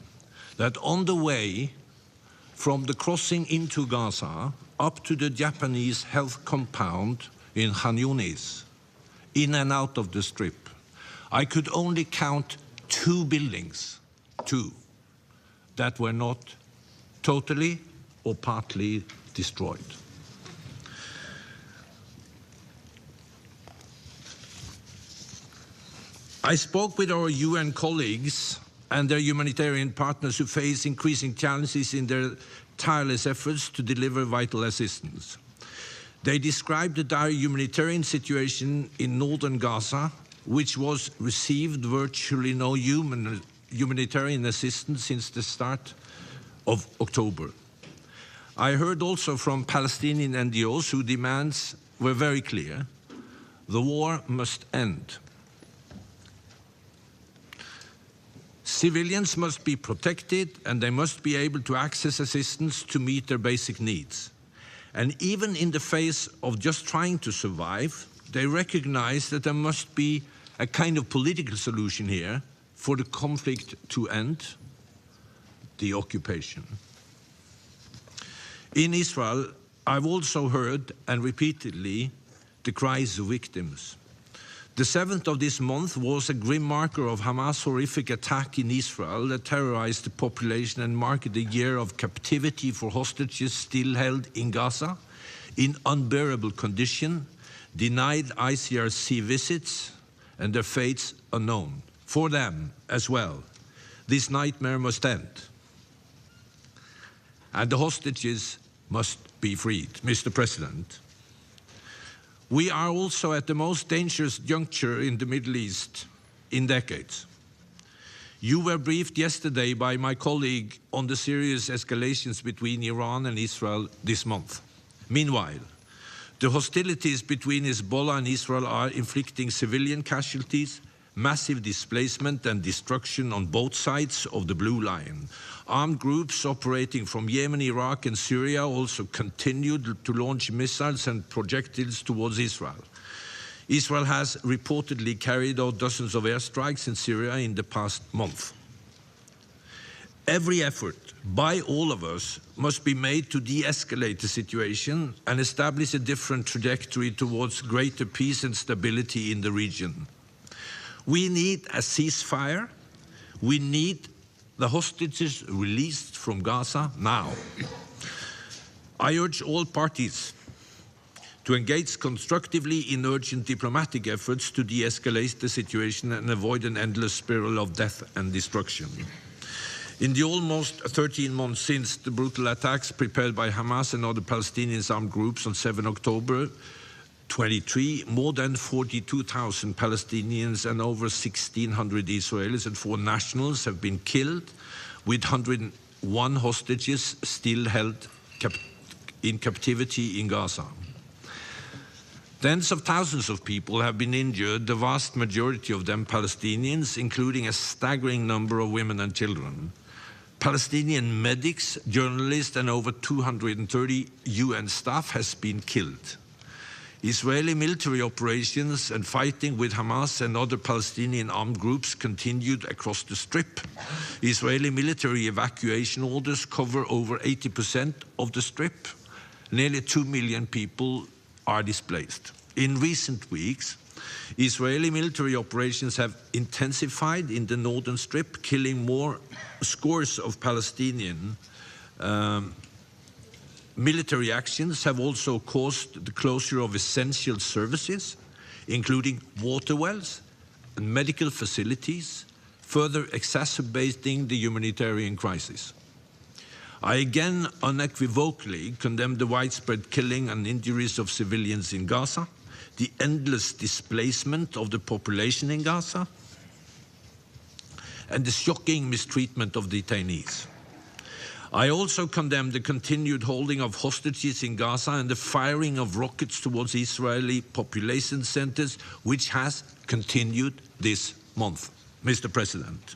Speaker 12: that on the way from the crossing into Gaza up to the Japanese health compound in Khan Yunis, in and out of the Strip, I could only count 2 buildings, 2, that were not totally or partly destroyed. I spoke with our UN colleagues and their humanitarian partners who face increasing challenges in their tireless efforts to deliver vital assistance. They described the dire humanitarian situation in northern Gaza, which was received virtually no humanitarian assistance since the start of October. I heard also from Palestinian NGOs whose demands were very clear. The war must end. Civilians must be protected and they must be able to access assistance to meet their basic needs. And even in the face of just trying to survive, they recognize that there must be a kind of political solution here for the conflict to end, the occupation. In Israel, I've also heard, and repeatedly, the cries of victims. The 7th of this month was a grim marker of Hamas' horrific attack in Israel that terrorized the population and marked a year of captivity for hostages still held in Gaza in unbearable condition, denied ICRC visits, and their fates unknown. For them as well, this nightmare must end. And the hostages must be freed. Mr. President, we are also at the most dangerous juncture in the Middle East in decades. You were briefed yesterday by my colleague on the serious escalations between Iran and Israel this month. Meanwhile, the hostilities between Hezbollah and Israel are inflicting civilian casualties, massive displacement and destruction on both sides of the Blue Line. Armed groups operating from Yemen, Iraq and Syria also continued to launch missiles and projectiles towards Israel. Israel has reportedly carried out dozens of airstrikes in Syria in the past month. Every effort by all of us must be made to de-escalate the situation and establish a different trajectory towards greater peace and stability in the region. We need a ceasefire. We need the hostages released from Gaza now. I urge all parties to engage constructively in urgent diplomatic efforts to de-escalate the situation and avoid an endless spiral of death and destruction. In the almost 13 months since the brutal attacks prepared by Hamas and other Palestinian armed groups on 7 October 23, more than 42,000 Palestinians and over 1,600 Israelis and foreign nationals have been killed, with 101 hostages still held in captivity in Gaza. Tens of thousands of people have been injured, the vast majority of them Palestinians, including a staggering number of women and children. Palestinian medics, journalists, and over 230 UN staff has been killed. Israeli military operations and fighting with Hamas and other Palestinian armed groups continued across the Strip. Israeli military evacuation orders cover over 80% of the Strip. Nearly 2 million people are displaced. In recent weeks, Israeli military operations have intensified in the northern Strip, killing more scores of Palestinian. Military actions have also caused the closure of essential services, including water wells and medical facilities, further exacerbating the humanitarian crisis. I again unequivocally condemn the widespread killing and injuries of civilians in Gaza, the endless displacement of the population in Gaza, and the shocking mistreatment of detainees. I also condemn the continued holding of hostages in Gaza and the firing of rockets towards Israeli population centers, which has continued this month. Mr. President,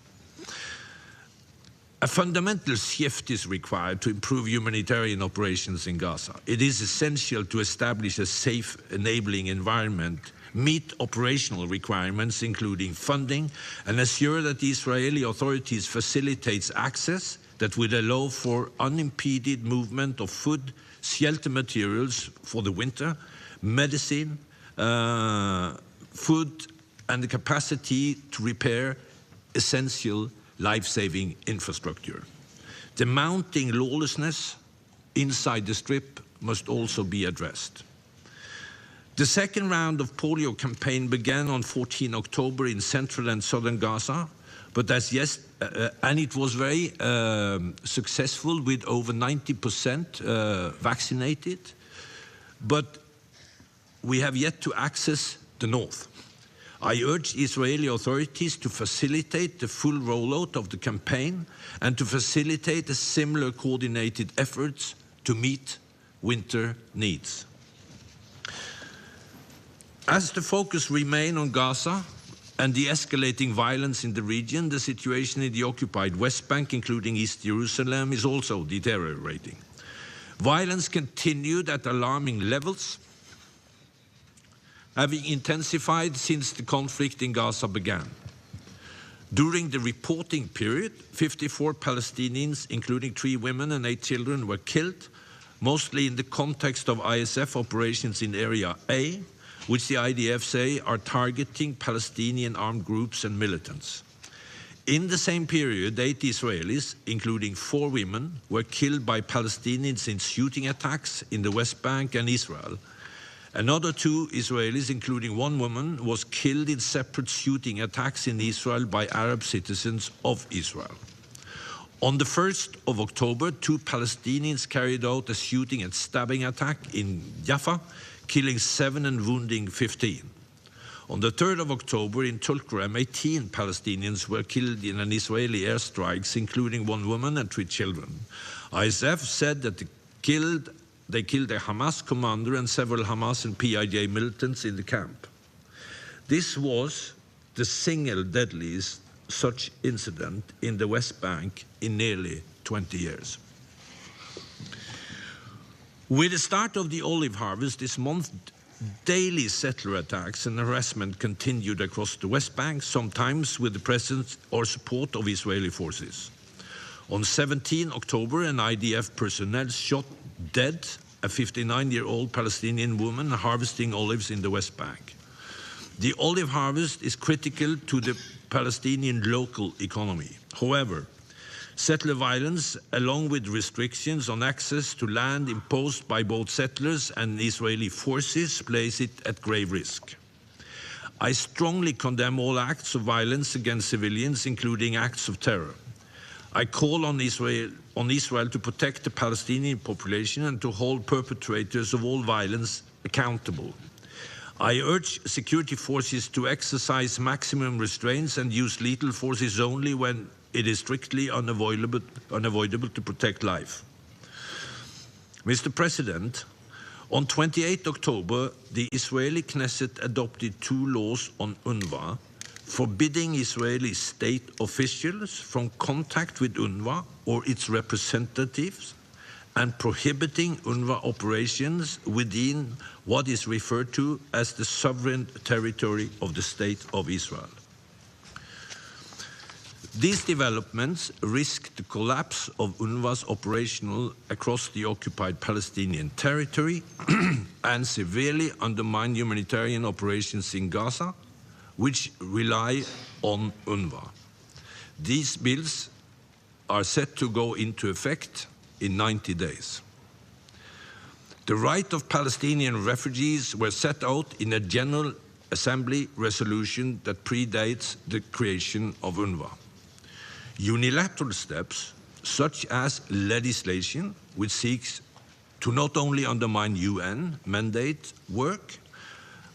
Speaker 12: a fundamental shift is required to improve humanitarian operations in Gaza. It is essential to establish a safe, enabling environment, meet operational requirements, including funding, and assure that the Israeli authorities facilitates access that would allow for unimpeded movement of food, shelter materials for the winter, medicine, food, and the capacity to repair essential life-saving infrastructure. The mounting lawlessness inside the Strip must also be addressed. The second round of polio campaign began on 14 October in central and southern Gaza, but and it was very successful with over 90% vaccinated, but we have yet to access the north. I urge Israeli authorities to facilitate the full rollout of the campaign and to facilitate a similar coordinated efforts to meet winter needs. As the focus remains on Gaza and the escalating violence in the region, the situation in the occupied West Bank, including East Jerusalem, is also deteriorating. Violence continued at alarming levels, having intensified since the conflict in Gaza began. During the reporting period, 54 Palestinians, including 3 women and 8 children, were killed, mostly in the context of ISF operations in Area A, which the IDF say are targeting Palestinian armed groups and militants. In the same period, 8 Israelis, including 4 women, were killed by Palestinians in shooting attacks in the West Bank and Israel. Another 2 Israelis, including 1 woman, was killed in separate shooting attacks in Israel by Arab citizens of Israel. On the 1st of October, 2 Palestinians carried out a shooting and stabbing attack in Jaffa, killing 7 and wounding 15. On the 3rd of October in Tulkarem, 18 Palestinians were killed in an Israeli airstrikes, including 1 woman and 3 children. ISF said that they killed a Hamas commander and several Hamas and PIJ militants in the camp. This was the single deadliest such incident in the West Bank in nearly 20 years. With the start of the olive harvest this month, daily settler attacks and harassment continued across the West Bank, sometimes with the presence or support of Israeli forces. On 17 October, an IDF personnel shot dead a 59-year-old Palestinian woman harvesting olives in the West Bank. The olive harvest is critical to the Palestinian local economy. However, Settler violence, along with restrictions on access to land imposed by both settlers and Israeli forces, place it at grave risk. I strongly condemn all acts of violence against civilians, including acts of terror. I call on Israel to protect the Palestinian population and to hold perpetrators of all violence accountable. I urge security forces to exercise maximum restraints and use lethal forces only when it is strictly unavoidable to protect life. Mr. President, on 28 October, the Israeli Knesset adopted 2 laws on UNRWA, forbidding Israeli state officials from contact with UNRWA or its representatives and prohibiting UNRWA operations within what is referred to as the sovereign territory of the State of Israel. These developments risk the collapse of UNRWA's operational across the occupied Palestinian territory and severely undermine humanitarian operations in Gaza, which rely on UNRWA. These bills are set to go into effect in 90 days. The right of Palestinian refugees were set out in a General Assembly resolution that predates the creation of UNRWA. Unilateral steps, such as legislation, which seeks to not only undermine UN mandate work,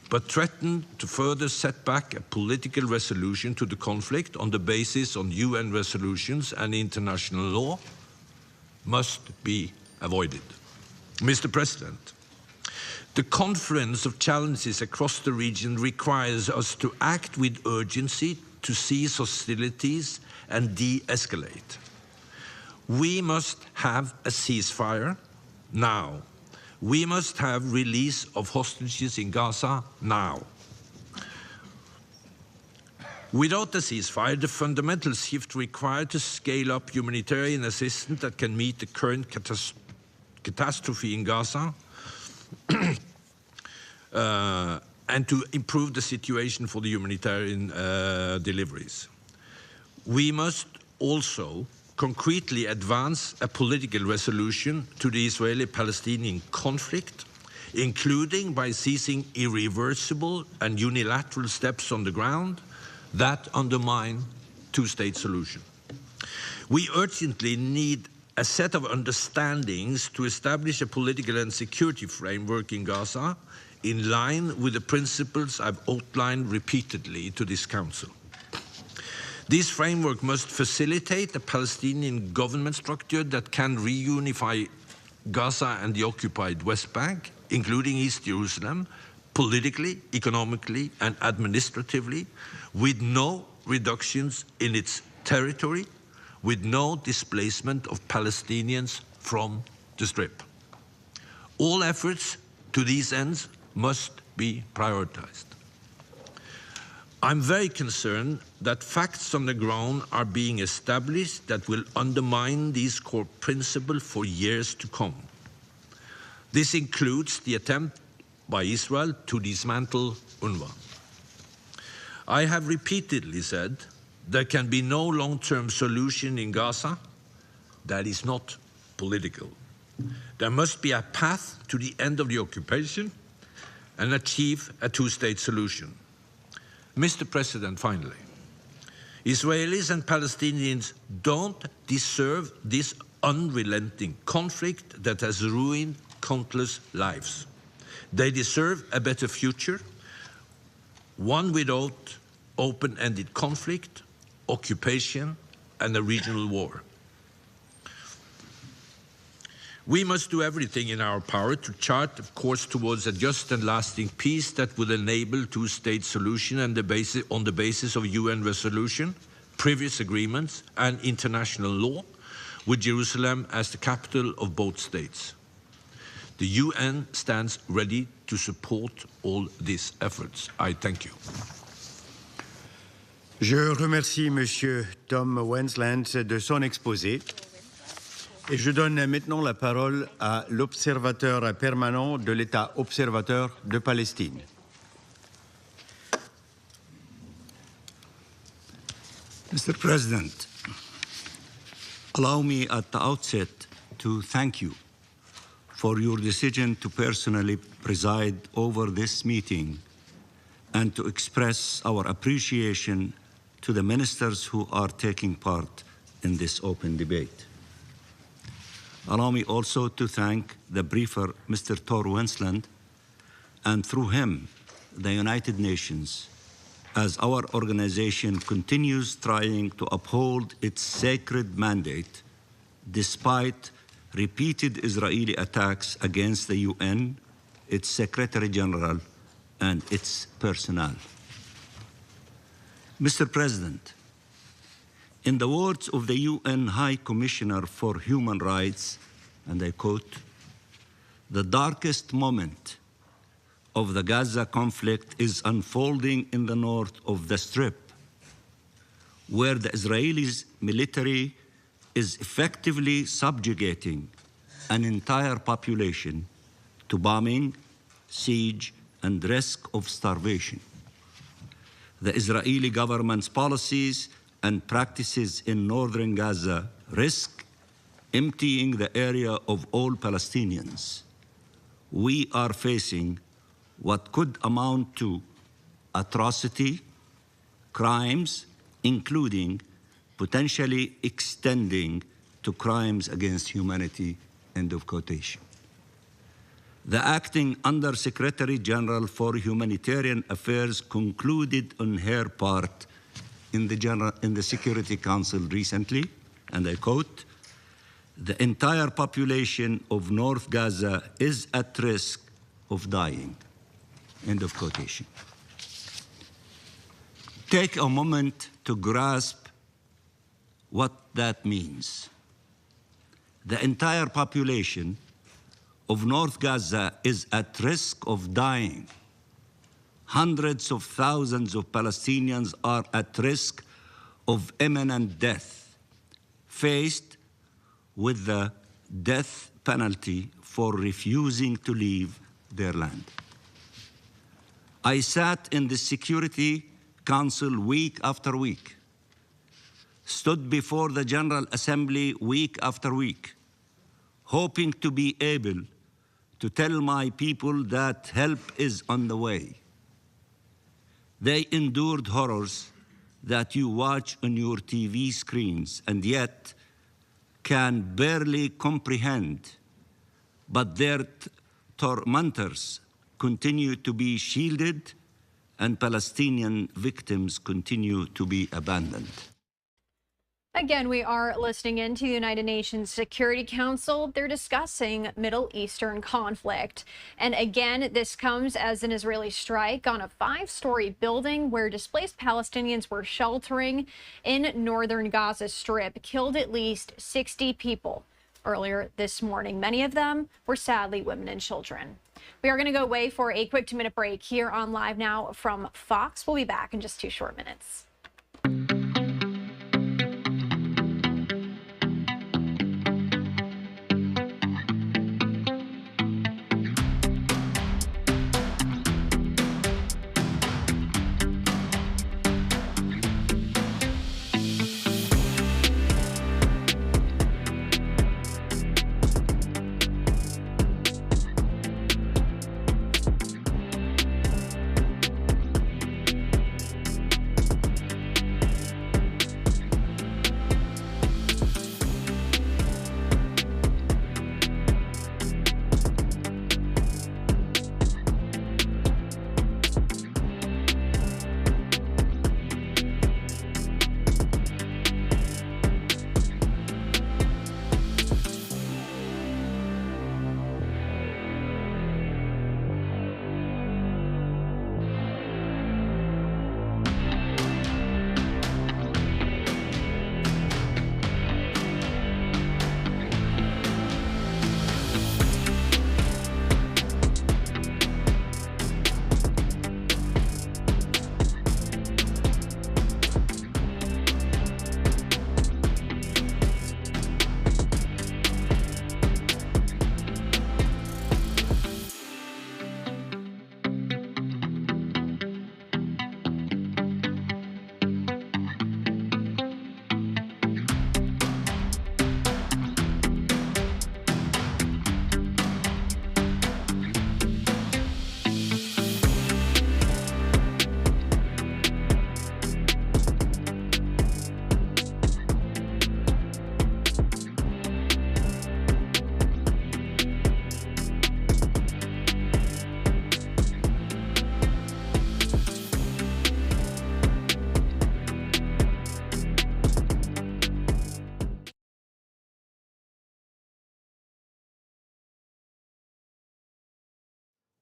Speaker 12: but threaten to further set back a political resolution to the conflict on the basis of UN resolutions and international law, must be avoided. Mr. President, the confluence of challenges across the region requires us to act with urgency to cease hostilities and de-escalate. We must have a ceasefire now. We must have release of hostages in Gaza now. Without a ceasefire, the fundamental shift required to scale up humanitarian assistance that can meet the current catastrophe in Gaza and to improve the situation for the humanitarian deliveries. We must also concretely advance a political resolution to the Israeli-Palestinian conflict, including by seizing irreversible and unilateral steps on the ground that undermine two-state solution. We urgently need a set of understandings to establish a political and security framework in Gaza in line with the principles I've outlined repeatedly to this Council. This framework must facilitate a Palestinian government structure that can reunify Gaza and the occupied West Bank, including East Jerusalem, politically, economically, and administratively, with no reductions in its territory, with no displacement of Palestinians from the Strip. All efforts to these ends must be prioritized. I'm very concerned that facts on the ground are being established that will undermine these core principles for years to come. This includes the attempt by Israel to dismantle UNRWA. I have repeatedly said there can be no long-term solution in Gaza that is not political. There must be a path to the end of the occupation and achieve a two-state solution. Mr. President, finally, Israelis and Palestinians don't deserve this unrelenting conflict that has ruined countless lives. They deserve a better future, one without open-ended conflict, occupation, and a regional war. We must do everything in our power to chart a course towards a just and lasting peace that will enable two-state solution and on the basis of UN resolution, previous agreements, and international law, with Jerusalem as the capital of both states. The UN stands ready to support all these efforts. I thank you.
Speaker 6: Je remercie M. Tom Wensland de son exposé. Et je donne maintenant la parole à l'observateur permanent de l'État observateur de Palestine.
Speaker 16: Mr. President,
Speaker 6: Allow me at the outset to thank you for your decision to personally preside over this meeting and to express our appreciation to the ministers who are taking part in this open debate. Allow me also to thank the briefer, Mr. Tor Wensland, and through him, the United Nations, as our organization continues trying to uphold its sacred mandate despite repeated Israeli attacks against the UN, its Secretary General, and its personnel. Mr. President, in the words of the UN High Commissioner for Human Rights, and I quote, "The darkest moment of the Gaza conflict is unfolding in the north of the Strip, where the Israeli military is effectively subjugating an entire population to bombing, siege, and risk of starvation. The Israeli government's policies and practices in northern Gaza risk emptying the area of all Palestinians. We are facing what could amount to atrocity, crimes, including potentially extending to crimes against humanity," end of quotation. The acting Undersecretary General for Humanitarian Affairs concluded on her part in the Security Council recently, and I quote, "The entire population of North Gaza is at risk of dying," end of quotation. Take a moment to grasp what that means. The entire population of North Gaza is at risk of dying. Hundreds of thousands of Palestinians are at risk of imminent death, faced with the death penalty for refusing to leave their land. I sat in the Security Council week after week, stood before the General Assembly week after week, hoping to be able to tell my people that help is on the way. They endured horrors that you watch on your TV screens and yet can barely comprehend, but their tormentors continue to be shielded and Palestinian victims continue to be abandoned.
Speaker 3: Again, we are listening into the United Nations Security Council. They're discussing Middle Eastern conflict. And again, this comes as an Israeli strike on a 5-story building where displaced Palestinians were sheltering in northern Gaza Strip, killed at least 60 people earlier this morning. Many of them were sadly women and children. We are going to go away for a quick 2-minute break here on Live Now from Fox. We'll be back in just 2 short minutes.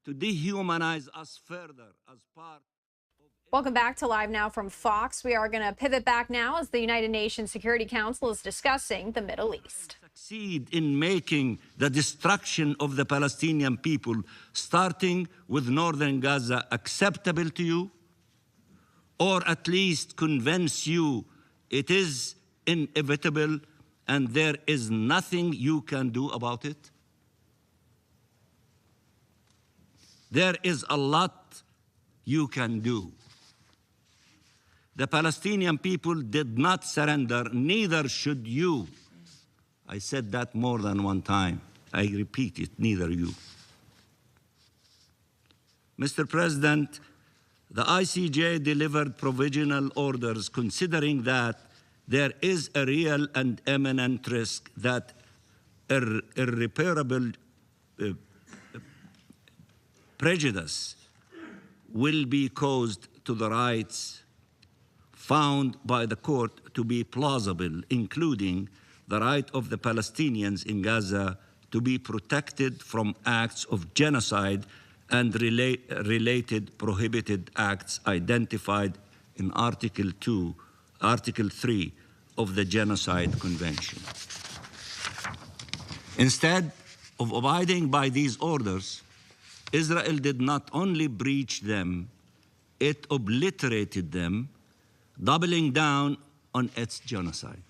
Speaker 2: to dehumanize us further as part.
Speaker 3: Welcome back to Live Now from Fox. We are going to pivot back now as the United Nations Security Council is discussing the Middle East.
Speaker 2: Succeed in making the destruction of the Palestinian people, starting with northern Gaza, acceptable to you, or at least convince you it is inevitable and there is nothing you can do about it? There is a lot you can do. The Palestinian people did not surrender, neither should you. I said that more than one time. I repeat it, neither you. Mr. President, the ICJ delivered provisional orders considering that there is a real and imminent risk that irreparable prejudice will be caused to the rights found by the court to be plausible, including the right of the Palestinians in Gaza to be protected from acts of genocide and related prohibited acts identified in Article 3 of the Genocide Convention. Instead of abiding by these orders, Israel did not only breach them, it obliterated them, doubling down on its genocide.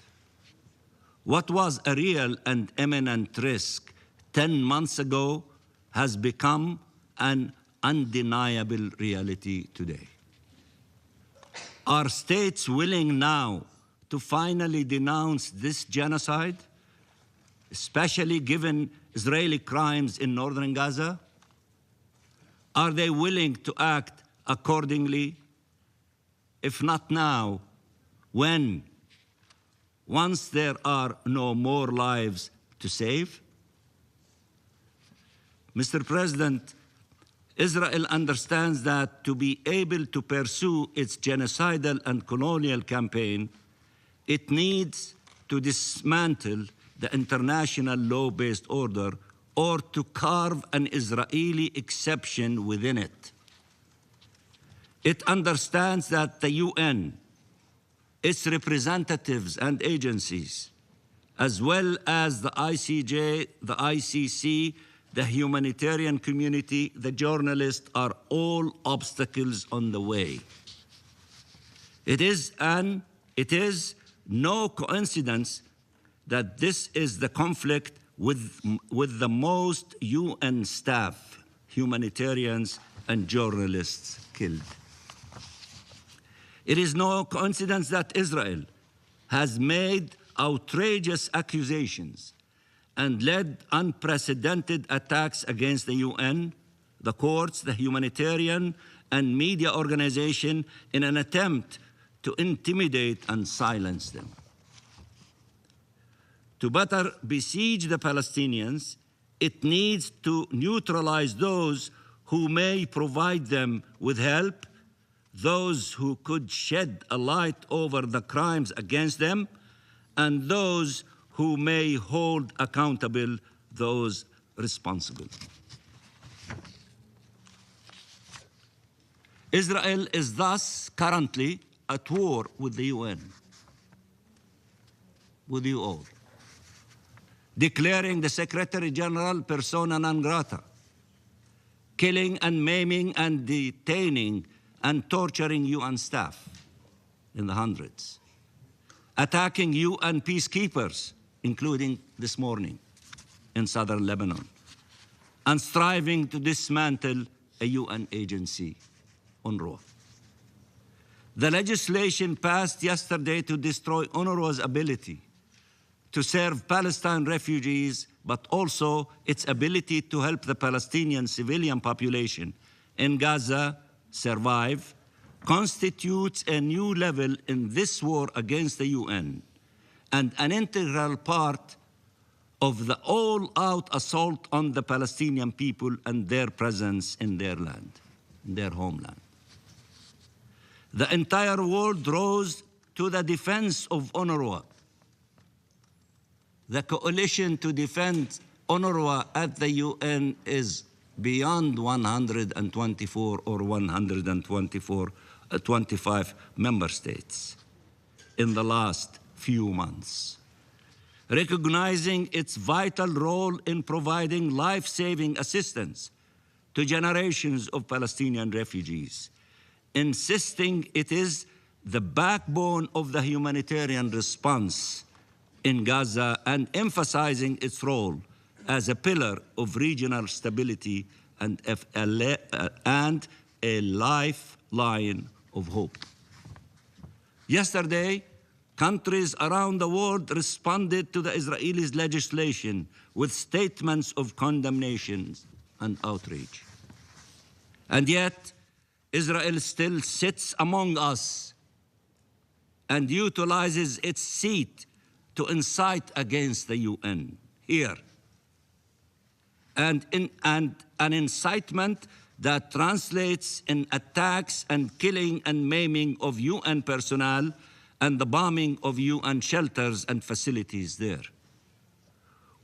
Speaker 2: What was a real and imminent risk 10 months ago has become an undeniable reality today. Are states willing now to finally denounce this genocide, especially given Israeli crimes in northern Gaza? Are they willing to act accordingly? If not now, when? Once there are no more lives to save? Mr. President, Israel understands that to be able to pursue its genocidal and colonial campaign, it needs to dismantle the international law-based order or to carve an Israeli exception within it. It understands that the UN, its representatives and agencies, as well as the ICJ, the ICC, the humanitarian community, the journalists, are all obstacles on the way. It is no coincidence that this is the conflict with the most UN staff, humanitarians, and journalists killed. It is no coincidence that Israel has made outrageous accusations and led unprecedented attacks against the UN, the courts, the humanitarian and media organization in an attempt to intimidate and silence them. To better besiege the Palestinians, it needs to neutralize those who may provide them with help, those who could shed a light over the crimes against them, and those who may hold accountable those responsible. Israel is thus currently at war with the UN, with you all, declaring the Secretary General persona non grata, killing and maiming and detaining and torturing UN staff in the hundreds, attacking UN peacekeepers, including this morning in southern Lebanon, and striving to dismantle a UN agency, UNRWA. The legislation passed yesterday to destroy UNRWA's ability to serve Palestine refugees, but also its ability to help the Palestinian civilian population in Gaza survive, constitutes a new level in this war against the UN and an integral part of the all-out assault on the Palestinian people and their presence in their land, in their homeland. The entire world rose to the defense of UNRWA. The coalition to defend UNRWA at the UN is beyond 124 or 25 member states in the last few months, recognizing its vital role in providing life-saving assistance to generations of Palestinian refugees, insisting it is the backbone of the humanitarian response in Gaza, and emphasizing its role as a pillar of regional stability and a lifeline of hope. Yesterday, countries around the world responded to the Israelis' legislation with statements of condemnation and outrage. And yet, Israel still sits among us and utilizes its seat to incite against the UN here. And an incitement that translates in attacks and killing and maiming of UN personnel and the bombing of UN shelters and facilities there.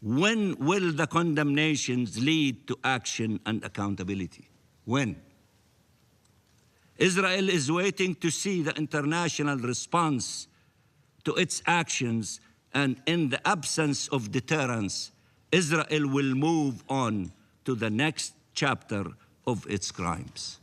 Speaker 2: When will the condemnations lead to action and accountability? When? Israel is waiting to see the international response to its actions, and in the absence of deterrence, Israel will move on to the next chapter of its crimes.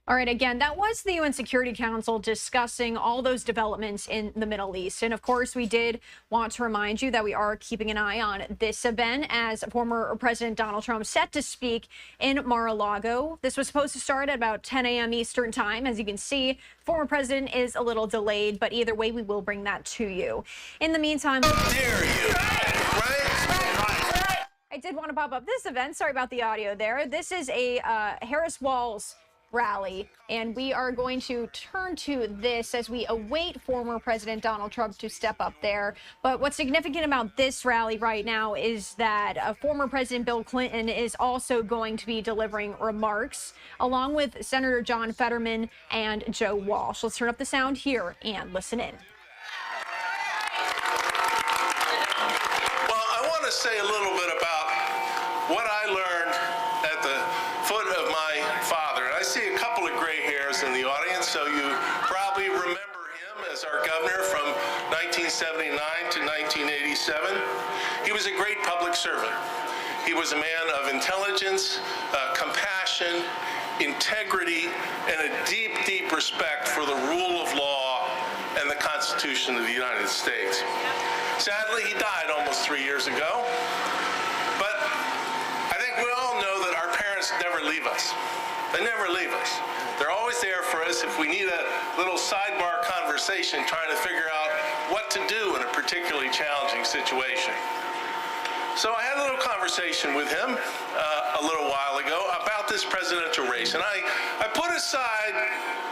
Speaker 3: All right, again, that was the UN Security Council discussing all those developments in the Middle East. And of course, we did want to remind you that we are keeping an eye on this event as former President Donald Trump set to speak in Mar-a-Lago. This was supposed to start at about 10 a.m. Eastern time. As you can see, former president is a little delayed, but either way, we will bring that to you. In the meantime,
Speaker 12: How dare you?
Speaker 3: I did want to pop up this event. Sorry about the audio there. This is a Harris Walls rally, and we are going to turn to this as we await former President Donald Trump to step up there. But what's significant about this rally right now is that former President Bill Clinton is also going to be delivering remarks, along with Senator John Fetterman and Joe Walsh. Let's turn up the sound here and listen in.
Speaker 12: Well, I want to say a little bit about what I learned at the foot of my father. And I see a couple of gray hairs in the audience, so you probably remember him as our governor from 1979 to 1987. He was a great public servant. He was a man of intelligence, compassion, integrity, and a deep, deep respect for the rule of law and the Constitution of the United States. Sadly, he died almost 3 years ago. But I think we all know that our parents never leave us. They never leave us. They're always there for us if we need a little sidebar conversation trying to figure out what to do in a particularly challenging situation. So I had a little conversation with him a little while ago about this presidential race. And I put aside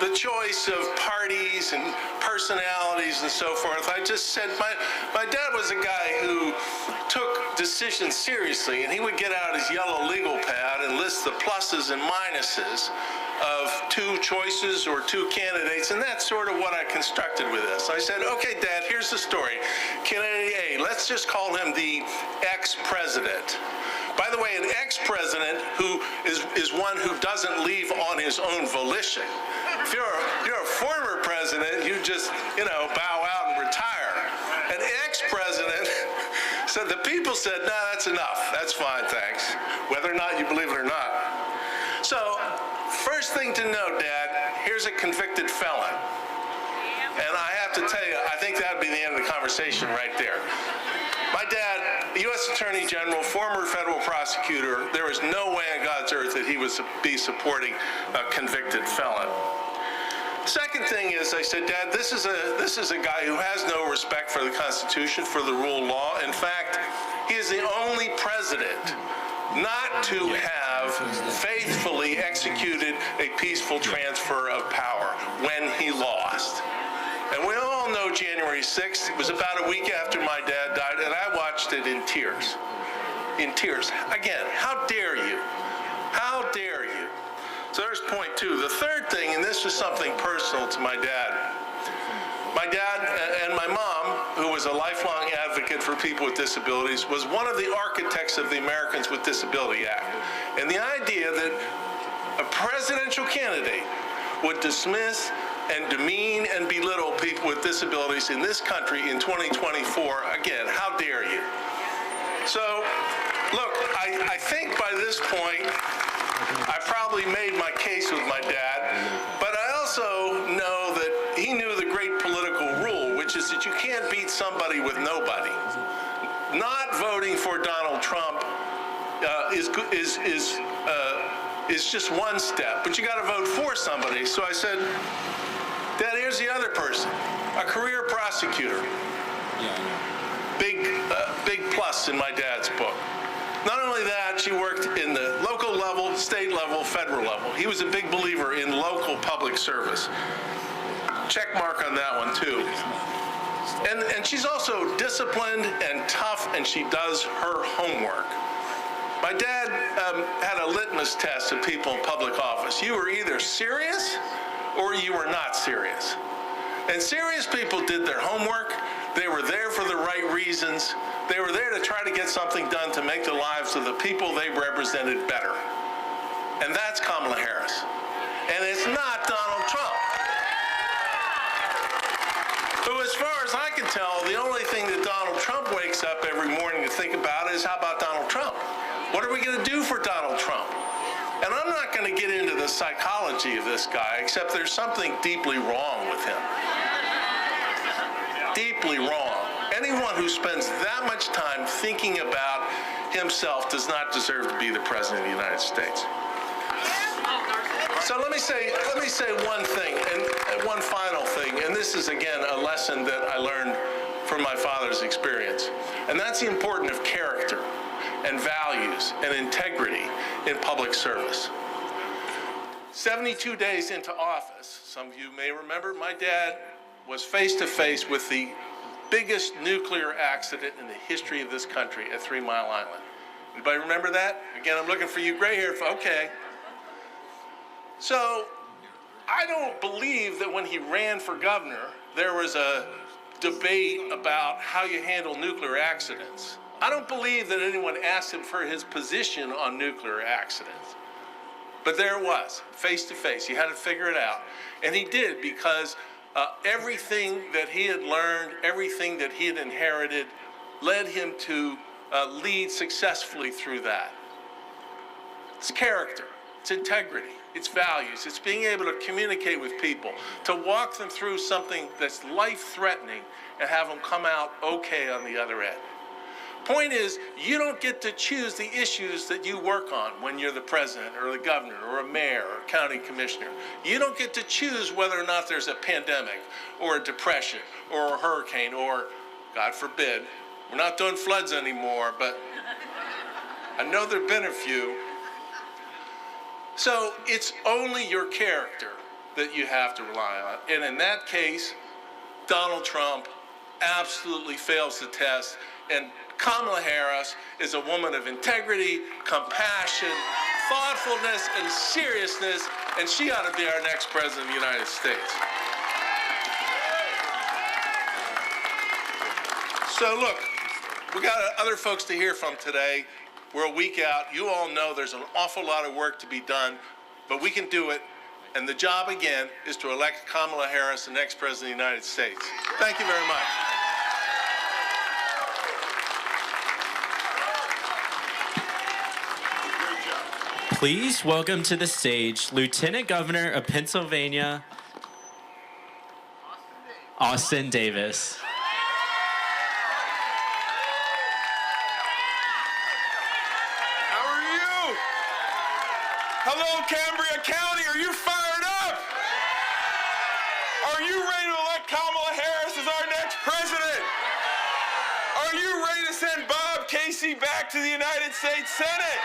Speaker 12: the choice of parties and personalities and so forth. I just said my dad was a guy who took decisions seriously, and he would get out his yellow legal pad and list the pluses and minuses of two choices or two candidates, and that's sort of what I constructed with this. I said, okay, Dad, here's the story. Candidate A, let's just call him the ex-president. By the way, an ex-president who is one who doesn't leave on his own volition. If you're a former president, you just, bow out and retire. An ex-president, so the people said, no, that's enough. That's fine, thanks. Whether or not you believe it or not. So, first thing to know, Dad, here's a convicted felon. And I have to tell you, I think that would be the end of the conversation right there. My dad, U.S. Attorney General, former federal prosecutor, there was no way on God's earth that he would be supporting a convicted felon. Second thing is, I said, Dad, this is a guy who has no respect for the Constitution, for the rule of law. In fact, he is the only president not to have faithfully executed a peaceful transfer of power when he lost. And we all know January 6th. It was about a week after my dad died, and I watched it in tears. In tears. Again, how dare you? How dare you? So there's point two. The third thing, and this was something personal to my dad. My dad and my mom
Speaker 9: who was a lifelong advocate for people with disabilities, was one of the architects of the Americans with Disability Act. And the idea that a presidential candidate would dismiss and demean and belittle people with disabilities in this country in 2024, again, how dare you? So, look, I think by this point, I probably made my case with my dad, but I also know that he knew the great political rule, which is that you can't beat somebody with nobody. Not voting for Donald Trump is just one step, but you got to vote for somebody. So I said, Dad, here's the other person, a career prosecutor. Big plus in my dad's book. Not only that, she worked in the local level, state level, federal level. He was a big believer in local public service. Check mark on that one too. And she's also disciplined and tough, and she does her homework. My dad had a litmus test of people in public office. You were either serious or you were not serious. And serious people did their homework. They were there for the right reasons. They were there to try to get something done to make the lives of the people they represented better. And that's Kamala Harris. And it's not Donald Trump, who, as far as I can tell, the only thing that Donald Trump wakes up every morning to think about is, how about Donald Trump? What are we going to do for Donald Trump? And I'm not going to get into the psychology of this guy, except there's something deeply wrong with him. Deeply wrong. Anyone who spends that much time thinking about himself does not deserve to be the president of the United States. So let me say one thing, and one final thing, and this is, again, a lesson that I learned from my father's experience, and that's the importance of character and values and integrity in public service. 72 days into office, some of you may remember, my dad was face-to-face with the biggest nuclear accident in the history of this country at 3 Mile Island. Anybody remember that? Again, I'm looking for you gray hair. Okay. So I don't believe that when he ran for governor, there was a debate about how you handle nuclear accidents. I don't believe that anyone asked him for his position on nuclear accidents. But there it was, face to face. He had to figure it out. And he did, because everything that he had learned, everything that he had inherited, led him to lead successfully through that. It's character, it's integrity, it's values, it's being able to communicate with people, to walk them through something that's life-threatening and have them come out okay on the other end. Point is, you don't get to choose the issues that you work on when you're the president or the governor or a mayor or a county commissioner. You don't get to choose whether or not there's a pandemic or a depression or a hurricane or, God forbid, we're not doing floods anymore, but I know there've been a few. So it's only your character that you have to rely on. And in that case, Donald Trump absolutely fails the test. And Kamala Harris is a woman of integrity, compassion, thoughtfulness, and seriousness, and she ought to be our next president of the United States. So look, we got other folks to hear from today. We're a week out. You all know there's an awful lot of work to be done, but we can do it. And the job, again, is to elect Kamala Harris the next president of the United States. Thank you very much.
Speaker 16: Please welcome to the stage Lieutenant Governor of Pennsylvania, Austin Davis.
Speaker 18: How are you? Hello, Cambria County. Are you fired up? Are you ready to elect Kamala Harris as our next president? Are you ready to send Bob Casey back to the United States Senate?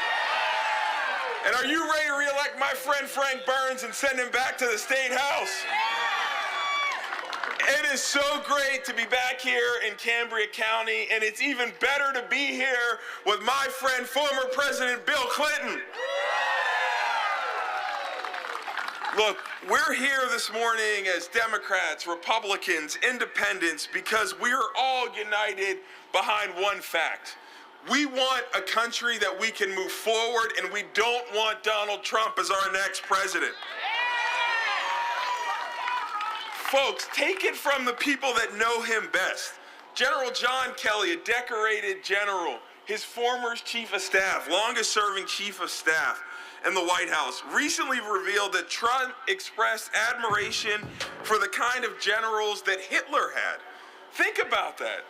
Speaker 18: And are you ready to re-elect my friend Frank Burns and send him back to the State House? It is so great to be back here in Cambria County, and it's even better to be here with my friend, former President Bill Clinton. Look, we're here this morning as Democrats, Republicans, Independents, because we are all united behind one fact. We want a country that we can move forward, and we don't want Donald Trump as our next president. Folks, take it from the people that know him best. General John Kelly, a decorated general, his former chief of staff, longest serving chief of staff in the White House, recently revealed that Trump expressed admiration for the kind of generals that Hitler had. Think about that.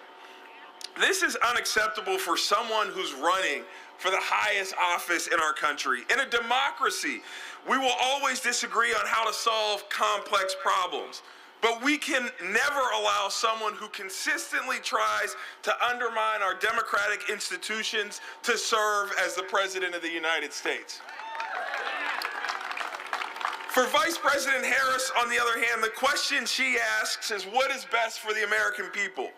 Speaker 18: This is unacceptable for someone who's running for the highest office in our country. In a democracy, we will always disagree on how to solve complex problems, but we can never allow someone who consistently tries to undermine our democratic institutions to serve as the President of the United States. For Vice President Harris, on the other hand, the question she asks is, what is best for the American people?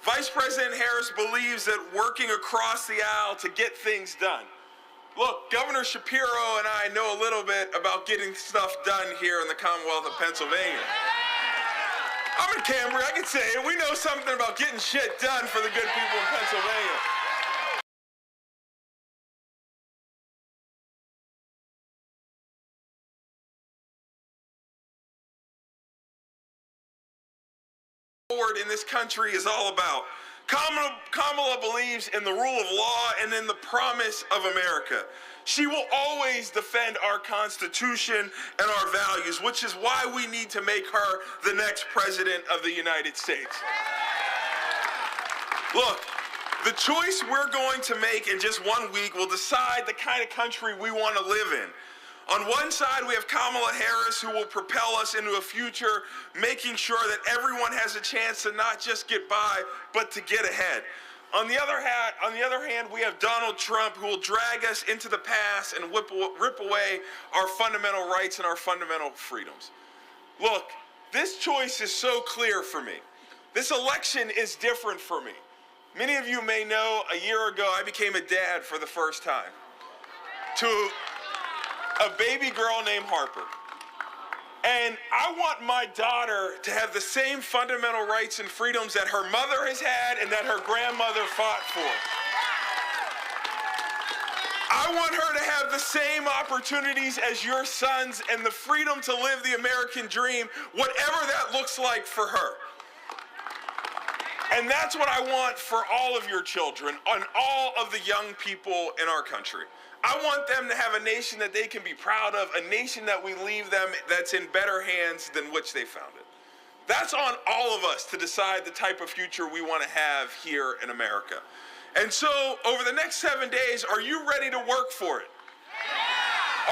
Speaker 18: Vice President Harris believes that working across the aisle to get things done. Look, Governor Shapiro and I know a little bit about getting stuff done here in the Commonwealth of Pennsylvania. I'm in Cambria, I can say it. We know something about getting shit done for the good people in Pennsylvania. In this country is all about. Kamala believes in the rule of law and in the promise of America. She will always defend our Constitution and our values, which is why we need to make her the next President of the United States. Look, the choice we're going to make in just 1 week will decide the kind of country we want to live in. On one side, we have Kamala Harris, who will propel us into a future, making sure that everyone has a chance to not just get by, but to get ahead. On the other hand, we have Donald Trump, who will drag us into the past and rip away our fundamental rights and our fundamental freedoms. Look, this choice is so clear for me. This election is different for me. Many of you may know a year ago, I became a dad for the first time to a baby girl named Harper. And I want my daughter to have the same fundamental rights and freedoms that her mother has had and that her grandmother fought for. I want her to have the same opportunities as your sons and the freedom to live the American dream, whatever that looks like for her. And that's what I want for all of your children and all of the young people in our country. I want them to have a nation that they can be proud of, a nation that we leave them that's in better hands than which they found it. That's on all of us to decide the type of future we want to have here in America. And so, over the next 7 days, are you ready to work for it?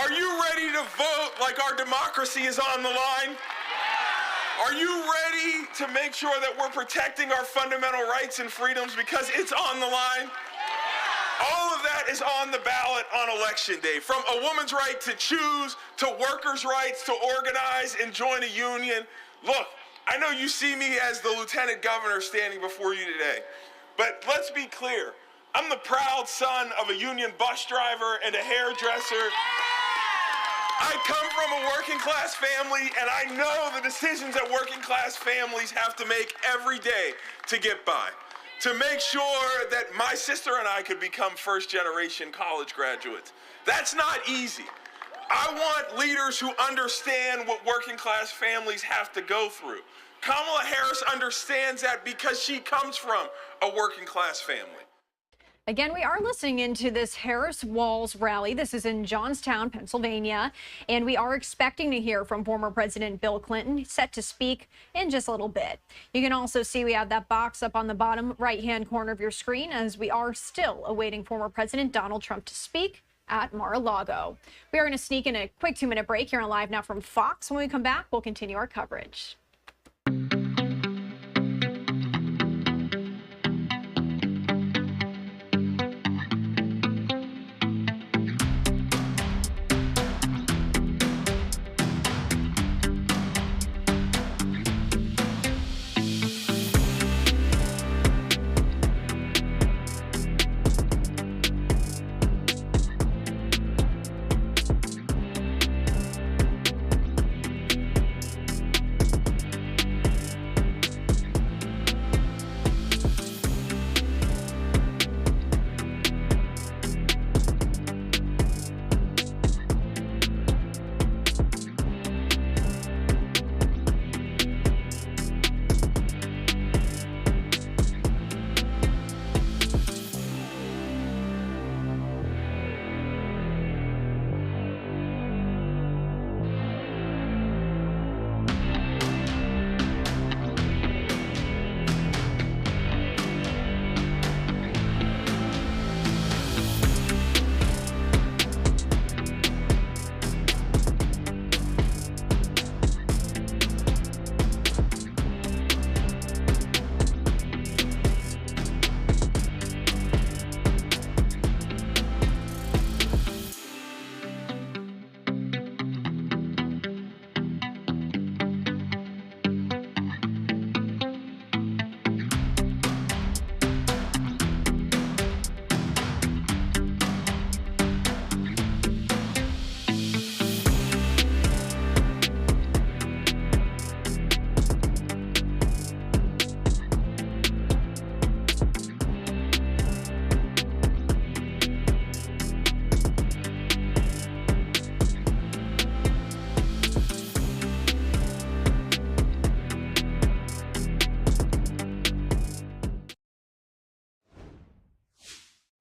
Speaker 18: Are you ready to vote like our democracy is on the line? Are you ready to make sure that we're protecting our fundamental rights and freedoms because it's on the line? All of that is on the ballot on Election Day, from a woman's right to choose, to workers' rights to organize and join a union. Look, I know you see me as the lieutenant governor standing before you today, but let's be clear. I'm the proud son of a union bus driver and a hairdresser. I come from a working class family, and I know the decisions that working class families have to make every day to get by, to make sure that my sister and I could become first-generation college graduates. That's not easy. I want leaders who understand what working class families have to go through. Kamala Harris understands that because she comes from a working class family.
Speaker 3: Again, we are listening into this Harris Walls rally. This is in Johnstown, Pennsylvania, and we are expecting to hear from former President Bill Clinton, set to speak in just a little bit. You can also see we have that box up on the bottom right-hand corner of your screen, as we are still awaiting former President Donald Trump to speak at Mar-a-Lago. We are going to sneak in a quick 2-minute break here on Live Now from Fox. When we come back, we'll continue our coverage.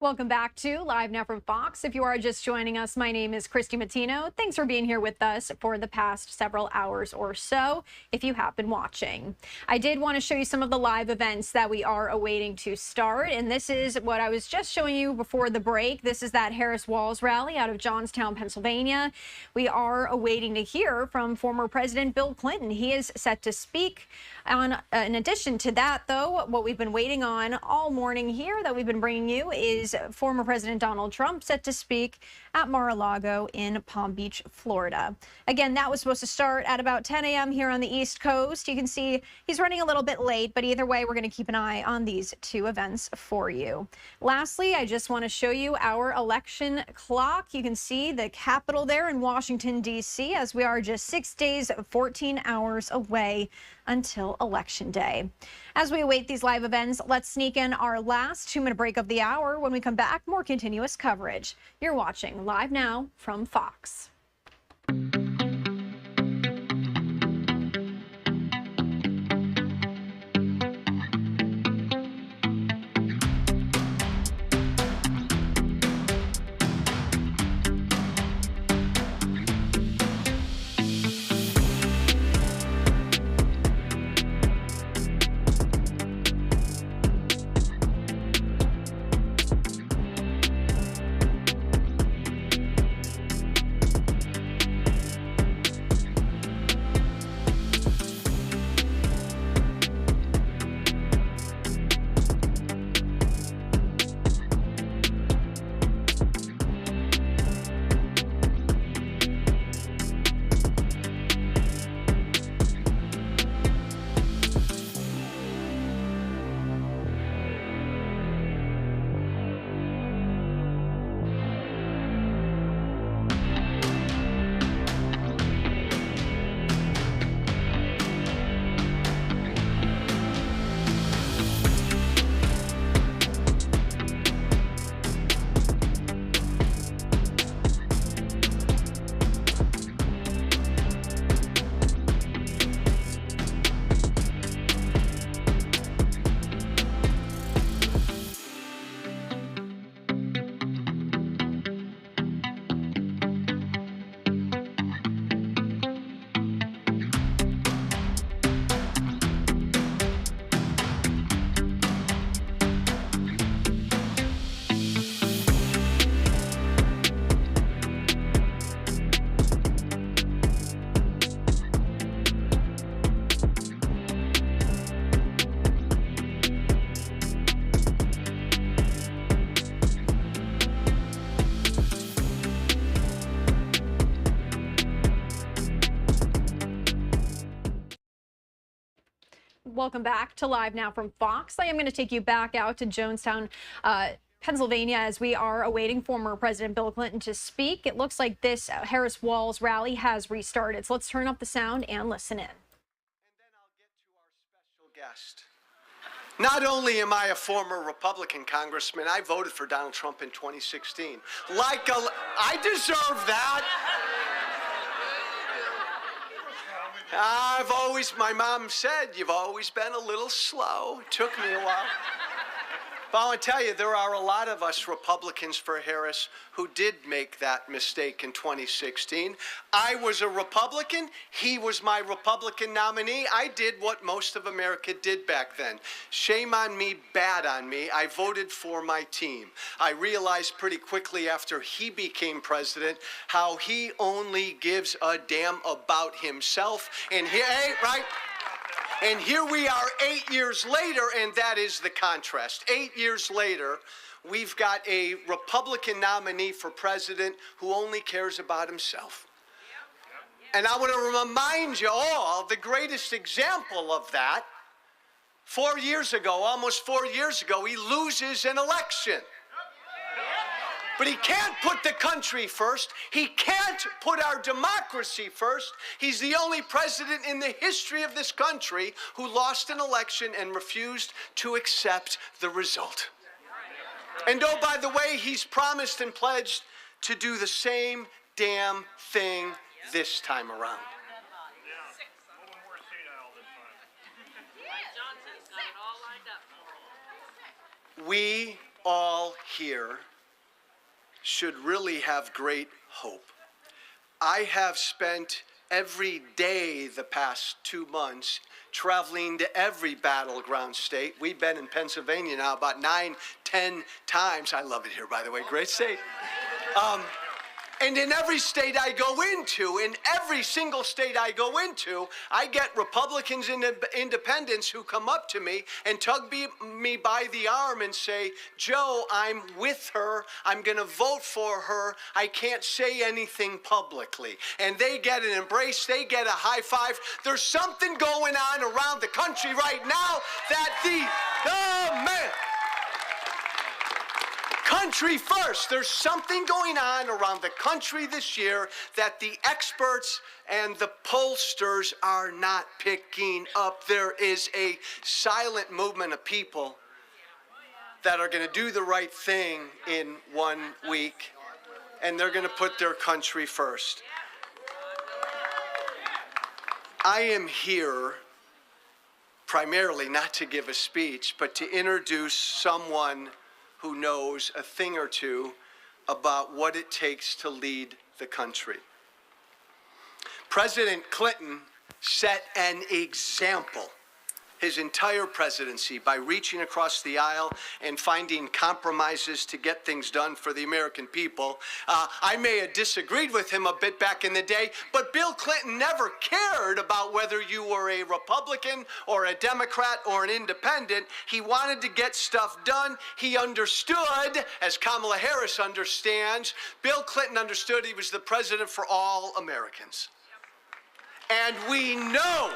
Speaker 3: Welcome back to Live Now from Fox. If you are just joining us, my name is Christy Mattino. Thanks for being here with us for the past several hours or so, if you have been watching. I did want to show you some of the live events that we are awaiting to start, and this is what I was just showing you before the break. This is that Harris Walls rally out of Johnstown, Pennsylvania. We are awaiting to hear from former President Bill Clinton. He is set to speak. In addition to that, though, what we've been waiting on all morning here that we've been bringing you is former President Donald Trump set to speak at Mar-a-Lago in Palm Beach, Florida. Again, that was supposed to start at about 10 a.m. here on the East Coast. You can see he's running a little bit late, but either way, we're going to keep an eye on these two events for you. Lastly, I just want to show you our election clock. You can see the Capitol there in Washington, D.C., as we are just 6 days, 14 hours away until Election Day. As we await these live events, let's sneak in our last 2-minute break of the hour. When we come back, more continuous coverage. You're watching Live Now from Fox. Welcome back to Live Now from Fox. I am going to take you back out to Jonestown, Pennsylvania, as we are awaiting former President Bill Clinton to speak. It looks like this Harris Walls rally has restarted. So let's turn up the sound and listen in.
Speaker 8: And then I'll get to our special guest. Not only am I a former Republican congressman, I voted for Donald Trump in 2016. I deserve that. My mom said, you've always been a little slow. It took me a while. But I want to tell you, there are a lot of us Republicans for Harris who did make that mistake in 2016. I was a Republican. He was my Republican nominee. I did what most of America did back then. Shame on me, bad on me. I voted for my team. I realized pretty quickly after he became president how he only gives a damn about himself. And here we are 8 years later, and that is the contrast. 8 years later, we've got a Republican nominee for president who only cares about himself. And I want to remind you all, the greatest example of that, 4 years ago, almost 4 years ago, he loses an election. But he can't put the country first. He can't put our democracy first. He's the only president in the history of this country who lost an election and refused to accept the result. And oh, by the way, he's promised and pledged to do the same damn thing this time around. We all here should really have great hope. I have spent every day the past 2 months traveling to every battleground state. We've been in Pennsylvania now about 9, 10 times. I love it here, by the way, great state. And in every state I go into, in every single state I go into, I get Republicans and independents who come up to me and tug me by the arm and say, Joe, I'm with her. I'm going to vote for her. I can't say anything publicly. And they get an embrace. They get a high five. There's something going on around the country right now that man. Country first. There's something going on around the country this year that the experts and the pollsters are not picking up. There is a silent movement of people that are going to do the right thing in 1 week, and they're going to put their country first. I am here primarily not to give a speech, but to introduce someone who knows a thing or two about what it takes to lead the country. President Clinton set an example his entire presidency by reaching across the aisle and finding compromises to get things done for the American people. I may have disagreed with him a bit back in the day, but Bill Clinton never cared about whether you were a Republican or a Democrat or an independent. He wanted to get stuff done. He understood, as Kamala Harris understands, Bill Clinton understood he was the president for all Americans. And we know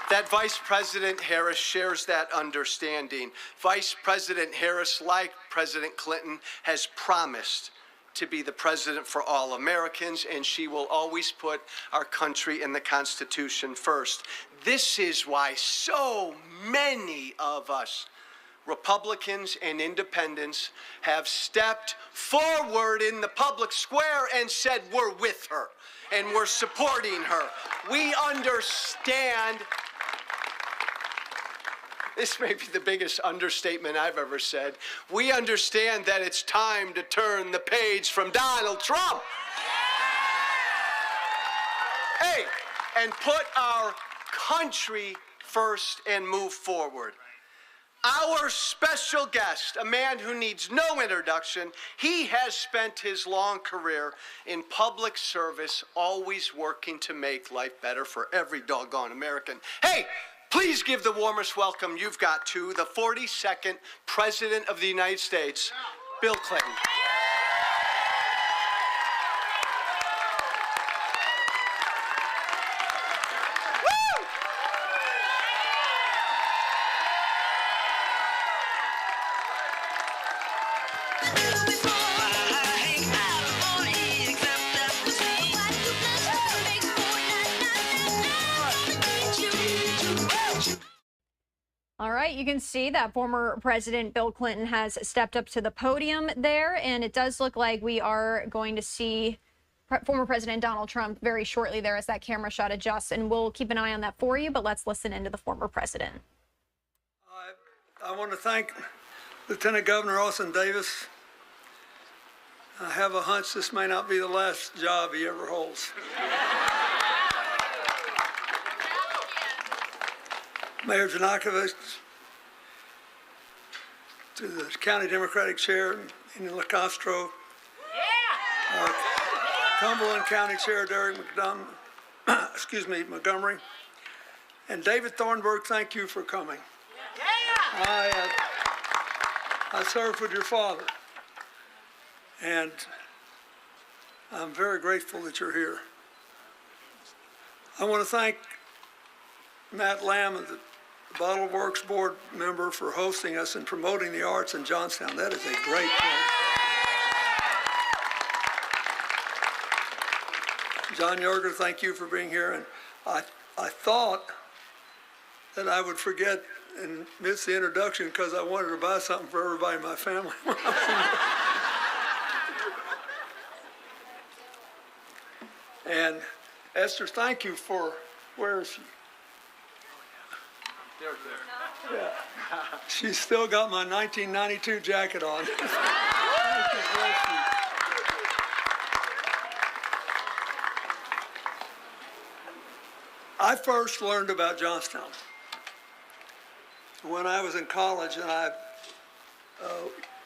Speaker 8: that Vice President Harris shares that understanding. Vice President Harris, like President Clinton, has promised to be the president for all Americans, and she will always put our country and the Constitution first. This is why so many of us, Republicans and independents, have stepped forward in the public square and said we're with her and we're supporting her. We understand. This may be the biggest understatement I've ever said. We understand that it's time to turn the page from Donald Trump. Hey, and put our country first and move forward. Our special guest, a man who needs no introduction, he has spent his long career in public service, always working to make life better for every doggone American. Hey! Please give the warmest welcome you've got to the 42nd President of the United States, Bill Clinton.
Speaker 3: All right, you can see that former President Bill Clinton has stepped up to the podium there, and it does look like we are going to see former President Donald Trump very shortly there as that camera shot adjusts, and we'll keep an eye on that for you, but let's listen into the former president.
Speaker 10: I want to thank Lieutenant Governor Austin Davis. I have a hunch this may not be the last job he ever holds. Mayor Janakovich, to the County Democratic Chair, Ina LaCastro, Cumberland County Chair, Derek Montgomery, and David Thornburg, thank you for coming. I served with your father, and I'm very grateful that you're here. I want to thank Matt Lamb, the Ballot Works Board member, for hosting us and promoting the arts in Johnstown. That is a great place. John Yerger, thank you for being here. And I thought that I would forget and miss the introduction because I wanted to buy something for everybody in my family. And Esther, thank you for, where is she? There. Yeah. She's still got my 1992 jacket on. I first learned about Johnstown when I was in college, and a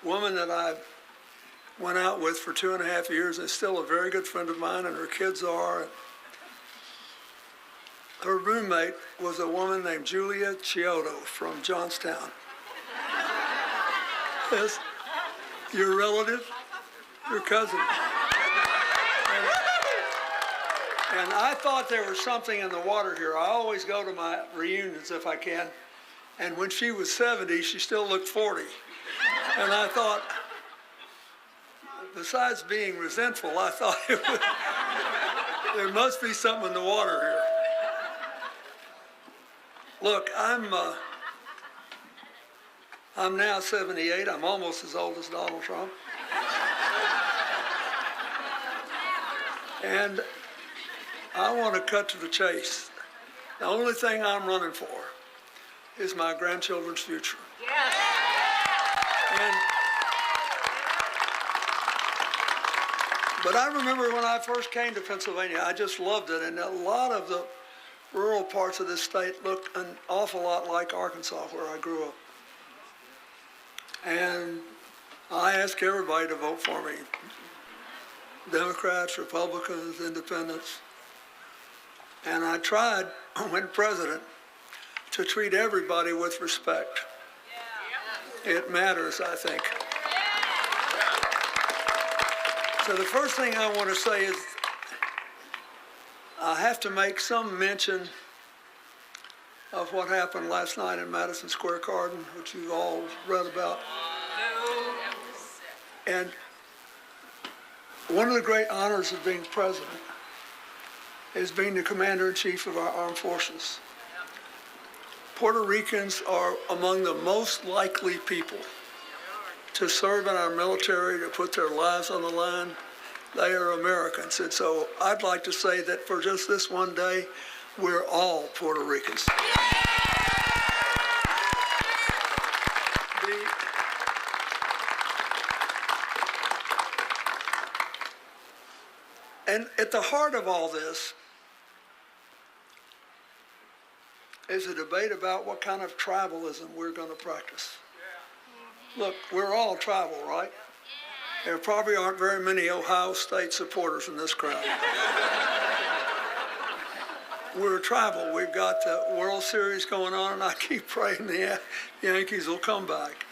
Speaker 10: woman that I went out with for 2.5 years is still a very good friend of mine, and her kids are. Her roommate was a woman named Julia Chiodo from Johnstown. Yes, your relative, your cousin. And I thought there was something in the water here. I always go to my reunions if I can. And when she was 70, she still looked 40. And I thought, besides being resentful, I thought there must be something in the water here. Look, I'm now 78. I'm almost as old as Donald Trump. And I want to cut to the chase. The only thing I'm running for is my grandchildren's future. Yes. But I remember when I first came to Pennsylvania, I just loved it. And a lot of the rural parts of this state looked an awful lot like Arkansas, where I grew up. And I ask everybody to vote for me. Democrats, Republicans, Independents. And I tried, when president, to treat everybody with respect. It matters, I think. So the first thing I want to say is I have to make some mention of what happened last night in Madison Square Garden, which you've all read about. And one of the great honors of being president is being the commander-in-chief of our armed forces. Puerto Ricans are among the most likely people to serve in our military, to put their lives on the line. They are Americans. And so I'd like to say that for just this one day, we're all Puerto Ricans. And at the heart of all this is a debate about what kind of tribalism we're going to practice. Look, we're all tribal, right? There probably aren't very many Ohio State supporters in this crowd. We're tribal. We've got the World Series going on, and I keep praying the Yankees will come back.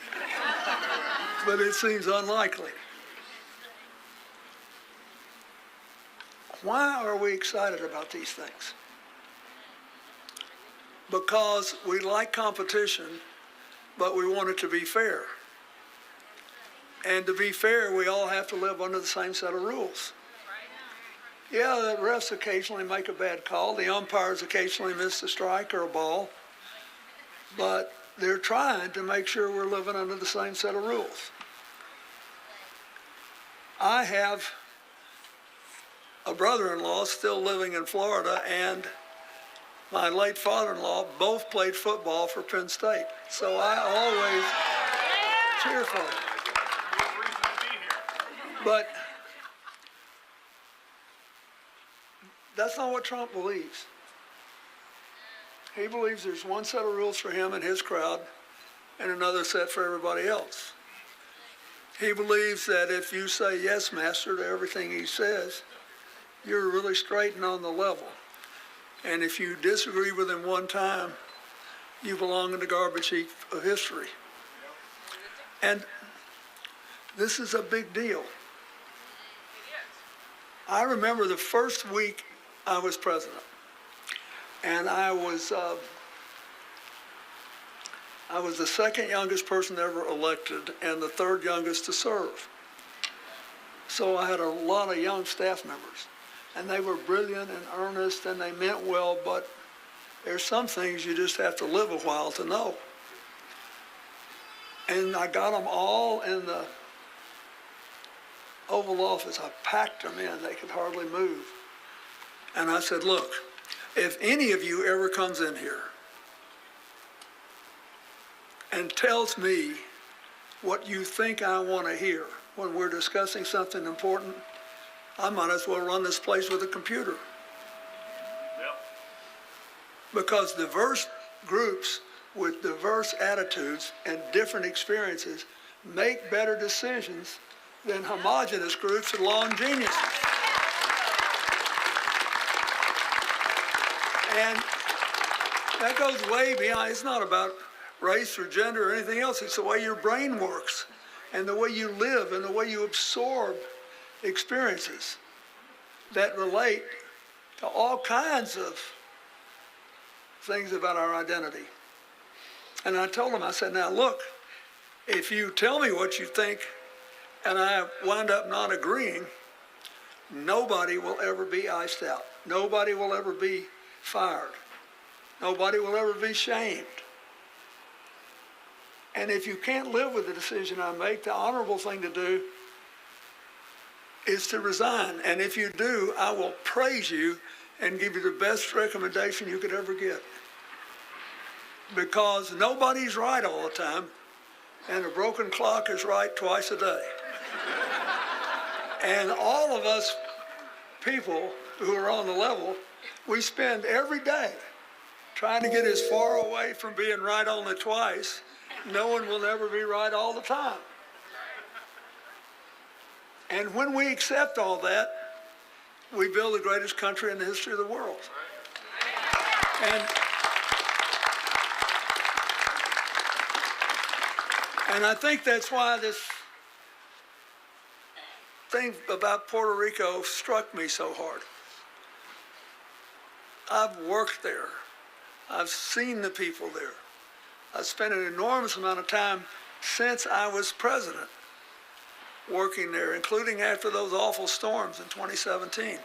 Speaker 10: But it seems unlikely. Why are we excited about these things? Because we like competition, but we want it to be fair. And to be fair, we all have to live under the same set of rules. Yeah, the refs occasionally make a bad call. The umpires occasionally miss a strike or a ball. But they're trying to make sure we're living under the same set of rules. I have a brother-in-law still living in Florida, and my late father-in-law both played football for Penn State. So I always cheer for them. But that's not what Trump believes. He believes there's one set of rules for him and his crowd and another set for everybody else. He believes that if you say yes, master, to everything he says, you're really straight and on the level. And if you disagree with him one time, you belong in the garbage heap of history. And this is a big deal. I remember the first week I was president, and I was the second youngest person ever elected and the third youngest to serve. So I had a lot of young staff members, and they were brilliant and earnest, and they meant well, but there's some things you just have to live a while to know. And I got them all in the Oval Office. I packed them in. They could hardly move. And I said, look, if any of you ever comes in here and tells me what you think I want to hear when we're discussing something important, I might as well run this place with a computer. Because diverse groups with diverse attitudes and different experiences make better decisions than homogenous groups of lone geniuses. And that goes way beyond, it's not about race or gender or anything else, it's the way your brain works and the way you live and the way you absorb experiences that relate to all kinds of things about our identity. And I told him, I said, now look, if you tell me what you think and I wind up not agreeing, nobody will ever be iced out. Nobody will ever be fired. Nobody will ever be shamed. And if you can't live with the decision I make, the honorable thing to do is to resign. And if you do, I will praise you and give you the best recommendation you could ever get. Because nobody's right all the time, and a broken clock is right twice a day. And all of us people who are on the level, we spend every day trying to get as far away from being right only twice. No one will ever be right all the time. And when we accept all that, we build the greatest country in the history of the world. And I think that's why this thing about Puerto Rico struck me so hard. I've worked there. I've seen the people there. I've spent an enormous amount of time since I was president working there, including after those awful storms in 2017.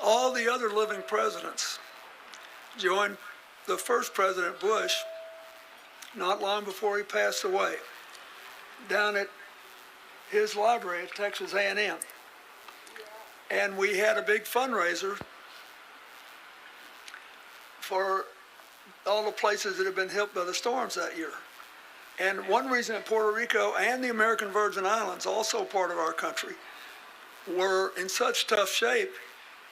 Speaker 10: All the other living presidents joined the first President Bush not long before he passed away down at his library at Texas A&M. And we had a big fundraiser for all the places that have been hit by the storms that year. And one reason that Puerto Rico and the American Virgin Islands, also part of our country, were in such tough shape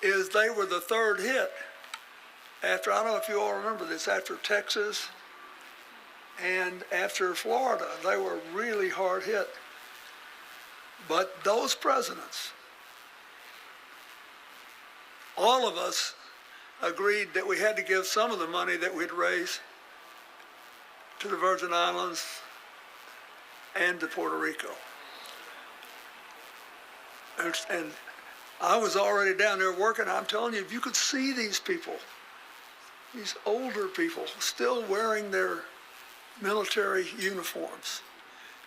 Speaker 10: is they were the third hit after, I don't know if you all remember this, after Texas and after Florida. They were really hard hit. But those presidents, all of us agreed that we had to give some of the money that we'd raised to the Virgin Islands and to Puerto Rico. And I was already down there working. I'm telling you, if you could see these people, these older people still wearing their military uniforms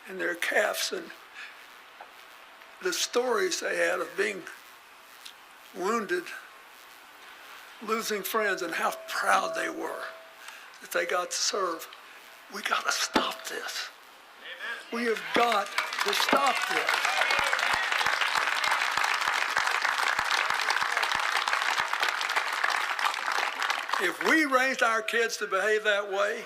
Speaker 10: and their caps, and the stories they had of being wounded, losing friends, and how proud they were that they got to serve. We got to stop this. We have got to stop this. If we raised our kids to behave that way,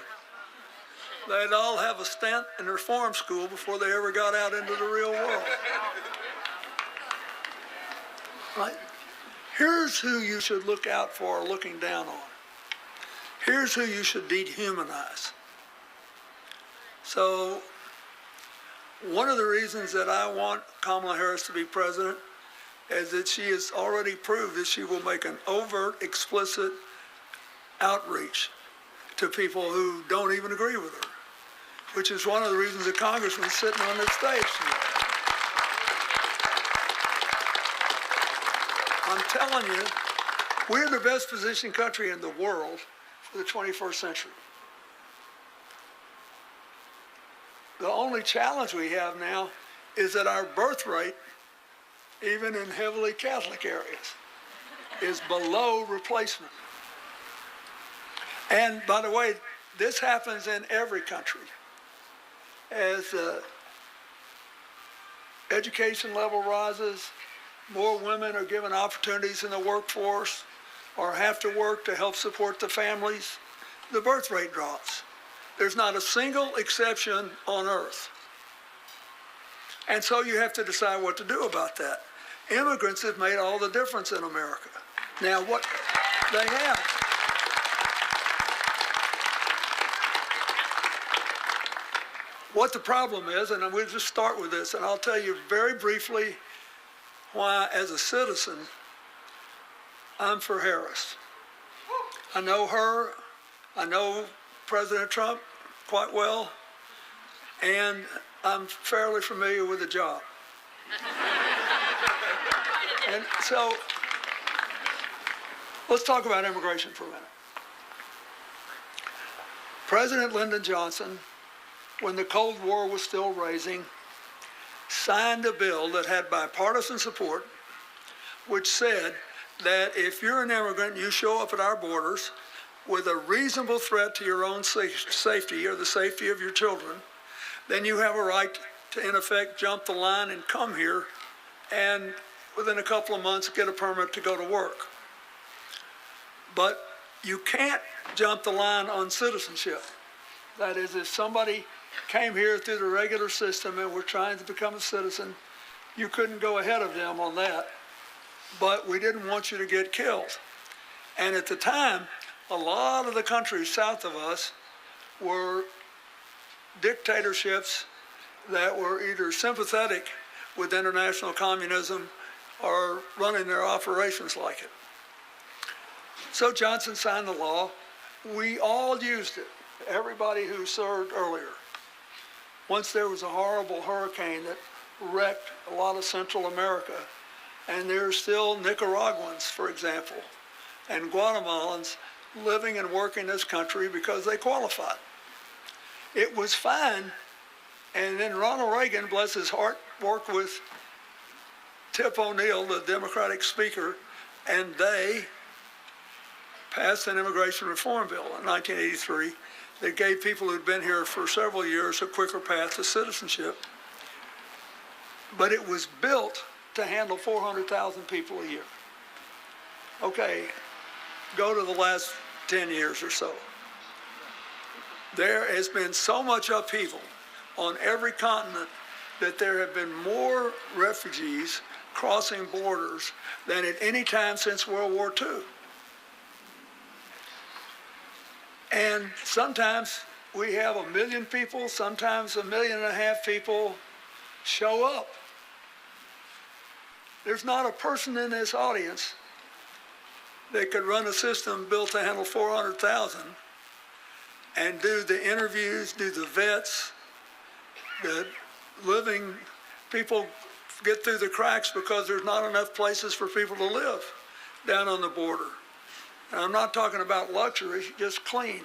Speaker 10: they'd all have a stint in reform school before they ever got out into the real world. Right? Here's who you should look out for or looking down on. Here's who you should dehumanize. So one of the reasons that I want Kamala Harris to be president is that she has already proved that she will make an overt, explicit outreach to people who don't even agree with her, which is one of the reasons the congressman's sitting on this stage tonight. I'm telling you, we're the best positioned country in the world for the 21st century. The only challenge we have now is that our birth rate, even in heavily Catholic areas, is below replacement. And by the way, this happens in every country. As education level rises, more women are given opportunities in the workforce or have to work to help support the families the birth rate drops. There's not a single exception on earth. And so you have to decide what to do about that. Immigrants have made all the difference in America. Now, what they have. What the problem is, and we'll just start with this, and I'll tell you very briefly why, as a citizen, I'm for Harris. I know her, I know President Trump quite well, and I'm fairly familiar with the job. And so, let's talk about immigration for a minute. President Lyndon Johnson, when the Cold War was still raging, signed a bill that had bipartisan support, which said that if you're an immigrant, you show up at our borders with a reasonable threat to your own safety or the safety of your children, then you have a right to, in effect, jump the line and come here and within a couple of months get a permit to go to work. But you can't jump the line on citizenship. That is, if somebody came here through the regular system and were trying to become a citizen, you couldn't go ahead of them on that. But we didn't want you to get killed. And at the time, a lot of the countries south of us were dictatorships that were either sympathetic with international communism or running their operations like it. So Johnson signed the law. We all used it, everybody who served earlier. Once there was a horrible hurricane that wrecked a lot of Central America, and there are still Nicaraguans, for example, and Guatemalans living and working in this country because they qualified. It was fine, and then Ronald Reagan, bless his heart, worked with Tip O'Neill, the Democratic speaker, and they passed an immigration reform bill in 1983 that gave people who'd been here for several years a quicker path to citizenship. But it was built to handle 400,000 people a year. Okay, go to the last 10 years or so. There has been so much upheaval on every continent that there have been more refugees crossing borders than at any time since World War II. And sometimes we have 1 million people, sometimes 1.5 million people show up. There's not a person in this audience that could run a system built to handle 400,000 and do the interviews, do the vets, the living people get through the cracks because there's not enough places for people to live down on the border. And I'm not talking about luxury, just clean.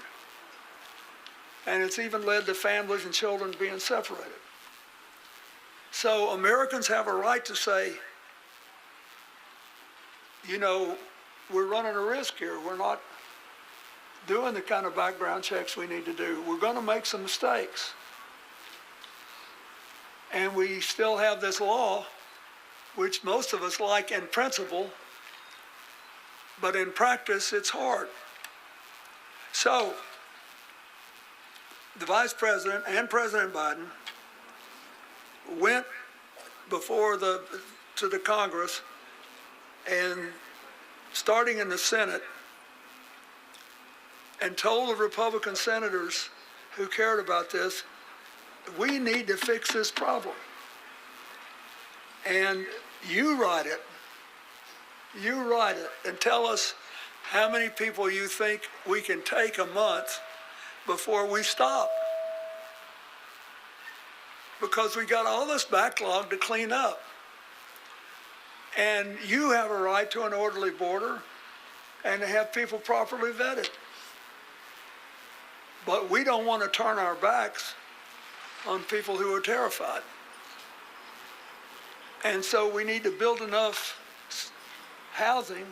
Speaker 10: And it's even led to families and children being separated. So Americans have a right to say, you know, we're running a risk here. We're not doing the kind of background checks we need to do. We're going to make some mistakes. And we still have this law, which most of us like in principle, but in practice, it's hard. So, the Vice President and President Biden went before to the Congress and starting in the Senate and told the Republican senators who cared about this, we need to fix this problem. And you write it. You write it and tell us how many people you think we can take a month before we stop. Because we got all this backlog to clean up. And you have a right to an orderly border and to have people properly vetted. But we don't want to turn our backs on people who are terrified. And so we need to build enough housing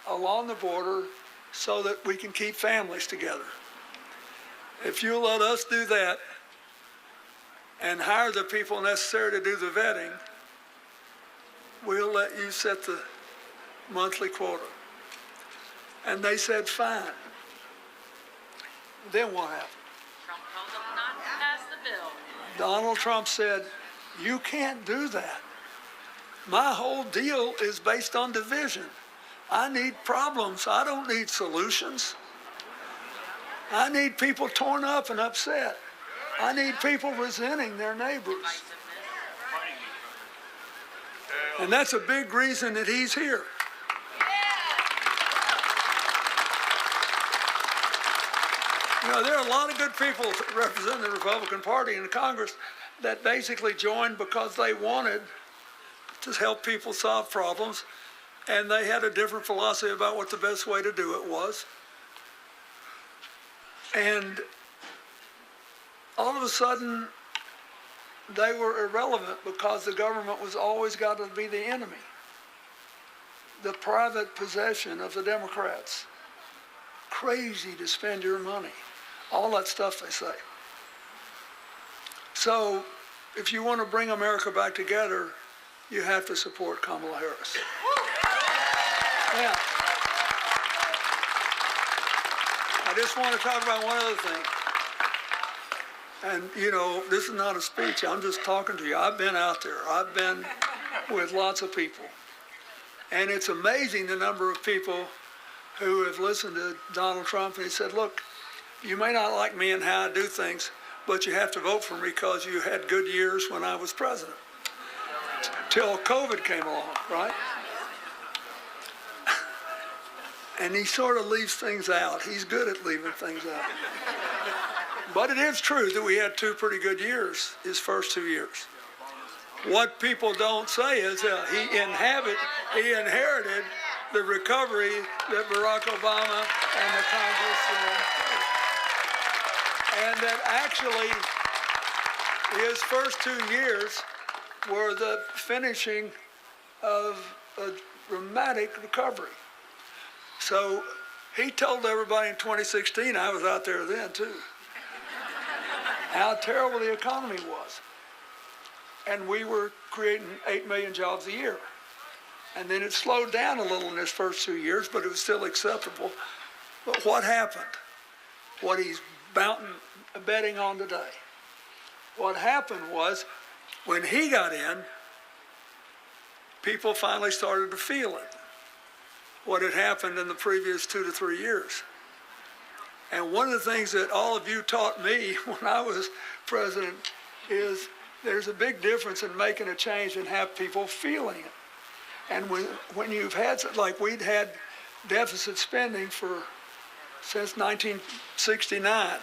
Speaker 10: along the border so that we can keep families together. If you let us do that and hire the people necessary to do the vetting, we'll let you set the monthly quota. And they said, fine. Then what happened?
Speaker 1: Trump told them not to pass the bill.
Speaker 10: Donald Trump said, you can't do that. My whole deal is based on division. I need problems. I don't need solutions. I need people torn up and upset. I need people resenting their neighbors. And that's a big reason that he's here. You know, there are a lot of good people that represent the Republican Party in Congress that basically joined because they wanted to help people solve problems, and they had a different philosophy about what the best way to do it was. And all of a sudden, they were irrelevant because the government was always got to be the enemy. The private possession of the Democrats. Crazy to spend your money. All that stuff they say. So, if you want to bring America back together, you have to support Kamala Harris. Yeah. I just want to talk about one other thing. And, you know, this is not a speech. I'm just talking to you. I've been out there. I've been with lots of people. And it's amazing the number of people who have listened to Donald Trump and he said, look, you may not like me and how I do things, but you have to vote for me because you had good years when I was president. Till COVID came along, right? And he sort of leaves things out. He's good at leaving things out. But it is true that we had 2 pretty good years, his first 2 years. What people don't say is he inherited the recovery that Barack Obama and the Congress and that actually his first 2 years were the finishing of a dramatic recovery. So he told everybody in 2016, I was out there then too, how terrible the economy was. And we were creating 8 million jobs a year. And then it slowed down a little in his first 2 years, but it was still acceptable. But what happened? What he's betting on today. What happened was, when he got in, people finally started to feel it. What had happened in the previous 2 to 3 years. And one of the things that all of you taught me when I was president is there's a big difference in making a change and have people feeling it. And when you've had, like we'd had deficit spending since 1969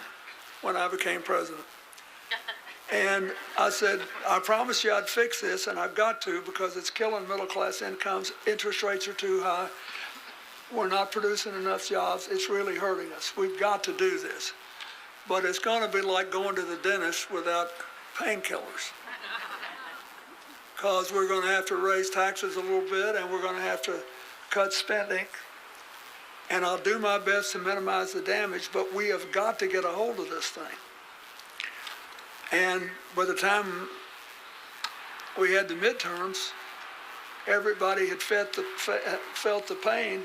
Speaker 10: when I became president. And I said, I promised you I'd fix this, and I've got to because it's killing middle-class incomes. Interest rates are too high. We're not producing enough jobs. It's really hurting us. We've got to do this. But it's going to be like going to the dentist without painkillers. Because we're going to have to raise taxes a little bit, and we're going to have to cut spending. And I'll do my best to minimize the damage, but we have got to get a hold of this thing. And by the time we had the midterms, everybody had felt the pain,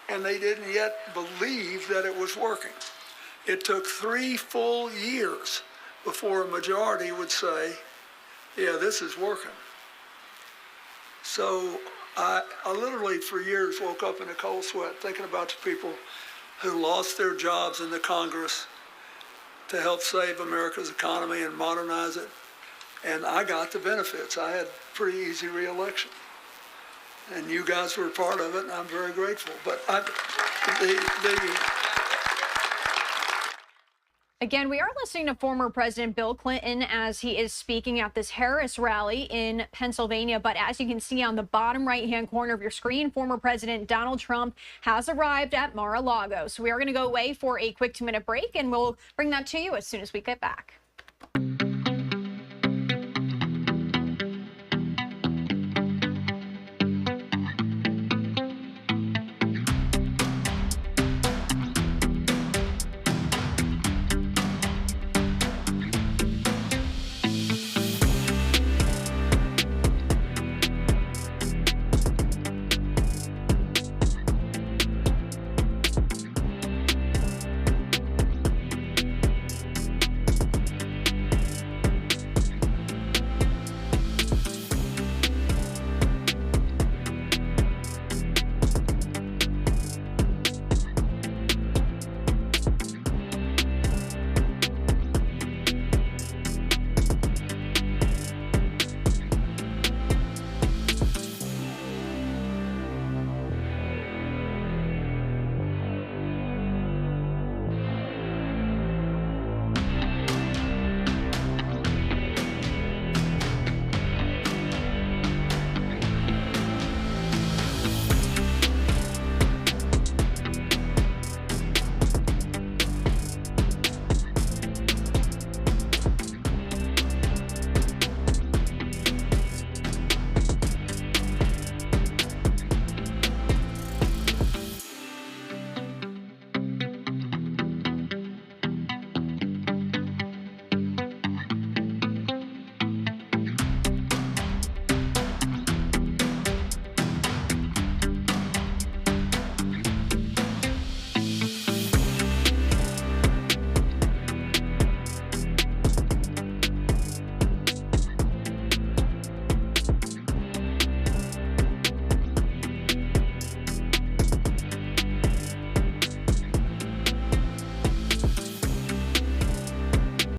Speaker 10: and they didn't yet believe that it was working. It took 3 full years before a majority would say, yeah, this is working. So I literally for years woke up in a cold sweat thinking about the people who lost their jobs in the Congress to help save America's economy and modernize it. And I got the benefits. I had pretty easy re-election. And you guys were a part of it, and I'm very grateful. But
Speaker 3: Again, we are listening to former President Bill Clinton as he is speaking at this Harris rally in Pennsylvania. But as you can see on the bottom right-hand corner of your screen, former President Donald Trump has arrived at Mar-a-Lago. So we are going to go away for a quick 2-minute break, and we'll bring that to you as soon as we get back.